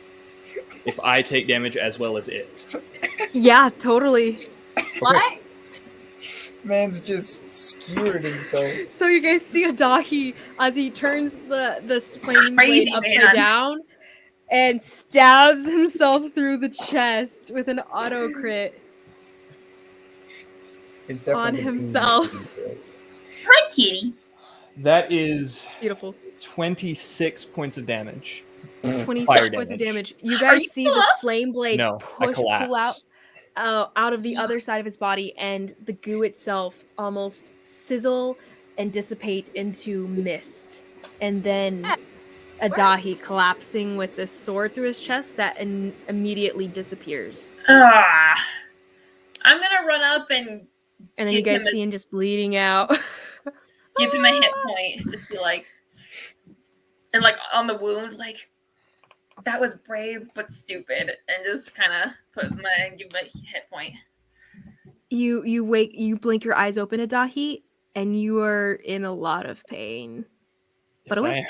If I take damage as well as it? Yeah, totally. What? Man's just skewered himself. So you guys see Adahi as he turns the flaming blade Crazy upside man. down and stabs himself through the chest with an auto crit It's on definitely the beam himself. that did it. Hi, kitty. That is Beautiful. 26 points of damage. 26 Fire points of damage. damage. You Are guys you see still the up? flame blade No, I pull out collapse. out of the other side of his body, and the goo itself almost sizzle and dissipate into mist. And then Adahi collapsing with this sword through his chest that immediately disappears. Ah. I'm gonna run up and And then you Give guys him a- see him just bleeding out. give him a hit point. Just be like, and like on the wound, like that was brave but stupid, and just kind of give him a hit point. You blink your eyes open, Adahi, and you are in a lot of pain. But Yes, awake.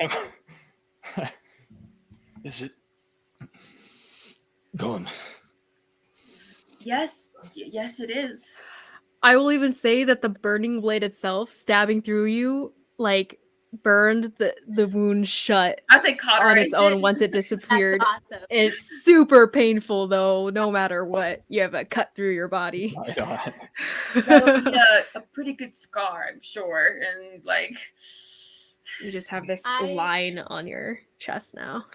I am. Is it gone? Yes, yes, it is. I will even say that the burning blade itself, stabbing through you, like burned the wound shut I think on cauterized its own it. once it disappeared. That's awesome. It's super painful though, no matter what. You have a cut through your body. My God. That'll be a pretty good scar, I'm sure, and like. You just have this I- line on your chest now.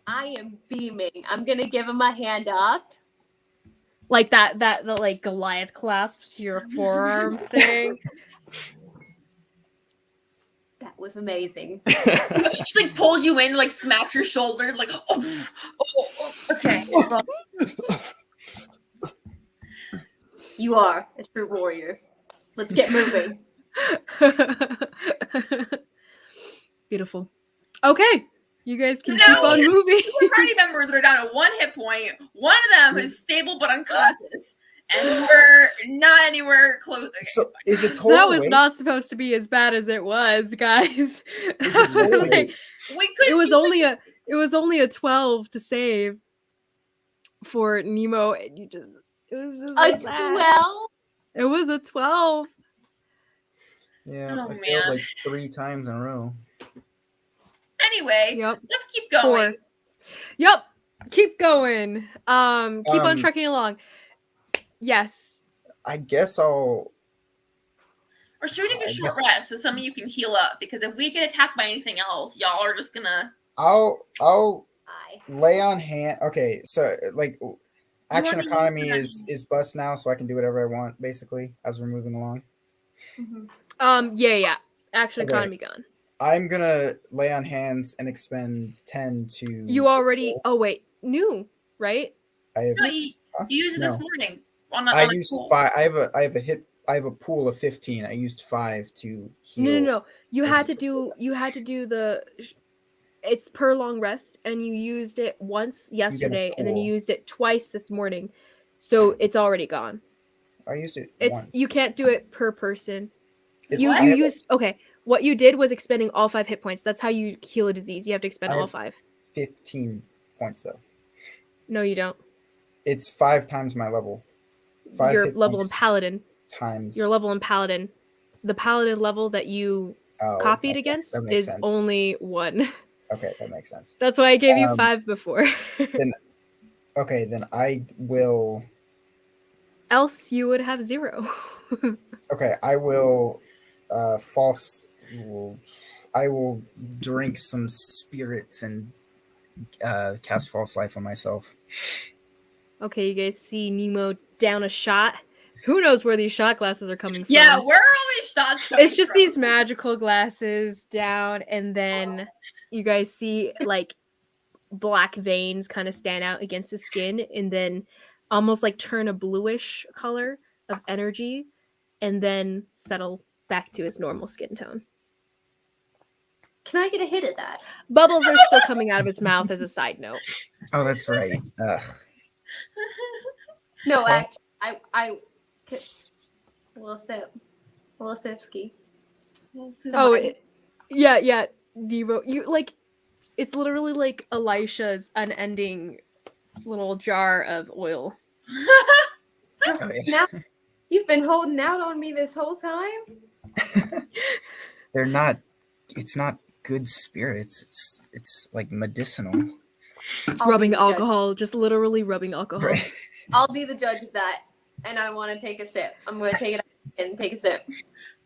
I am beaming. I'm gonna give him a hand up. Like that the like Goliath clasp to your forearm thing. That was amazing. She like pulls you in, like smacks your shoulder, like okay. Well, You are a true warrior. Let's get moving. Beautiful. Okay. You guys can No. keep on moving. Two party members are down to 1 hit point. One of them is stable but unconscious, and we're not anywhere close. So is it total That was weight? not supposed to be as bad as it was, guys. Is it total Like, weight? We could. it was only a 12 to save for Nemo, and it was just A like that. 12? It was a 12. Yeah, Oh, I failed man. like 3 times in a row. Anyway, Yep. let's keep going. 4. Yep. Keep going. Keep on Um, trucking along. Yes. I guess I'll. Or should we take I a short guess- rest so some of you can heal up? Because if we get attacked by anything else, y'all are just gonna. I'll Aye. lay on hand. Okay, so like action already economy used is bust now, so I can do whatever I want basically as we're moving along. Yeah. Action Okay. economy gone. I'm gonna lay on hands and expend 10 to. You already new, right? I have. No, you used it this No. morning. I used 5. I have a pool of 15. I used 5 to heal. No. You It's had to just- do the it's per long rest, and you used it once yesterday and then you pool. used it twice this morning. So it's already gone. I used it It's once. you can't do it per person. It's- You I have a- used okay. What you did was expending all 5 hit points. That's how you heal a disease. You have to expend I all have- 5. 15 points though. No, you don't. It's 5 times my level. 5 Your hit level in points paladin. times. Your level in paladin. The paladin level that you Oh, copied okay, against that makes is sense. only 1. Okay, that makes sense. That's why I gave you Um, 5 before. Okay, then I will. Else you would have 0. Okay, I will. False. I will drink some spirits and cast false life on myself. Okay, you guys see Nemo down a shot. Who knows where these shot glasses are coming from? Yeah, where are all these shots coming It's just from? these magical glasses down, and then you guys see like black veins kind of stand out against the skin, and then almost like turn a bluish color of energy, and then settle back to its normal skin tone. Can I get a hit at that? Bubbles are still coming out of his mouth as a side note. Oh, that's right. No, Huh? actually, I Wilsipski. Oh, yeah, Nemo. You like, it's literally like Elisha's unending little jar of oil. Oh, yeah. You've been holding out on me this whole time? They're not. It's not good spirits. It's like medicinal. It's I'll rubbing be the judge. alcohol, just literally rubbing alcohol. Right. I'll be the judge of that, and I want to take a sip. I'm going to take it and take a sip.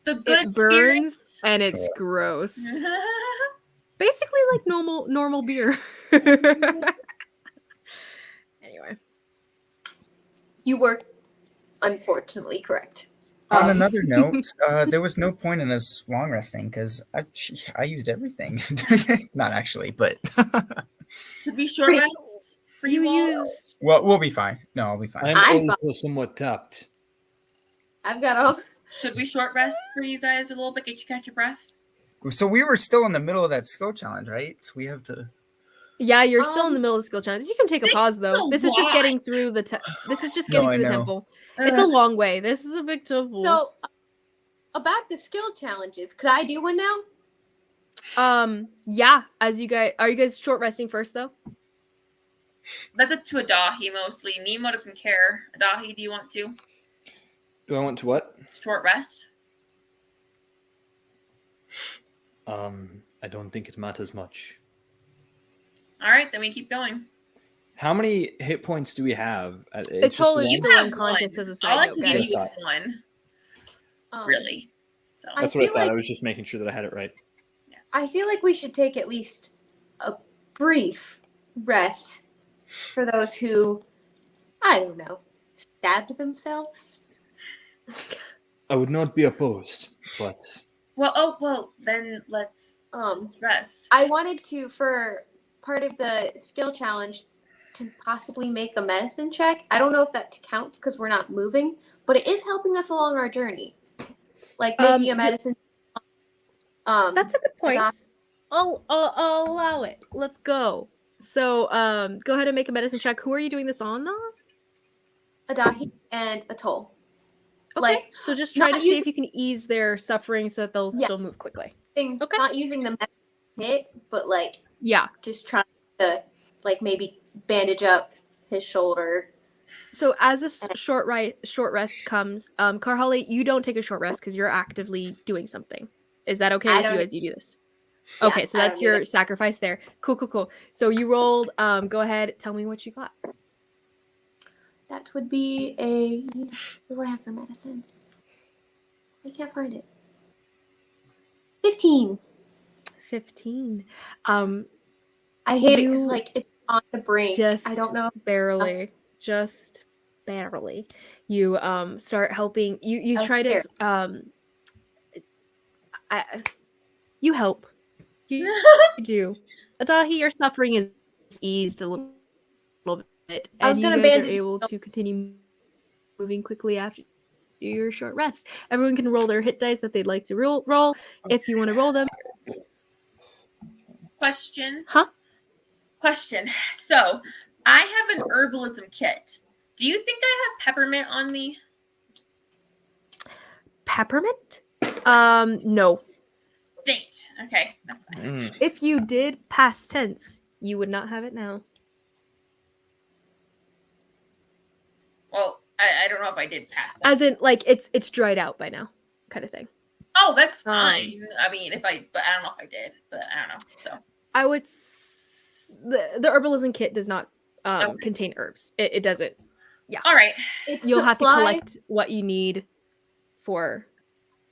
The good It burns spirits. and it's gross. Basically like normal beer. Anyway. You were unfortunately correct. On another note, there was no point in us long resting because I used everything. Not actually, but Should we short rest for You you all? use well, we'll be fine. No, I'll be fine. I'm also somewhat tapped. I've got all. Should we short rest for you guys a little bit? Get you catch your breath. So we were still in the middle of that skill challenge, right? So we have to. Yeah, you're still in the middle of the skill challenge. You can take a Six pause though. is a This is just lot. getting through the this is just No, getting I through the know. temple. It's a long way. This is a big temple. So, about the skill challenges, could I do one now? Yeah, as you guys are you guys short resting first though? That's up to Adahi mostly. Nemo doesn't care. Adahi, do you want to Do I want to what? short rest? I don't think it matters much. All right, then we keep going. How many hit points do we have? It's totally one? still You have unconscious one. as a All side I note, can give guys. you Guys. is one, Um, really. So I That's what I feel thought. like- I was just making sure that I had it right. I feel like we should take at least a brief rest for those who, I don't know, stabbed themselves. I would not be opposed, but well, then let's rest. I wanted to, for part of the skill challenge, to possibly make a medicine check. I don't know if that counts because we're not moving, but it is helping us along our journey. Like making a medicine. That's a good point. Adahi- I'll allow it. Let's go. So, go ahead and make a medicine check. Who are you doing this on though? Adahi and Atoll. Okay. Like, So just try not to see using- if you can ease their suffering so that they'll Yeah. still move quickly. Okay. Not using the medicine hit, but like Yeah. just trying to like maybe bandage up his shoulder. So as a short rest comes, Karhali, you don't take a short rest because you're actively doing something. Is that okay I with you don't- as you do this? Yeah, Okay, so I that's don't do your that. sacrifice there. Cool. So you rolled. Go ahead. Tell me what you got. That would be a. What do I have for medicine? I can't find it. 15. 15. I hate it because You like it's on the brink. Just I don't know. barely. Just barely. You start helping. You Oh, try to here. you help. You do. Adahi, your suffering is eased a little bit, I was and you gonna guys are bandage- able to continue moving quickly after your short rest. Everyone can roll their hit dice that they'd like to roll if you want to roll them. Question. Huh? Question. So, I have an herbalism kit. Do you think I have peppermint on me? Peppermint? No. Dang. Okay, that's fine. Mm. If you did past tense, you would not have it now. Well, I don't know if I did pass that. As in, like it's dried out by now, kind of thing. Oh, that's fine. I mean, but I don't know if I did, but I don't know. So I would. The herbalism kit does not Okay. contain herbs. It doesn't. all right. It's You'll have to supplies. collect what you need for.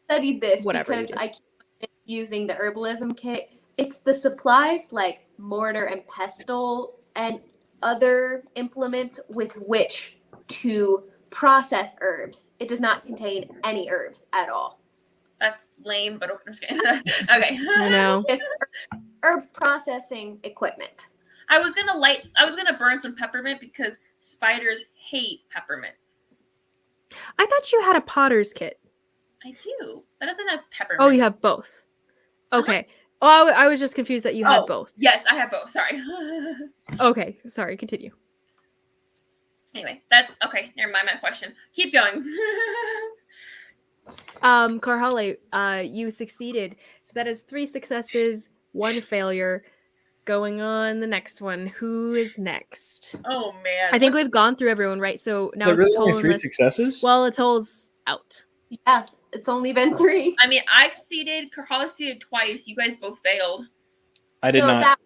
Studied this Whatever you because do. I keep using the herbalism kit. It's the supplies like mortar and pestle and other implements with which to process herbs. It does not contain any herbs at all. That's lame, but okay, I'm just kidding. Okay. I know. Just herb processing equipment. I was gonna burn some peppermint because spiders hate peppermint. I thought you had a potter's kit. I do. That doesn't have peppermint. Oh, you have both. Okay. Oh, I was just confused that you had both. Yes, I have both. Sorry. Okay. Sorry. Continue. Anyway, that's okay. Never mind my question. Keep going. Karhale, you succeeded. So that is 3 successes, 1 failure. Going on the next one. Who is next? Oh man. I think we've gone through everyone, right? So now There really Atoll only 3 unless- successes? Well, Atoll's out. Yeah, it's only been 3. I mean, I succeeded. Carhala succeeded twice. You guys both failed. I did No, not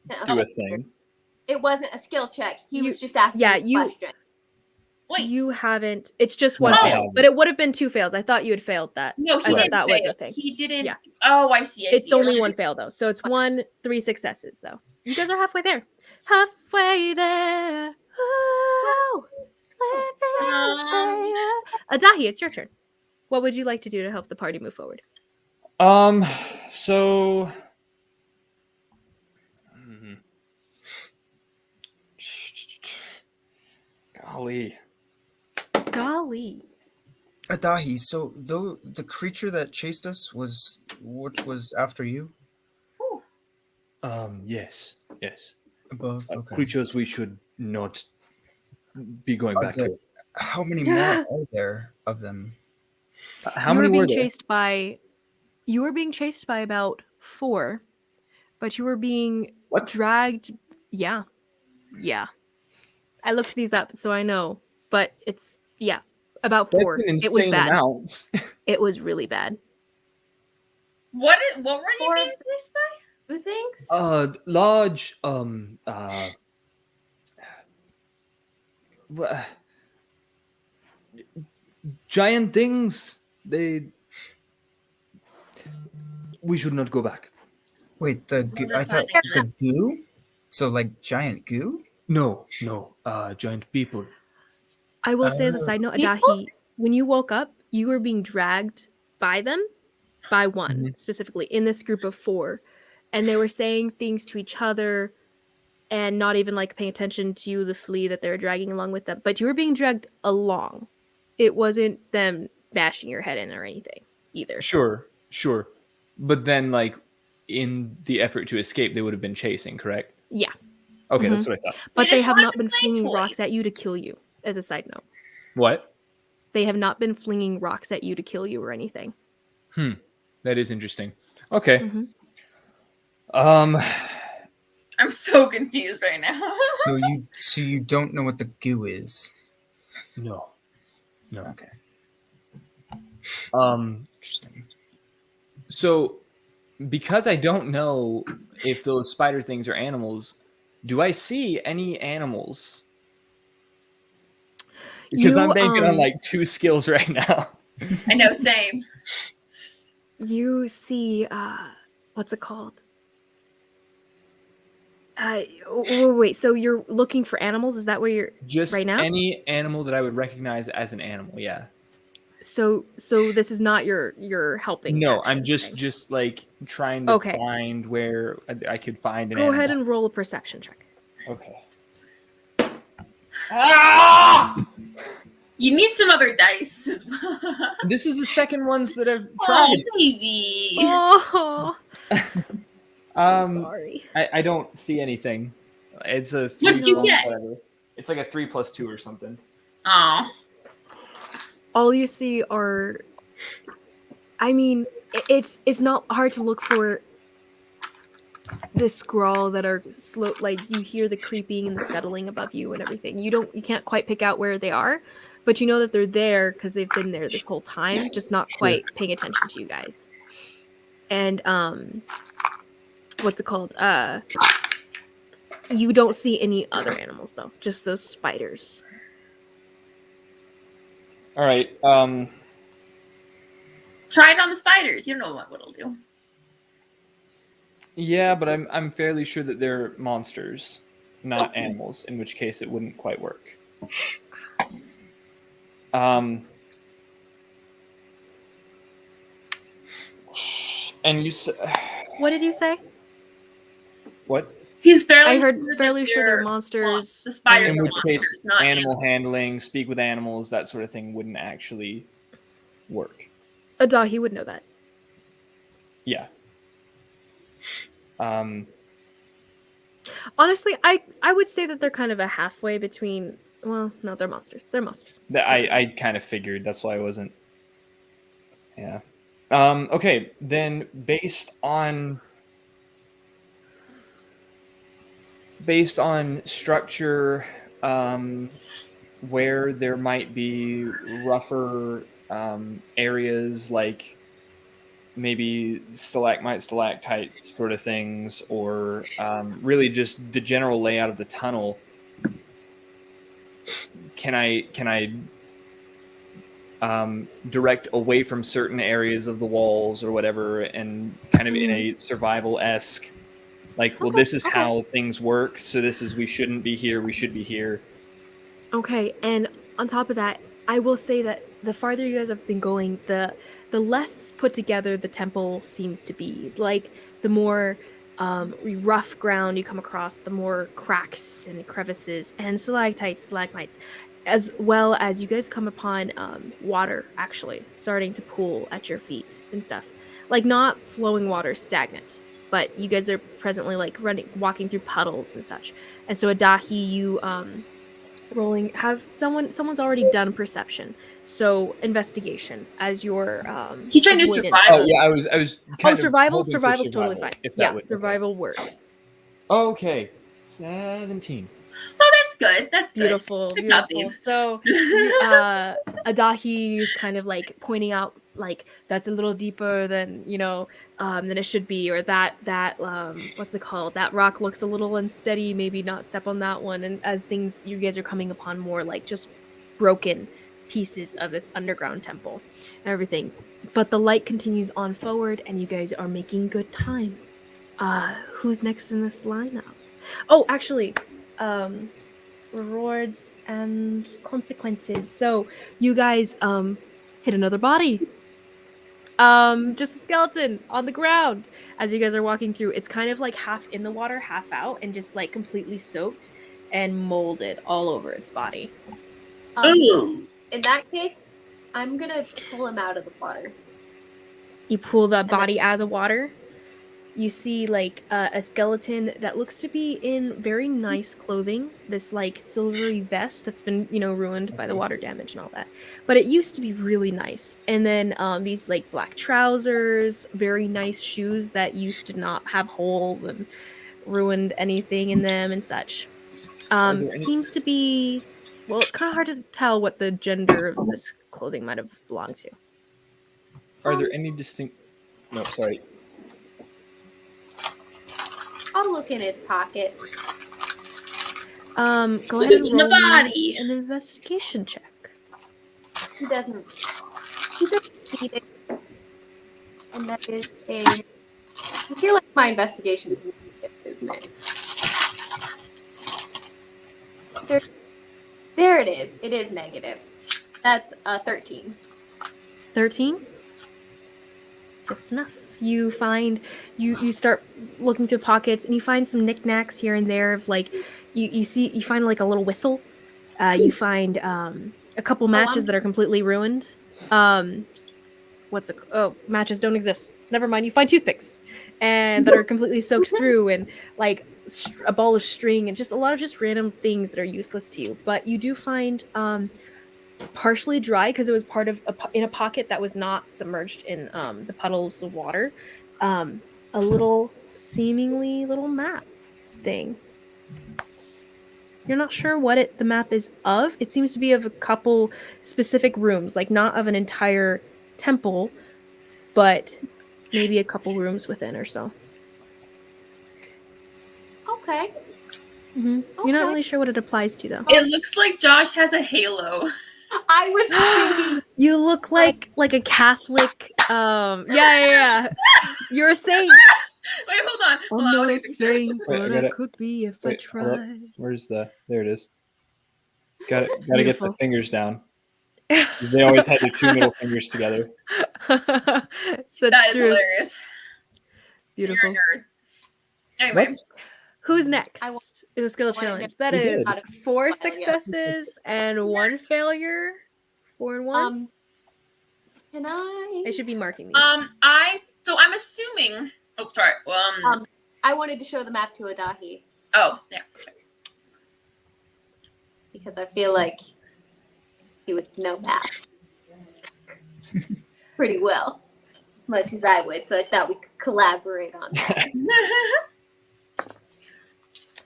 that do a wasn't thing. It wasn't a skill check. He You- was just asking yeah, a you- question. Wait, You haven't. It's just No, one I fail, haven't. but it would have been 2 fails. I thought you had failed that. no, I he thought didn't that fail. was a thing. He didn't. Yeah. Oh, I see. It's see. only 1 fail though, so it's 1, 3 successes though. You guys are halfway there. Halfway there. Oh, Adahi, it's your turn. What would you like to do to help the party move forward? So. Golly. Golly. Adahi, so though the creature that chased us was what was after you? Yes. Above? Okay. Creatures we should not be going Are back there- to. How many more are there of them? How you many were were being there? chased by You were being chased by about 4, but you were being What? dragged. Yeah. I looked these up, so I know. But it's about That's 4. an It was insane bad. amount. It was really bad. What were you Or- being chased by? Who thinks? Large giant things. We should not go back. Wait, Was I it thought finding the goo? So like giant goo? No, giant people. I will say as a side note, People? Adahi, when you woke up, you were being dragged by them, by one specifically, in this group of 4. And they were saying things to each other and not even like paying attention to the flea that they were dragging along with them. But you were being dragged along. It wasn't them bashing your head in or anything either. Sure. But then, like, in the effort to escape, they would have been chasing, correct? Yeah. Okay, Mhm. that's what I thought. But They they just have wanted not to been play flinging toys. rocks at you to kill you, as a side note. What? They have not been flinging rocks at you to kill you or anything. That is interesting. Okay. Mhm. I'm so confused right now. So you don't know what the goo is? No. Okay, interesting. So, because I don't know if those spider things are animals, do I see any animals? Because I'm banking on like 2 skills right now. I know, same. You see, what's it called? Wait, so you're looking for animals? Is that where you're Just right now? any animal that I would recognize as an animal, yeah. So this is not your helping. No, action I'm thing. just like trying to Okay. find where I could find an Go animal. ahead and roll a perception check. Okay. You need some other dice as well. This is the second ones that I've Oh, tried. baby. Oh, Um, sorry. I don't see anything. It's a What'd 3 you plus get? whatever. It's like a 3 plus 2 or something. Aw. All you see are, I mean, it's not hard to look for the scrawl that are slow. Like you hear the creeping and the scuttling above you and everything. You can't quite pick out where they are, but you know that they're there because they've been there this whole time, just not quite paying attention to you guys. And what's it called? You don't see any other animals though, just those spiders. All right. Try it on the spiders. You don't know what it'll do. Yeah, but I'm fairly sure that they're monsters, not Okay. animals. In which case, it wouldn't quite work. And you said What did you say? what? He's fairly I heard sure that fairly sure they're they're monsters. The spiders In are which monsters, case, not animal handling, speak with animals, that sort of thing wouldn't actually work. Adahi would know that. Yeah. Honestly, I would say that they're kind of a halfway between. Well, no, they're monsters. They're monsters. That I kind of figured. That's why I wasn't. Yeah. Okay. Then based on structure, where there might be rougher areas like maybe stalagmite, stalactite sort of things, or really just the general layout of the tunnel, can I direct away from certain areas of the walls or whatever, and kind of in a survival-esque, like, well, this is how things work, so this is, we shouldn't be here, we should be here. Okay, and on top of that, I will say that the farther you guys have been going, the less put together the temple seems to be. Like, the more rough ground you come across, the more cracks and crevices and stalactites, stalagmites, as well as you guys come upon water actually starting to pool at your feet and stuff. Like, not flowing water, stagnant, but you guys are presently like walking through puddles and such. And so Adahi, you rolling, have someone's already done perception, so investigation as your He's trying to do avoidance. survival. Oh yeah, I was kind of survival's hoping for totally fine. if that Yeah, would, okay. survival works. Okay, 17. Oh, that's good. That's good. Beautiful, Good job, beautiful. Dave. So Adahi is kind of like pointing out, like, that's a little deeper than than it should be, or that what's it called, that rock looks a little unsteady, maybe not step on that one. And as things, you guys are coming upon more like just broken pieces of this underground temple and everything, but the light continues on forward and you guys are making good time. Who's next in this lineup? Oh, actually, rewards and consequences. So you guys hit another body. Just a skeleton on the ground. As you guys are walking through, it's kind of like half in the water, half out, and just like completely soaked and molded all over its body. In that case, I'm gonna pull him out of the water. You pull the body out of the water. You see like a skeleton that looks to be in very nice clothing, this like silvery vest that's been ruined by the water damage and all that, but it used to be really nice. And then these like black trousers, very nice shoes that used to not have holes and ruined anything in them and such. Seems to be, well, it's kind of hard to tell what the gender of this clothing might have belonged to. Are there any distinct? No, sorry. I'll look in his pocket. Go ahead and roll in the body. an investigation check. He doesn't need it. And that is a... I feel like my investigation is negative, isn't it? There it is. It is negative. That's 13. 13? Just enough. You find, you start looking through pockets and you find some knickknacks here and there of like, you find like a little whistle. You find a couple matches that are completely ruined. Matches don't exist. Never mind. You find toothpicks and that are completely soaked through, and like a ball of string, and just a lot of just random things that are useless to you. But you do find partially dry, because it was part of in a pocket that was not submerged in the puddles of water, a little seemingly little map thing. You're not sure what the map is of. It seems to be of a couple specific rooms, like not of an entire temple, but maybe a couple rooms within or so. Okay. Mm-hmm. You're not really sure what it applies to, though. It looks like Josh has a halo. I was thinking... You look like a Catholic. Yeah. You're a saint. Wait, hold on. I'm not a saint, Wait, but I could be if I tried. Where's there it is. Gotta get the fingers down. They always had their two middle fingers together. That is hilarious. Beautiful. You're a nerd. Anyway. Who's next? Is a skill challenge. That is 4 successes and 1 failure. 4 and 1. Can I? I should be marking these. I'm assuming. Oh, sorry. I wanted to show the map to Adahi. Oh, yeah. Okay. Because I feel like he would know maps pretty well, as much as I would. So I thought we could collaborate on that.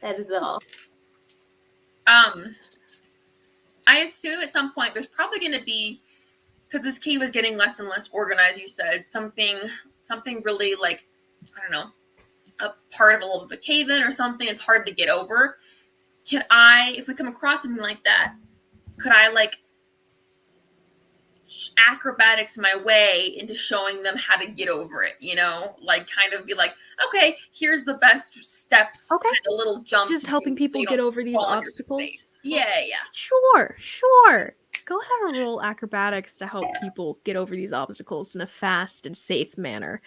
That is all. I assume at some point there's probably going to be because this cave is getting less and less organized. You said something really like, I don't know, a part of a little bit of a cave in or something. It's hard to get over. Can I, if we come across something like that, could I like acrobatics my way into showing them how to get over it? You know, like kind of be like, okay, here's the best steps, Okay. kind of little jumps, Just helping people get over these obstacles. Yeah. Sure. Go ahead and roll acrobatics to help people get over these obstacles in a fast and safe manner.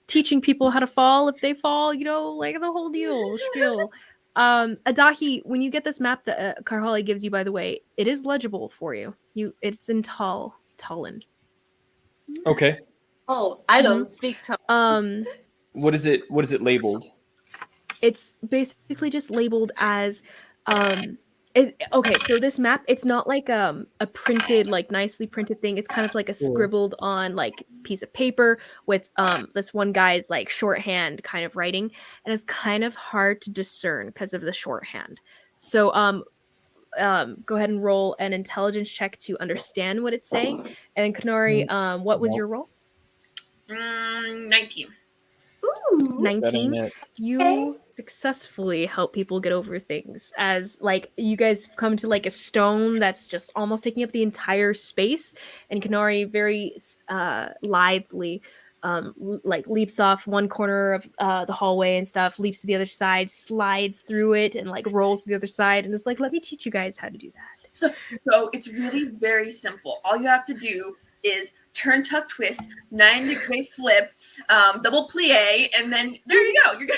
Teaching people how to fall if they fall, you know, like the whole deal, spiel. Adahi, when you get this map that Karhali gives you, by the way, it is legible for you. It's in Talin. Okay. Oh, I don't speak to. What is it labeled? It's basically just labeled as okay, so this map, it's not like a printed, like nicely printed thing. It's kind of like a scribbled on like piece of paper with this one guy's like shorthand kind of writing, and it's kind of hard to discern because of the shorthand. So go ahead and roll an intelligence check to understand what it's saying. And Kanori, what was your roll? 19. Ooh. 19. You successfully help people get over things, as like you guys come to like a stone that's just almost taking up the entire space, and Kanari very lithely like leaps off one corner of the hallway and stuff, leaps to the other side, slides through it, and like rolls to the other side, and is like, let me teach you guys how to do that. So it's really very simple. All you have to do is turn, tuck, twist, 90-degree flip, double plie, and then there you go. You're good.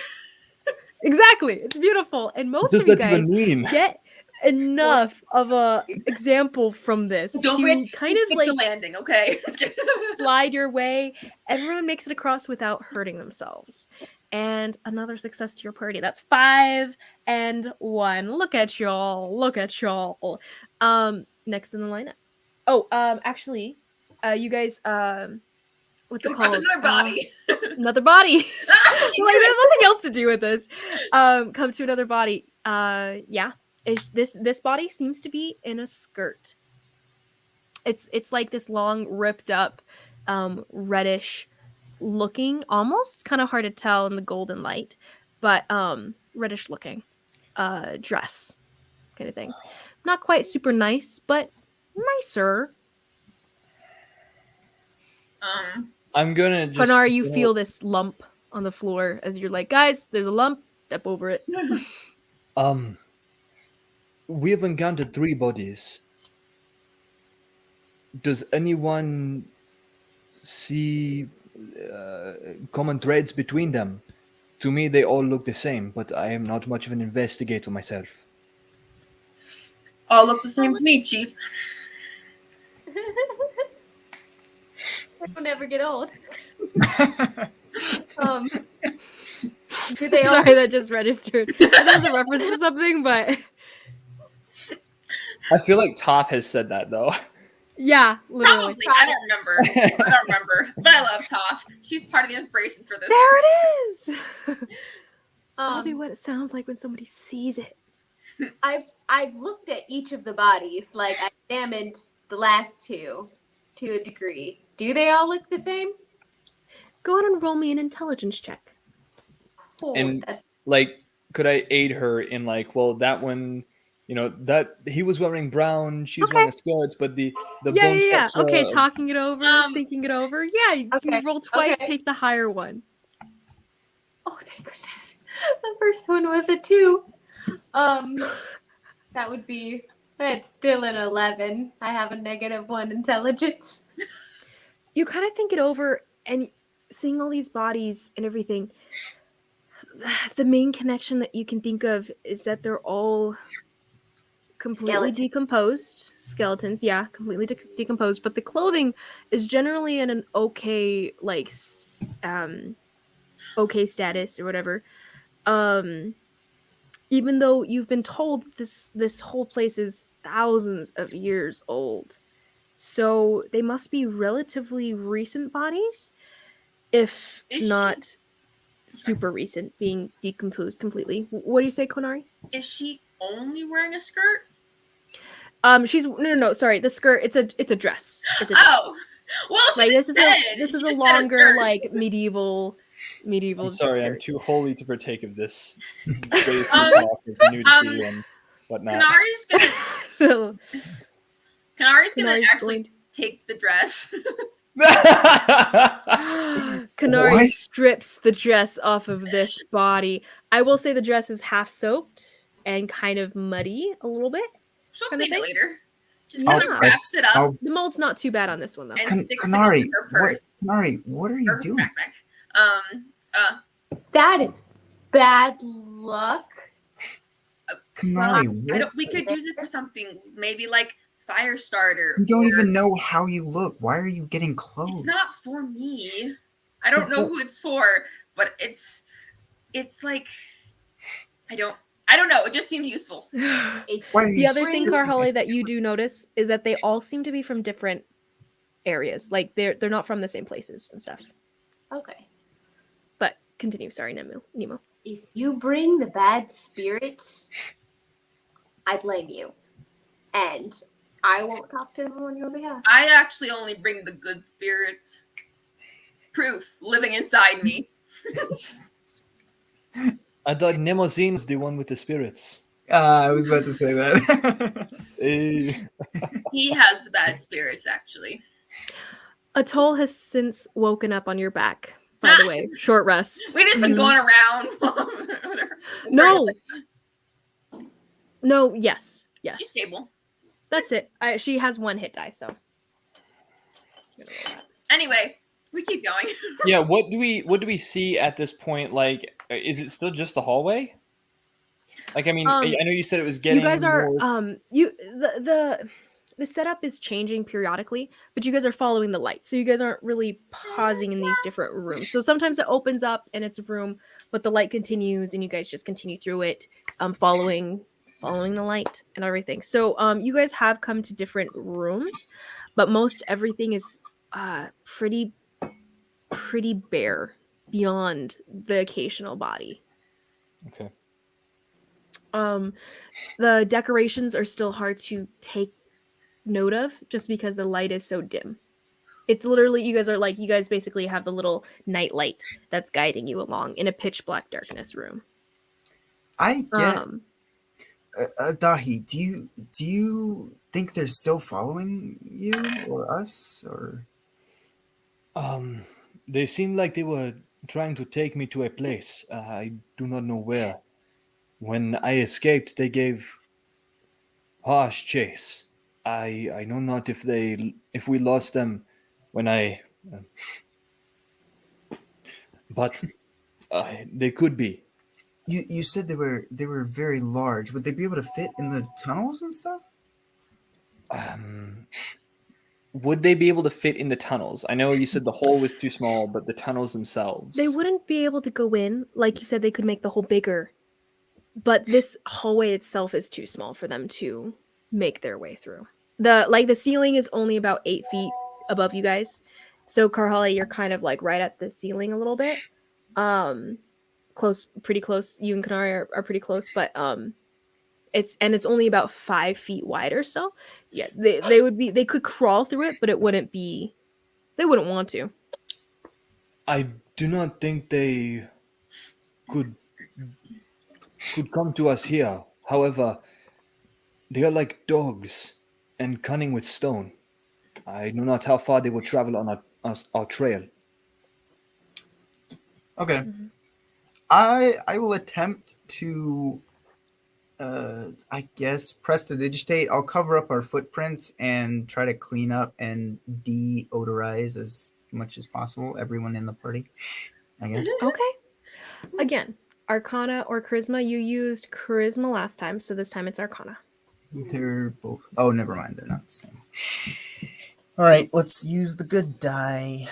Exactly. It's beautiful. And most of you guys get enough of a example from this Don't to kind of like the landing, okay? slide your way. Everyone makes it across without hurting themselves. And another success to your party. That's 5 and 1. Look at y'all. Next in the lineup. Oh, actually, you guys, what's it called? Another body. Another body. Like, there's nothing else to do with this. Come to another body. Yeah. This body seems to be in a skirt. It's like this long, ripped up, reddish looking, almost kind of hard to tell in the golden light, but reddish looking dress kind of thing. Not quite super nice, but nicer. I'm gonna just. Konar, you feel this lump on the floor as you're like, guys, there's a lump. Step over it. We have encountered 3 bodies. Does anyone see common threads between them? To me, they all look the same, but I am not much of an investigator myself. All look the same to me, Chief. Don't ever get old. Do they all? Sorry, that just registered. That was a reference to something, but I feel like Toph has said that though. yeah, literally. Probably. I don't remember. But I love Toph. She's part of the inspiration for this. There it is. That'll be what it sounds like when somebody sees it. I've looked at each of the bodies. Like I examined the last 2 to a degree. Do they all look the same? Go ahead and roll me an intelligence check. Cool. And like, could I aid her in like, well, that one, you know, that he was wearing brown, she's wearing a skirt, but the bone structure. Okay, talking it over, thinking it over. Yeah, you roll twice, take the higher one. Oh, thank goodness. The first one was a 2. That would be. It's still an 11. I have a -1 intelligence. You kind of think it over, and seeing all these bodies and everything, the main connection that you can think of is that they're all completely decomposed. Skeletons, yeah, completely decomposed. But the clothing is generally in an okay, like, okay status or whatever. Even though you've been told this whole place is thousands of years old. So they must be relatively recent bodies, if not super recent, being decomposed completely. What do you say, Konari? Is she only wearing a skirt? She's no, sorry. The skirt. It's a dress. It's a dress. Oh, Well, she Like just this said. this She is a just said longer skirt. like medieval I'm sorry, I'm skirt. too holy to partake of this crazy Um, talk of nudity and whatnot. Kanari's gonna Kanari's actually going take the dress. Kanari What? strips the dress off of this body. I will say the dress is half soaked and kind of muddy a little bit. She'll Kind of clean it thing? later. Just Yeah. kind of wraps it up I'll, The mold's not too bad on this one though. and sticks it Kanari, into her purse what are or you her doing? backpack. That is bad luck. Kanari, We could use it for something, maybe like fire starter. you don't or- even know how you look. Why are you getting clothes? It's not for me. I don't know who it's for, but it's like I don't know. It just seems useful. Why are The you other thing, stripping Carhole, us? that you do notice is that they all seem to be from different areas. Like they're not from the same places and stuff. Okay. But continue. Sorry, Nemo. If you bring the bad spirits, I blame you. And I won't talk to them on your behalf. I actually only bring the good spirits. Proof living inside me. I thought Nemosin was the one with the spirits. I was about to say that. Eh. He has the bad spirits, actually. Atoll has since woken up on your back. By the way, short rest. We just been Mhm. going around. No. Yes. She's stable. That's it. She has 1 hit die, so. Anyway, we keep going. Yeah, what do we see at this point? Like, is it still just the hallway? Like, I mean, I know you said it was getting. You guys are more... the setup is changing periodically, but you guys are following the light, so you guys aren't really pausing in these different rooms. So sometimes it opens up and it's a room, but the light continues, and you guys just continue through it, following the light and everything. So you guys have come to different rooms, but most everything is pretty bare beyond the occasional body. Okay. The decorations are still hard to take note of just because the light is so dim. It's literally you guys basically have the little night light that's guiding you along in a pitch black darkness room. I get Dahi, do you think they're still following you or us or They seemed like they were trying to take me to a place. I do not know where. When I escaped, they gave harsh chase. I know not if we lost them when but they could be. you said they were very large. Would they be able to fit in the tunnels and stuff? Would they be able to fit in the tunnels? I know you said the hole was too small, but the tunnels themselves. They wouldn't be able to go in. Like you said, they could make the hole bigger. But this hallway itself is too small for them to make their way through. The ceiling is only about 8 feet above you guys. So Karhale, you're kind of like right at the ceiling a little bit. Pretty close. You and Kanari are pretty close, but it's only about 5 feet wide or so. Yeah, they could crawl through it, but they wouldn't want to. I do not think they could come to us here. However, they are like dogs and cunning with stone. I know not how far they will travel on our trail. Okay. Mm-hmm. I will attempt to I guess prestidigitate. I'll cover up our footprints and try to clean up and deodorize as much as possible everyone in the party, I guess. Okay. Again, Arcana or Charisma. You used Charisma last time, so this time it's Arcana. They're both. Oh, never mind. They're not the same. All right, let's use the good die.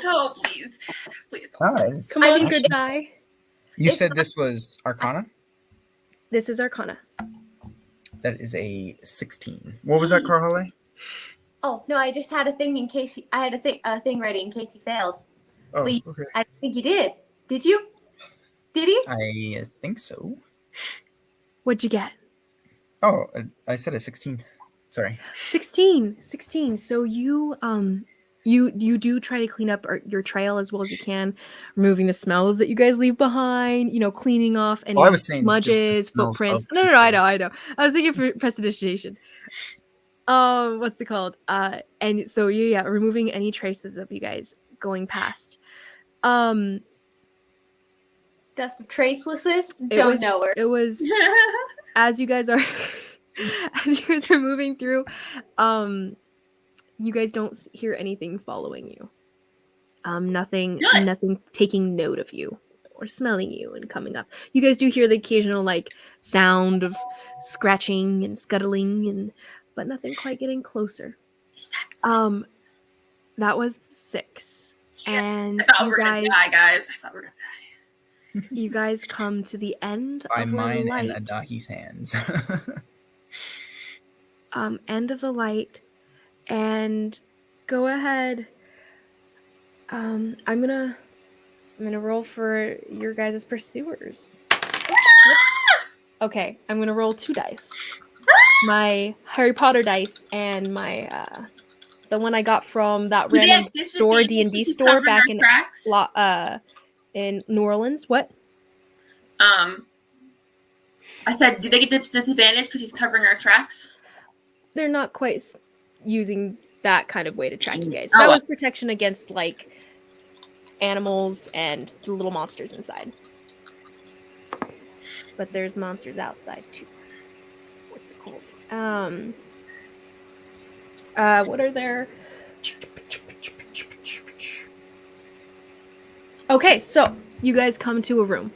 Oh, please. Please. All right. Come on, good die. You said this was Arcana? This is Arcana. That is a 16. What was that, Carhale? Oh no, I just had a thing in case I had a thing ready in case he failed. Oh, But okay. I think you did. Did you? Did he? I think so. What'd you get? Oh, I said a 16. Sorry. 16. So you You do try to clean up your trail as well as you can, removing the smells that you guys leave behind. Cleaning off any Well, I was saying just the smudges, smells footprints. of No, people. I know. I was thinking for prestidigitation. What's it called? And so yeah, removing any traces of you guys going past. Dust of tracelessness. It Don't was, know her. It was as you guys are moving through, you guys don't hear anything following you. Nothing taking note of you or smelling you and coming up. You guys do hear the occasional sound of scratching and scuttling but nothing quite getting closer. Is that That was 6. And I thought we you were gonna guys die, guys. I thought we were gonna die. you guys come to the end By of where the mine light and Adahi's hands. end of the light, and go ahead. I'm gonna roll for your guys' pursuers. Okay, I'm gonna roll 2 dice. My Harry Potter dice and my the one I got from that Do they random anticipate store, D&D she's store covering back our tracks? in New Orleans. What? I said, do they get this disadvantage because he's covering our tracks? They're not quite using that kind of way to track you guys. Oh, That well. was protection against animals and the little monsters inside. But there's monsters outside too. What's it called? What are there? Okay, so you guys come to a room,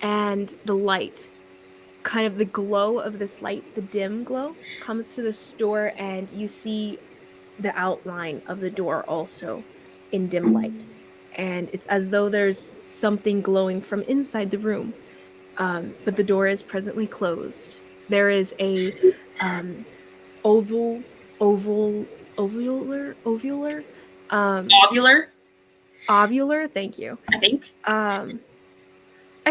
and the light, kind of the glow of this light, the dim glow, comes to this door, and you see the outline of the door also in dim light. And it's as though there's something glowing from inside the room. But the door is presently closed. There is a ovular ovular, thank you. I think. I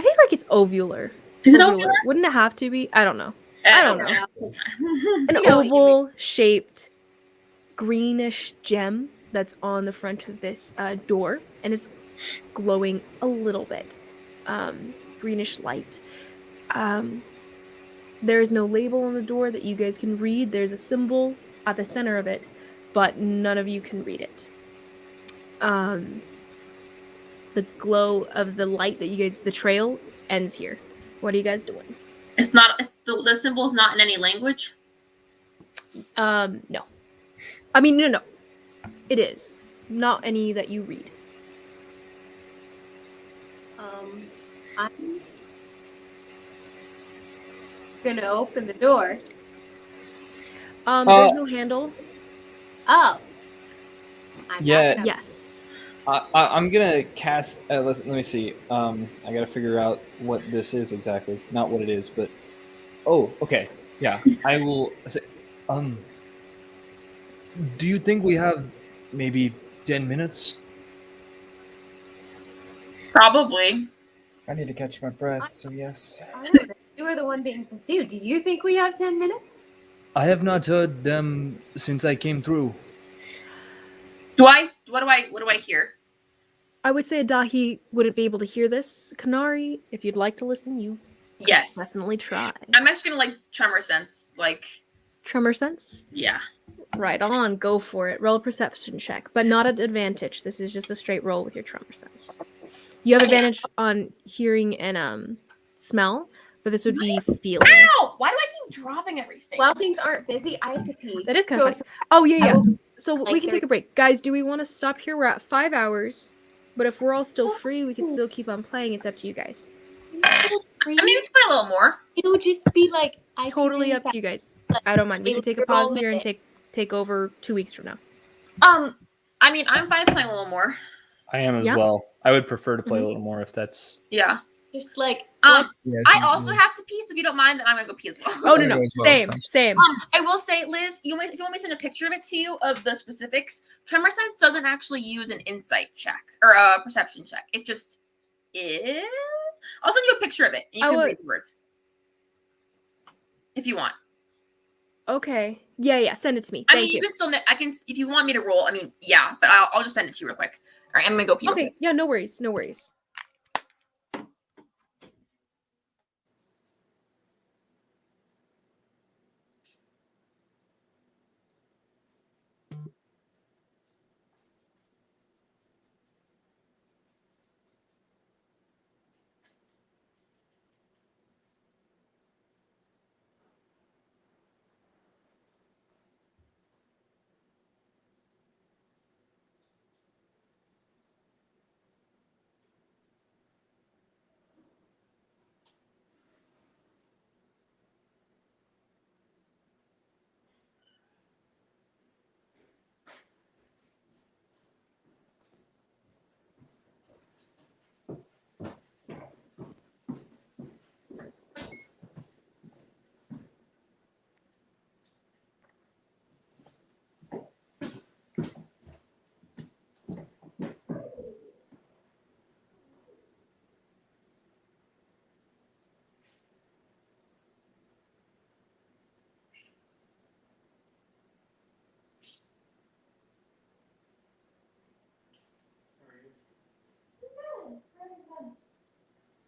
feel like it's ovular. Is it ovular? Wouldn't it have to be? I don't know. I don't know. An You know what you oval shaped greenish gem that's on the front of this door, and it's glowing a little bit. Greenish light. There is no label on the door that you guys can read. There's a symbol at the center of it, but none of you can read it. The glow of the light that you guys, the trail ends here. What are you guys doing? It's not. The symbol's not in any language. No. I mean, no. It is not any that you read. I'm gonna open the door. There's no handle. Oh. I'm Yeah. not gonna- Yes. I'm gonna cast. Let me see. I gotta figure out what this is exactly. Not what it is, but oh, okay. Yeah, I will say. Do you think we have maybe 10 minutes? Probably. I need to catch my breath, so yes. I don't know. You are the one being pursued. Do you think we have 10 minutes? I have not heard them since I came through. What do I hear? I would say Adahi wouldn't be able to hear this. Kanari, if you'd like to listen, you Yes. definitely try. I'm actually gonna tremor sense. Tremor sense? Yeah. Right on, go for it. Roll a perception check, but not at advantage. This is just a straight roll with your tremor sense. You have advantage on hearing and smell, but this would be feeling. Ow! Why do I keep dropping everything? While things aren't busy, I have to pee. That is kind of fun. Oh, I yeah. will- So we can take a break. Guys, do we want to stop here? We're at 5 hours, but if we're all still free, we can still keep on playing. It's up to you guys. I mean, we can play a little more. It'll just be like I Totally up to you guys. I don't mind. We can take a pause here and take over 2 weeks from now. I mean, I'm fine playing a little more. I am as Yeah. well. I would prefer to play a little more if that's. Yeah. just like Yes, I you also do. have to pee, so if you don't mind, then I'm gonna go pee as well. Oh, There no. goes well, Same. I will say, Liz, if you want me to send a picture of it to you of the specifics, Tremor Sense doesn't actually use an insight check or a perception check. It just is. I'll send you a picture of it. And you can read the words if you want. Okay. Yeah. Send it to me. I Thank mean, you. you can still. I can if you want me to roll. I mean, yeah, but I'll just send it to you real quick. All right, I'm gonna go pee. Real Okay. quick. Yeah. No worries. No worries.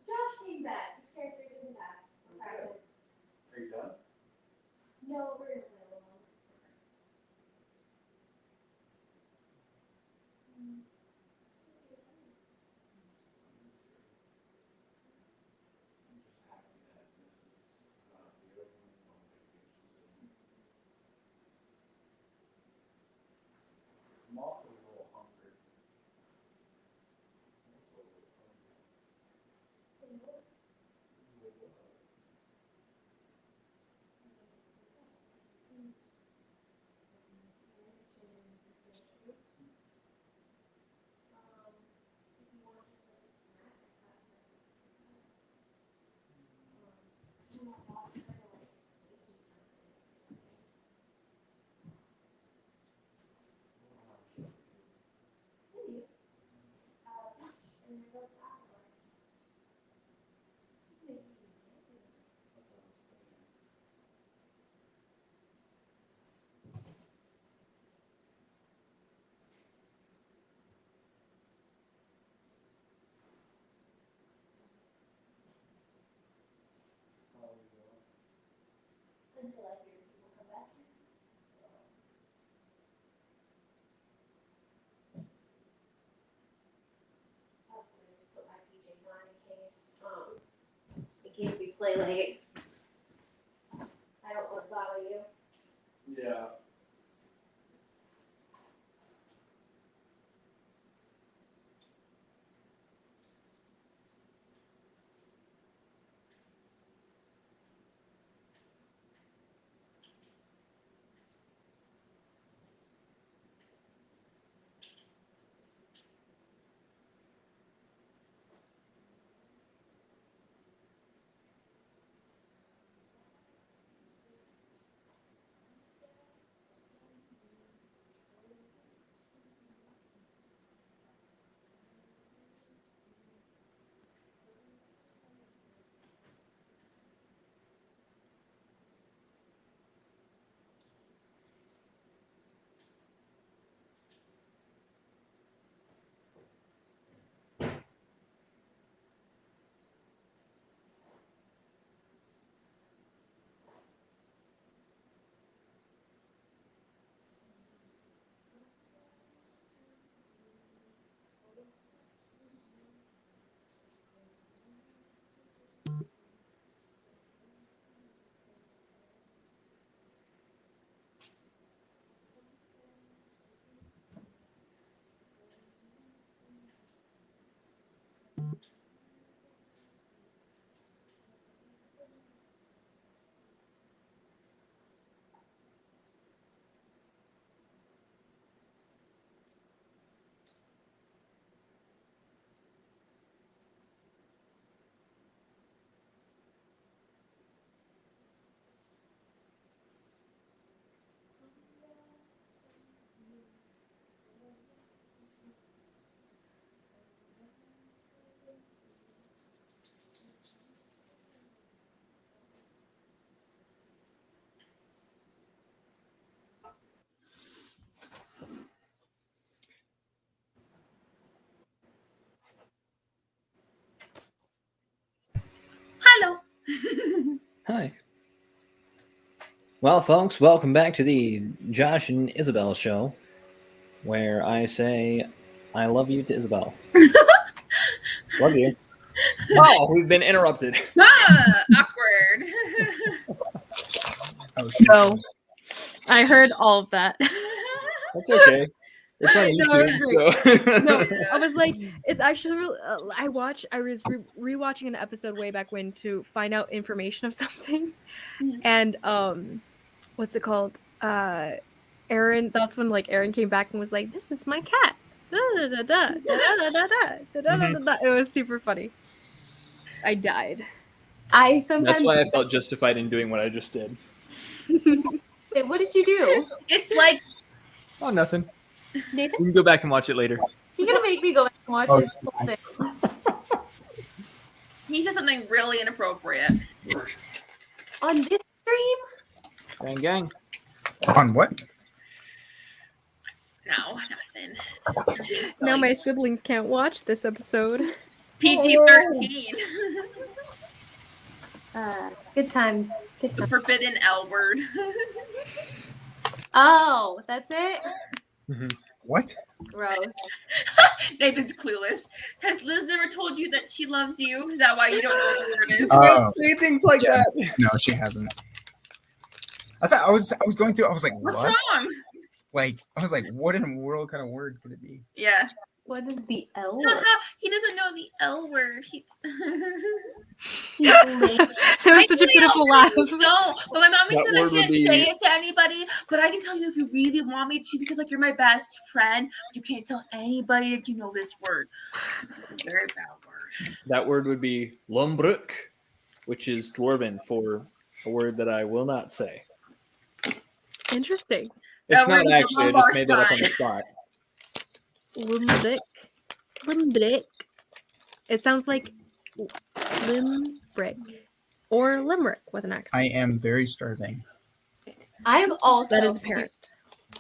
Josh came back. His character came back. Are you done? No, we're gonna play along. I'm just happy that this is the only one vacation soon. I'm also a little hungry. Until I hear people come back here. I was gonna just put my PJs on in case we play late. I don't want to bother you. Yeah. Hi. Well, folks, welcome back to the Josh and Isabel show, where I say I love you to Isabel. Love you. Oh, we've been interrupted. Awkward. Oh, shoot. No, I heard all of that. That's okay. It's on No, YouTube, it's so. No, I was like, it's actually real. I was rewatching an episode way back when to find out information of something, and what's it called? Aaron. That's when like Aaron came back and was like, "This is my cat." Da, da, da, da, da, da, da, da, da, da, da, da. It was super funny. I died. I sometimes. That's why I felt justified in doing what I just did. Wait, what did you do? It's like Oh, nothing. Nathan, We can go back and watch it later. you're gonna make me go back and watch Oh, this whole thing. he said something really inappropriate. On this stream? Gang, gang. On what? No, nothing. Now my siblings can't watch this episode. PG-13. Good times. Good The times. forbidden L word. Oh, that's it? What? Gross. Nathan's clueless. Has Liz never told you that she loves you? Is that why you don't know what the word is? Oh, Say things like yeah. that. No, she hasn't. I was going through. I was like, What's what? wrong? Like, I was like, what in the world kind of word could it be? Yeah. What is the L word? Haha, he doesn't know the L word. It was such a pitiful laugh. No, but my mommy That said I word would can't be- say it to anybody. But I can tell you if you really want me to, because like you're my best friend. You can't tell anybody that you know this word. It's a very bad word. That word would be Lumbruk, which is Dwarven for a word that I will not say. Interesting. It's That word not is actually. I lumbar just made that up on the spine. spot. Limbrick. Limbrick. It sounds like limbrick. Or limerick with an accent. I am very starving. I'm also. That is apparent.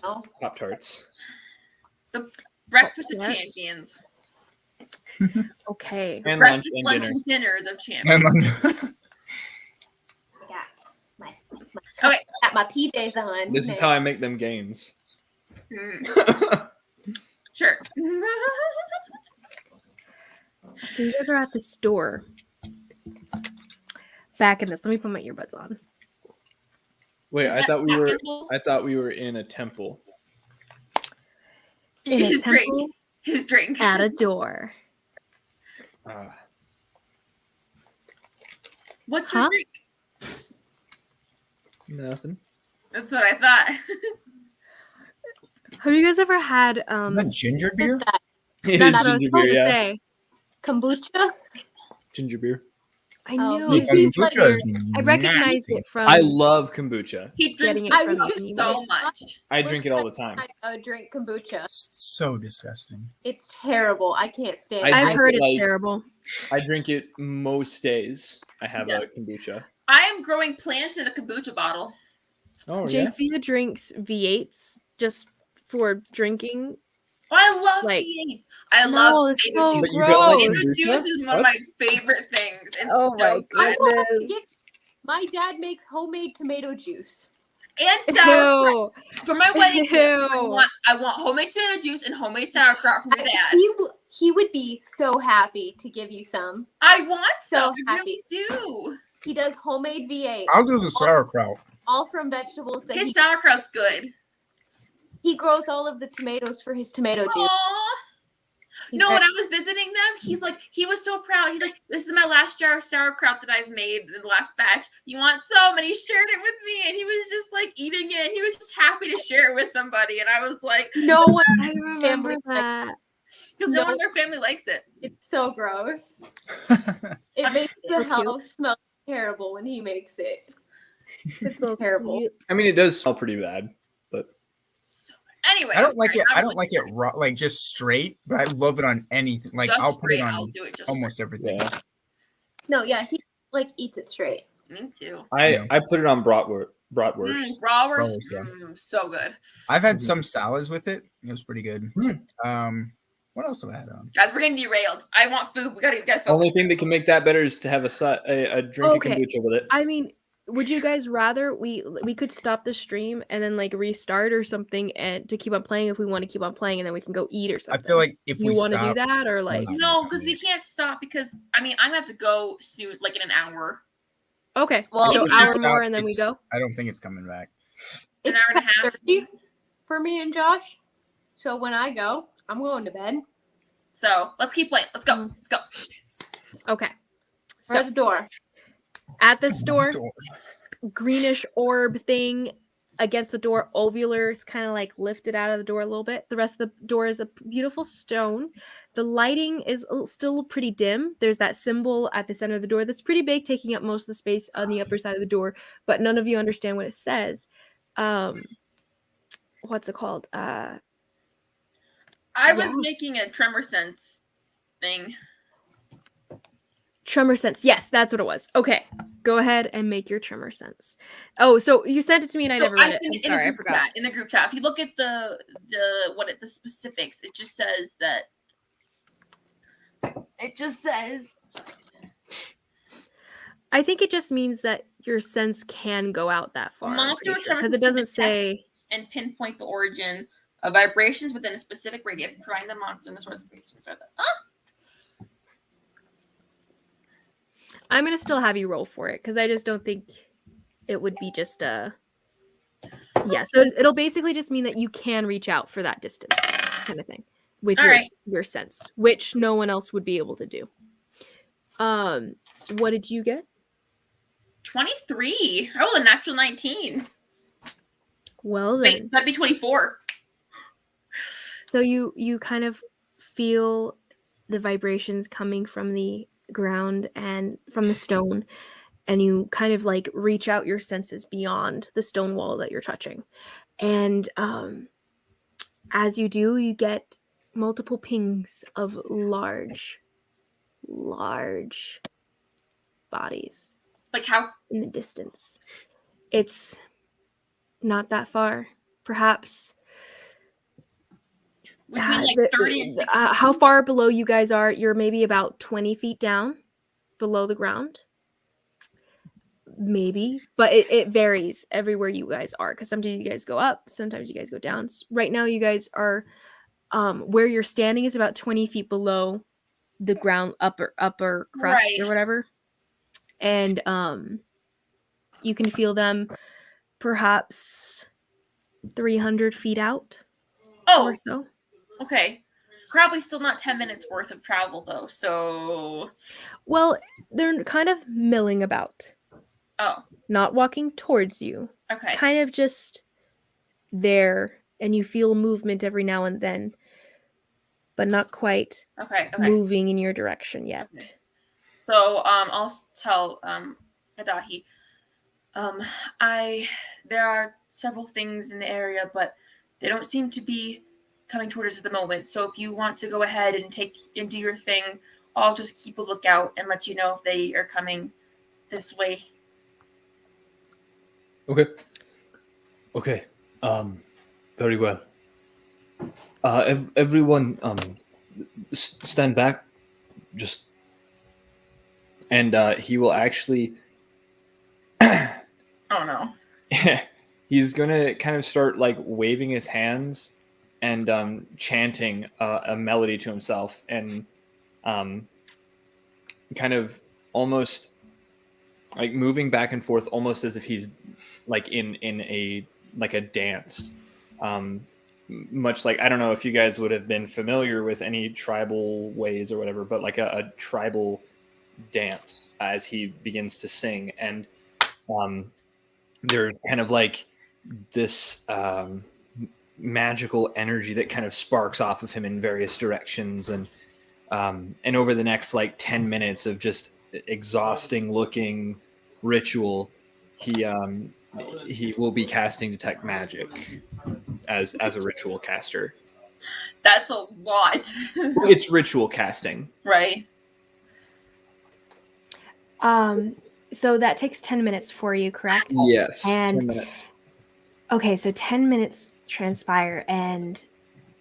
Oh, Pop Tarts. Breakfast of Yes. champions. Okay. And lunch Breakfast, and lunch, dinner. and dinners of And champions. then- I got my, Okay. got my PJs on. This is how I make them gains. Mm, sure. So you guys are at the store. Back in this. Let me put my earbuds on. Wait, Is I that thought we were. temple? I thought we were in a temple. In a His temple drink. His drink. at a door. What's your Huh? drink? Nothing. That's what I thought. Have you guys ever had That ginger beer? That It that's is what I was ginger about beer, to yeah. say. kombucha? Ginger beer. I Oh, know. me It too. seems like Kombucha is I recognize nasty. it from I love kombucha. He drinks Getting it from kombucha you. so much. I drink it all the time. I drink kombucha. So disgusting. It's terrible. I can't stand I it. I've drink heard it it's like- terrible. I drink it most days. I have Yes. a kombucha. I am growing plants in a kombucha bottle. Oh yeah. Jafia drinks V8s just for drinking. Oh, I love Like- V8. I No, love it's tomato so juice. But you don't like gross. Tomato juice kombucha? is one of What? my favorite things. It's Oh so my good. I will have to goodness. get. My dad makes homemade tomato juice. And sauerkraut. Ew. For my wedding gift, I Ew. want homemade tomato juice and homemade sauerkraut from your dad. He would be so happy to give you some. I want So some. I really do. He does homemade V8, I'll do the sauerkraut. all from vegetables that His sauerkraut's good. he grows all of the tomatoes for his tomato juice. Aww. He's No, very- when I was visiting them, he was so proud. He's like, this is my last jar of sauerkraut that I've made in the last batch. You want some? And he shared it with me, and he was just like eating it. And he was just happy to share it with somebody. And I was like, no one I remember family like that. because no one in their family likes it. it's so gross. It makes the house smell terrible when he makes it. It's so terrible. cute. I mean, it does smell pretty bad, but So, anyway, I don't like it. I I'm don't like it raw, like just straight. But I love it on anything. Like just I'll put it straight, I'll on do it just almost everything. yeah. No, yeah, he like eats it straight. straight. Me too. I put it on bratwurst. Bratwurst, Bratwurst, yeah. so good. I've had Mhm. some salads with it. It was pretty good. Hmm. What else have I had on? Guys, we're getting derailed. I want food. We gotta Only focus. thing that can make that better is to have a drink Okay. of kombucha with it. I mean, would you guys rather we could stop the stream and then like restart or something and to keep on playing if we want to keep on playing and then we can go eat or I something? feel like if you we want to do stop, that or I'm like not No, gonna because we create. can't stop because I'm gonna have to go soon, like in an hour. okay? Well, So if we hour stop, more and then we go. I don't think it's coming back. An It's hour and a half. 10:30 for me and Josh. So when I go, I'm going to bed. So let's keep playing. Let's go. Let's go. Okay. We're at So the door. at the store, greenish orb thing against the door, ovular. It's kind of like lifted out of the door a little bit. The rest of the door is a beautiful stone. The lighting is still pretty dim. There's that symbol at the center of the door that's pretty big, taking up most of the space on the upper side of the door, but none of you understand what it says. What's it called? I was Yeah. making a tremor sense thing. Tremor sense. Yes, that's what it was. Okay. Go ahead and make your tremor sense. Oh, so you sent it to me and I never read it. sent I'm it in sorry, the I group forgot. chat. In the group chat, if you look at the specifics, it just says that. It just says. I think it just means that your sense can go out that far. Monster with tremor Because it sense can doesn't say. and pinpoint the origin of vibrations within a specific radius, providing the monster in the source of vibrations. I'm gonna still have you roll for it because I just don't think it would be just a. Yeah, so it'll basically just mean that you can reach out for that distance, kind of thing, with your sense, which no one else would be able to do. What did you get? 23. I rolled a natural 19. Well then, Wait, that'd be 24. so you kind of feel the vibrations coming from the ground and from the stone, and you kind of like reach out your senses beyond the stone wall that you're touching, and as you do, you get multiple pings of large bodies Like how? in the distance. It's not that far, perhaps. Between like 30 and 60. How far below you guys are? You're maybe about 20 feet down below the ground. Maybe, but it varies everywhere you guys are because sometimes you guys go up, sometimes you guys go down. Right now, you guys are where you're standing is about 20 feet below the ground, upper crust or whatever, and you can feel them perhaps 300 feet out. Oh, or so. Okay. Probably still not 10 minutes worth of travel though. So. Well, they're kind of milling about. Oh. Not walking towards you. Okay. Kind of just there, and you feel movement every now and then, but not quite moving in your direction yet. Okay. So I'll tell Adahi. There are several things in the area, but they don't seem to be coming toward us at the moment. So if you want to go ahead and do your thing, I'll just keep a lookout and let you know if they are coming this way. Okay. Very well. Everyone, stand back. Just, and he will actually. Oh no. He's gonna kind of start like waving his hands and chanting a melody to himself, and kind of almost like moving back and forth, almost as if he's like in a dance. Much like, I don't know if you guys would have been familiar with any tribal ways or whatever, but like a tribal dance as he begins to sing, and there's kind of like this magical energy that kind of sparks off of him in various directions, and over the next like 10 minutes of just exhausting looking ritual, he will be casting detect magic as a ritual caster. That's a lot. It's ritual casting, right? So that takes 10 minutes for you, correct? Yes, and 10 minutes. Okay, so 10 minutes transpire, and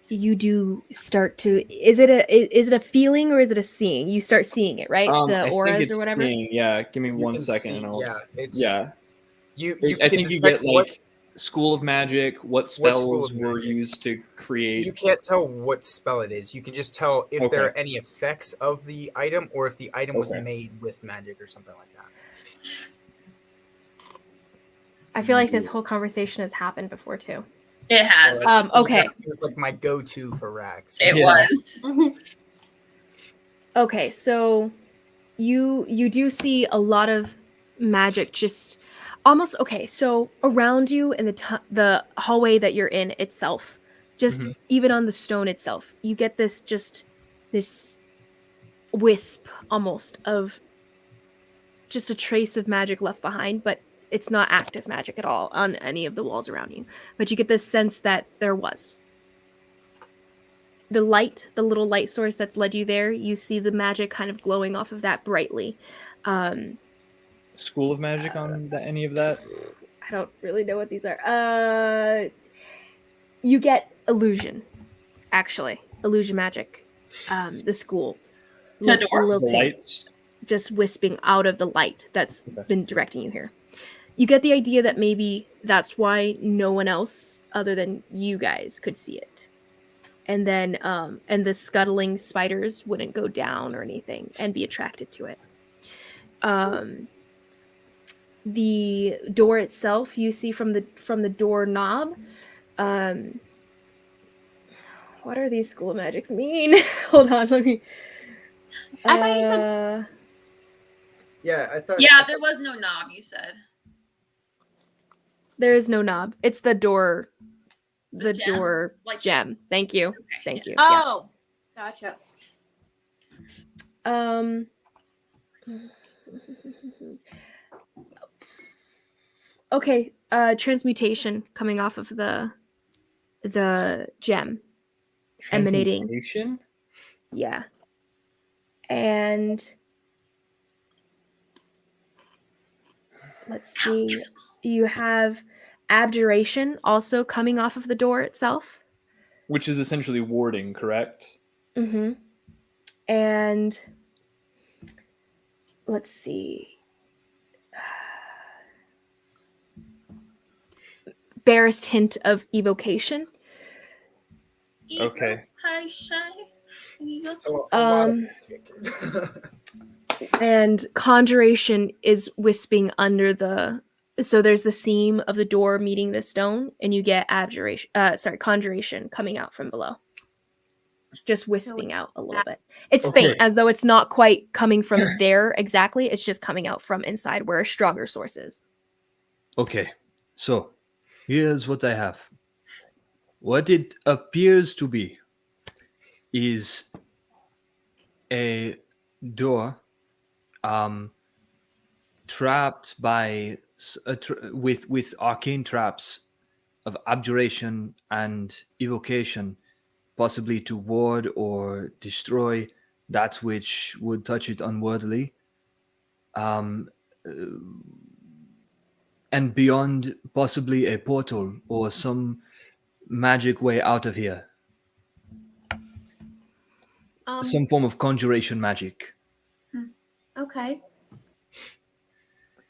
you do start to. Is it a feeling or is it a seeing? You start seeing it, right? The I auras think it's or whatever. Seeing, yeah, give me You 1 can second, see, and I'll. yeah, it's Yeah. I think you get like School of Magic, what spells were used to create. You can't tell what spell it is. You can just tell if there are any effects of the item or if the item was made with magic or something like that. I feel like this whole conversation has happened before too. It has. Okay. It was like my go-to for Rax. It was. Okay, so you do see a lot of magic just almost so around you in the hallway that you're in itself, just even on the stone itself, you get this wisp almost of just a trace of magic left behind, but it's not active magic at all on any of the walls around you. But you get this sense that there was. The little light source that's led you there, you see the magic kind of glowing off of that brightly. School of Magic on any of that? I don't really know what these are. You get illusion, actually. Illusion magic. The school. The door? The lights? Just wisping out of the light that's been directing you here. You get the idea that maybe that's why no one else other than you guys could see it. And then and the scuttling spiders wouldn't go down or anything and be attracted to it. The door itself, you see from the door knob. What are these School of Magics mean? Hold on, let me. I thought you said. Yeah, I thought. Yeah, there was no knob. You said. There is no knob. It's the door. The gem? door Like gem. Thank you. Okay, Thank you. Oh, gotcha. Okay. Transmutation coming off of the gem. Emanating. Transmutation? Yeah. And let's see. You have abjuration also coming off of the door itself. Which is essentially warding, correct? Mm-hmm. And let's see. Barest hint of evocation. Okay. So a lot of magic. And conjuration is wisping under the. So there's the seam of the door meeting the stone, and you get conjuration coming out from below. Just wisping out a little bit. It's faint, as though it's not quite coming from there exactly. It's just coming out from inside where a stronger source is. Okay, so here's what I have. What it appears to be is a door trapped by with arcane traps of abjuration and evocation, possibly to ward or destroy that which would touch it unworthily, and beyond, possibly a portal or some magic way out of here. Some form of conjuration magic. Okay.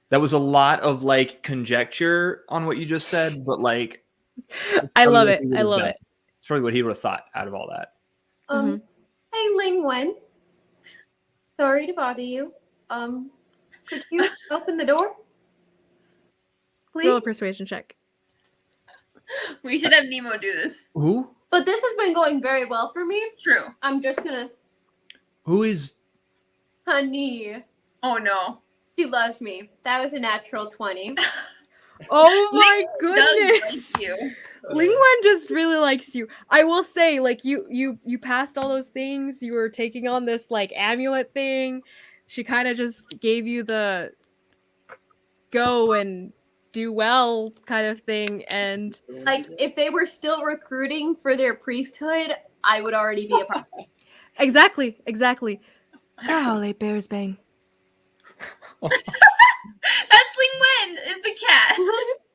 That was a lot of like conjecture on what you just said, but like I love it. I love it. It's probably what he would have thought out of all that. Hey Ling Wen. Sorry to bother you. Could you open the door? Please. Roll a persuasion check. We should have Nemo do this. Who? But this has been going very well for me. True. I'm just gonna. Who is? Honey. Oh no. She loves me. That was a natural 20. Oh my goodness. Does like you. Lingwen just really likes you. I will say, like, you passed all those things. You were taking on this like amulet thing. She kind of just gave you the go and do well kind of thing. And like, if they were still recruiting for their priesthood, I would already be a part. Exactly. Golly, bears bang. That's Ling Wen. It's the cat.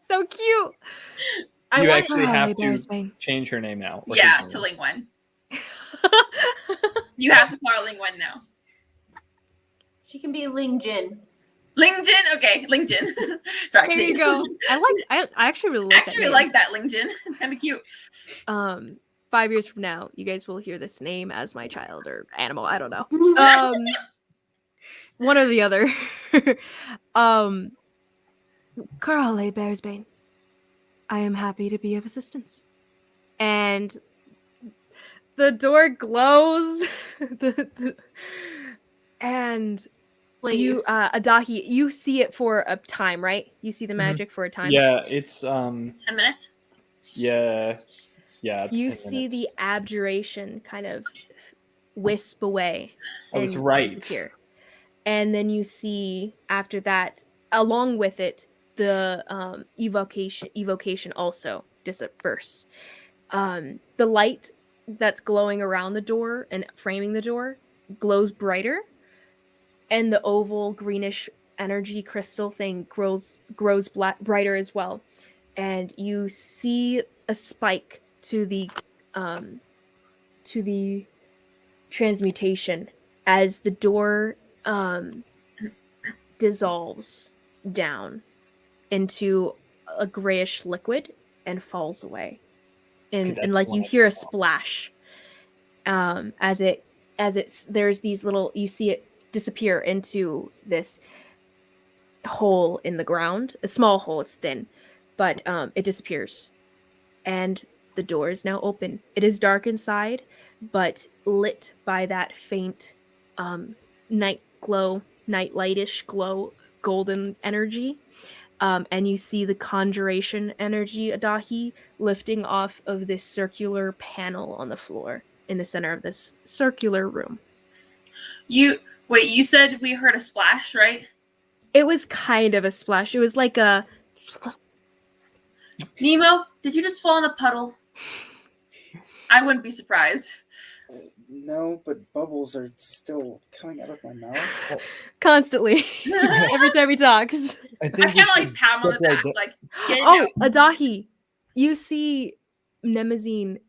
So cute. You actually Golly, have bears to bang. change her name now. or Yeah, his to name. Ling Wen. You have to call her Ling Wen now. She can be Ling Jin. Lingjin. Okay, Lingjin. Sorry. There you go. I actually really like that Actually, name. like that Lingjin. It's kind of cute. 5 years from now, you guys will hear this name as my child or animal. I don't know. One or the other. Carole Bearsbane, I am happy to be of assistance. And the door glows. And Please. you, Adahi, you see it for a time, right? You see the magic for a time. Yeah, it's 10 minutes. yeah. You 10 see minutes. the abjuration kind of wisp away. I was and right. disappear. And then you see after that, along with it, the evocation also disperse. The light that's glowing around the door and framing the door glows brighter, and the oval greenish energy crystal thing grows brighter as well. And you see a spike to the transmutation as the door dissolves down into a grayish liquid and falls away. And like you hear a splash as it's there's these little, you see it disappear into this hole in the ground, a small hole, it's thin, but it disappears. And the door is now open. It is dark inside, but lit by that faint night lightish glow, golden energy. And you see the conjuration energy, Adahi, lifting off of this circular panel on the floor in the center of this circular room. You said we heard a splash, right? It was kind of a splash. It was like a... Nemo, did you just fall in a puddle? I wouldn't be surprised. No, but bubbles are still coming out of my mouth. Constantly. Every time he talks. I kind of like pat him on the back, like, get it Oh, out. Adahi, you see Nemazine,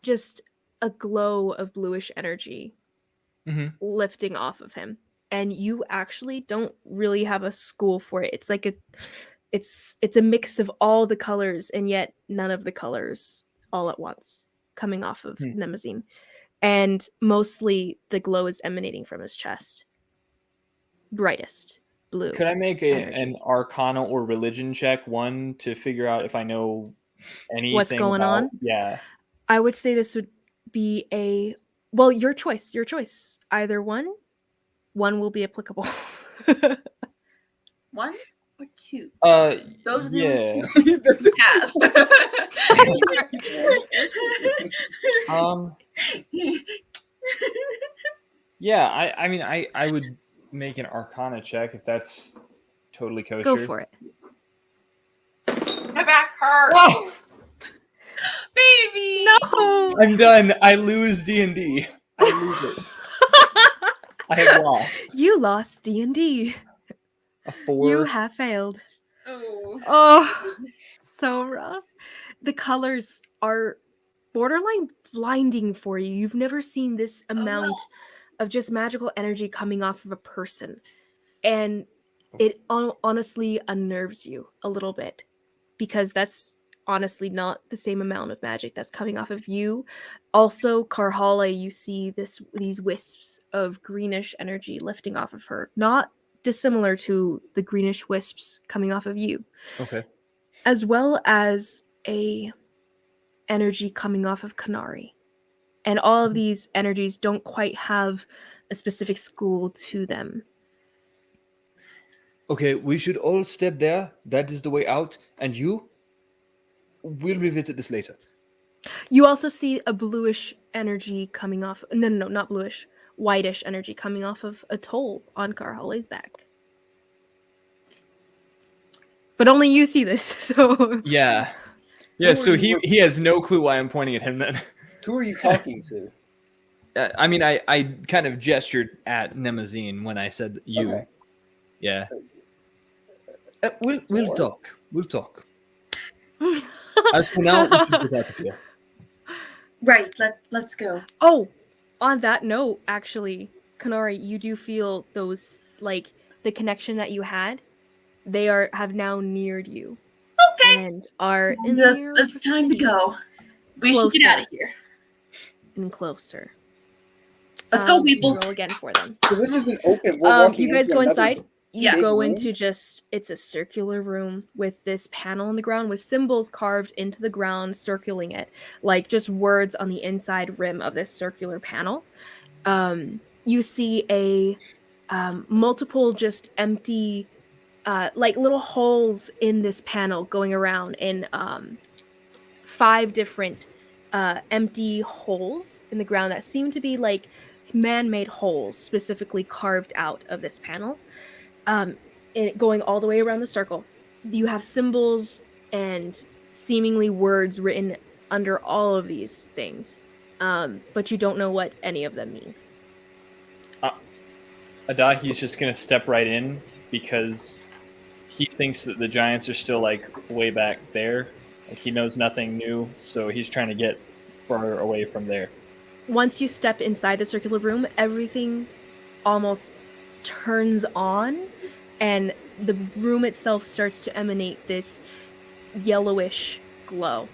just a glow of bluish energy lifting off of him. And you actually don't really have a school for it. It's like it's a mix of all the colors, and yet none of the colors all at once coming off of Nemazine. And mostly the glow is emanating from his chest. Brightest blue. Could I make an Arcana or Religion check, one, to figure out if I know anything what's going on? Yeah. I would say this would be your choice. Either one will be applicable. 1 or 2? Those are the have. Yeah, I mean, I would make an Arcana check if that's totally kosher. Go for it. My back hurts. Whoa! Baby! No! I'm done. I lose D&D. I lose it. I have lost. You lost D&D. A 4. You have failed. Oh. Oh, so rough. The colors are borderline blinding for you. You've never seen this amount of just magical energy coming off of a person. And it honestly unnerves you a little bit, because that's honestly not the same amount of magic that's coming off of you. Also, Carole, you see these wisps of greenish energy lifting off of her, not dissimilar to the greenish wisps coming off of you. Okay. As well as a energy coming off of Kanari. And all of these energies don't quite have a specific school to them. Okay, we should all step there. That is the way out. And you? We'll revisit this later. You also see a bluish energy coming off... No, not bluish. Whitish energy coming off of a toll on Carhole's back. But only you see this, so... Yeah. Yeah, so he has no clue why I'm pointing at him then. Who are you talking to? I mean, I kind of gestured at Nemazine when I said you. Okay. Yeah. We'll talk. We'll talk. As for now, we should get out of here. Right, let's go. Oh, on that note, actually, Kanari, you do feel those, like, the connection that you had, they have now neared you Okay. and are in the near It's time to go. We should get out of here. and closer. Let's go, people. Roll again for them. So this isn't open. We're walking You guys into go another inside. You Yeah. go room? into it's a circular room with this panel on the ground with symbols carved into the ground circling it, like just words on the inside rim of this circular panel. You see a multiple just empty like little holes in this panel going around in 5 different empty holes in the ground that seem to be like man-made holes specifically carved out of this panel. Going all the way around the circle. You have symbols and seemingly words written under all of these things, but you don't know what any of them mean. Adahi's just gonna step right in because he thinks that the giants are still like way back there. Like he knows nothing new, so he's trying to get far away from there. Once you step inside the circular room, everything almost turns on, and the room itself starts to emanate this yellowish glow.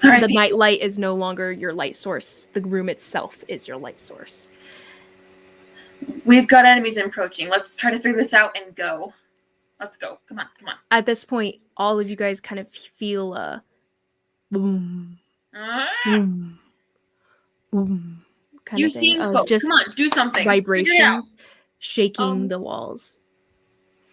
All right, The night light is no longer your light source. The room itself is your light source. we've got enemies approaching. Let's try to figure this out and go. Let's go. Come on. At this point, all of you guys kind of feel a boom, boom, boom kind You of thing. seen folks. Just Come on, do something. Figure it out. vibrations shaking the walls.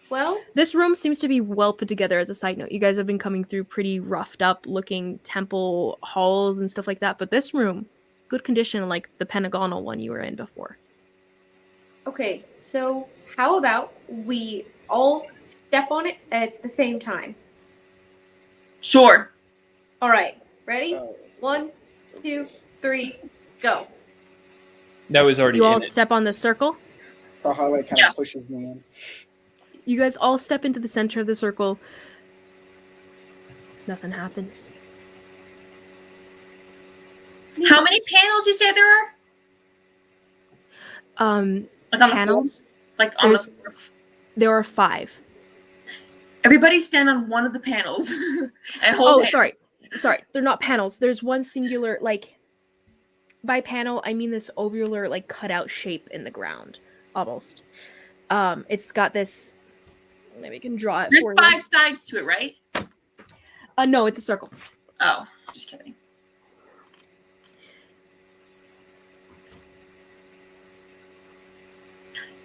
Well, This room seems to be well put together. As a side note, you guys have been coming through pretty roughed up looking temple halls and stuff like that, but this room, good condition, like the pentagonal one you were in before. okay, so how about we all step on it at the same time? Sure. All right, ready? 1, 2, 3, go. That was already You in all it. step on the circle. Kahale kind of pushes me in. You guys all step into the center of the circle. Nothing happens. How many panels you say there are? Like on Panels. the floor? Like on the There's floor. There are 5. Everybody stand on one of the panels and hold Oh, hands. sorry. They're not panels. There's one singular, like, by panel, I mean this ovular, like, cutout shape in the ground, almost. It's got this. Maybe I can draw it There's for 5 sides to it, right? you. No, it's a circle. Oh, just kidding.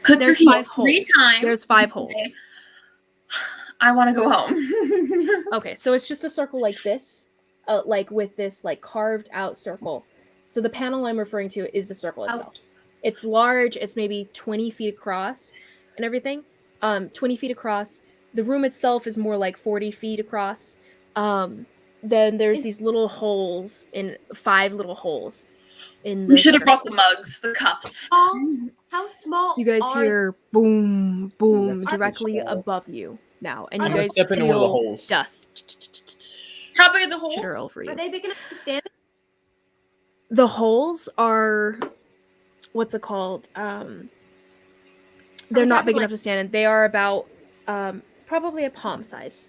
Click There's your 5 heels 3 holes. times. There's 5 and holes. say, I want to go home. Okay, so it's just a circle like this, like with this like carved out circle. So the panel I'm referring to is the circle itself. It's large. It's maybe 20 feet across, and everything. 20 feet across. The room itself is more like 40 feet across. Then there's these little holes 5 little holes in the We should have circle. brought the mugs, the cups. How small You guys are hear boom, boom that's directly pretty small. above you now, and I'm you gonna guys step into one of the feel holes. dust How big are the holes? chitter over you. Are they big enough to stand? The holes are, what's it called? They're not talking big like- enough to stand in. They are about probably a palm size.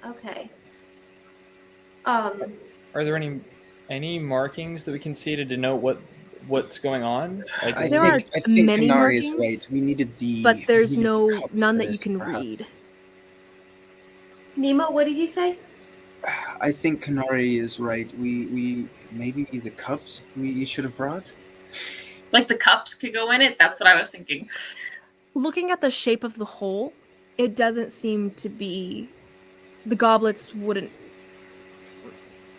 Okay. Are there any markings that we can see to denote what's going on? Like, I There think are I think many Kanari is markings, right. We needed the. But there's we needed the cup none for that you this, can perhaps. read. Nemo, what did you say? I think Kanari is right. We maybe the cups we should have brought. Like the cups could go in it? That's what I was thinking. Looking at the shape of the hole, it doesn't seem to be. The goblets wouldn't.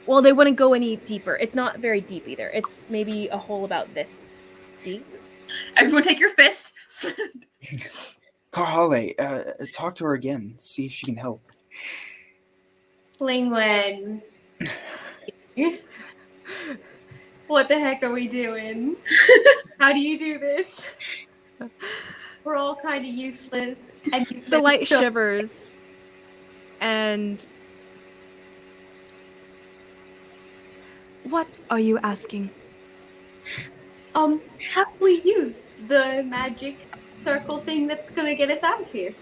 Well, they wouldn't go any deeper. It's not very deep either. It's maybe a hole about this deep. Everyone take your fists. Kahale, talk to her again. See if she can help. Lingwen. What the heck are we doing? How do you do this? We're all kind of useless. And you've The been light so- shivers, and what are you asking? How do we use the magic circle thing that's gonna get us out of here?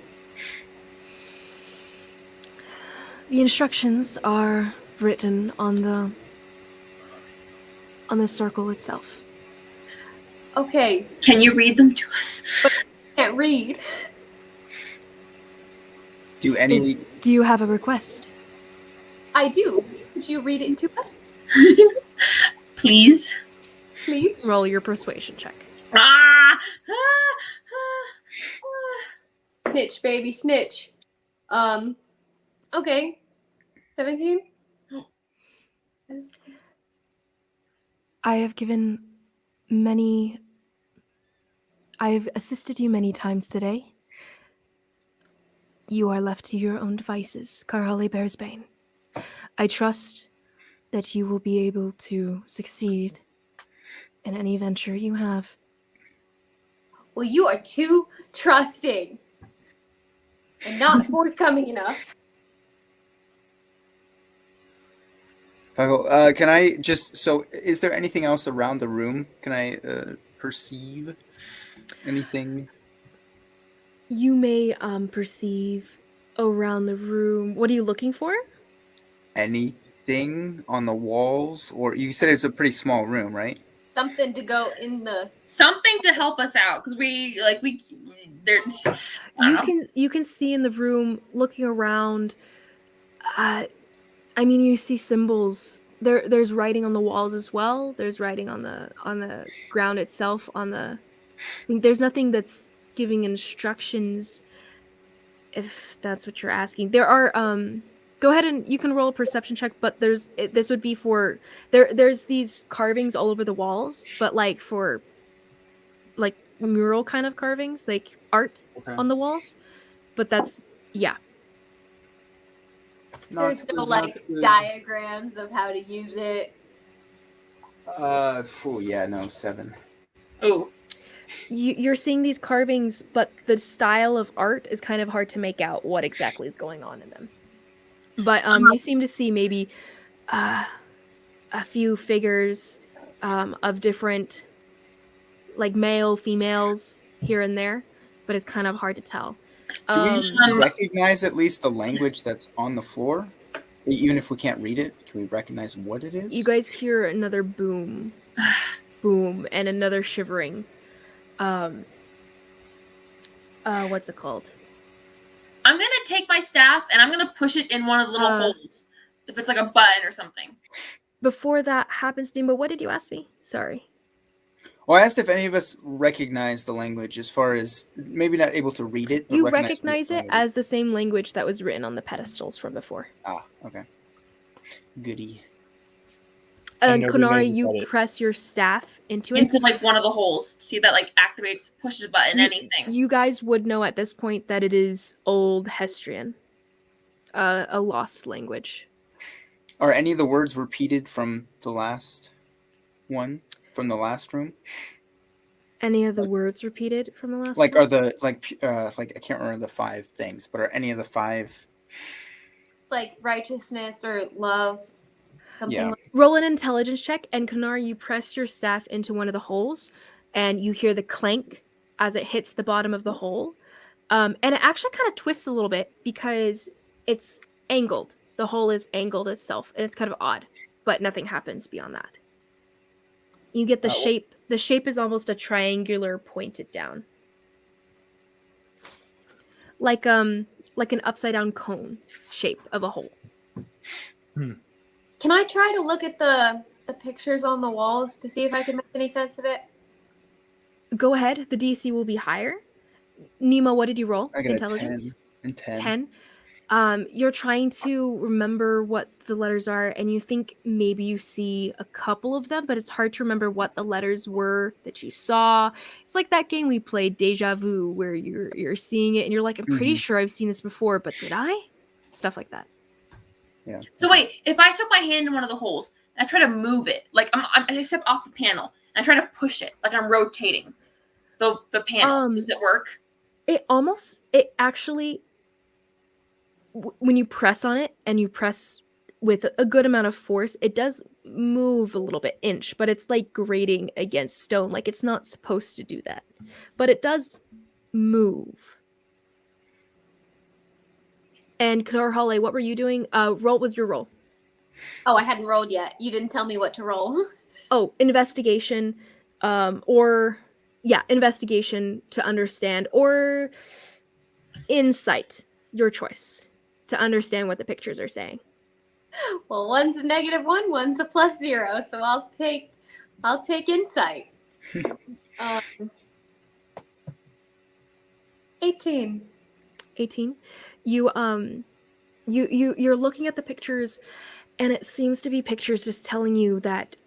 The instructions are written on the circle itself. Okay, Can you read them to us? can't read. Do any? Do you have a request? I do. Could you read it to us, Please. please? Roll your persuasion check. Ah! Snitch, baby, snitch. Okay. 17? I have assisted you many times today. You are left to your own devices, Carhale Bearsbane. I trust that you will be able to succeed in any venture you have. Well, you are too trusting and not forthcoming enough. Can I just? So, is there anything else around the room? Can I perceive anything? You may perceive around the room. What are you looking for? Anything on the walls, or you said it's a pretty small room, right? Something to go in the. Something to help us out because You can see in the room, looking around. I mean, you see symbols. There's writing on the walls as well. There's writing on the ground itself. There's nothing that's giving instructions. If that's what you're asking, there are. Go ahead and you can roll a perception check. But this would be for there's these carvings all over the walls, but like for like mural kind of carvings, like art on the walls. But that's yeah. There's no like diagrams of how to use it. Yeah, no, 7. Oh. You're seeing these carvings, but the style of art is kind of hard to make out what exactly is going on in them. But you seem to see maybe a few figures of different, like male, females here and there, but it's kind of hard to tell. Do we recognize at least the language that's on the floor? Even if we can't read it, can we recognize what it is? You guys hear another boom, boom, and another shivering. What's it called? I'm gonna take my staff and I'm gonna push it in one of the little holes. If it's like a button or something. Before that happens, Nima, what did you ask me? Sorry. Well, I asked if any of us recognize the language, as far as maybe not able to read it. But You recognize it as the same language that was written on the pedestals from before. Ah, okay. Goody. And Konari, you press your staff into it. Into like one of the holes. See that like activates, pushes a button, anything. You guys would know at this point that it is Old Hestrian. A lost language. Are any of the words repeated from the last one? From the last room? Any of the words repeated from the last like room? Are the like I can't remember the 5 things, but are any of the 5 like righteousness or love? Yeah. Roll an intelligence check, and Kanar, you press your staff into one of the holes, and you hear the clank as it hits the bottom of the hole. And it actually kind of twists a little bit because it's angled. The hole is angled itself, and it's kind of odd, but nothing happens beyond that. You get the shape. The shape is almost a triangular pointed down. Like an upside down cone shape of a hole. Can I try to look at the pictures on the walls to see if I can make any sense of it? Go ahead. The DC will be higher. Nima, what did you roll? I got Intelligence? a 10. 10. You're trying to remember what the letters are, and you think maybe you see a couple of them, but it's hard to remember what the letters were that you saw. It's like that game we played, Deja Vu, where you're seeing it and you're like, I'm pretty sure I've seen this before, but did I? Stuff like that. Yeah. So wait, if I took my hand in one of the holes and I try to move it, like I step off the panel and I try to push it, like I'm rotating the panel, does it work? It actually, when you press on it and you press with a good amount of force, it does move a little bit inch, but it's like grating against stone. Like it's not supposed to do that, but it does move. And Karhale, what were you doing? Roll was your roll. Oh, I hadn't rolled yet. You didn't tell me what to roll. Oh, investigation, investigation to understand, or insight, your choice, to understand what the pictures are saying. Well, one's a -1, one's a +0, so I'll take insight. 18. 18. You're looking at the pictures, and it seems to be pictures just telling you that,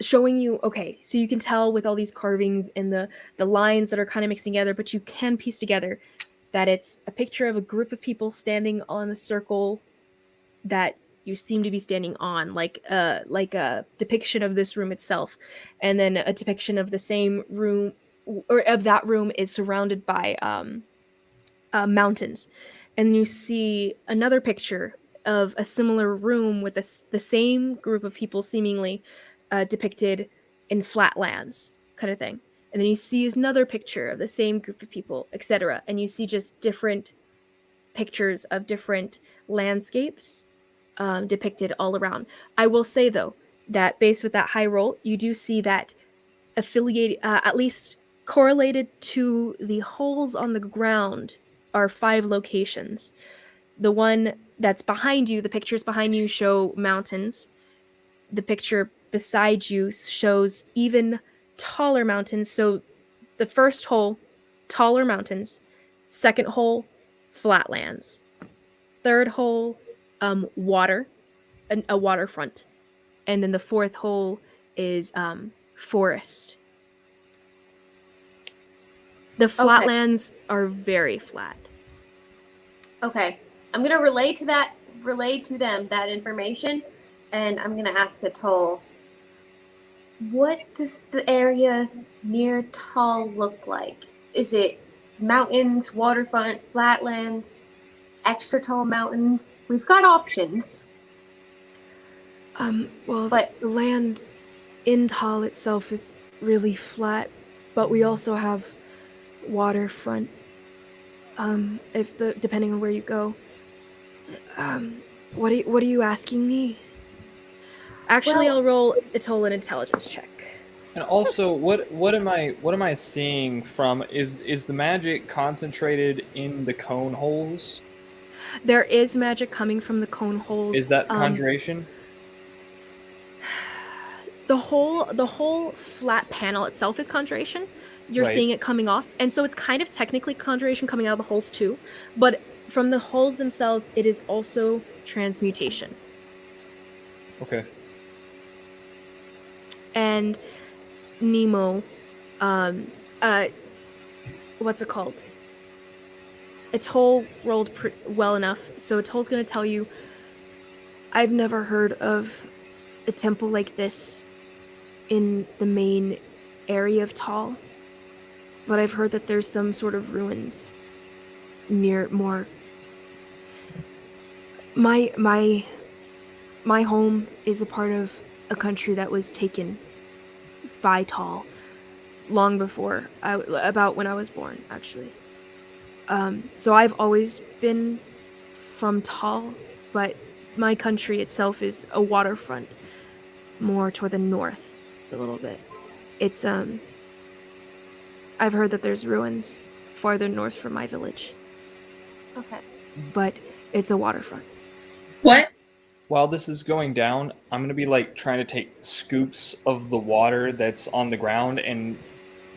showing you, okay, so you can tell with all these carvings and the lines that are kind of mixing together, but you can piece together that it's a picture of a group of people standing on a circle that you seem to be standing on, like a depiction of this room itself, and then a depiction of the same room, or of that room is surrounded by mountains. And you see another picture of a similar room with the same group of people seemingly depicted in flatlands, kind of thing. And then you see another picture of the same group of people, etc. And you see just different pictures of different landscapes depicted all around. I will say, though, that based with that high roll, you do see that affiliated, at least correlated to the holes on the ground, are 5 locations. The one that's behind you, the pictures behind you show mountains. The picture beside you shows even taller mountains. So the first hole, taller mountains. Second hole, flatlands. Third hole, water, a waterfront. And then the fourth hole is forest. The flatlands are very flat. Okay. I'm gonna relay to them that information, and I'm gonna ask Atoll, what does the area near Tall look like? Is it mountains, waterfront, flatlands, extra tall mountains? We've got options. The land in Tal itself is really flat, but we also have waterfront. Depending on where you go. What are you asking me? Actually, I'll roll Atoll an intelligence check. And also, what am I seeing from? Is the magic concentrated in the cone holes? There is magic coming from the cone holes. Is that conjuration? The whole flat panel itself is conjuration. You're seeing it coming off, and so it's kind of technically conjuration coming out of the holes too. But from the holes themselves, it is also transmutation. Okay. And Nemo, what's it called? Atoll rolled well enough, so Atoll's going to tell you, I've never heard of a temple like this in the main area of Tall, but I've heard that there's some sort of ruins near more. My home is a part of a country that was taken by Tall long before about when I was born, actually. So I've always been from Tall, but my country itself is a waterfront, more toward the north, a little bit. It's I've heard that there's ruins farther north from my village. Okay. But it's a waterfront. What? While this is going down, I'm gonna be like trying to take scoops of the water that's on the ground and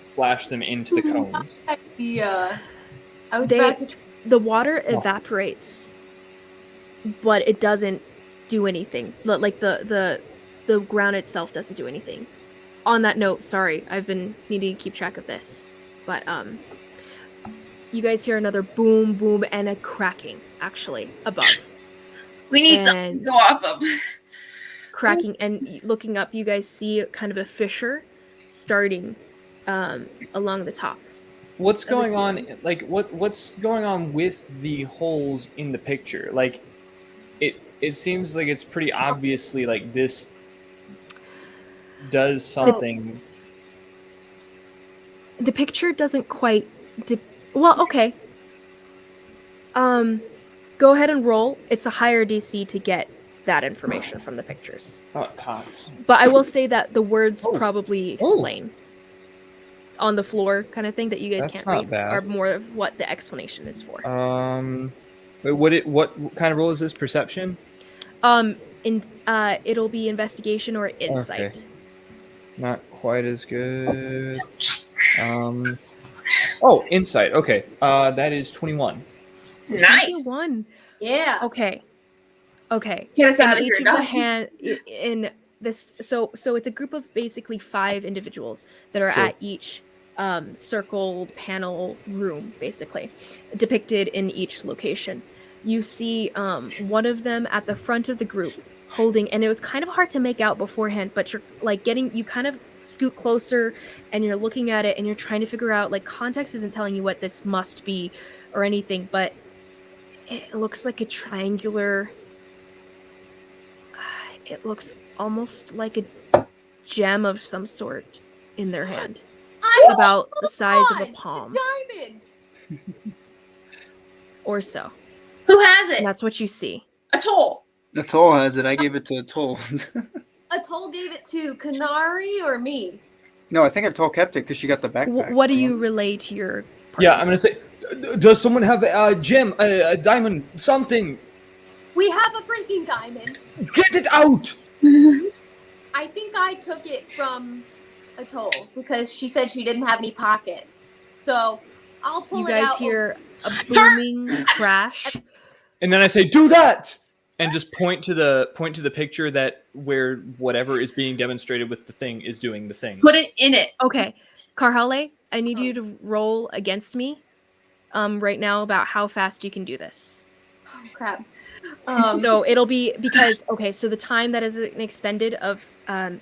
splash them into the cones. Yeah. I was about to. The water evaporates, but it doesn't do anything. Like the ground itself doesn't do anything. On that note, sorry, I've been needing to keep track of this, but you guys hear another boom, boom, and a cracking actually above. We need something to go off of. Cracking, and looking up, you guys see kind of a fissure starting along the top. What's going on? Like, what's going on with the holes in the picture? Like, it seems like it's pretty obviously like this does something. The picture doesn't quite Well, okay. Go ahead and roll. It's a higher DC to get that information from the pictures. Pots. But I will say that the words Oh. probably explain on the floor kind of thing that you guys That's can't not read bad. are more of what the explanation is for. Wait, what kind of roll is this? Perception? It'll be investigation or insight. Okay. Not quite as good. Oh, insight. Okay. That is 21. Nice. 21. Yeah. Okay. Get us In out of each here, of the Doc. hand in this, so it's a group of basically 5 individuals that are Sure. at each circled panel room, basically depicted in each location. You see one of them at the front of the group holding, and it was kind of hard to make out beforehand, but you're like you kind of scoot closer and you're looking at it and you're trying to figure out, like, context isn't telling you what this must be or anything, but it looks like a triangular. It looks almost like a gem of some sort in their hand, about the size of a palm Diamond. or so. Who has And it? that's what you see. Atoll. Atoll has it. I gave it to Atoll. Atoll gave it to Kanari or me? No, I think Atoll kept it because she got the backpack. What do you relay to your party? Yeah, I'm gonna say. Does someone have a gem, a diamond, something? We have a freaking diamond. Get it out! I think I took it from Atoll because she said she didn't have any pockets. So I'll pull You it guys out. hear a booming crash. And then I say, "Do that!" And just point to the picture that where whatever is being demonstrated with the thing is doing the thing. Put it in it. Okay, Karhale, I need you to roll against me right now about how fast you can do this. Oh, crap. So it'll be because, okay, so the time that is expended of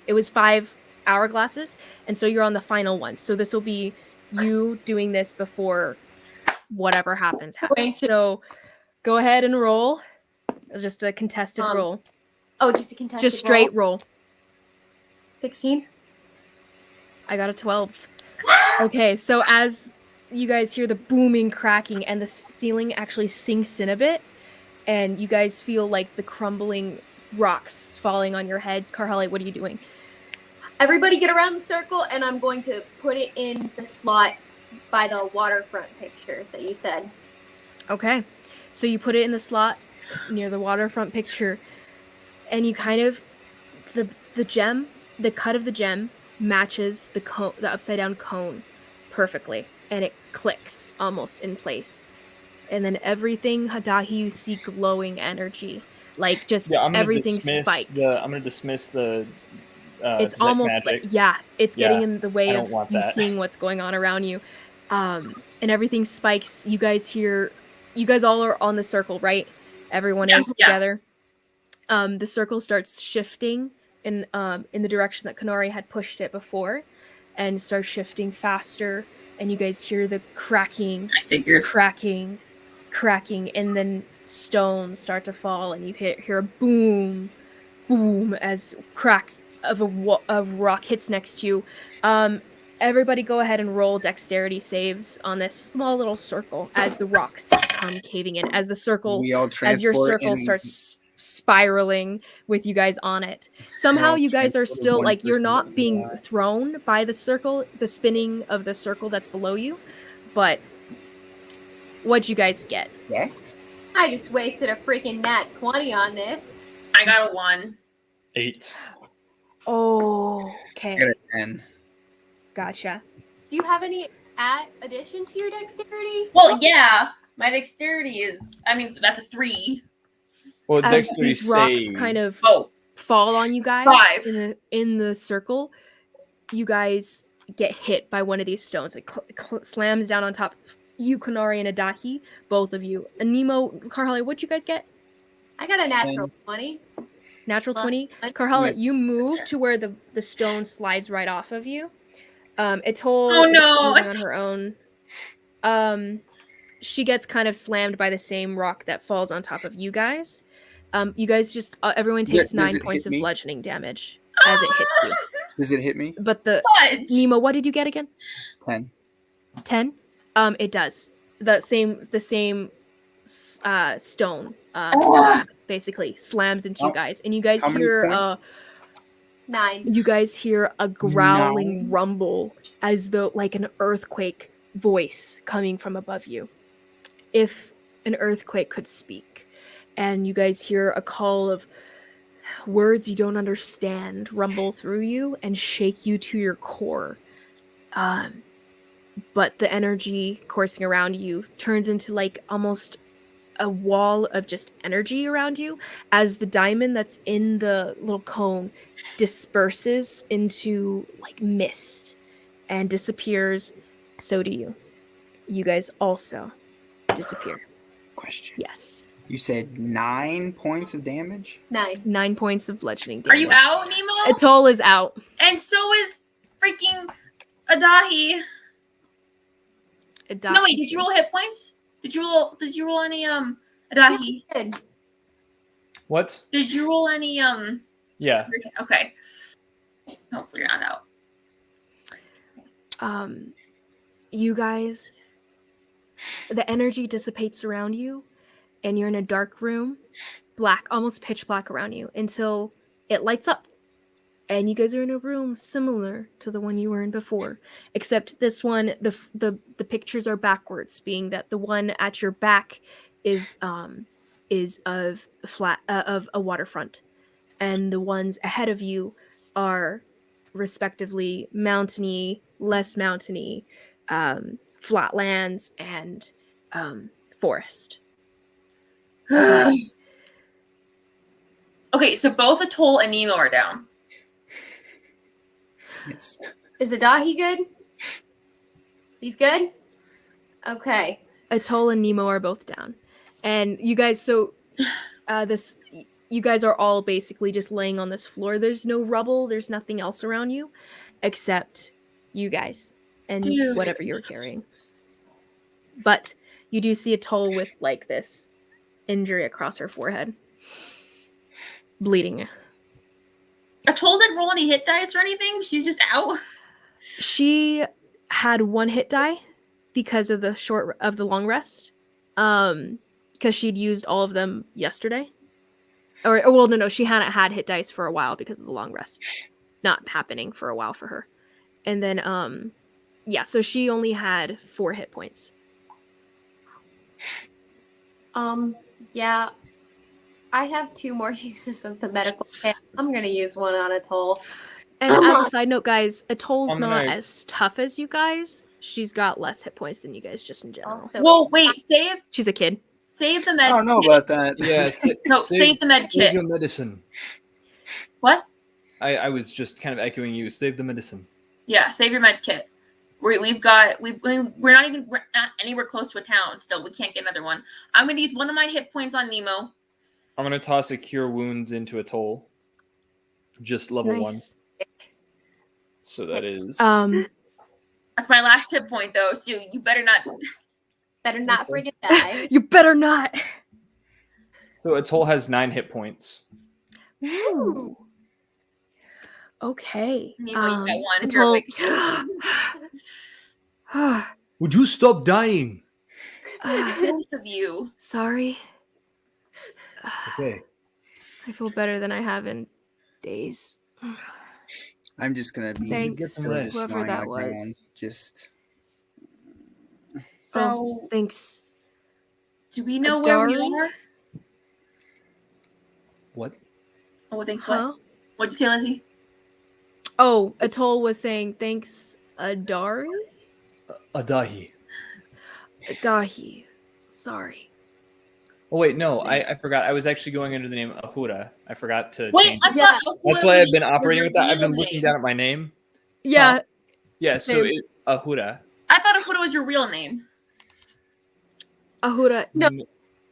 it was 5 hourglasses, and so you're on the final one. So this will be you doing this before whatever happens. So go ahead and roll. Just a contested roll. Oh, just a contested Just straight roll. 16. I got a 12. Okay, so as you guys hear the booming cracking and the ceiling actually sinks in a bit, and you guys feel like the crumbling rocks falling on your heads. Karhale, what are you doing? Everybody get around the circle, and I'm going to put it in the slot by the waterfront picture that you said. Okay, so you put it in the slot near the waterfront picture, and you kind of the gem, the cut of the gem matches the upside down cone perfectly, and it clicks almost in place. And then everything, Hadahi, you see glowing energy, like just everything spike. I'm gonna dismiss the. It's almost magic. it's getting in the way of you that. seeing what's going on around you, and everything spikes. You guys all are on the circle, right? Everyone is together. The circle starts shifting in the direction that Kanari had pushed it before, and starts shifting faster. And you guys hear the cracking, cracking, and then stones start to fall, and you hear a boom, boom as crack of a rock hits next to you. Everybody go ahead and roll dexterity saves on this small little circle as the rocks come caving in, as your circle starts spiraling with you guys on it. Somehow you guys are still, like, you're not being thrown by the circle, the spinning of the circle that's below you, but what'd you guys get? Yes. I just wasted a freaking nat 20 on this. I got a 1. 8. Oh, okay. I got a 10. Gotcha. Do you have any addition to your dexterity? Well, yeah. My dexterity is, that's a 3. Well, as these rocks kind of fall on you guys 5. in the circle, you guys get hit by one of these stones. It slams down on top. You, Kanari, and Adahi, both of you. Anemo, Karhale, what'd you guys get? I got a natural 20. Natural 20? Karhale, you move to where the stone slides right off of you. Atoll is moving on her own. She gets kind of slammed by the same rock that falls on top of you guys. You guys just everyone takes 9 points of bludgeoning damage as it hits you. Does it hit me? But Nemo, what did you get again? 10. 10? It does. the same stone Ah! slab basically slams into you Oh, guys, and you guys how many hear points? 9. you guys hear a growling 9? rumble as though like an earthquake voice coming from above you. If an earthquake could speak, and you guys hear a call of words you don't understand rumble through you and shake you to your core. But the energy coursing around you turns into like almost a wall of just energy around you as the diamond that's in the little cone disperses into like mist and disappears. So do you. You guys also disappear. Question. Yes. You said 9 points of damage? 9. 9 points of bludgeoning Are damage. you out, Nemo? Atoll is out. And so is freaking Adahi. No, wait, did you roll hit points? Did you roll any Adahi? Good. What? Did you roll any Yeah. Okay. Hopefully you're not out. You guys, the energy dissipates around you, and you're in a dark room, black, almost pitch black around you, until it lights up. And you guys are in a room similar to the one you were in before, except this one, the pictures are backwards, being that the one at your back is of a waterfront, and the ones ahead of you are respectively mountainy, less mountainy, flatlands, and forest. Okay, so both Atoll and Nemo are down. Yes. Is Adahi good? He's good? Okay. Atoll and Nemo are both down. And you guys, so you guys are all basically just laying on this floor. There's no rubble, there's nothing else around you except you guys and whatever you're carrying. But you do see Atoll with like this injury across her forehead. Bleeding. Atoll didn't roll any hit dice or anything? She's just out? She had 1 hit die because of the long rest. Because she'd used all of them yesterday. Or well, no, she hadn't had hit dice for a while because of the long rest not happening for a while for her. And then yeah, so she only had 4 hit points. Yeah. I have 2 more uses of the medical kit. I'm gonna use one on Atoll. And as a side note, guys, Atoll's I'm not gonna- as tough as you guys. She's got less hit points than you guys just in general. Also, Well, wait, She's a kid. save the I med don't know kit. about that. Yeah. No, save the med Save kit. your medicine. What? I was just kind of echoing you. Save the medicine. Yeah, save your med kit. We're not anywhere close to a town still. We can't get another one. I'm gonna use one of my hit points on Nemo. I'm gonna toss a cure wounds into Atoll. Just level 1. Nice. So that is That's my last hit point though, so you better not. better not friggin' die. You better not. so Atoll has 9 hit points. Ooh. Okay. Nemo, you got one. Atoll... Would you stop dying? Both of you. Sorry. Okay. I feel better than I have in days. I'm just gonna be Thanks, Get some sort of rest. whoever snoring that like my was. own. Just So, Thanks. do we know where we Adari? are? What? Oh, thanks. Huh? What'd you say, Lindsay? Oh, Atoll was saying thanks, Adari? Adahi. Dahi. Sorry. Oh wait, no, I forgot. I was actually going under the name Ahura. I forgot to Wait, change I it. thought That's Ahura why I've was been your operating with that. I've been real looking name. down at my name. Yeah. Yeah, so Same. Ahura. I thought Ahura was your real name. Ahura. No.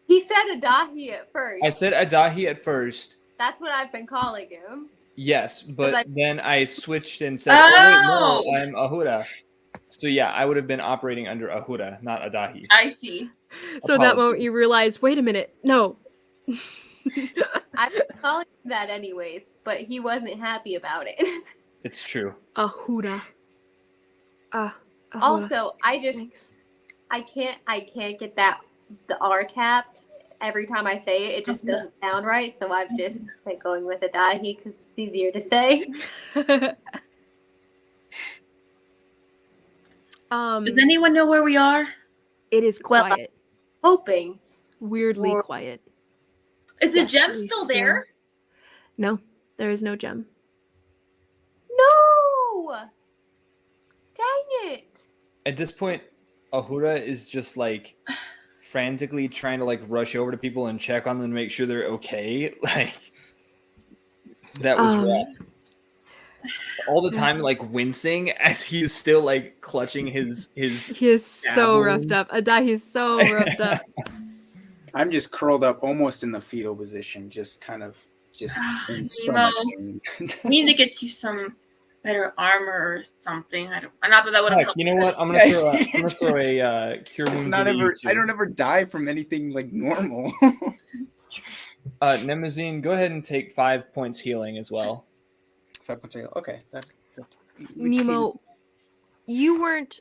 He said Adahi at first. I said Adahi at first. That's what I've been calling him. Yes, but I- then I switched and said, "Oh wait, Oh. no, I'm Ahura." So yeah, I would have been operating under Ahura, not Adahi. I see. So that moment Apologies. you realize, wait a minute, no. I've been calling him that anyways, but he wasn't happy about it. It's true. Ahura. Ahura. Also, I just Thanks. I can't get the R tapped every time I say it. It just doesn't sound right, so I've just been going with a dahi because it's easier to say. Does anyone know where we are? It is Well, quiet. Hoping. Weirdly Or- quiet. Is the Yes, gem we still there? No, there is no gem. No! Dang it! At this point, Ahura is just like frantically trying to like rush over to people and check on them to make sure they're okay. Like that was rough. All the time, like wincing as he's still like clutching his. He is so roughed up. Adahi's so roughed up. I'm just curled up, almost in the fetal position, just kind of in so Nemo, much pain. we need to get you some better armor or something. I don't. Not that would have Heck, helped. you know what? I'm gonna throw a cure It's wounds not into you ever. too. I don't ever die from anything like normal. Nemazine, go ahead and take 5 points healing as well. 5 points. Okay. Nemo, you weren't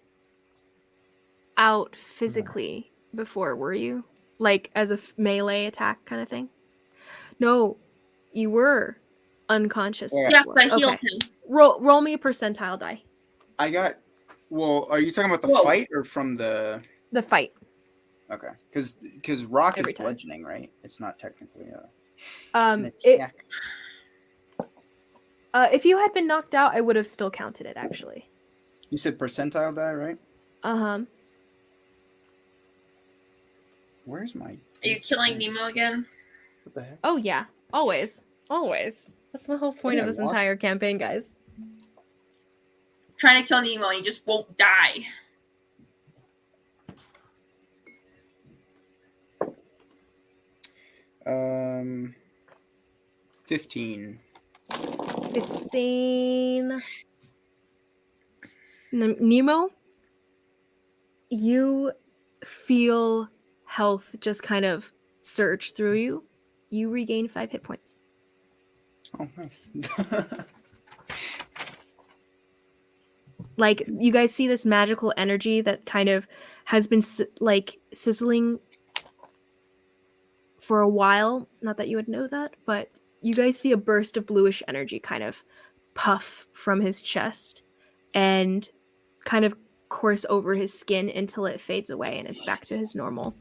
out physically before, were you? Like as a melee attack kind of thing? No, you were unconscious. Yeah, before. but I healed him. Roll me a percentile die. I got. Well, are you talking about the Whoa. fight or from the? The fight. Okay, because rock Every is time. bludgeoning, right? It's not technically an It, attack. if you had been knocked out, I would have still counted it actually. You said percentile die, right? Where's my? Are you killing Nemo again? What the heck? Oh yeah, always. That's the whole point of I this lost. entire campaign, guys. Trying to kill Nemo and he just won't die. Um, 15. 15. Nemo, you feel health just kind of surge through you. You regain 5 hit points. Oh, nice. Like, you guys see this magical energy that kind of has been like sizzling for a while. Not that you would know that, but you guys see a burst of bluish energy kind of puff from his chest and kind of course over his skin until it fades away and it's back to his normal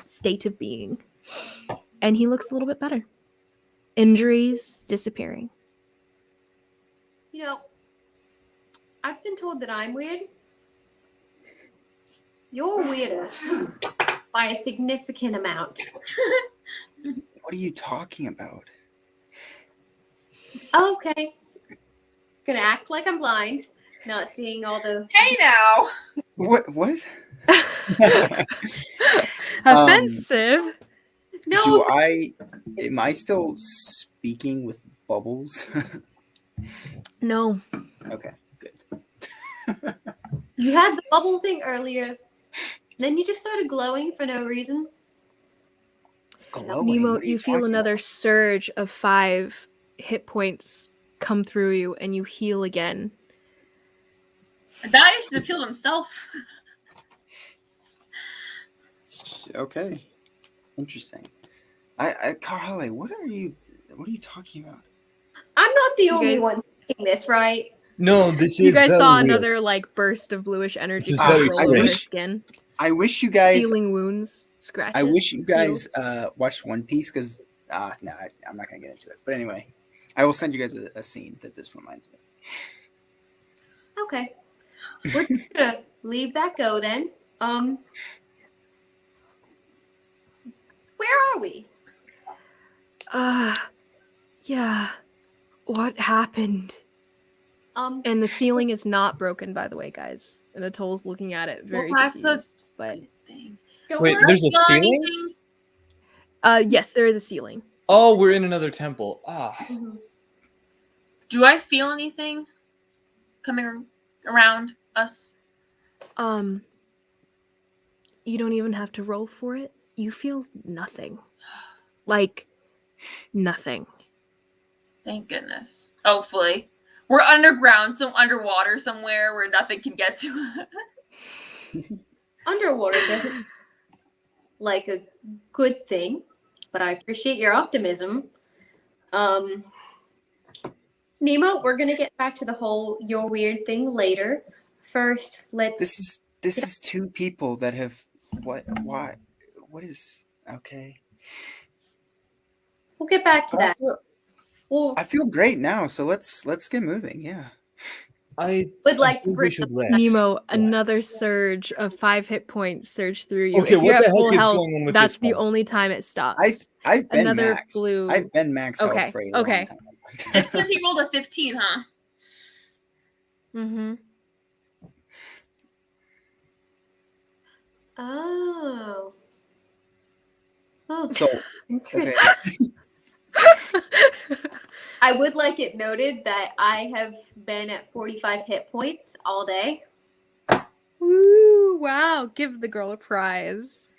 state of being. And he looks a little bit better. Injuries disappearing. You know, I've been told that I'm weird. You're weirder by a significant amount. What are you talking about? Okay. Gonna act like I'm blind, not seeing all the. Hey now! What? Offensive. No. Am I still speaking with bubbles? No. Okay, good. You had the bubble thing earlier. Then you just started glowing for no reason. Glowing? Nemo, What are you feel talking another about? surge of 5 hit points come through you and you heal again. Adahi should have killed himself. Okay, interesting. Carly, what are you talking about? I'm not the only guys- one thinking this, right? No, this You is guys very saw real. another like burst of bluish energy This is come very roll over strange. his skin, I wish you guys. healing wounds, scratches. I wish you heals. guys watched One Piece because no, I'm not gonna get into it. But anyway, I will send you guys a scene that this reminds me. Okay. We're gonna leave that go then. Where are we? Yeah. What happened? And the ceiling is not broken, by the way, guys. And Atol's looking at it very Well, that's a confused. But Don't Wait, worry, there's a feel ceiling? anything? yes, there is a ceiling. Oh, we're in another temple. Ah. Do I feel anything coming around us? You don't even have to roll for it. You feel nothing. Like nothing. Thank goodness. Hopefully. We're underground, so underwater somewhere where nothing can get to us. underwater doesn't like a good thing, but I appreciate your optimism. Nemo, we're gonna get back to the whole your weird thing later. First, let's. This is two people that have why what is okay. We'll get back to that. I feel great now, so let's get moving. Yeah. I Would like to think we bring should rest. Nemo, another surge of 5 hit points surge through you. Okay, If you're what the at full heck is health, going on with that's this the one? only time it stops. I've been Another maxed. blue. I've been max health Okay, for a okay. long time. It's because he rolled a 15, huh? Mm-hmm. Oh. Oh, So interesting. okay. I would like it noted that I have been at 45 hit points all day. Woo! Wow! Give the girl a prize.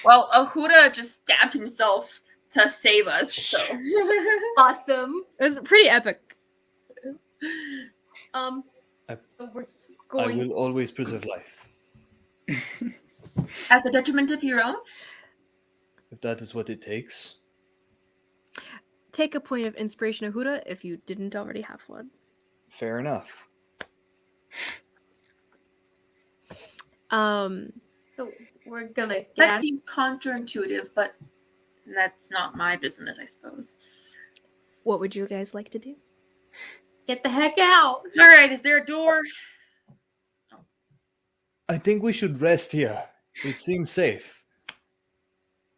Well, Ahuda just stabbed himself to save us, so. Awesome. It was pretty epic. So we're I going. will always preserve life, At the detriment of your own? if that is what it takes. Take a point of inspiration, Ahuda, if you didn't already have one. Fair enough. So we're gonna get That out. seems counterintuitive, but that's not my business, I suppose. What would you guys like to do? Get the heck out. All right, is there a door? I think we should rest here. It seems safe.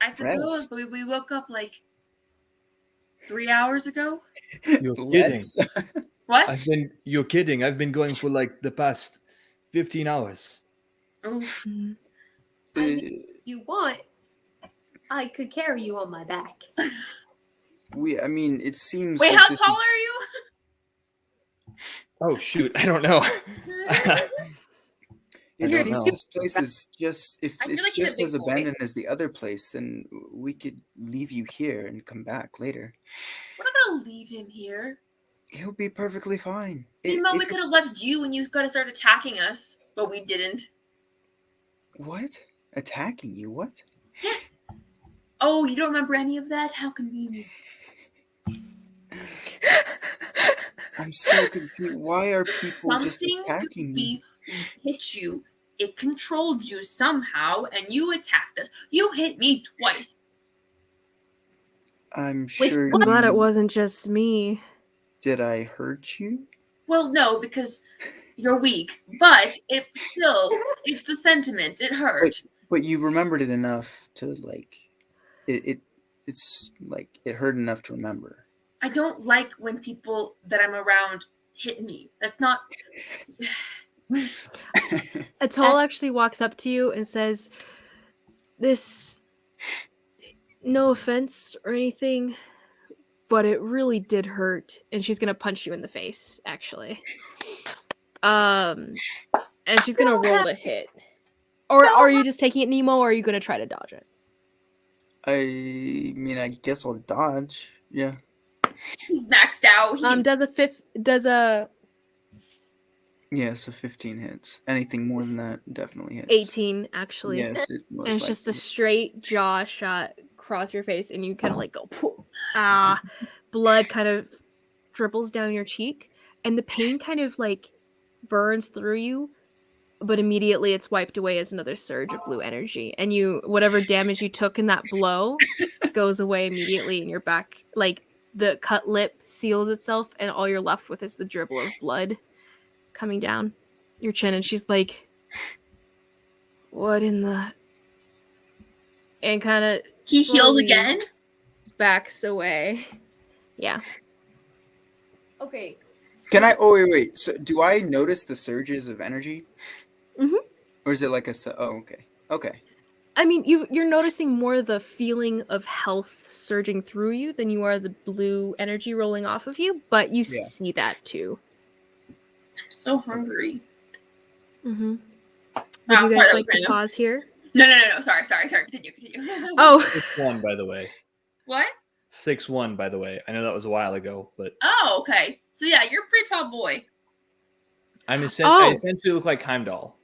I suppose, Rest. but we woke up like 3 hours ago. You're kidding. Less. What? You're kidding. I've been going for like the past 15 hours. Oof. I mean, if you want, I could carry you on my back. I mean, it seems. Wait, like how this tall is- are you? Oh shoot, I don't know. It don't seems know. this place is just if I feel it's like he's a just as big boy. abandoned as the other place, then we could leave you here and come back later. We're not gonna leave him here. He'll be perfectly fine. Meanwhile, If we could it's- have left you when you gotta start attacking us, but we didn't. What? Attacking you? What? Yes. Oh, you don't remember any of that? How convenient. I'm so confused. Why are people just Something attacking could me? hit you. It controlled you somehow, and you attacked us. You hit me twice. I'm sure. I'm glad you- it wasn't just me. Did I hurt you? Well, no, because you're weak. But it's the sentiment. It hurt. But you remembered it enough to like. It's like it hurt enough to remember. I don't like when people that I'm around hit me. That's not. Atal actually walks up to you and says, "This, no offense or anything, but it really did hurt." And she's gonna punch you in the face, actually. And she's gonna roll to hit. Or are you just taking it, Nemo, or are you gonna try to dodge it? I mean, I guess I'll dodge. Yeah. He's maxed out. Does a Yeah, so 15 hits. Anything more than that definitely hits. 18 actually. Yes, it's most And it's just a likely. straight jaw shot across your face, and you kind of like go, poof. Blood kind of dribbles down your cheek, and the pain kind of like burns through you, but immediately it's wiped away as another surge of blue energy, and whatever damage you took in that blow goes away immediately, and you're back. Like the cut lip seals itself, and all you're left with is the dribble of blood coming down your chin. And she's like, "What in the?" And kind of He heals again? Backs away. Yeah. Okay. Can I? Oh wait. So do I notice the surges of energy? Mhm. Or is it like a? Oh, okay. Okay. I mean, you're noticing more the feeling of health surging through you than you are the blue energy rolling off of you, but you Yeah. see that too. I'm so hungry. Mm-hmm. Would Wow, you sorry, guys that was like to random. pause here? No. Sorry. Continue. Oh, 6-1, by the way. What? 6-1, by the way. I know that was a while ago, but Oh, okay. So yeah, you're a pretty tall boy. I Oh. essentially look like Heimdall,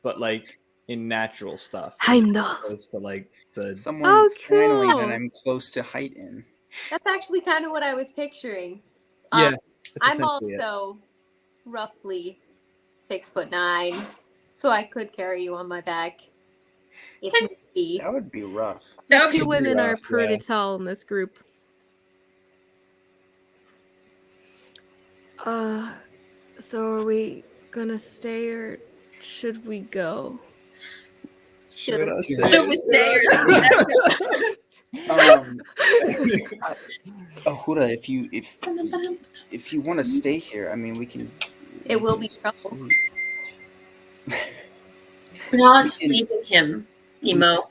but like in natural stuff. Heimdall. As opposed to like the Someone Oh, finally that cool. I'm close to height in. That's actually kind of what I was picturing. yeah. That's I'm essentially it. also roughly 6'9", so I could carry you on my back if need be. That would be rough. That would Two be women are rough, pretty yeah. tall in this group. So are we gonna stay or should we go? Should Should we stay or Ahura, if you want to stay here, I mean, we can. It we will can be trouble. sleep. We're not We can- sleeping him, Emo.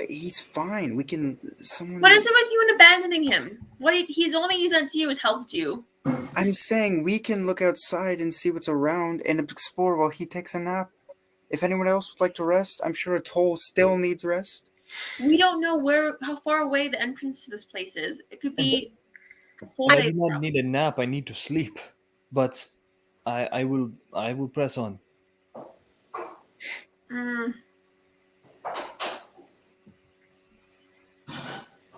He's fine. We can. Someone. What is it with you and abandoning him? He's only he's done to you has helped you. I'm saying we can look outside and see what's around and explore while he takes a nap. If anyone else would like to rest, I'm sure Atoll still needs rest. We don't know how far away the entrance to this place is. It could be a whole I day. do not need a nap. I need to sleep. But I will press on. Mm,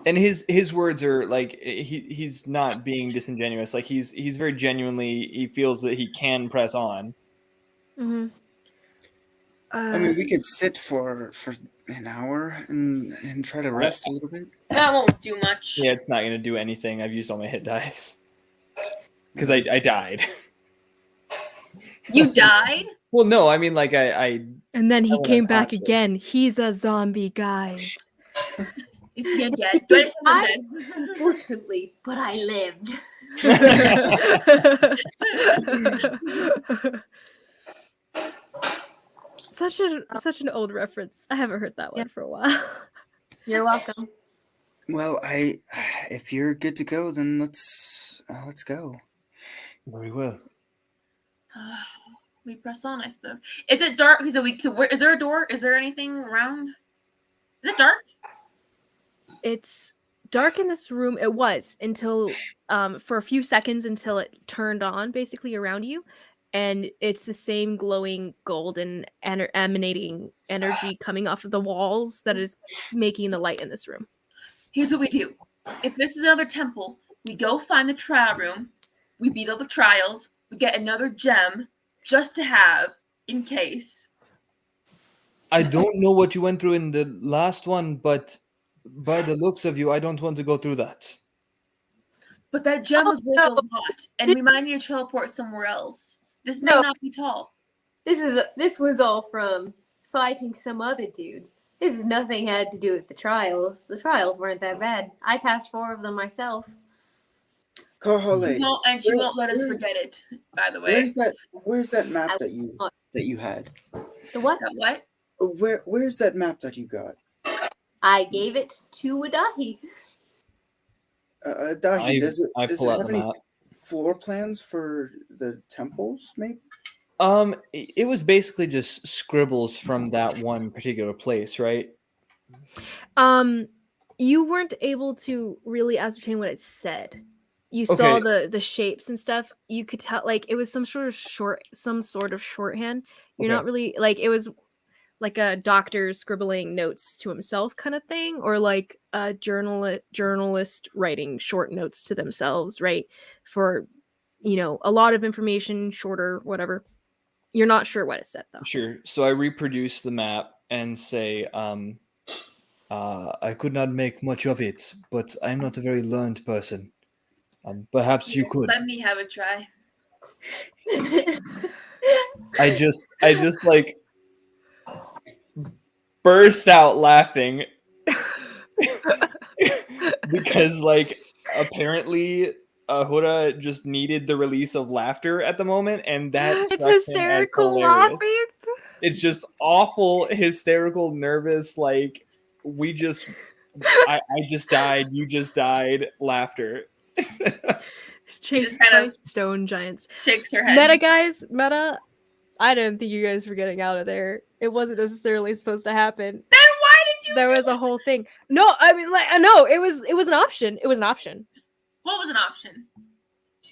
And his words are like he's not being disingenuous. Like he's very genuinely, he feels that he can press on. Mm-hmm. I mean, we could sit for an hour and try to rest a little bit. that won't do much. Yeah, it's not gonna do anything. I've used all my hit dice because I died. You died? Well, no, I mean like I And then he went came back unconscious. again. He's a zombie, guys. Is he dead? Do I just have I- him Unfortunately, but I lived. Such an old reference. I haven't heard that one for a while. You're welcome. Well, if you're good to go, then let's go. Very well. We press on, I suppose. Is it dark? So is there a door? Is there anything around? Is it dark? It's dark in this room. It was until for a few seconds until it turned on basically around you, and it's the same glowing golden emanating energy coming off of the walls that is making the light in this room. Here's what we do. If this is another temple, we go find the trial room. We beat all the trials. We get another gem just to have in case. I don't know what you went through in the last one, but by the looks of you, I don't want to go through that. But that gem was worth no. a lot, and we might need to teleport somewhere else. This may No. not be tall. This was all from fighting some other dude. This is nothing had to do with the trials. The trials weren't that bad. I passed 4 of them myself. Kahale, She won't let us forget it. By the way, where's that map I that you had? The what? what? Where's that map that you got? I gave it to Adahi. Dahi, does it pull out have the any map. floor plans for the temples, maybe? It was basically just scribbles from that one particular place, right? You weren't able to really ascertain what it said. You saw the shapes and stuff. You could tell like it was some sort of shorthand. You're Okay. not really like it was like a doctor scribbling notes to himself kind of thing, or like a journalist writing short notes to themselves, right? For a lot of information, shorter, whatever. You're not sure what it said though. Sure. So I reproduce the map and say, I could not make much of it, but I'm not a very learned person. Perhaps you could. Let me have a try. I just like burst out laughing because like apparently Huda just needed the release of laughter at the moment, and that It's struck him as hysterical hilarious. laughing. It's just awful, hysterical, nervous, like I just died, you just died, laughter. Chased kind by of stone giants. Shakes her head. Meta guys, meta. I didn't think you guys were getting out of there. It wasn't necessarily supposed to happen. Then why did you? There was a whole thing. No, I mean, like, no, it was an option. It was an option. What was an option?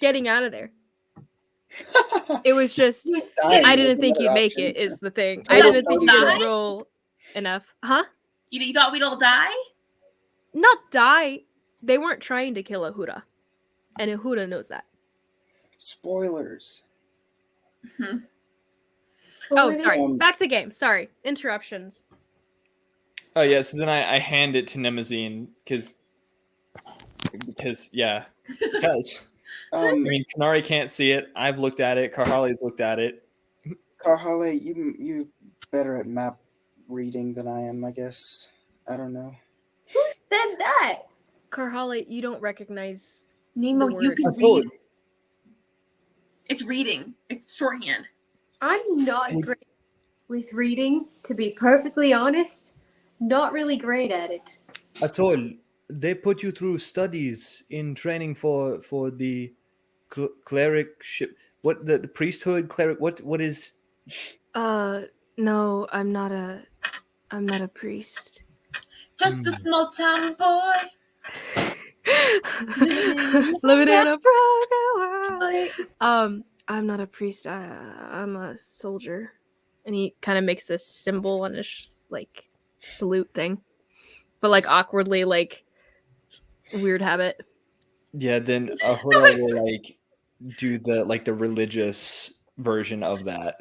Getting out of there. It was just. Dying I didn't was think another you'd make option. it. Is the thing. I I don't didn't think you think guys die? roll. enough. Huh? You thought we'd all die? Not die. They weren't trying to kill Ahuda. And Ahuda knows that. Spoilers. Oh, sorry. Um, Back to game. Sorry. Interruptions. Oh yeah, so then I hand it to Nemazine because yeah, because I mean Kanari can't see it. I've looked at it. Karhali's looked at it. Karhale, you better at map reading than I am, I guess. I don't know. Who said that? Karhale, you don't recognize Nemo, the you word. can I told read. It's reading. It's shorthand. I'm not great with reading, to be perfectly honest. Not really great at it. Atol, they put you through studies in training for the clericship. What the priesthood cleric? What is? No, I'm not a priest. Just a small town boy. Living in a broken world. I'm not a priest. I'm a soldier. And he kind of makes this symbol on his like salute thing, but like awkwardly, like weird habit. Yeah, then Ahuda will like do the religious version of that,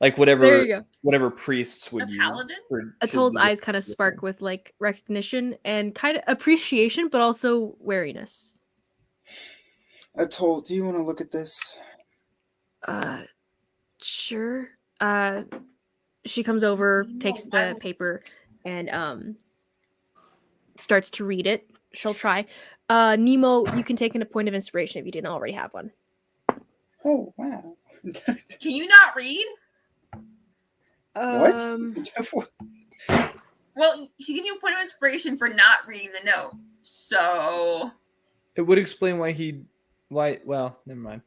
like There you go. whatever priests would A use. paladin? Atol's eyes kind of spark with like recognition and kind of appreciation, but also wariness. Atol, do you want to look at this? Sure. She comes over, takes the paper, and starts to read it. She'll try. Nemo, you can take in a point of inspiration if you didn't already have one. Oh, wow. Can you not read? What? Well, she gave you a point of inspiration for not reading the note. So It would explain why. Well, never mind.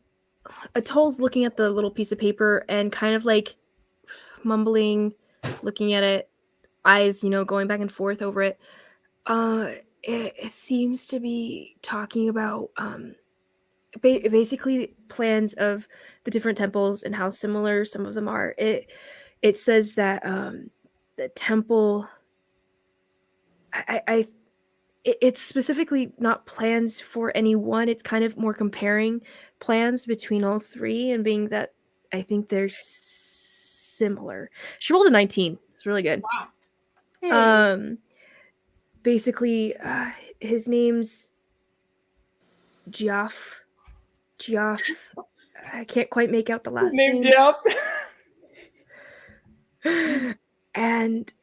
Atol's looking at the little piece of paper and kind of like mumbling, looking at it, eyes, going back and forth over it. It seems to be talking about basically plans of the different temples and how similar some of them are. It says that the temple. It's specifically not plans for any one. It's kind of more comparing plans between all three, and being that I think they're similar. She rolled a 19. It's really good. wow. Basically, his name's Geoff. I can't quite make out the last name. Geoff. And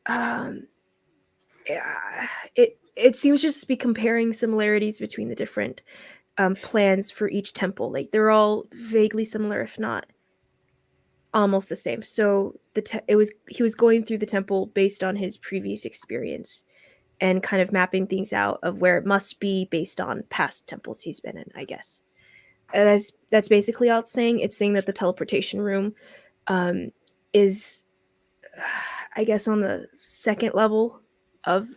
it seems just to be comparing similarities between the different plans for each temple. Like they're all vaguely similar, if not almost the same. So he was going through the temple based on his previous experience and kind of mapping things out of where it must be based on past temples he's been in, I guess. And that's basically all it's saying. It's saying that the teleportation room is, I guess, on the second level of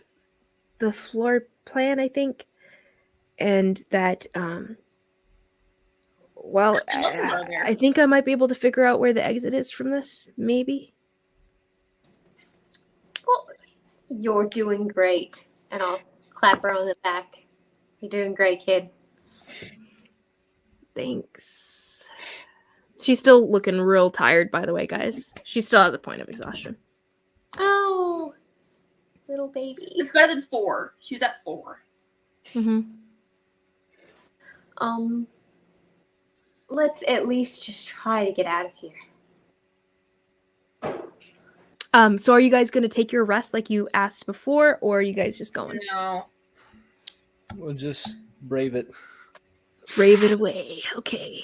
the floor plan, I think. And that, I think I might be able to figure out where the exit is from this, maybe. Well, you're doing great. And I'll clap her on the back. You're doing great, kid. Thanks. She's still looking real tired, by the way, guys. She still has a point of exhaustion. Oh, little baby. It's better than 4. She was at 4. Mm-hmm. Let's at least just try to get out of here. So are you guys going to take your rest like you asked before, or are you guys just going? No. We'll just brave it. Brave it away. Okay.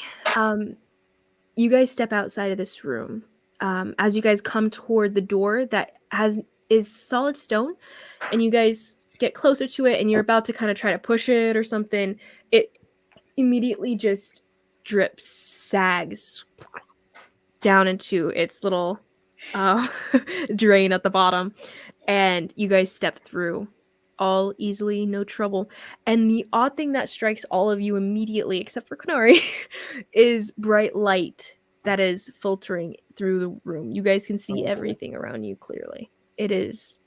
You guys step outside of this room. As you guys come toward the door that is solid stone, and you guys get closer to it, and you're about to kind of try to push it or something, it immediately just sags down into its little drain at the bottom, and you guys step through all easily, no trouble. And the odd thing that strikes all of you immediately, except for Kanari, is bright light that is filtering through the room. You guys can see everything around you clearly. it is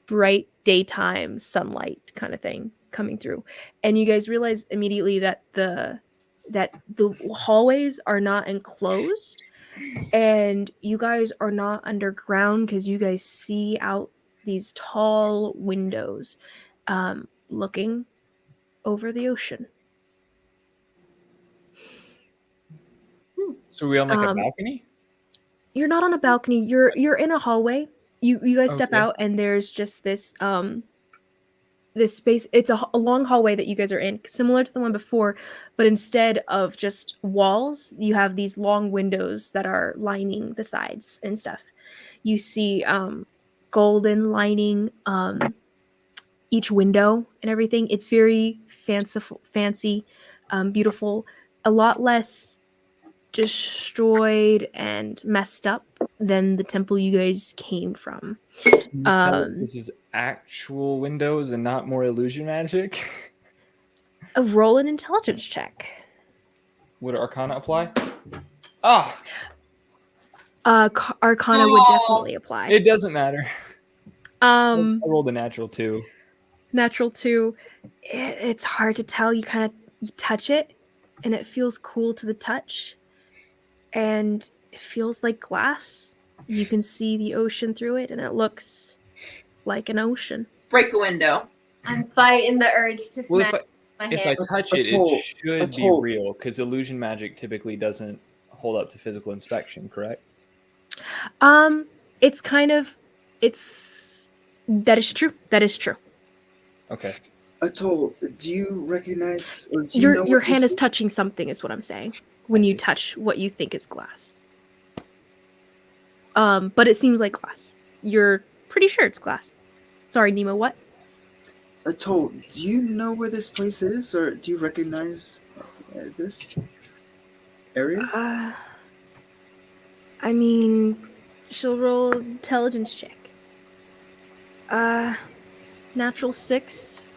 bright daytime sunlight kind of thing coming through. And you guys realize immediately that the hallways are not enclosed, and you guys are not underground because you guys see out these tall windows looking over the ocean. So are we on like a Um, balcony? You're not on a balcony. You're in a hallway. You guys step Okay. out, and there's just this this space. It's a long hallway that you guys are in, similar to the one before, but instead of just walls, you have these long windows that are lining the sides and stuff. You see golden lining each window and everything. It's very fancy, beautiful. A lot less destroyed and messed up than the temple you guys came from. Can you tell if this is actual windows and not more illusion magic? Roll an intelligence check. Would Arcana apply? Ah, Arcana would definitely apply. it doesn't matter. I rolled a natural 2. Natural 2. It's hard to tell. You touch it, and it feels cool to the touch, and it feels like glass. You can see the ocean through it, and it looks like an ocean. Break a window. I'm fighting the urge to Well, smack my if I hand. touch it, it should be real because illusion magic typically doesn't hold up to physical inspection, correct? It's kind of, that is true. That is true. Okay. Atoll, do you recognize or do you know Your what hand this is touching something, is what I'm saying. When you touch what you think is glass. But it seems like glass. You're pretty sure it's glass. Sorry, Nemo, what? Atoll, do you know where this place is, or do you recognize this area? I mean, she'll roll intelligence check. Natural 6.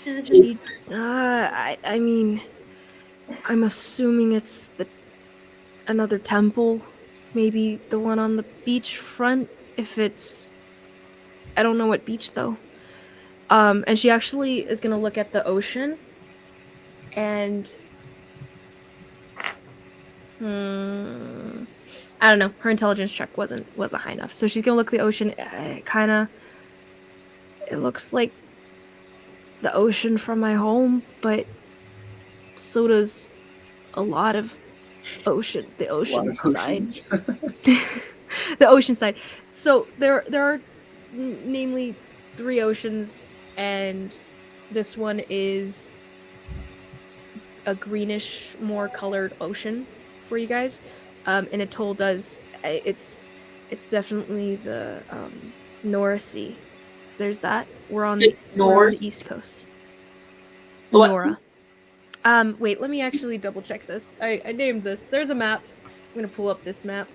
I mean, I'm assuming it's another temple, maybe the one on the beach front. If it's, I don't know what beach though. And she actually is gonna look at the ocean, and I don't know. Her intelligence check wasn't high enough, so she's gonna look at the ocean. It looks like the ocean from my home, but so does a lot of ocean. The ocean side. The ocean side. So there are namely 3 oceans, and this one is a greenish, more colored ocean for you guys. And Atoll does. It's definitely the Nora Sea. There's that. We're on the East Coast. Nora. Wait, let me actually double check this. I named this. There's a map. I'm gonna pull up this map.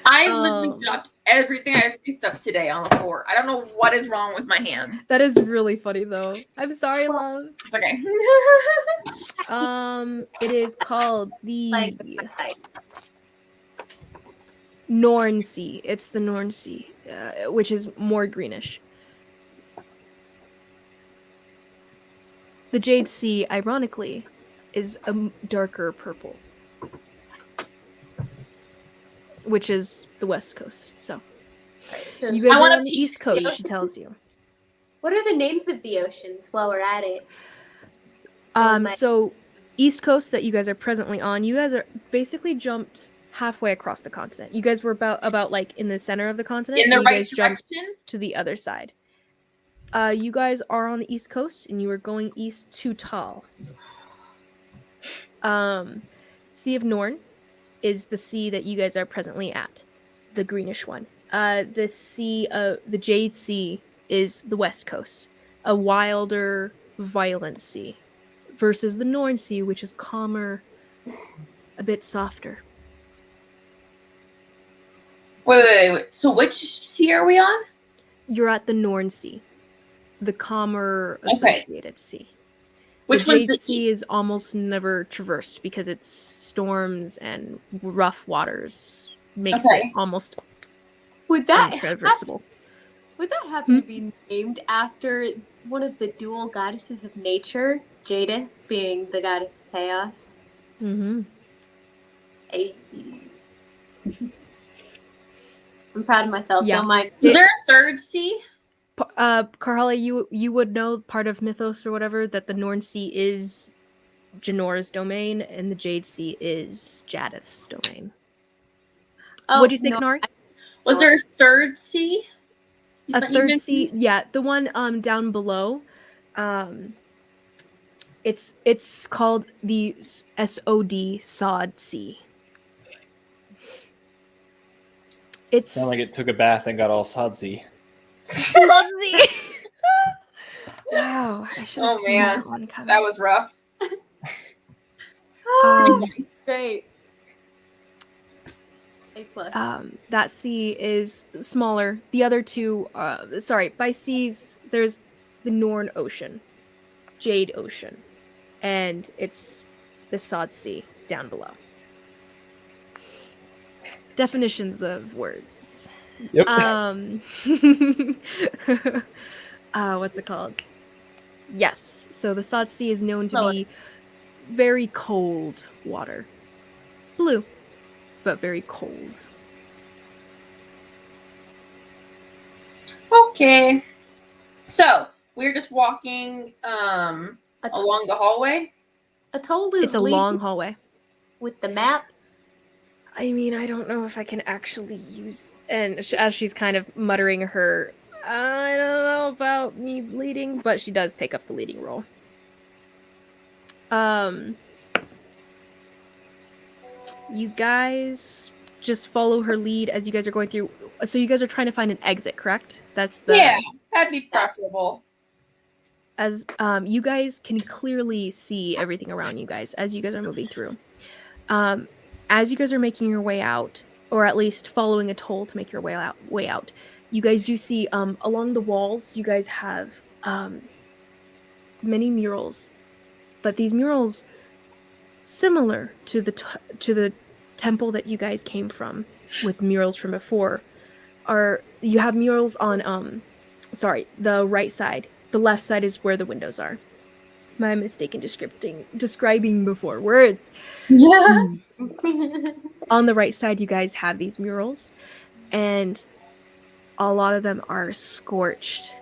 I literally dropped everything I've picked up today on the floor. I don't know what is wrong with my hands. That is really funny though. I'm sorry, love. It's okay. It is called the Norn Sea. It's the Norn Sea, which is more greenish. The Jade Sea, ironically, is a darker purple, which is the West Coast. So, So you guys are on the East Coast, she tells you. what are the names of the oceans while we're at it? So East Coast that you guys are presently on, you guys are basically jumped halfway across the continent. You guys were about like in the center of the continent. In the and right you guys jumped direction? to the other side. You guys are on the East Coast, and you are going east to Tal. Sea of Norn is the sea that you guys are presently at, the greenish one. The Jade Sea is the West Coast, a wilder, violent sea, versus the Norn Sea, which is calmer, a bit softer. Wait. So which sea are we on? You're at the Norn Sea, the calmer associated sea. Which the one's Jade the Sea is almost never traversed because it's storms and rough waters makes it almost Would that Untraversable. would that happen to be named after one of the dual goddesses of nature, Jadith being the goddess of chaos? Mm-hmm. I'm proud of myself. Yeah. Don't mind. Is there a third sea? Karhale, you would know, part of mythos or whatever, that the Norn Sea is Janor's domain and the Jade Sea is Jadith's domain. What'd you say, Kanari? Was there a third sea? A third sea, yeah, the one down below. It's called the SOD Sod Sea. It's Sound like it took a bath and got all sodsy. Sodsy. Wow, I should have seen man, that one coming. that was rough. Great. A+. That sea is smaller. The other two, by seas, there's the Norn Ocean, Jade Ocean, and it's the Sod Sea down below. Definitions of words. Yep. What's it called? Yes. So the Sod Sea is known to be very cold water. Blue, but very cold. Okay. So we're just walking along the hallway. Atoll is It's a long hallway. with the map. I mean, I don't know if I can actually use... And as she's kind of muttering her, I don't know about me leading, but she does take up the leading role. You guys just follow her lead as you guys are going through. So you guys are trying to find an exit, correct? That's the... Yeah, that'd be preferable. As you guys can clearly see everything around you guys as you guys are moving through. As you guys are making your way out, or at least following a toll to make your way out, you guys do see along the walls, you guys have many murals, but these murals, similar to the temple that you guys came from, with murals from before, you have murals on the right side. The left side is where the windows are. My mistake in describing before words. Yeah. On the right side, you guys have these murals, and a lot of them are scorched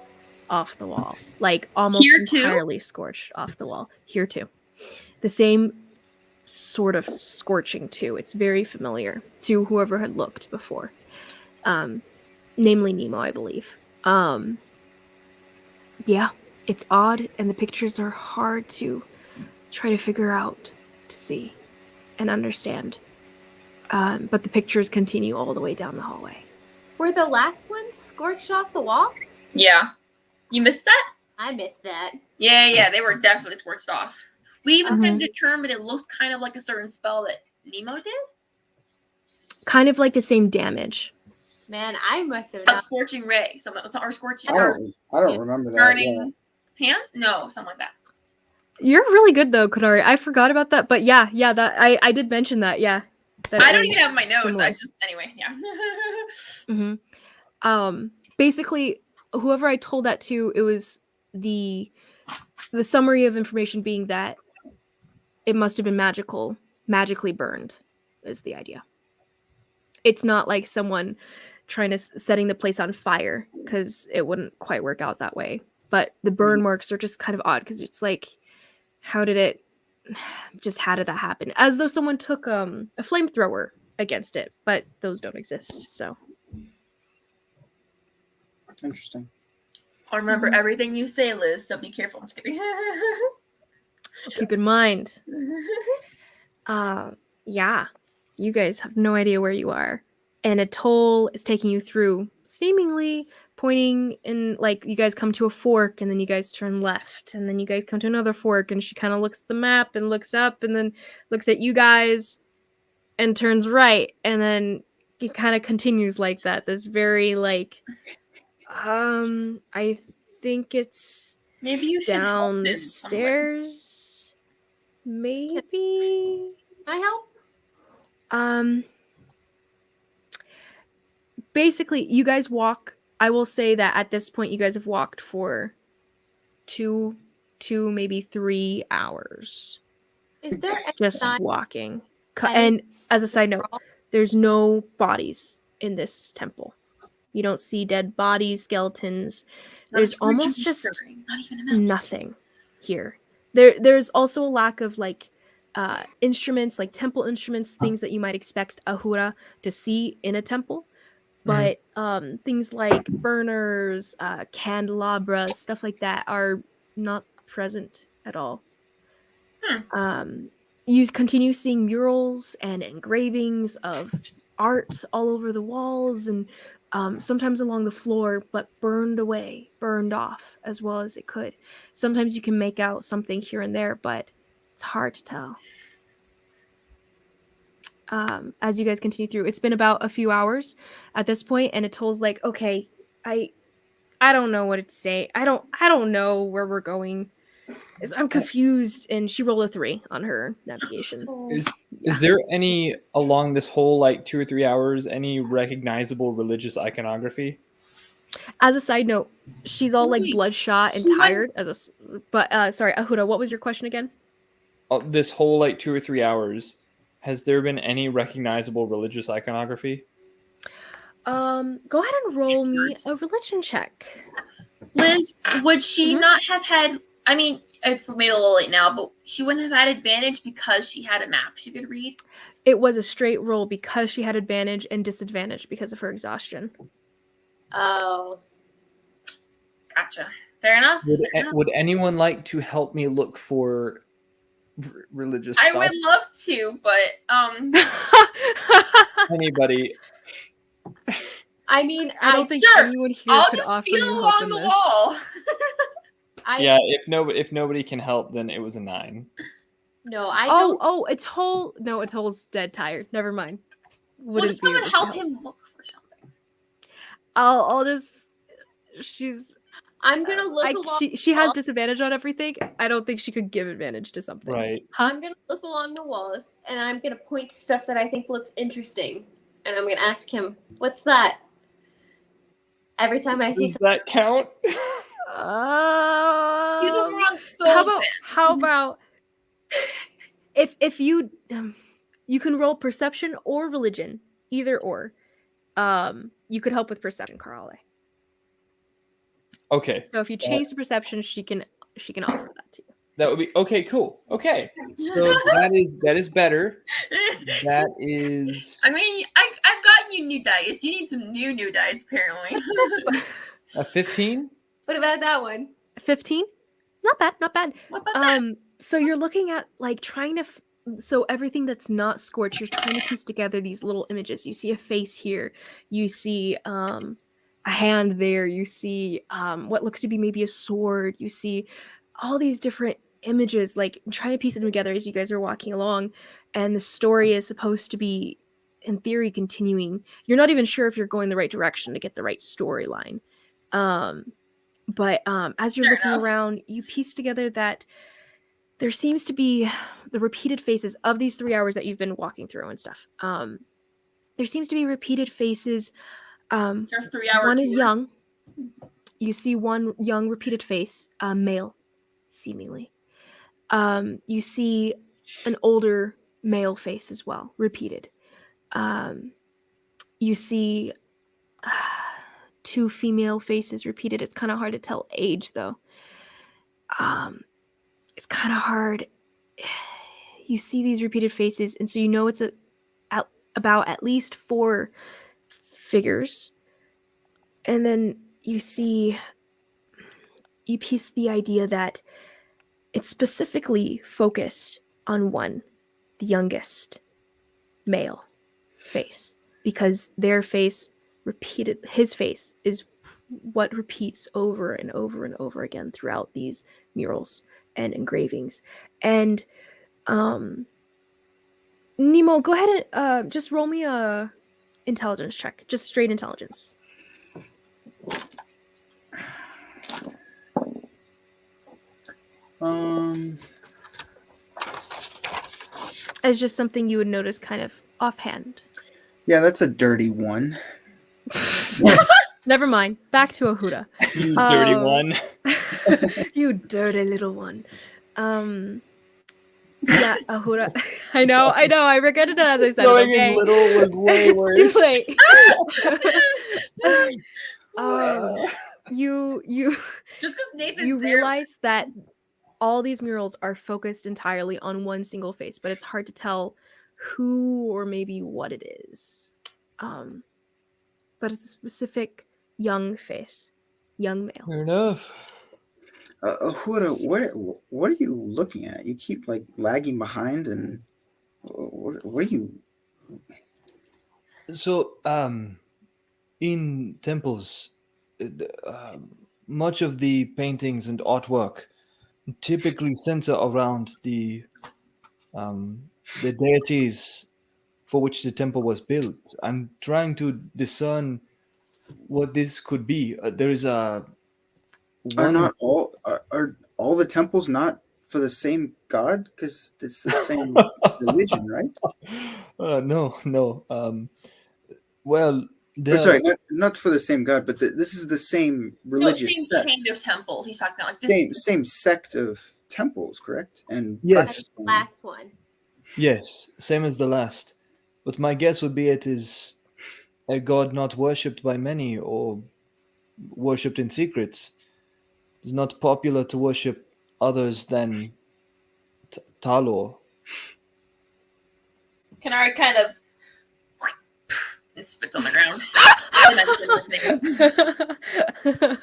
off the wall. Like, almost Here too? entirely scorched off the wall. Here, too. The same sort of scorching, too. It's very familiar to whoever had looked before. Namely Nemo, I believe. Yeah, it's odd, and the pictures are hard to try to figure out, to see, and understand. But the pictures continue all the way down the hallway. Were the last ones scorched off the wall? Yeah. You missed that? I missed that. Yeah, they were definitely scorched off. We even kind of determined it looked kind of like a certain spell that Nemo did. Kind of like the same damage. Man, I must have A not. scorching ray, something, or scorching, I don't remember that. burning hand. No, something like that. You're really good though, Kodari. I forgot about that, but yeah, that I did mention that. Yeah, that I don't is even have my notes. similar. I just anyway, yeah. Basically, whoever I told that to, it was the summary of information being that it must have been magically burned, is the idea. It's not like someone trying to setting the place on fire, because it wouldn't quite work out that way. But the burn marks are just kind of odd, because it's like, how did that happen? As though someone took a flamethrower against it, but those don't exist. So Interesting. I'll remember everything you say, Liz. So be careful. I'm just kidding. keep in mind. Yeah, you guys have no idea where you are, and a toll is taking you through, seemingly pointing in, like, you guys come to a fork, and then you guys turn left, and then you guys come to another fork, and she kind of looks at the map and looks up, and then looks at you guys and turns right, and then it kind of continues like that. This very, like, I think it's maybe you should help in some way. downstairs. Maybe. Can I help? basically, you guys walk. I will say that at this point, you guys have walked for two, maybe 3 hours. Is there any Just sign? walking. any And as a side note, sign- there's no bodies in this temple. You don't see dead bodies, skeletons. There's almost just not even a mouse. nothing here. There's also a lack of like instruments, like temple instruments, things that you might expect Ahura to see in a temple. But things like burners, candelabras, stuff like that are not present at all. You continue seeing murals and engravings of art all over the walls and sometimes along the floor, but burned away, burned off as well as it could. Sometimes you can make out something here and there, but it's hard to tell. As you guys continue through, it's been about a few hours at this point, and Atol's like, okay, I don't know what to say. I don't know where we're going. I'm confused. And she rolled a 3 on her navigation. Is there any along this whole like 2 or 3 hours any recognizable religious iconography? As a side note, she's all like bloodshot and tired. But sorry, Ahuda, what was your question again? This whole like 2 or 3 hours, has there been any recognizable religious iconography? Go ahead and roll me a religion check. Liz, would she not have had? I mean, it's maybe a little late now, but she wouldn't have had advantage because she had a map she could read. It was a straight roll because she had advantage and disadvantage because of her exhaustion. Oh, gotcha. Fair enough. Would anyone like to help me look for religious I stuff? would love to, but Anybody? I mean, I don't think anyone here I'll could just offer feel you help along in the this. wall. Yeah, if nobody can help, then it was a 9. No, I don't. Oh, Atol's dead tired. Never mind. Would Wouldn't be someone able to help him look for something? I'll just. She's. I'm gonna look along. She has disadvantage on everything. I don't think she could give advantage to something. Right. I'm gonna look along the walls, and I'm gonna point to stuff that I think looks interesting, and I'm gonna ask him, "What's that?" Every time I see Does that count? You're the wrong soul. How about if you you can roll perception or religion, either or. You could help with perception, Carale. Okay. So if you change to perception, she can offer that to you. That would be okay. Cool. Okay. So that is better. That is. I mean, I've gotten you new dice. You need some new dice, apparently. A 15. What about that one? 15? Not bad. What about that? So you're looking at like trying to. So everything that's not scorched, you're trying to piece together these little images. You see a face here. You see a hand there. You see what looks to be maybe a sword. You see all these different images, like trying to piece them together as you guys are walking along. And the story is supposed to be, in theory, continuing. You're not even sure if you're going the right direction to get the right storyline. But as you're looking around, you piece together that there seems to be the repeated faces of these 3 hours that you've been walking through and stuff. There seems to be repeated faces. It's our 3 hour One tour. is young. You see one young repeated face, male, seemingly. You see an older male face as well, repeated. You see 2 female faces repeated. It's kind of hard to tell age, though. It's kind of hard. You see these repeated faces, and so you know it's about at least 4 figures. And then you piece the idea that it's specifically focused on one, the youngest male face, because their face his face is what repeats over and over and over again throughout these murals and engravings. And Nemo, go ahead and just roll me a intelligence check, just straight intelligence. As just something you would notice kind of offhand. Yeah, that's a dirty 1. Never mind. Back to Ahuda. You dirty one. You dirty little one. Yeah, Ahuda. I know. I regretted it as I said Going it, okay? in little was way It's worse. too late. You Just because Nathan's you there. realize that all these murals are focused entirely on one single face, but it's hard to tell who or maybe what it is. But it's a specific young face, young male. Fair enough. Huda, what are you looking at? You keep like lagging behind, and what are you? So, in temples, much of the paintings and artwork typically center around the deities for which the temple was built. I'm trying to discern what this could be. There is a Are one. not all are all the temples not for the same god? Because it's the same religion, right? No. Well, Or sorry, the not for the same god, but this is the same No, religious same sect. chain of temples. He's talking about like this. Same sect of temples, correct? And Yes. That's the practice. last one. yes, same as the last. But my guess would be it is a god not worshipped by many or worshipped in secret. It's not popular to worship others than Talor. Kanari kind of and spits on the ground.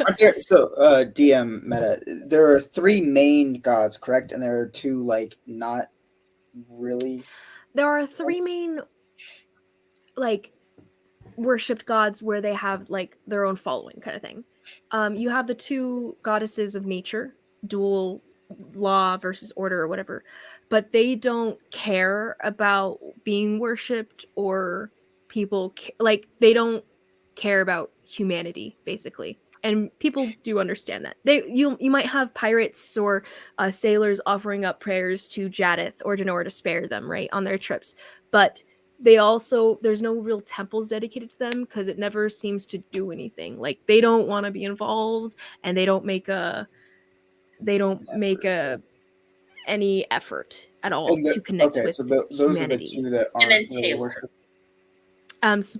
Aren't there, so DM meta, there are 3 main gods, correct? And there are 2 like not really. There are 3 main like worshipped gods where they have like their own following kind of thing. You have the 2 goddesses of nature, dual law versus order or whatever, but they don't care about being worshipped or people like they don't care about humanity basically. And people do understand that. You might have pirates or sailors offering up prayers to Jadith or Janora to spare them, right, on their trips. But they also there's no real temples dedicated to them because it never seems to do anything. Like they don't want to be involved, and they don't make any effort at all to connect with so those are the humanity. 2 that And then aren't really Taylor. worshipped.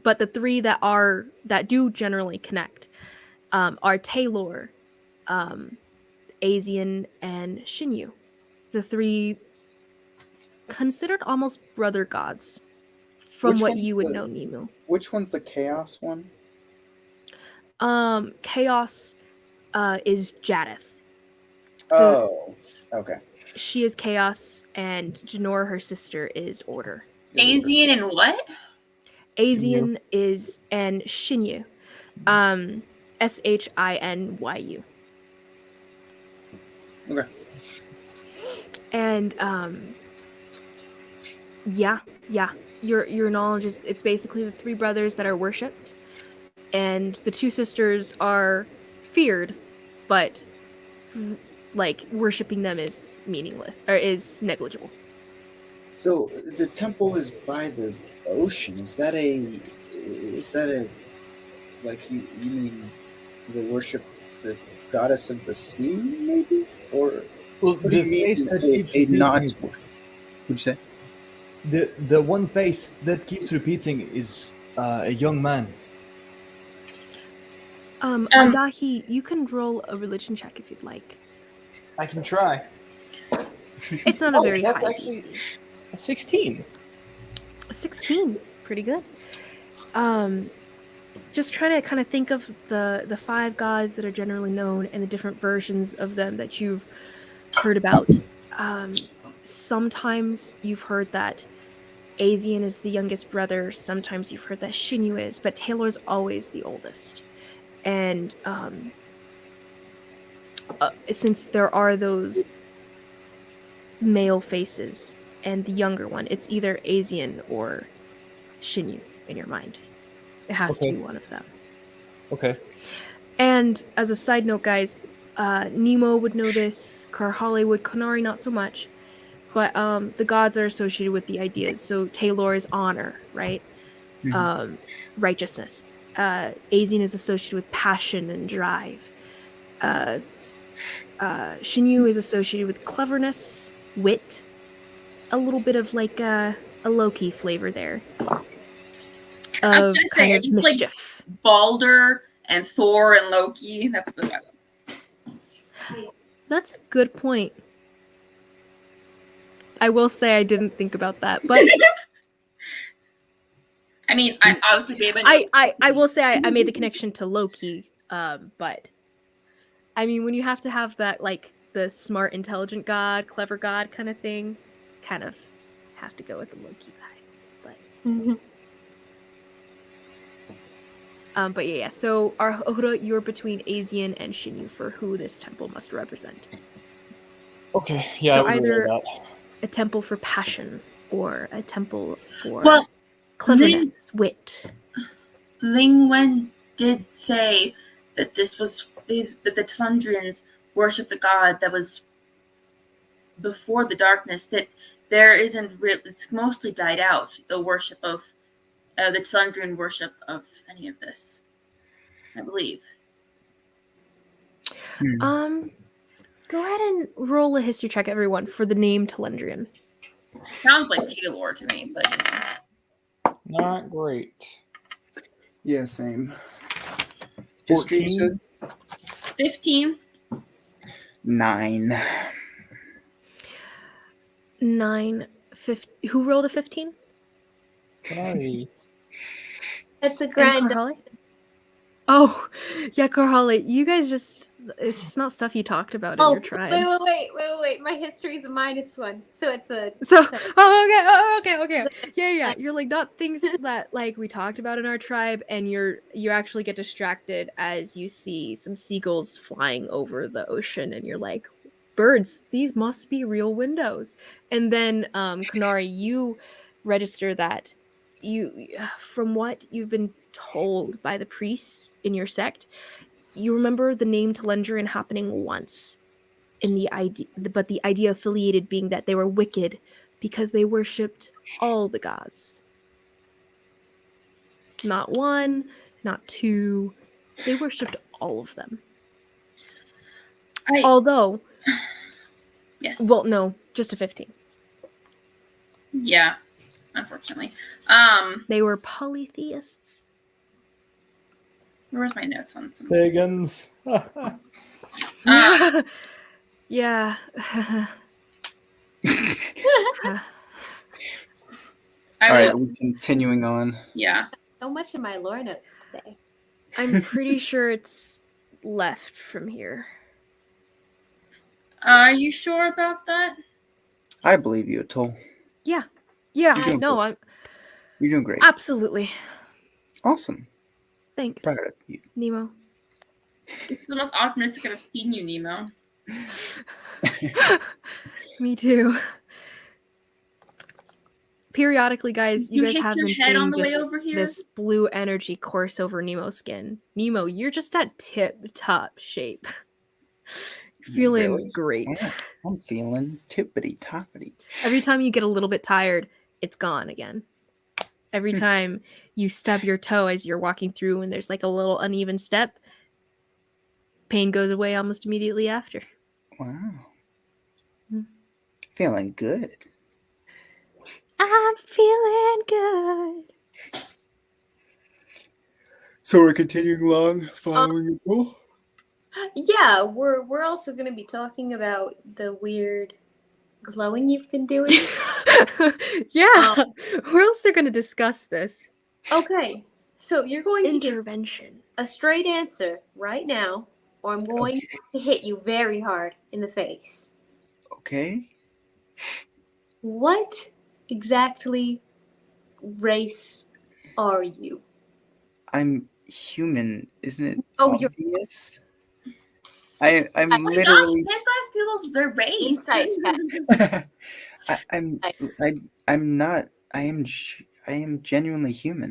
But the 3 that do generally connect are Taylor, Asian, and Shinyu. The 3 considered almost brother gods from Which what one's you would the- know, Nemu. Which one's the chaos one? Chaos is Jadith. Oh, okay. She is Chaos, and Janora, her sister, is Order. Asian and what? Asian is and Shinyu. Shinyu. Okay. And yeah. Your knowledge is it's basically the 3 brothers that are worshipped, and the 2 sisters are feared, but like worshipping them is meaningless or is negligible. So the temple is by the ocean. Is that a like you mean they worship the goddess of the sea, maybe? Or Well, what do you mean a not? What'd you say? The one face that keeps repeating is a young man. Adahi, you can roll a religion check if you'd like. I can try. It's not a very that's high actually DC. a 16. 16, pretty good. Just trying to kind of think of the 5 gods that are generally known and the different versions of them that you've heard about. Sometimes you've heard that Asian is the youngest brother. Sometimes you've heard that Shinyu is, but Taylor's always the oldest. And since there are those male faces and the younger one, it's either Asian or Shinyu in your mind. It has to be one of them. Okay. And as a side note, guys, Nemo would know this, Karhale would, Konari not so much. But the gods are associated with the ideas. So Taylor is honor, right? Righteousness. Azine is associated with passion and drive. Shinyu is associated with cleverness, wit, a little bit of like a Loki flavor there. I was Of gonna kind say, of it's like mischief. Balder and Thor and Loki. That's the That's a good point. I will say I didn't think about that, but I mean, I obviously gave a I will say I made the connection to Loki, but I mean when you have to have that like the smart, intelligent god, clever god kind of thing, kind of have to go with the Loki vibes. But yeah. So Oda, you're between Asian and Shinyu for who this temple must represent. Okay, yeah, So I would either relay that. a temple for passion or a temple for Well, cleverness, wit. Ling Wen did say that that the Tundrians worship the god that was before the darkness. That there isn't it's mostly died out. The worship of the Tundrian worship of any of this, I believe. Go ahead and roll a history check, everyone, for the name Telendrian. Sounds like Taylor to me, but Not great. Yeah, same. History, you 14. said? 15. 9. 9, 15. Who rolled a 15? Sorry. It's a And grand. Carhali? Oh, yeah, Carhali. You guys it's just not stuff you talked about in your tribe. Wait. My history is a -1, so it's a. Okay. Yeah. You're like not things that like we talked about in our tribe, and you actually get distracted as you see some seagulls flying over the ocean, and you're like, birds, these must be real windows. And then Kanari, you register that from what you've been told by the priests in your sect, you remember the name Telendrian happening once in the idea, but the idea affiliated being that they were wicked because they worshipped all the gods. Not one, not two. They worshipped all of them. Although, yes. Well, no, just a 15. Yeah, unfortunately. They were polytheists. Where's my notes on some Pagans. Yeah. All right, are we continuing on? Yeah. So much of my lore notes today. I'm pretty sure it's left from here. Are you sure about that? I believe you, Atoll. Yeah. You're I doing know. great. You're doing great. Absolutely. Awesome. Thanks. Proud of you. Nemo. It's the most optimistic I've seen you, Nemo. Me too. Periodically, guys, you guys hit have your been head on seeing the way just over here? this blue energy course over Nemo's skin. Nemo, you're just at tip-top shape. You're feeling Really? great. Yeah, I'm feeling tippity-toppity. Every time you get a little bit tired, it's gone again. Every time you stub your toe as you're walking through and there's like a little uneven step, pain goes away almost immediately after. Wow. Feeling good. I'm feeling good. So we're continuing along, following the rule. Yeah, we're also going to be talking about the weird glowing you've been doing. Yeah, we're also going to discuss this. Okay, so you're going to give Intervention. a straight answer right now, or I'm going to hit you very hard in the face. Okay. What exactly race are you? I'm human, isn't it You're obvious? I'm Oh my literally. gosh, this guy feels their race. Insight check. I'm not. I am genuinely human.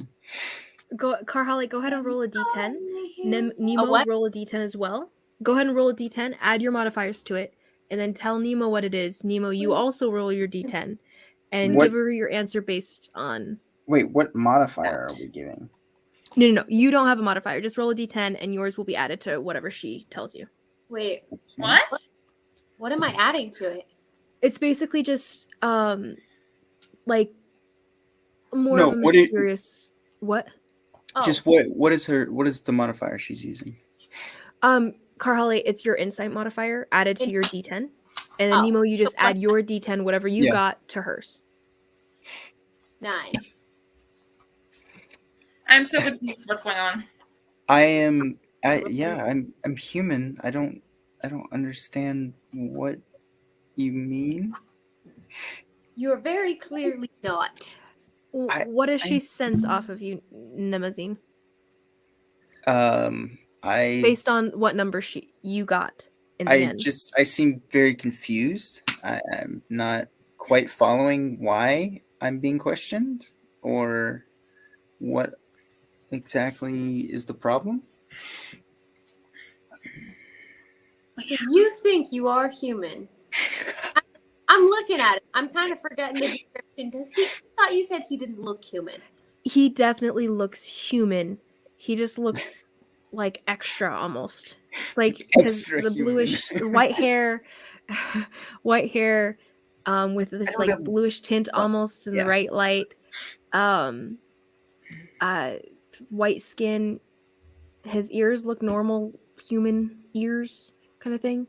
Carhali, go ahead and roll a d10. A Nemo, what? roll a d10 as well. Go ahead and roll a d10, add your modifiers to it, and then tell Nemo what it is. Nemo, you also roll your d10, and What- give her your answer based on... Wait, what modifier are we giving? No. You don't have a modifier. Just roll a d10, and yours will be added to whatever she tells you. Wait, What? what am I adding to it? It's basically just like more No, of a what is mysterious what? Oh, just what is the modifier she's using? Carhale, it's your insight modifier added to your d10. And then Oh, Nemo, you so just plus add your d10, whatever you Yeah. got, to hers. 9. I'm so confused what's going on. I'm human. I don't understand what you mean. You are very clearly not. What does she sense off of you, Nemazine? I Based on what number you got in the end. I seem very confused. I'm not quite following why I'm being questioned or what exactly is the problem. So you think you are human? I'm looking at it. I'm kind of forgetting the description. I thought you said he didn't look human. He definitely looks human. He just looks like extra almost. It's like because Extra the human. bluish white hair, with this like bluish tint almost in the right light. White skin. His ears look normal human ears, kind of thing.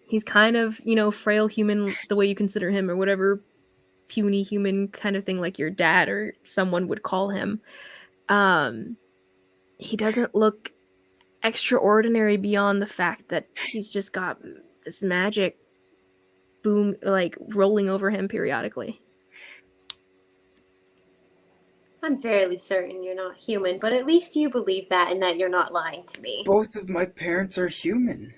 He's kind of, frail human the way you consider him, or whatever puny human kind of thing, like your dad or someone would call him. He doesn't look extraordinary beyond the fact that he's just got this magic boom, like rolling over him periodically. I'm fairly certain you're not human, but at least you believe that and that you're not lying to me. Both of my parents are human.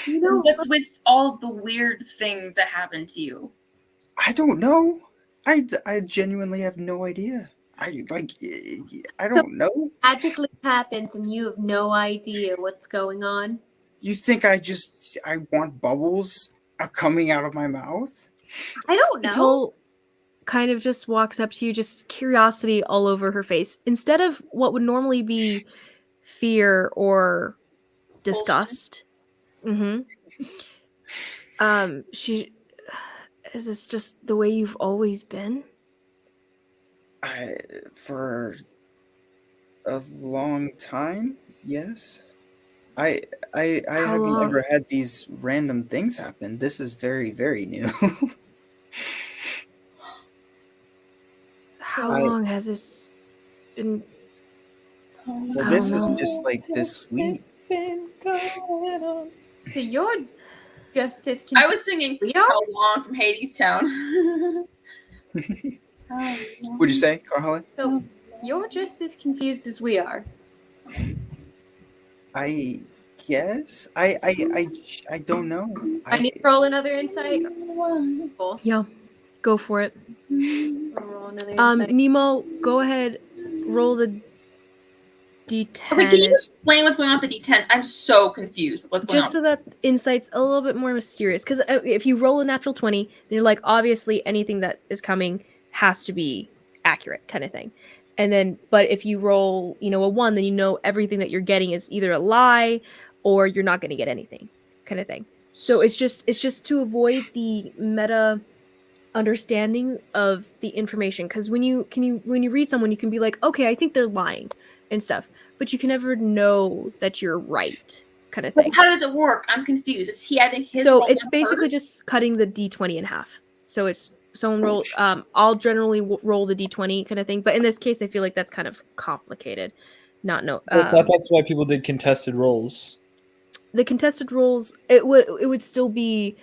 You know, What's with all of the weird things that happened to you? I don't know. I genuinely have no idea. I don't know. Magically happens and you have no idea what's going on. You think I want bubbles coming out of my mouth? I don't know. Atoll kind of just walks up to you, just curiosity all over her face. Instead of what would normally be fear or disgust. She is this just the way you've always been? For a long time, yes. I haven't ever had these random things happen. This is very, very new. How long has this been? Well, this is just like this week. So you're just as confused. I was singing How Long from Hades Town. Would you say, Carhale? So you're just as confused as we are. I guess. I don't know. I need to roll another insight. Cool. Yeah, go for it. Roll another insight. Nemo, go ahead, roll the D10. Okay, can you explain what's going on with the D10? I'm so confused. What's going on? Just so that insight's a little bit more mysterious. Because if you roll a natural 20, then you're like, obviously anything that is coming has to be accurate, kind of thing. And then, but if you roll, a 1, then you know everything that you're getting is either a lie or you're not going to get anything, kind of thing. So it's just to avoid the meta understanding of the information. Because when you read someone, you can be like, okay, I think they're lying and stuff, but you can never know that you're right, kind of thing. How does it work? I'm confused. Is he adding his? So it's basically just cutting the D20 in half. So it's someone roll. I'll generally roll the D20 kind of thing, but in this case, I feel like that's kind of complicated. That's why people did contested rolls. The contested rolls, it would still be,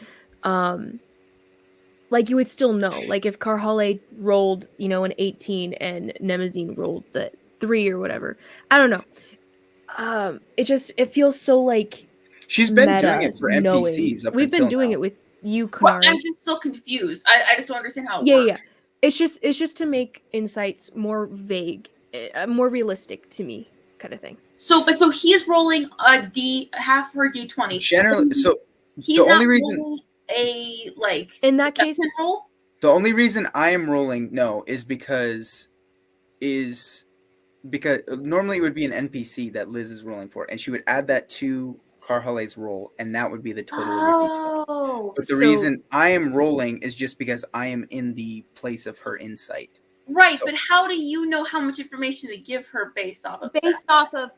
like you would still know. Like if Carhale rolled, an 18 and Nemazine rolled the 3 or whatever. I don't know. It feels so like she's been doing it for NPCs. We've been doing it with you, Kanari. I'm just still confused. I just don't understand how it works. Yeah. It's just to make insights more vague, more realistic to me, kind of thing. So he's rolling a half her D20. Generally, so he's the not only reason rolling in that case, roll? the only reason I am rolling is because because normally it would be an NPC that Liz is rolling for, and she would add that to Carhale's roll, and that would be the total of your d20. Oh, But the reason I am rolling is just because I am in the place of her insight. Right, So- but how do you know how much information to give her based off of based off of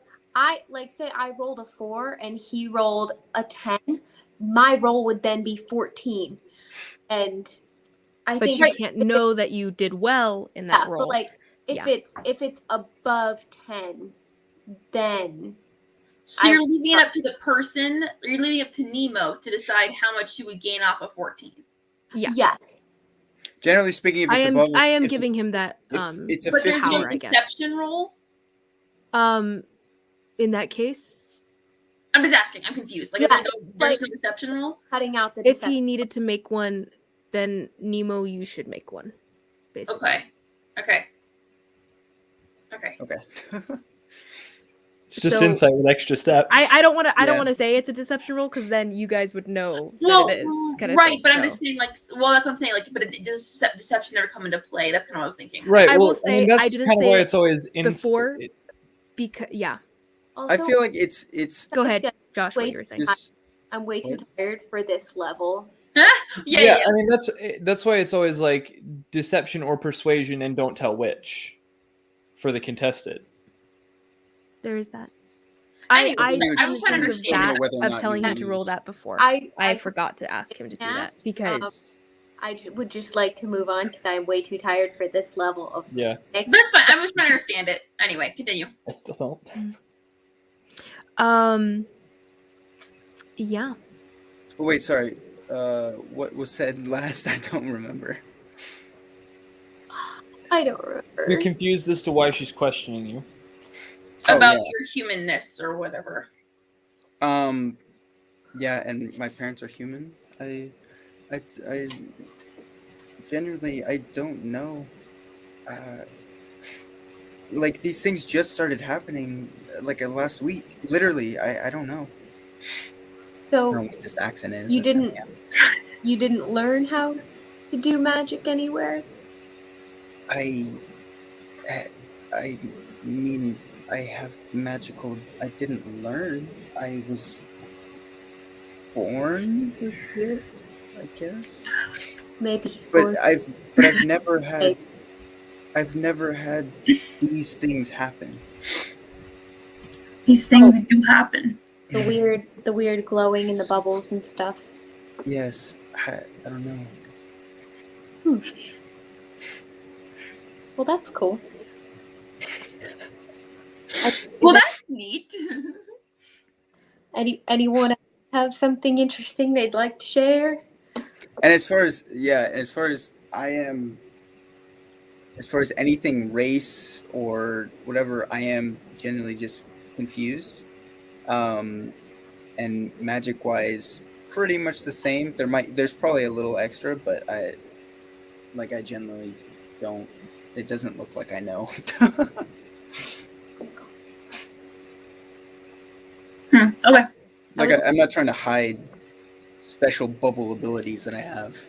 say I rolled a 4 and he rolled a 10, my roll would then be 14. And I But think you can't know that you did well in that roll. but like if it's above 10, then So you're leaving it up to the person, or you're leaving it up to Nemo to decide how much she would gain off of 14. Yeah. Generally speaking, if it's above, I am if giving it's, him that it's a But there's 15. no deception roll? In that case, I'm just asking. I'm confused. Like, Yeah, there's no deception roll? Cutting out the if deception. he needed to make one, then Nemo, you should make one. Basically. Okay. It's just So- insight with extra steps. I don't want to. I don't Yeah. want to say it's a deception roll because then you guys would know Well, that it is. Kind of right, thing, but I'm so. just saying, like, well, that's what I'm saying. Like, but does deception never come into play? That's kind of what I was thinking. Right. I well, will say that's I didn't kind of say why it it's always before. Because I Also, feel like it's Go ahead, Josh. What Wait, you were saying. just I'm way too What? tired for this level. Yeah. I mean, that's why it's always like deception or persuasion, and don't tell which for the contested. There is that. Anyways, I I'm didn't trying to think of understand that whether or of not telling you him to roll lose. that before. I forgot to ask him to do that asked, because would just like to move on because I'm way too tired for this level of Yeah, That's fine. I'm just trying to understand it. Anyway, continue. I still don't. Yeah. Oh, wait, sorry. What was said last? I don't remember. I don't remember. You're confused as to why she's questioning you. Oh, About yeah. your humanness or whatever. Yeah, and my parents are human. I genuinely, I don't know. Like these things just started happening, like last week. Literally, I don't know. I don't know So what this accent is. you that's coming didn't out. you didn't learn how to do magic anywhere? I mean, I have magical. I didn't learn. I was born with it, I guess. Maybe he's But born. I've never had. I've never had these things happen. These things do happen. The weird glowing in the bubbles and stuff. Yes, I don't know. Well, that's cool. Well, that's neat. Anyone have something interesting they'd like to share? And as far as anything race or whatever, I am generally just confused. And magic wise, pretty much the same. There's probably a little extra, but I generally don't. It doesn't look like I know. Okay. I'm not trying to hide special bubble abilities that I have.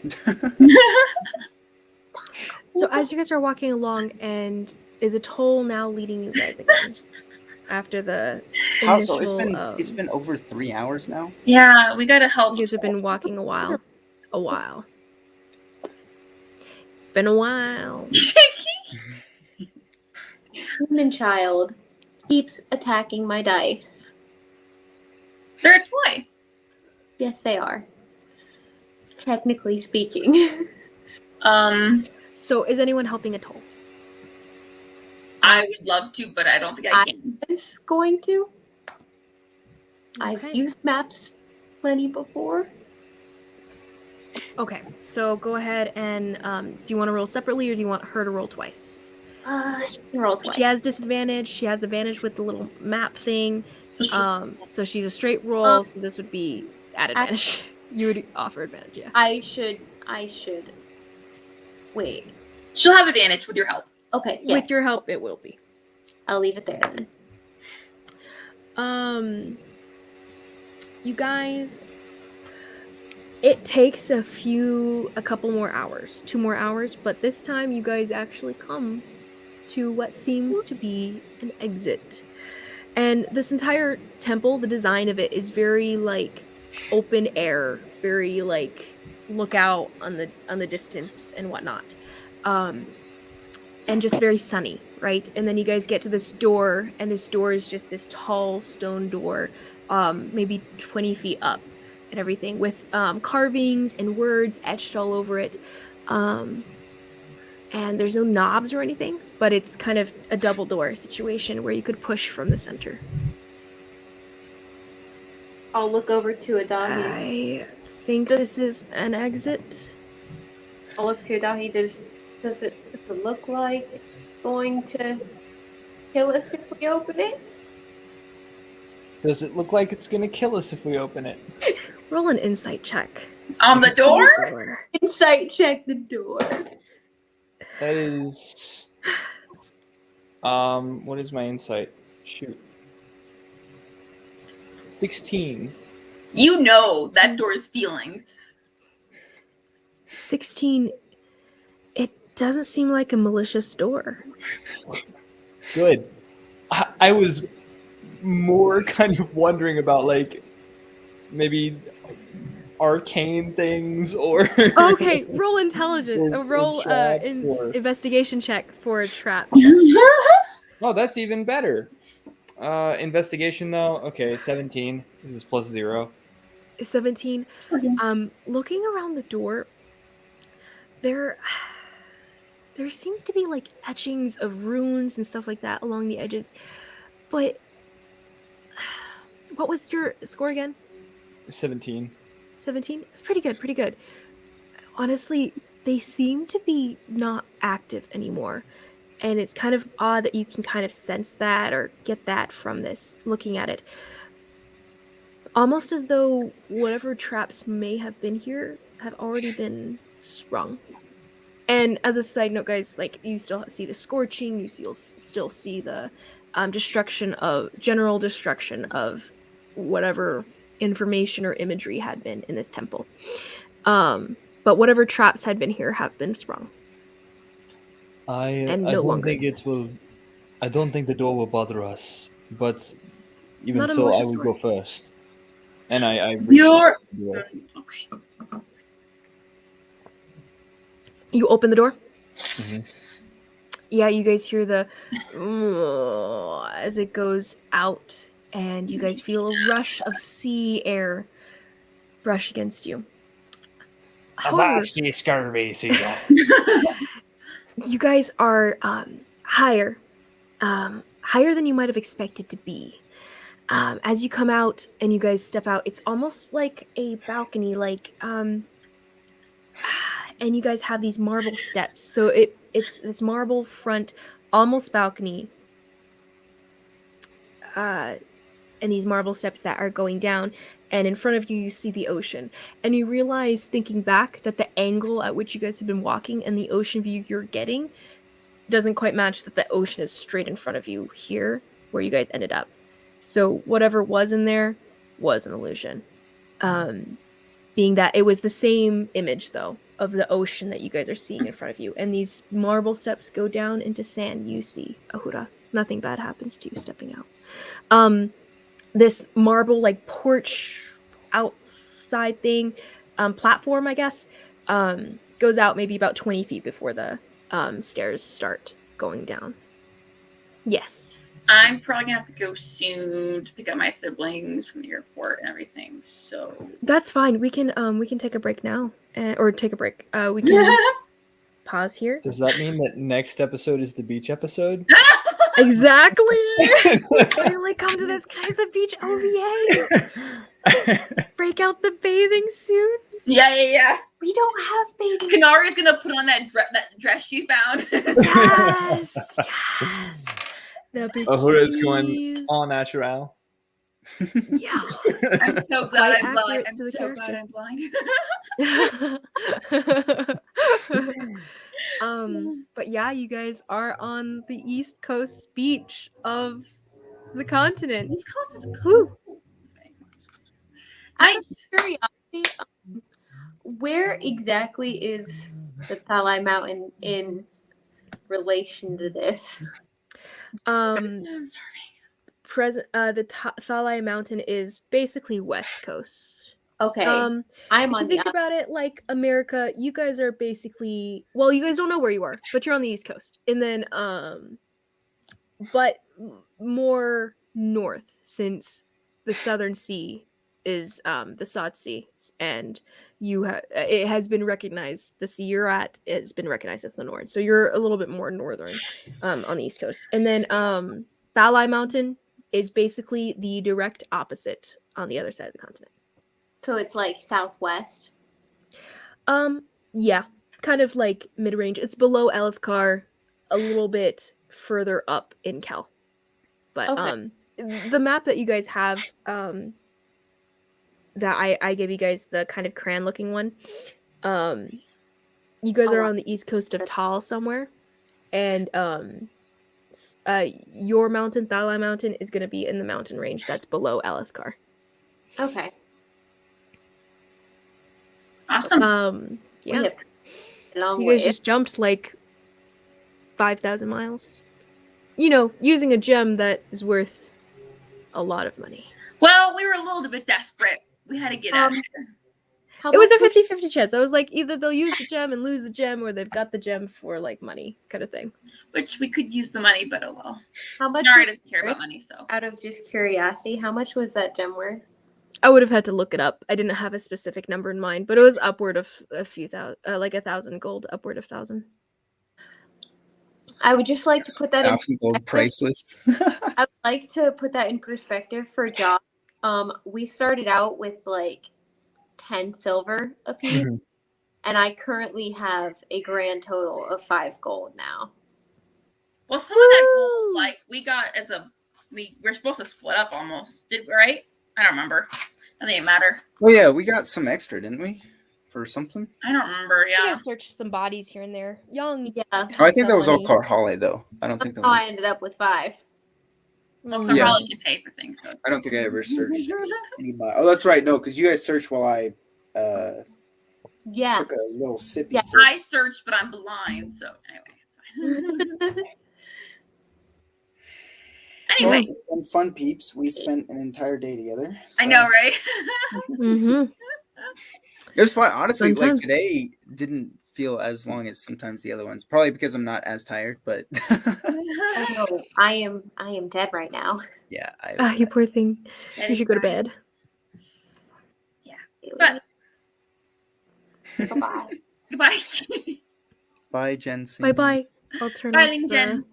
So as you guys are walking along, and is a toll now leading you guys again after the How initial? so? It's been over 3 hours now. Yeah, we gotta help. You guys have been walking a while. Been a while. Human child keeps attacking my dice. They're a toy. Yes, they are. Technically speaking. So is anyone helping a toll? I would love to, but I don't think I can. I was going to. Okay. I've used maps plenty before. Okay, so go ahead and do you want to roll separately, or do you want her to roll twice? She can roll twice. She has disadvantage. She has advantage with the little map thing. So she's a straight roll. So this would be at advantage. You would offer advantage, yeah. I should. Wait. She'll have advantage with your help. Okay. Yes. With your help, it will be. I'll leave it there then. You guys, it takes a couple more hours, 2 more hours, but this time you guys actually come to what seems to be an exit. And this entire temple, the design of it is very like open air, very like look out on the distance and whatnot. And just very sunny, right? And then you guys get to this door, and this door is just this tall stone door, maybe 20 feet up and everything, with carvings and words etched all over it. And there's no knobs or anything, but it's kind of a double door situation where you could push from the center. I'll look over to Adahi. I think this is an exit. I'll look to Adahi. Does it look like it's going to kill us if we open it? Does it look like it's gonna kill us if we open it? Roll an insight check. On the door? Insight check the door. That is. What is my insight? Shoot. 16. You know that door's feelings. 16. It doesn't seem like a malicious door. Good. I was more kind of wondering about like maybe arcane things or. Okay, roll intelligence. Or Roll traps or- investigation check for a trap. Oh, that's even better. Investigation though. Okay, 17. This is plus 0. 17. Looking around the door, there seems to be like etchings of runes and stuff like that along the edges. But what was your score again? 17. 17? Pretty good, pretty good. Honestly, they seem to be not active anymore. And it's kind of odd that you can kind of sense that or get that from this, looking at it. Almost as though whatever traps may have been here have already been sprung. And as a side note, guys, like you still see the scorching, you'll still see the general destruction of whatever information or imagery had been in this temple. But whatever traps had been here have been sprung. I no don't longer think exist. I don't think the door will bother us, but even Not a so, I malicious would door. go first. And I reach You're out the door. okay. You open the door? Mhm. Yeah, you guys hear the as it goes out, and you guys feel a rush of sea air brush against you. However, you scurvy seagull. you guys are higher than you might have expected to be. As you come out and you guys step out, it's almost like a balcony, and you guys have these marble steps. So it's this marble front, almost balcony, and these marble steps that are going down. And in front of you, you see the ocean. And you realize, thinking back, that the angle at which you guys have been walking and the ocean view you're getting doesn't quite match, that the ocean is straight in front of you here, where you guys ended up. So whatever was in there was an illusion. Being that it was the same image, though, of the ocean that you guys are seeing in front of you. And these marble steps go down into sand. You see, Ahura. Nothing bad happens to you stepping out. This marble, like, porch outside thing, platform, I guess, goes out maybe about 20 feet before the stairs start going down. Yes. I'm probably gonna have to go soon to pick up my siblings from the airport and everything. So That's fine. We can take a break now, or take a break. We can pause here. Does that mean that next episode is the beach episode? Exactly. Finally come to this, guys. The beach OVA. Break out the bathing suits. yeah. We don't have babies. Kanari's gonna put on that dress she found. Yes. Yes. The Ahura's going bikinis. all natural. Yeah. I'm so glad Quite I'm blind. accurate I'm to the so glad character. I'm blind. But yeah, you guys are on the east coast beach of the continent. This coast is Woo. cool. Out of curiosity, where exactly is the Talai Mountain in relation to this? Um, I'm sorry. the Thalai Mountain is basically west coast. Okay, I'm I'm if on you the think about it, like America, you guys are basically well, you guys don't know where you are, but you're on the East Coast, and then but more north since the Southern Sea is the South Sea, and it has been recognized. The sea you're at has been recognized as the North, so you're a little bit more northern on the East Coast, and then Thalai Mountain is basically the direct opposite on the other side of the continent. So it's like southwest. Yeah, kind of like mid-range. It's below Elithkar, a little bit further up in Kel. But Okay. the map that you guys have, that I gave you guys, the kind of crayon-looking one, you guys are on the east coast of Tal somewhere, and your mountain, Thalai Mountain, is going to be in the mountain range that's below Elithkar. Okay. Awesome. Yeah. We have a long So you guys way. just jumped like 5,000 miles. You know, using a gem that is worth a lot of money. Well, we were a little bit desperate. We had to get out of there. It was a 50-50 chance. I was like, either they'll use the gem and lose the gem, or they've got the gem for like money, kind of thing. Which we could use the money, but oh well. How much? Nara doesn't care about money, so. Out of just curiosity, how much was that gem worth? I would have had to look it up. I didn't have a specific number in mind, but it was upward of a few thousand, like 1,000 gold, upward of 1,000. I would just like to put that in Thousand gold priceless. I would like to put that in perspective for Josh. We started out with like 10 silver apiece, Mhm. and I currently have a grand total of 5 gold now. Well, some of that gold, like we got as we're supposed to split up almost. Did we, right? I don't remember. I think it matter. Oh yeah, we got some extra, didn't we? For something? I don't remember. You Yeah. guys searched some bodies here and there. Young. Yeah. Oh, I think that was all Carhale though. I don't think that How was... I ended up with 5. Well, Mm. Carl Yeah. can pay for things. So. I don't think I ever searched anybody. Oh, that's right. No, because you guys searched while I Yeah. took a little sippy Yeah. sip. I searched, but I'm blind. So anyway, it's fine. Well, Anyway, it's been fun, peeps. We spent an entire day together. I know, right? Mm-hmm. It was fun. Honestly, like Sometimes. today didn't feel as long as sometimes the other ones. Probably because I'm not as tired, but Oh, no, I am dead right now. yeah. You poor thing. That You is should go to fine. bed. Yeah. But Bye-bye. goodbye. Bye, Jensen. Bye-bye. I'll turn Bye, off Ling the... Jen.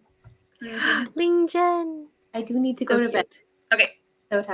Ling Jen. I do need to So go to bed. cute. Okay.